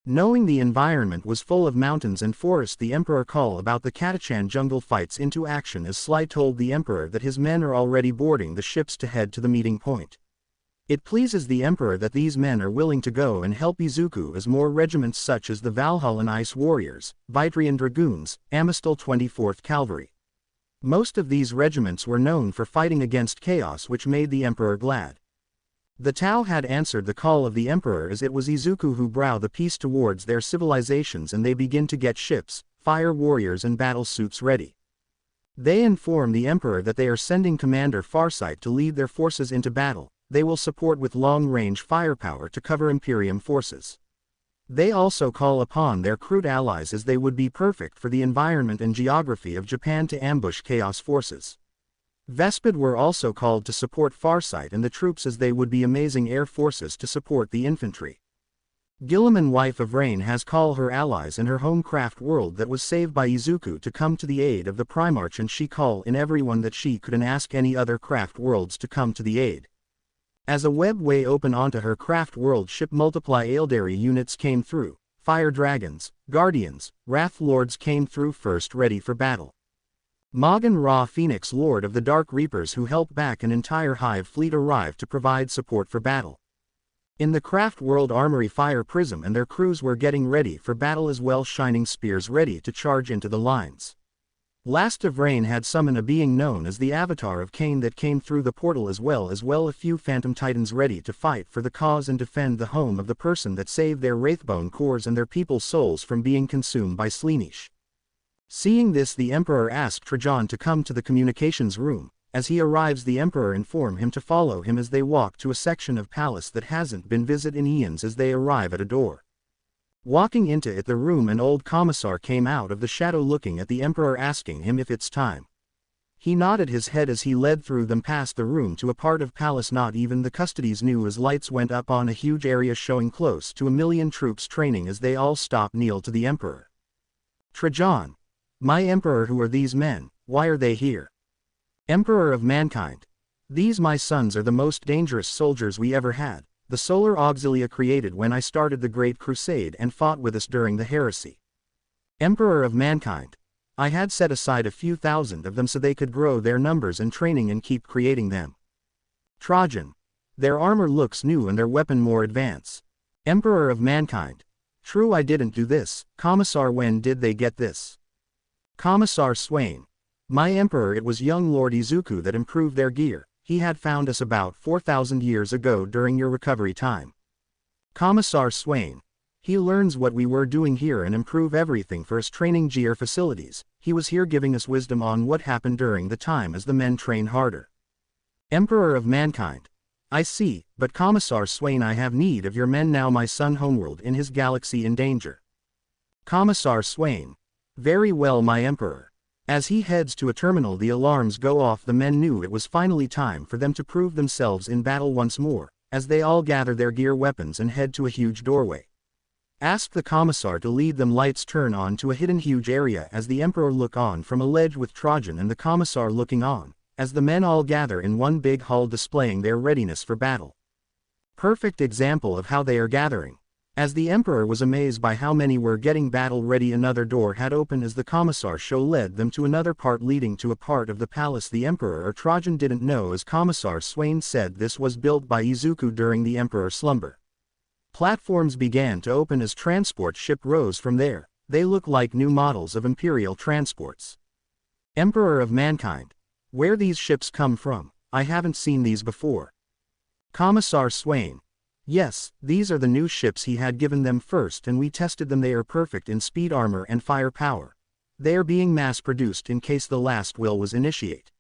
Knowing the environment was full of mountains and forests, the Emperor called about the Katachan jungle fights into action as Sly told the Emperor that his men are already boarding the ships to head to the meeting point. It pleases the Emperor that these men are willing to go and help Izuku as more regiments such as the Valhallan Ice Warriors, Vitrian Dragoons, Amistal 24th Cavalry. Most of these regiments were known for fighting against chaos, which made the Emperor glad. The Tau had answered the call of the Emperor as it was Izuku who brought the peace towards their civilizations, and they begin to get ships, fire warriors and battle suits ready. They inform the Emperor that they are sending Commander Farsight to lead their forces into battle. They will support with long-range firepower to cover Imperium forces. They also call upon their crude allies as they would be perfect for the environment and geography of Japan to ambush Chaos forces. Vespid were also called to support Farsight and the troops as they would be amazing air forces to support the infantry. Gilliman, wife of Rain, has called her allies in her home craft world that was saved by Izuku to come to the aid of the Primarch, and she called in everyone that she could and ask any other craft worlds to come to the aid. As a web way open onto her craft world ship, multiply Aeldari units came through, Fire Dragons, Guardians, Wrath Lords came through first ready for battle. Magan Ra Phoenix, Lord of the Dark Reapers, who helped back an entire hive fleet, arrived to provide support for battle. In the craft world, Armory Fire Prism and their crews were getting ready for battle as well, Shining Spears ready to charge into the lines. Last of Rain had summoned a being known as the Avatar of Cain that came through the portal as well a few Phantom Titans ready to fight for the cause and defend the home of the person that saved their Wraithbone cores and their people's souls from being consumed by Slaanesh. Seeing this, the Emperor asked Trajan to come to the communications room. As he arrives, the Emperor informed him to follow him as they walk to a section of palace that hasn't been visited in eons. As they arrive at a door, walking into it, the room, an old commissar came out of the shadow looking at the Emperor, asking him if it's time. He nodded his head as he led through them past the room to a part of palace not even the custodies knew, as lights went up on a huge area showing close to 1 million troops training. As they all stop, kneel to the Emperor. Trajan: my Emperor, who are these men? Why are they here? Emperor of Mankind: these my sons are the most dangerous soldiers we ever had, the Solar Auxilia created when I started the Great Crusade and fought with us during the heresy. Emperor of Mankind: I had set aside a few thousand of them so they could grow their numbers and training and keep creating them. Trajan: their armor looks new and their weapon more advanced. Emperor of Mankind: true, I didn't do this. Commissar: when did they get this? Commissar Swain: my Emperor, it was young Lord Izuku that improved their gear. He had found us about 4,000 years ago during your recovery time. Commissar Swain: he learns what we were doing here and improve everything for us training gear facilities. He was here giving us wisdom on what happened during the time as the men train harder. Emperor of Mankind: I see, but Commissar Swain, I have need of your men now. My son Homeworld in his galaxy in danger. Commissar Swain: very well, my Emperor. As he heads to a terminal, the alarms go off. The men knew it was finally time for them to prove themselves in battle once more, as they all gather their gear, weapons and head to a huge doorway. Ask the Commissar to lead them. Lights turn on to a hidden huge area as the Emperor look on from a ledge with Trajan and the Commissar looking on, as the men all gather in one big hall displaying their readiness for battle. Perfect example of how they are gathering. As the Emperor was amazed by how many were getting battle ready, another door had opened as the Commissar show led them to another part leading to a part of the palace the Emperor or Trajan didn't know, as Commissar Swain said this was built by Izuku during the Emperor's slumber. Platforms began to open as transport ship rose from there. They look like new models of Imperial transports. Emperor of Mankind: where these ships come from? I haven't seen these before. Commissar Swain: yes, these are the new ships. He had given them first and we tested them. They are perfect in speed, armor and firepower. They are being mass-produced in case the last will was initiate.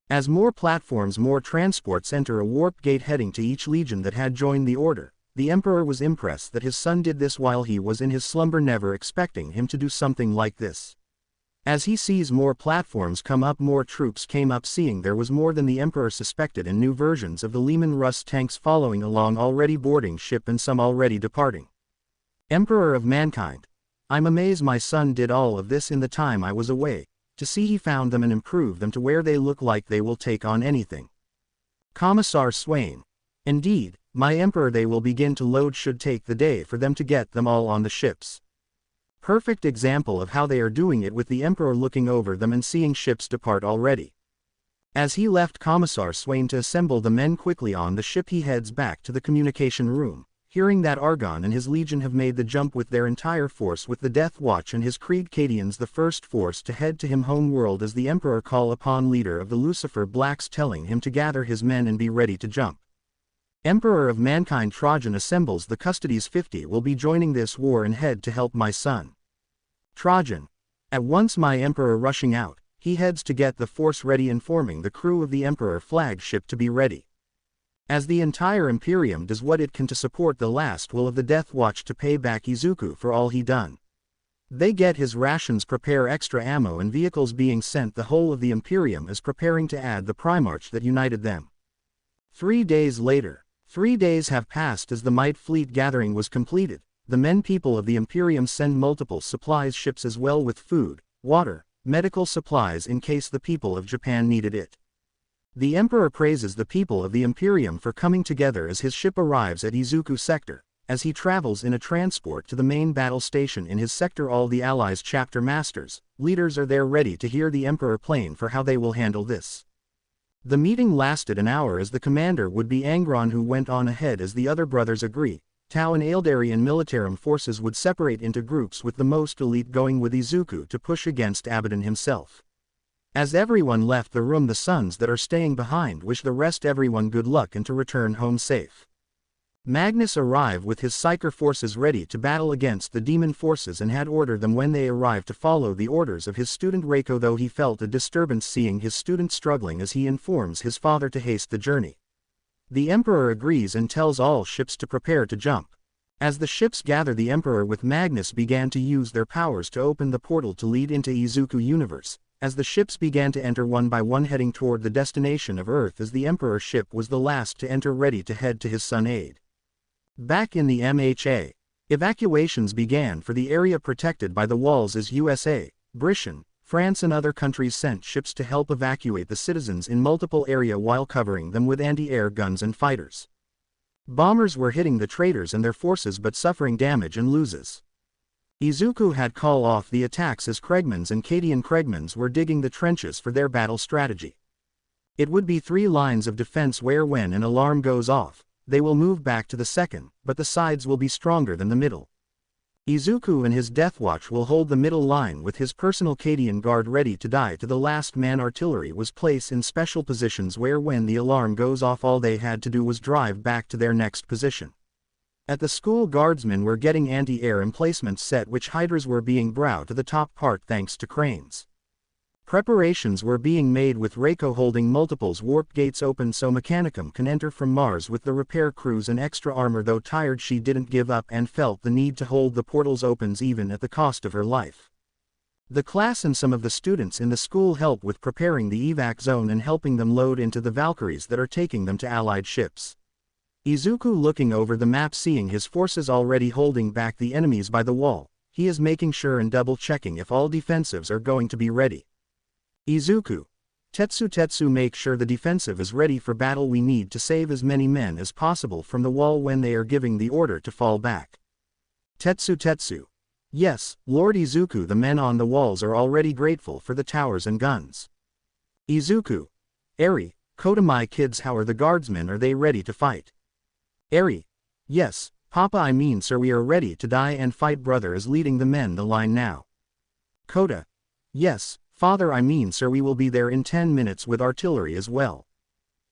As more platforms, more transports enter a warp gate heading to each legion that had joined the order. The Emperor was impressed that his son did this while he was in his slumber, never expecting him to do something like this. As he sees more platforms come up, more troops came up, seeing there was more than the Emperor suspected and new versions of the Lehman Russ tanks following along, already boarding ship and some already departing. Emperor of Mankind: I'm amazed my son did all of this in the time I was away, to see he found them and improved them to where they look like they will take on anything. Commissar Swain: indeed, my emperor, they will begin to load. Should take the day for them to get them all on the ships. Perfect example of how they are doing it, with the emperor looking over them and seeing ships depart already. As he left Commissar Swain to assemble the men quickly on the ship, he heads back to the communication room, hearing that Argon and his legion have made the jump with their entire force, with the Deathwatch and his Krieg-Cadians the first force to head to him home world, as the emperor call upon leader of the Lucifer Blacks, telling him to gather his men and be ready to jump. Emperor of Mankind Trajan assembles the custodies. 50 will be joining this war and head to help my son Trajan. At once my emperor rushing out, he heads to get the force ready, informing the crew of the emperor flagship to be ready, as the entire Imperium does what it can to support the last will of the Deathwatch to pay back Izuku for all he done. They get his rations, prepare extra ammo and vehicles being sent. The whole of the Imperium is preparing to add the Primarch that united them. 3 days later. 3 days have passed as the Might Fleet gathering was completed. The men people of the Imperium send multiple supplies ships as well, with food, water, medical supplies in case the people of Japan needed it. The Emperor praises the people of the Imperium for coming together as his ship arrives at Izuku sector. As he travels in a transport to the main battle station in his sector, all the allies' chapter masters, leaders are there ready to hear the Emperor plan for how they will handle this. The meeting lasted an hour, as the commander would be Angron, who went on ahead as the other brothers agree. Tau and Aeldarian Militarum forces would separate into groups, with the most elite going with Izuku to push against Abaddon himself. As everyone left the room, the sons that are staying behind wish the rest everyone good luck and to return home safe. Magnus arrived with his Psyker forces ready to battle against the demon forces, and had ordered them when they arrived to follow the orders of his student Reiko, though he felt a disturbance seeing his student struggling, as he informs his father to haste the journey. The Emperor agrees and tells all ships to prepare to jump. As the ships gather, the Emperor with Magnus began to use their powers to open the portal to lead into Izuku universe. As the ships began to enter one by one, heading toward the destination of Earth, as the Emperor's ship was the last to enter, ready to head to his son aid. Back in the MHA, evacuations began for the area protected by the walls, as USA, Britain, France and other countries sent ships to help evacuate the citizens in multiple areas while covering them with anti-air guns and fighters. Bombers were hitting the traitors and their forces but suffering damage and losses. Izuku had called off the attacks as Kregmans and Cadian Kregmans were digging the trenches for their battle strategy. It would be 3 lines of defense where when an alarm goes off, they will move back to the second, but the sides will be stronger than the middle. Izuku and his Deathwatch will hold the middle line with his personal Cadian guard ready to die to the last man. Artillery was placed in special positions where when the alarm goes off, all they had to do was drive back to their next position. At the school, guardsmen were getting anti-air emplacements set, which hydras were being brought to the top part thanks to cranes. Preparations were being made with Reiko holding multiples warp gates open so Mechanicum can enter from Mars with the repair crews and extra armor. Though tired, she didn't give up and felt the need to hold the portals opens even at the cost of her life. The class and some of the students in the school help with preparing the evac zone and helping them load into the Valkyries that are taking them to allied ships. Izuku looking over the map, seeing his forces already holding back the enemies by the wall, he is making sure and double checking if all defensives are going to be ready. Izuku, Tetsu make sure the defensive is ready for battle. We need to save as many men as possible from the wall when they are giving the order to fall back. Tetsu, yes, Lord Izuku, the men on the walls are already grateful for the towers and guns. Izuku, Eri, Kota, my kids, how are the guardsmen, are they ready to fight? Eri, yes, Papa, I mean sir, we are ready to die and fight. Brother is leading the men the line now. Kota, yes, Father, I mean sir, we will be there in 10 minutes with artillery as well.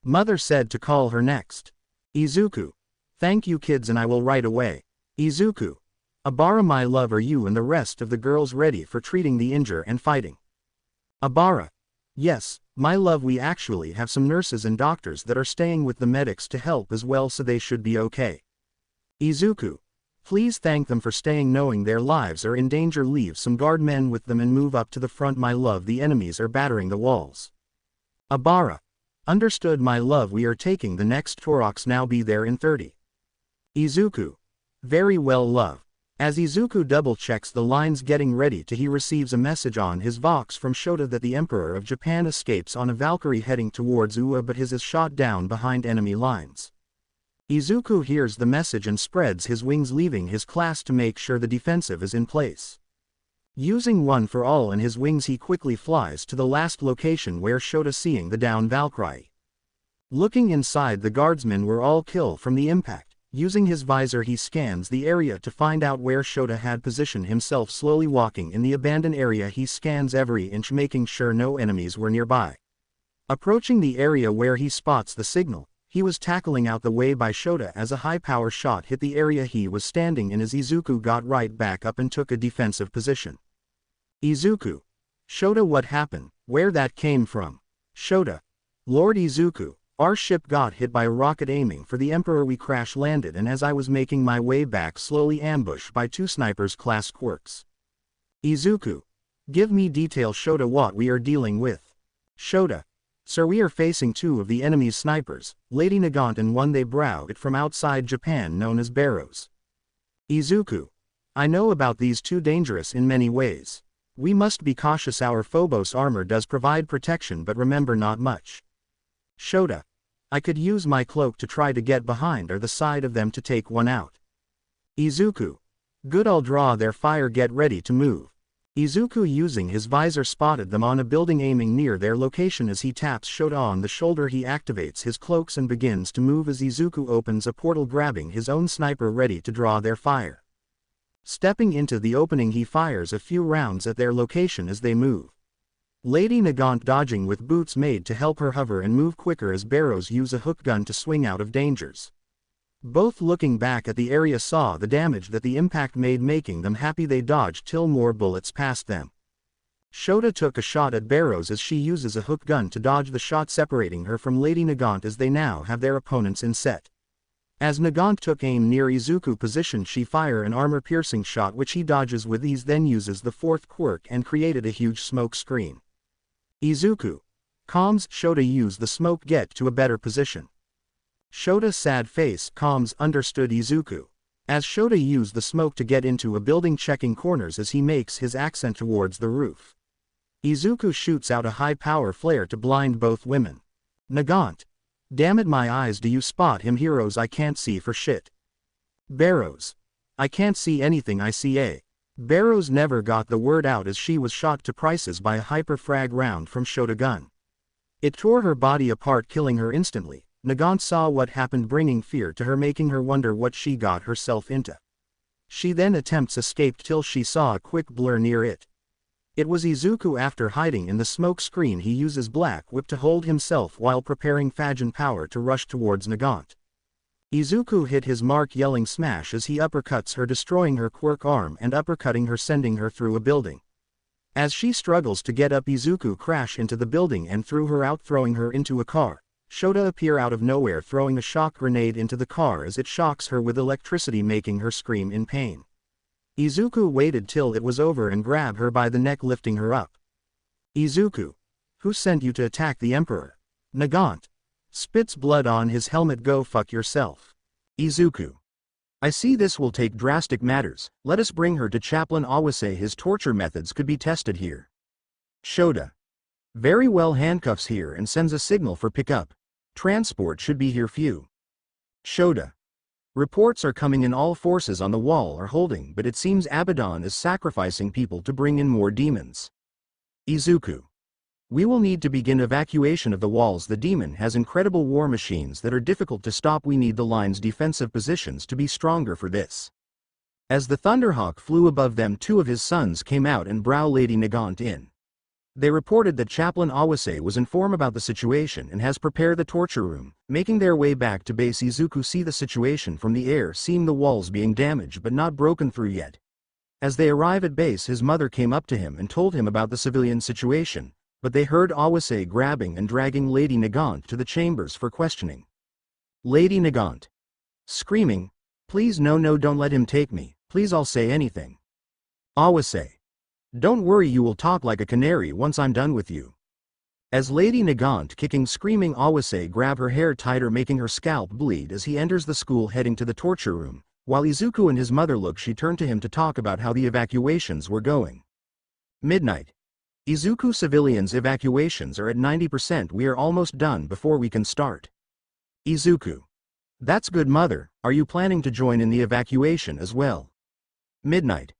Mother said to call her next. Izuku, thank you kids and I will right away. Izuku, Abara my love, are you and the rest of the girls ready for treating the injured and fighting? Abara, yes, my love, we actually have some nurses and doctors that are staying with the medics to help as well, so they should be okay. Izuku, please thank them for staying, knowing their lives are in danger. Leave some guard men with them and move up to the front, my love, the enemies are battering the walls. Abara, understood my love, we are taking the next Torox now, be there in 30. Izuku, very well love. As Izuku double checks the lines getting ready to, he receives a message on his Vox from Shota that the Emperor of Japan escapes on a Valkyrie heading towards UA, but his is shot down behind enemy lines. Izuku hears the message and spreads his wings, leaving his class to make sure the defensive is in place. Using one for all in his wings, he quickly flies to the last location where Shota seeing the down Valkyrie. Looking inside, the guardsmen were all killed from the impact. Using his visor, he scans the area to find out where Shota had positioned himself. Slowly walking in the abandoned area, he scans every inch, making sure no enemies were nearby. Approaching the area where he spots the signal, he was tackling out the way by Shota as a high-power shot hit the area he was standing in as Izuku got right back up and took a defensive position. Izuku. Shota, what happened? Where that came from? Shota. Lord Izuku, our ship got hit by a rocket aiming for the Emperor. We crash landed, and as I was making my way back, slowly ambushed by two snipers class quirks. Izuku. Give me detail. Shota, what we are dealing with? Shota. Sir, we are facing two of the enemy's snipers, Lady Nagant and one they brought it from outside Japan known as Barrows. Izuku. I know about these two, dangerous in many ways. We must be cautious. Our Phobos armor does provide protection, but remember, not much. Shota. I could use my cloak to try to get behind or the side of them to take one out. Izuku. Good, I'll draw their fire. Get ready to move. Izuku, using his visor, spotted them on a building aiming near their location. As he taps Shota on the shoulder, he activates his cloaks and begins to move as Izuku opens a portal, grabbing his own sniper ready to draw their fire. Stepping into the opening, he fires a few rounds at their location as they move. Lady Nagant dodging with boots made to help her hover and move quicker as Barrows use a hook gun to swing out of dangers. Both looking back at the area saw the damage that the impact made, making them happy. They dodged till more bullets passed them. Shota took a shot at Barrows as she uses a hook gun to dodge the shot, separating her from Lady Nagant as they now have their opponents in set. As Nagant took aim near Izuku position, she fire an armor-piercing shot which he dodges with ease, then uses the fourth quirk and created a huge smoke screen. Izuku. Comms. Shota, use the smoke, get to a better position. Shota, sad face. Comms. Understood Izuku. As Shota used the smoke to get into a building, checking corners as he makes his ascent towards the roof. Izuku shoots out a high-power flare to blind both women. Nagant. Damn it, my eyes, do you spot him? Heroes, I can't see for shit. Barrows. I can't see anything. I see a. Barrows never got the word out as she was shot to pieces by a hyper-frag round from Shota gun. It tore her body apart, killing her instantly. Nagant saw what happened, bringing fear to her, making her wonder what she got herself into. She then attempts escaped till she saw a quick blur near it. It was Izuku. After hiding in the smoke screen, he uses Black Whip to hold himself while preparing Fajin power to rush towards Nagant. Izuku hit his mark, yelling smash as he uppercuts her, destroying her quirk arm and uppercutting her, sending her through a building. As she struggles to get up, Izuku crash into the building and threw her out, throwing her into a car. Shota appear out of nowhere, throwing a shock grenade into the car as it shocks her with electricity, making her scream in pain. Izuku waited till it was over and grabbed her by the neck, lifting her up. Izuku. Who sent you to attack the Emperor? Nagant. Spits blood on his helmet. Go fuck yourself. Izuku. I see this will take drastic matters. Let us bring her to Chaplain Awase. His torture methods could be tested here. Shota. Very well, handcuffs here and sends a signal for pickup. Transport should be here few. Shota. Reports are coming in, all forces on the wall are holding, but it seems Abaddon is sacrificing people to bring in more demons. Izuku. We will need to begin evacuation of the walls. The demon has incredible war machines that are difficult to stop. We need the line's defensive positions to be stronger for this. As the Thunderhawk flew above them, two of his sons came out and brought Lady Nagant in. They reported that Chaplain Awase was informed about the situation and has prepared the torture room. Making their way back to base, Izuku see the situation from the air, seeing the walls being damaged but not broken through yet. As they arrive at base, his mother came up to him and told him about the civilian situation, but they heard Awase grabbing and dragging Lady Nagant to the chambers for questioning. Lady Nagant. Screaming, please no, don't let him take me, please, I'll say anything. Awase. Don't worry, you will talk like a canary once I'm done with you. As Lady Nagant kicking, screaming, Awase grab her hair tighter, making her scalp bleed as he enters the school heading to the torture room. While Izuku and his mother look, she turned to him to talk about how the evacuations were going. Midnight. Izuku, civilians evacuations are at 90%. We are almost done before we can start. Izuku. That's good, mother. Are you planning to join in the evacuation as well? Midnight.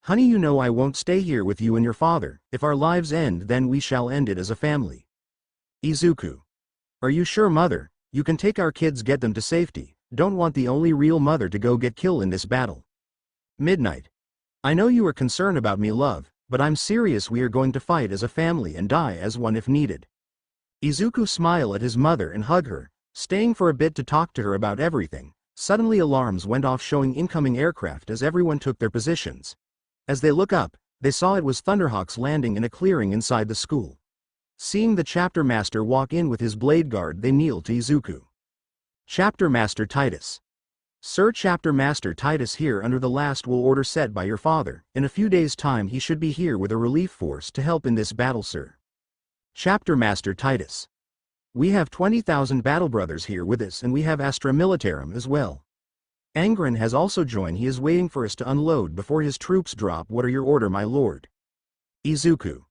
Honey, you know I won't stay here with you and your father. If our lives end, then we shall end it as a family. Izuku. Are you sure, mother? You can take our kids, get them to safety. Don't want the only real mother to go get killed in this battle. Midnight. I know you are concerned about me, love, but I'm serious. We are going to fight as a family and die as one if needed. Izuku smiled at his mother and hugged her, staying for a bit to talk to her about everything. Suddenly alarms went off showing incoming aircraft as everyone took their positions. As they look up, they saw it was Thunderhawks landing in a clearing inside the school. Seeing the chapter master walk in with his blade guard, they kneel to Izuku. Chapter Master Titus. Sir, Chapter Master Titus here under the last will order set by your father. In a few days' time he should be here with a relief force to help in this battle, sir. Chapter Master Titus. We have 20,000 battle brothers here with us, and we have Astra Militarum as well. Angren has also joined. He is waiting for us to unload before his troops drop. What are your order, my lord? Izuku.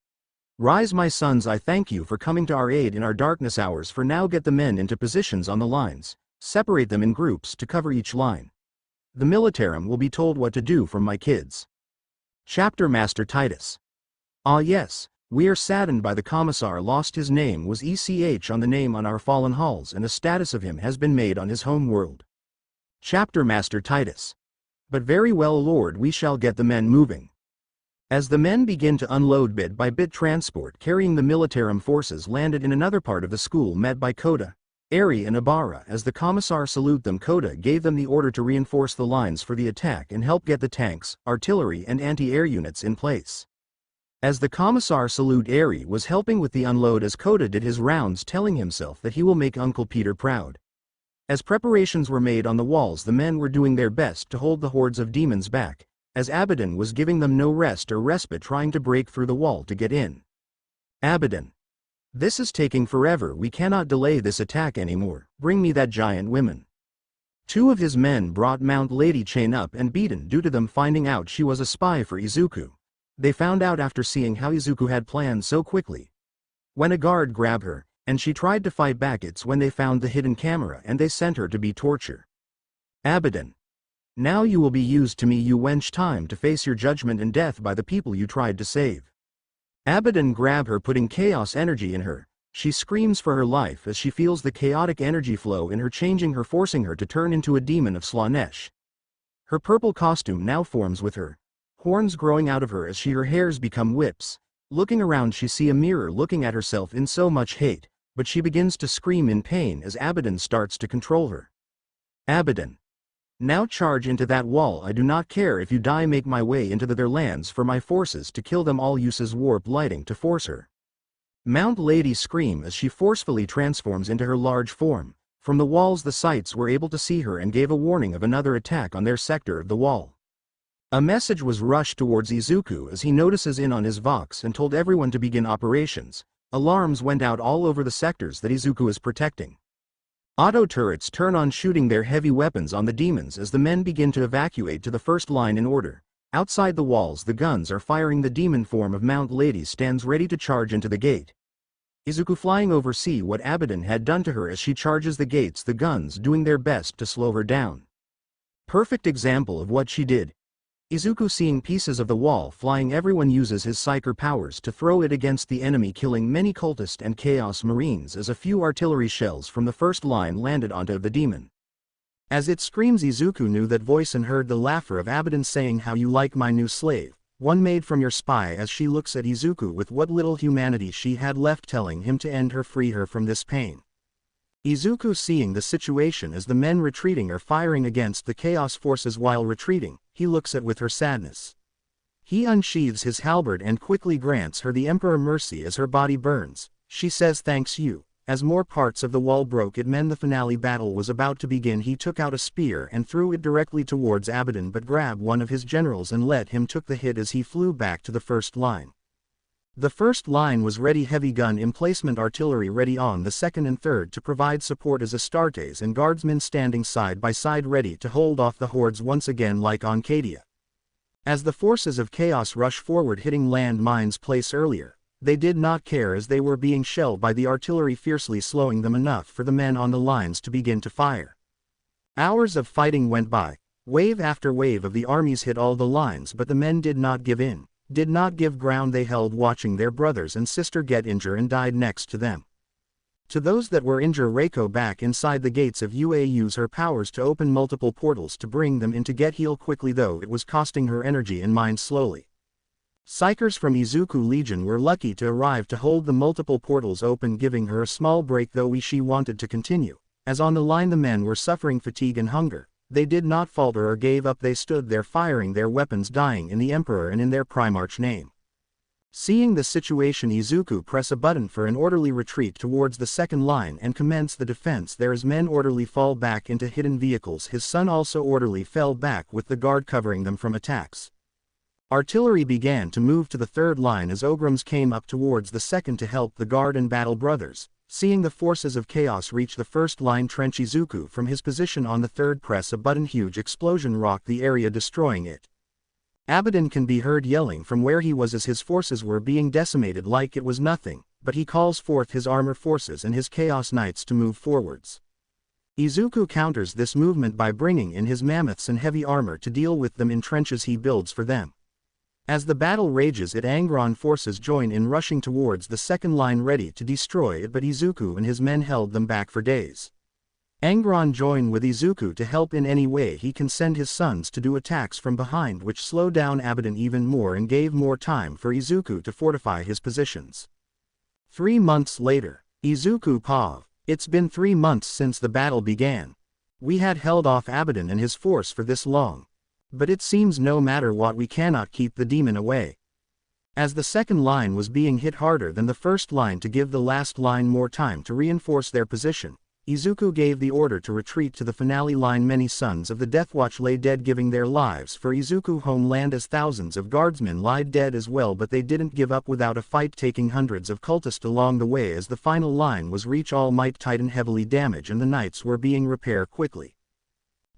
Rise, my sons, I thank you for coming to our aid in our darkness hours. For now, get the men into positions on the lines. Separate them in groups to cover each line. The Militarum will be told what to do from my kids. Chapter Master Titus. Ah yes, we are saddened by the commissar lost. His name was ECH on the name on our fallen halls, and a status of him has been made on his home world. Chapter Master Titus. But very well, lord, we shall get the men moving. As the men begin to unload, bit by bit, transport carrying the Militarum forces landed in another part of the school, met by Koda, Eri and Ibarra. As the commissar salute them, Koda gave them the order to reinforce the lines for the attack and help get the tanks, artillery and anti-air units in place. As the commissar salute, Eri was helping with the unload as Koda did his rounds, telling himself that he will make Uncle Peter proud. As preparations were made on the walls, the men were doing their best to hold the hordes of demons back, as Abaddon was giving them no rest or respite, trying to break through the wall to get in. Abaddon. This is taking forever. We cannot delay this attack anymore. Bring me that giant woman. Two of his men brought Mount Lady chained up and beaten due to them finding out she was a spy for Izuku. They found out after seeing how Izuku had planned so quickly. When a guard grabbed her, and she tried to fight back, it's when they found the hidden camera and they sent her to be tortured. Abaddon. Now you will be used to me, you wench. Time to face your judgment and death by the people you tried to save. Abaddon grabbed her, putting chaos energy in her. She screams for her life as she feels the chaotic energy flow in her, changing her, forcing her to turn into a demon of Slanesh. Her purple costume now forms with her horns growing out of her as her hairs become whips. Looking around, she see a mirror looking at herself in so much hate, but she begins to scream in pain as Abaddon starts to control her. Abaddon. Now charge into that wall. I do not care if you die. Make my way into their lands for my forces to kill them all. Uses warp lighting to force her. Mount Lady scream as she forcefully transforms into her large form. From the walls the sights were able to see her and gave a warning of another attack on their sector of the wall. A message was rushed towards Izuku as he notices in on his Vox and told everyone to begin operations. Alarms went out all over the sectors that Izuku is protecting. Auto turrets turn on, shooting their heavy weapons on the demons as the men begin to evacuate to the first line in order. Outside the walls the guns are firing. The demon form of Mount Lady stands ready to charge into the gate. Izuku flying over see what Abaddon had done to her as she charges the gates, the guns doing their best to slow her down. Perfect example of what she did. Izuku seeing pieces of the wall flying, everyone uses his psyker powers to throw it against the enemy, killing many cultists and chaos marines as a few artillery shells from the first line landed onto the demon. As it screams, Izuku knew that voice and heard the laughter of Abaddon saying, "How you like my new slave, one made from your spy," as she looks at Izuku with what little humanity she had left, telling him to end her, free her from this pain. Izuku seeing the situation as the men retreating are firing against the chaos forces. While retreating, he looks at with her sadness. He unsheathes his halberd and quickly grants her the Emperor mercy as her body burns. She says thanks you. As more parts of the wall broke, it meant the finale battle was about to begin. He took out a spear and threw it directly towards Abaddon, but grabbed one of his generals and let him took the hit as he flew back to the first line. The first line was ready, heavy gun emplacement, artillery ready on the second and third to provide support as Astartes and guardsmen standing side by side ready to hold off the hordes once again like on Cadia. As the forces of chaos rush forward, hitting land mines placed earlier, they did not care as they were being shelled by the artillery, fiercely slowing them enough for the men on the lines to begin to fire. Hours of fighting went by. Wave after wave of the armies hit all the lines, but the men did not give in, did not give ground. They held, watching their brothers and sister get injured and died next to them. To those that were injured, Reiko back inside the gates of UA use her powers to open multiple portals to bring them in to get heal quickly, though it was costing her energy and mind slowly. Psychers from Izuku Legion were lucky to arrive to hold the multiple portals open, giving her a small break, though she wanted to continue, as on the line the men were suffering fatigue and hunger. They did not falter or gave up. They stood there firing their weapons, dying in the Emperor and in their Primarch name. Seeing the situation, Izuku press a button for an orderly retreat towards the second line and commence the defense. There as men orderly fall back into hidden vehicles. His son also orderly fell back with the guard covering them from attacks. Artillery began to move to the third line as Ograms came up towards the second to help the guard and battle brothers. Seeing the forces of chaos reach the first line trench, Izuku from his position on the third press a button. Huge explosion rocked the area, destroying it. Abaddon can be heard yelling from where he was as his forces were being decimated like it was nothing, but he calls forth his armor forces and his Chaos Knights to move forwards. Izuku counters this movement by bringing in his mammoths and heavy armor to deal with them in trenches he builds for them. As the battle rages, Angron forces join in, rushing towards the second line ready to destroy it, but Izuku and his men held them back for days. Angron joined with Izuku to help in any way he can, send his sons to do attacks from behind, which slowed down Abaddon even more and gave more time for Izuku to fortify his positions. 3 months later. Izuku Pav. It's been 3 months since the battle began. We had held off Abaddon and his force for this long. But it seems no matter what, we cannot keep the demon away. As the second line was being hit harder than the first line to give the last line more time to reinforce their position, Izuku gave the order to retreat to the finale line. Many sons of the Deathwatch lay dead, giving their lives for Izuku homeland, as thousands of guardsmen lied dead as well, but they didn't give up without a fight, taking hundreds of cultists along the way as the final line was reached. All might Titan heavily damaged and the knights were being repaired quickly.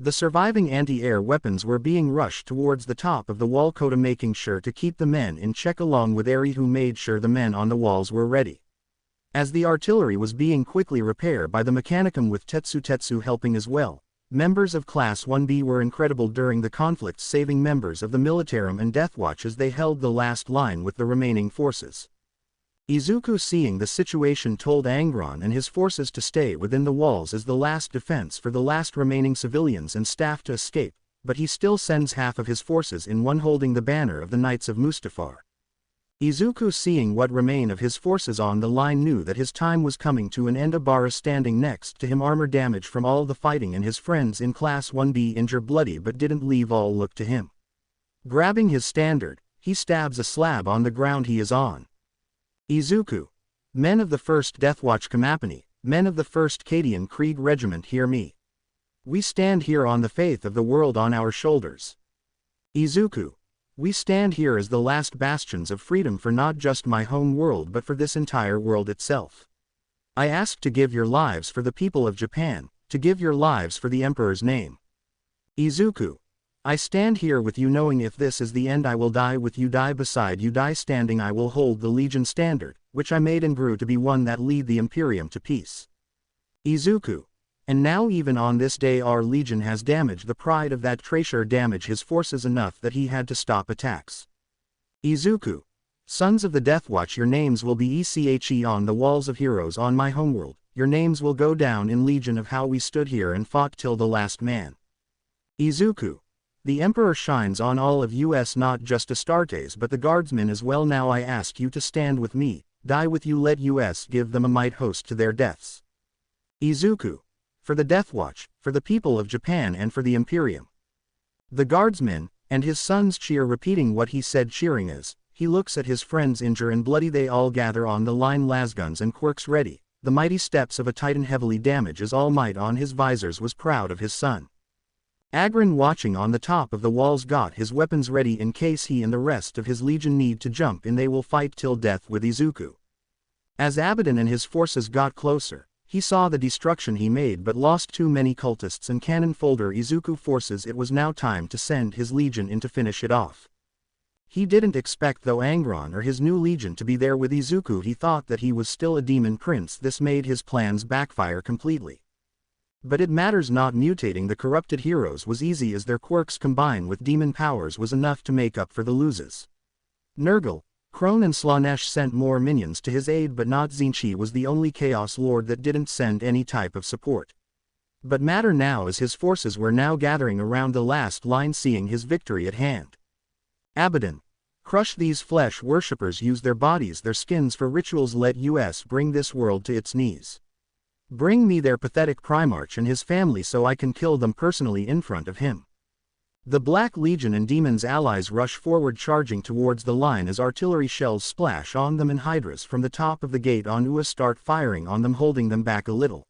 The surviving anti-air weapons were being rushed towards the top of the wall, Kota making sure to keep the men in check along with Eri, who made sure the men on the walls were ready. As the artillery was being quickly repaired by the Mechanicum, with Tetsu helping as well, members of Class 1B were incredible during the conflict, saving members of the Militarum and Deathwatch as they held the last line with the remaining forces. Izuku, seeing the situation, told Angron and his forces to stay within the walls as the last defense for the last remaining civilians and staff to escape, but he still sends half of his forces in, one holding the banner of the Knights of Mustafar. Izuku, seeing what remained of his forces on the line, knew that his time was coming to an end. Abara standing next to him, armor damage from all the fighting, and his friends in Class 1B injured bloody, but didn't leave all look to him. Grabbing his standard, he stabs a slab on the ground he is on. Izuku. Men of the 1st Deathwatch Company, men of the 1st Cadian Krieg Regiment, hear me. We stand here on the faith of the world on our shoulders. Izuku. We stand here as the last bastions of freedom for not just my home world but for this entire world itself. I ask to give your lives for the people of Japan, to give your lives for the Emperor's name. Izuku. I stand here with you, knowing if this is the end I will die with you, die beside you, die standing. I will hold the Legion standard, which I made and grew to be one that lead the Imperium to peace. Izuku. And now even on this day our Legion has damaged the pride of that traitor, damage his forces enough that he had to stop attacks. Izuku. Sons of the Deathwatch, your names will be ECHE on the walls of heroes on my homeworld. Your names will go down in Legion of how we stood here and fought till the last man. Izuku. The Emperor shines on all of us, not just Astartes but the guardsmen as well. Now I ask you to stand with me, die with you, let us give them a might host to their deaths. Izuku. For the Deathwatch, for the people of Japan and for the Imperium. The guardsmen and his sons cheer, repeating what he said, cheering as he looks at his friends injured and bloody. They all gather on the line, lasguns and quirks ready, the mighty steps of a Titan heavily damaged as All Might on his visors was proud of his son. Agron, watching on the top of the walls, got his weapons ready in case he and the rest of his legion need to jump in. They will fight till death with Izuku. As Abaddon and his forces got closer, he saw the destruction he made but lost too many cultists and cannon folder Izuku forces. It was now time to send his legion in to finish it off. He didn't expect though Angron or his new legion to be there with Izuku. He thought that he was still a demon prince. This made his plans backfire completely. But it matters not, mutating the corrupted heroes was easy as their quirks combined with demon powers was enough to make up for the losses. Nurgle, Crone and Slaanesh sent more minions to his aid, but not Zinchi was the only Chaos Lord that didn't send any type of support. But matter now as his forces were now gathering around the last line, seeing his victory at hand. Abaddon, crush these flesh worshippers, use their bodies, their skins for rituals, let us bring this world to its knees. Bring me their pathetic Primarch and his family so I can kill them personally in front of him. The Black Legion and Demon's allies rush forward, charging towards the line as artillery shells splash on them and hydras from the top of the gate on UA start firing on them, holding them back a little.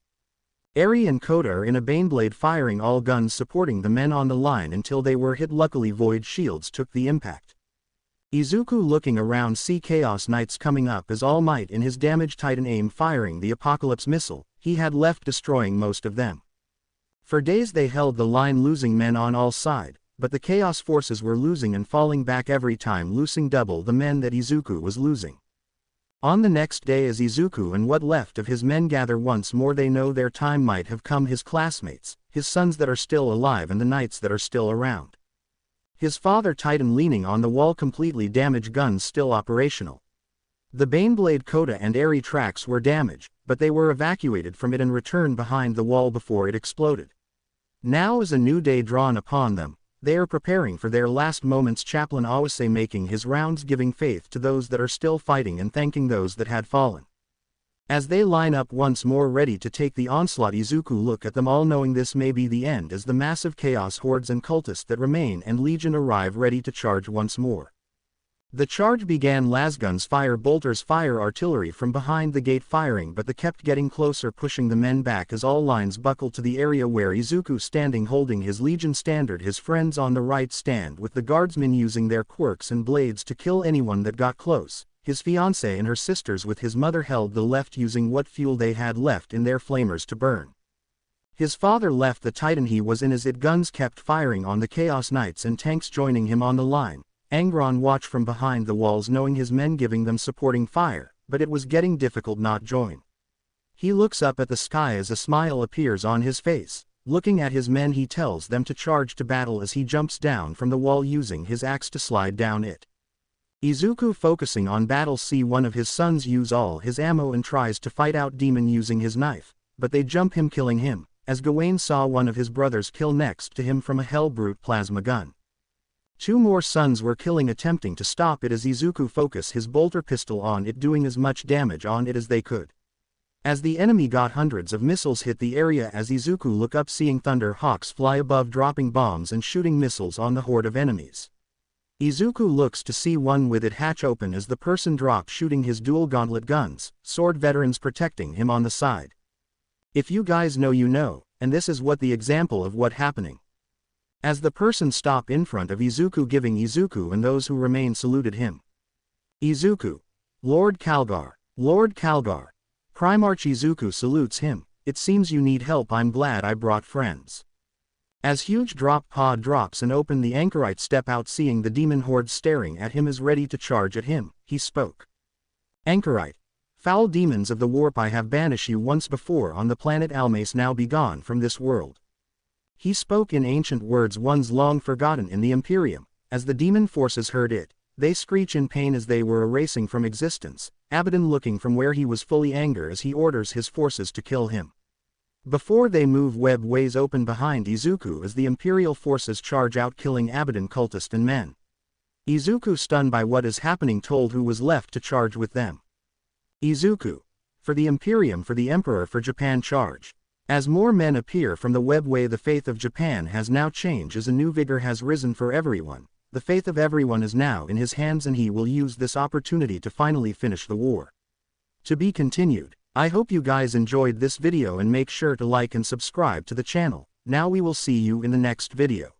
Eri and Koda are in a Baneblade, firing all guns supporting the men on the line until they were hit. Luckily Void Shields took the impact. Izuku looking around, see Chaos Knights coming up as All Might in his damage Titan aim firing the Apocalypse missile he had left, destroying most of them. For days they held the line, losing men on all sides, but the Chaos forces were losing and falling back every time, losing double the men that Izuku was losing. On the next day, as Izuku and what left of his men gather once more, they know their time might have come. His classmates, his sons that are still alive and the knights that are still around. His father Titan leaning on the wall, completely damaged, guns still operational. The Baneblade Koda and Eri tracks were damaged, but they were evacuated from it and returned behind the wall before it exploded. Now is a new day drawn upon them. They are preparing for their last moments. Chaplain Awase making his rounds, giving faith to those that are still fighting and thanking those that had fallen. As they line up once more ready to take the onslaught, Izuku look at them all, knowing this may be the end, as the massive chaos hordes and cultists that remain and Legion arrive ready to charge once more. The charge began. Lasguns fire, bolters fire, artillery from behind the gate firing, but they kept getting closer, pushing the men back as all lines buckle to the area where Izuku standing holding his Legion standard. His friends on the right stand with the guardsmen using their quirks and blades to kill anyone that got close. His fiancée and her sisters with his mother held the left, using what fuel they had left in their flamers to burn. His father left the Titan he was in as it guns kept firing on the Chaos Knights and tanks joining him on the line. Angron watched from behind the walls, knowing his men giving them supporting fire, but it was getting difficult not join. He looks up at the sky as a smile appears on his face. Looking at his men, he tells them to charge to battle as he jumps down from the wall using his axe to slide down it. Izuku focusing on battle, see one of his sons use all his ammo and tries to fight out Demon using his knife, but they jump him, killing him, as Gawain saw one of his brothers kill next to him from a Hellbrute plasma gun. Two more sons were killing, attempting to stop it as Izuku focus his bolter pistol on it, doing as much damage on it as they could. As the enemy got hundreds of missiles hit the area, as Izuku look up seeing Thunder Hawks fly above, dropping bombs and shooting missiles on the horde of enemies. Izuku looks to see one with it hatch open as the person drops, shooting his dual gauntlet guns, sword veterans protecting him on the side. If you guys know you know, and this is what the example of what happening. As the person stop in front of Izuku, giving Izuku and those who remain saluted him. Izuku. Lord Calgar. Lord Calgar. Primarch Izuku salutes him. It seems you need help. I'm glad I brought friends. As huge drop pod drops and open, the anchorite step out, seeing the demon horde staring at him as ready to charge at him, he spoke. Anchorite. Foul demons of the warp, I have banished you once before on the planet Almace, now be gone from this world. He spoke in ancient words, ones long forgotten in the Imperium. As the demon forces heard it, they screech in pain as they were erasing from existence. Abaddon looking from where he was fully anger as he orders his forces to kill him. Before they move, web ways open behind Izuku as the Imperial forces charge out, killing Abaddon, cultist and men. Izuku, stunned by what is happening, told who was left to charge with them. Izuku. For the Imperium, for the Emperor, for Japan, charge. As more men appear from the webway, the faith of Japan has now changed as a new vigor has risen for everyone. The faith of everyone is now in his hands and he will use this opportunity to finally finish the war. To be continued. I hope you guys enjoyed this video and make sure to like and subscribe to the channel. Now we will see you in the next video.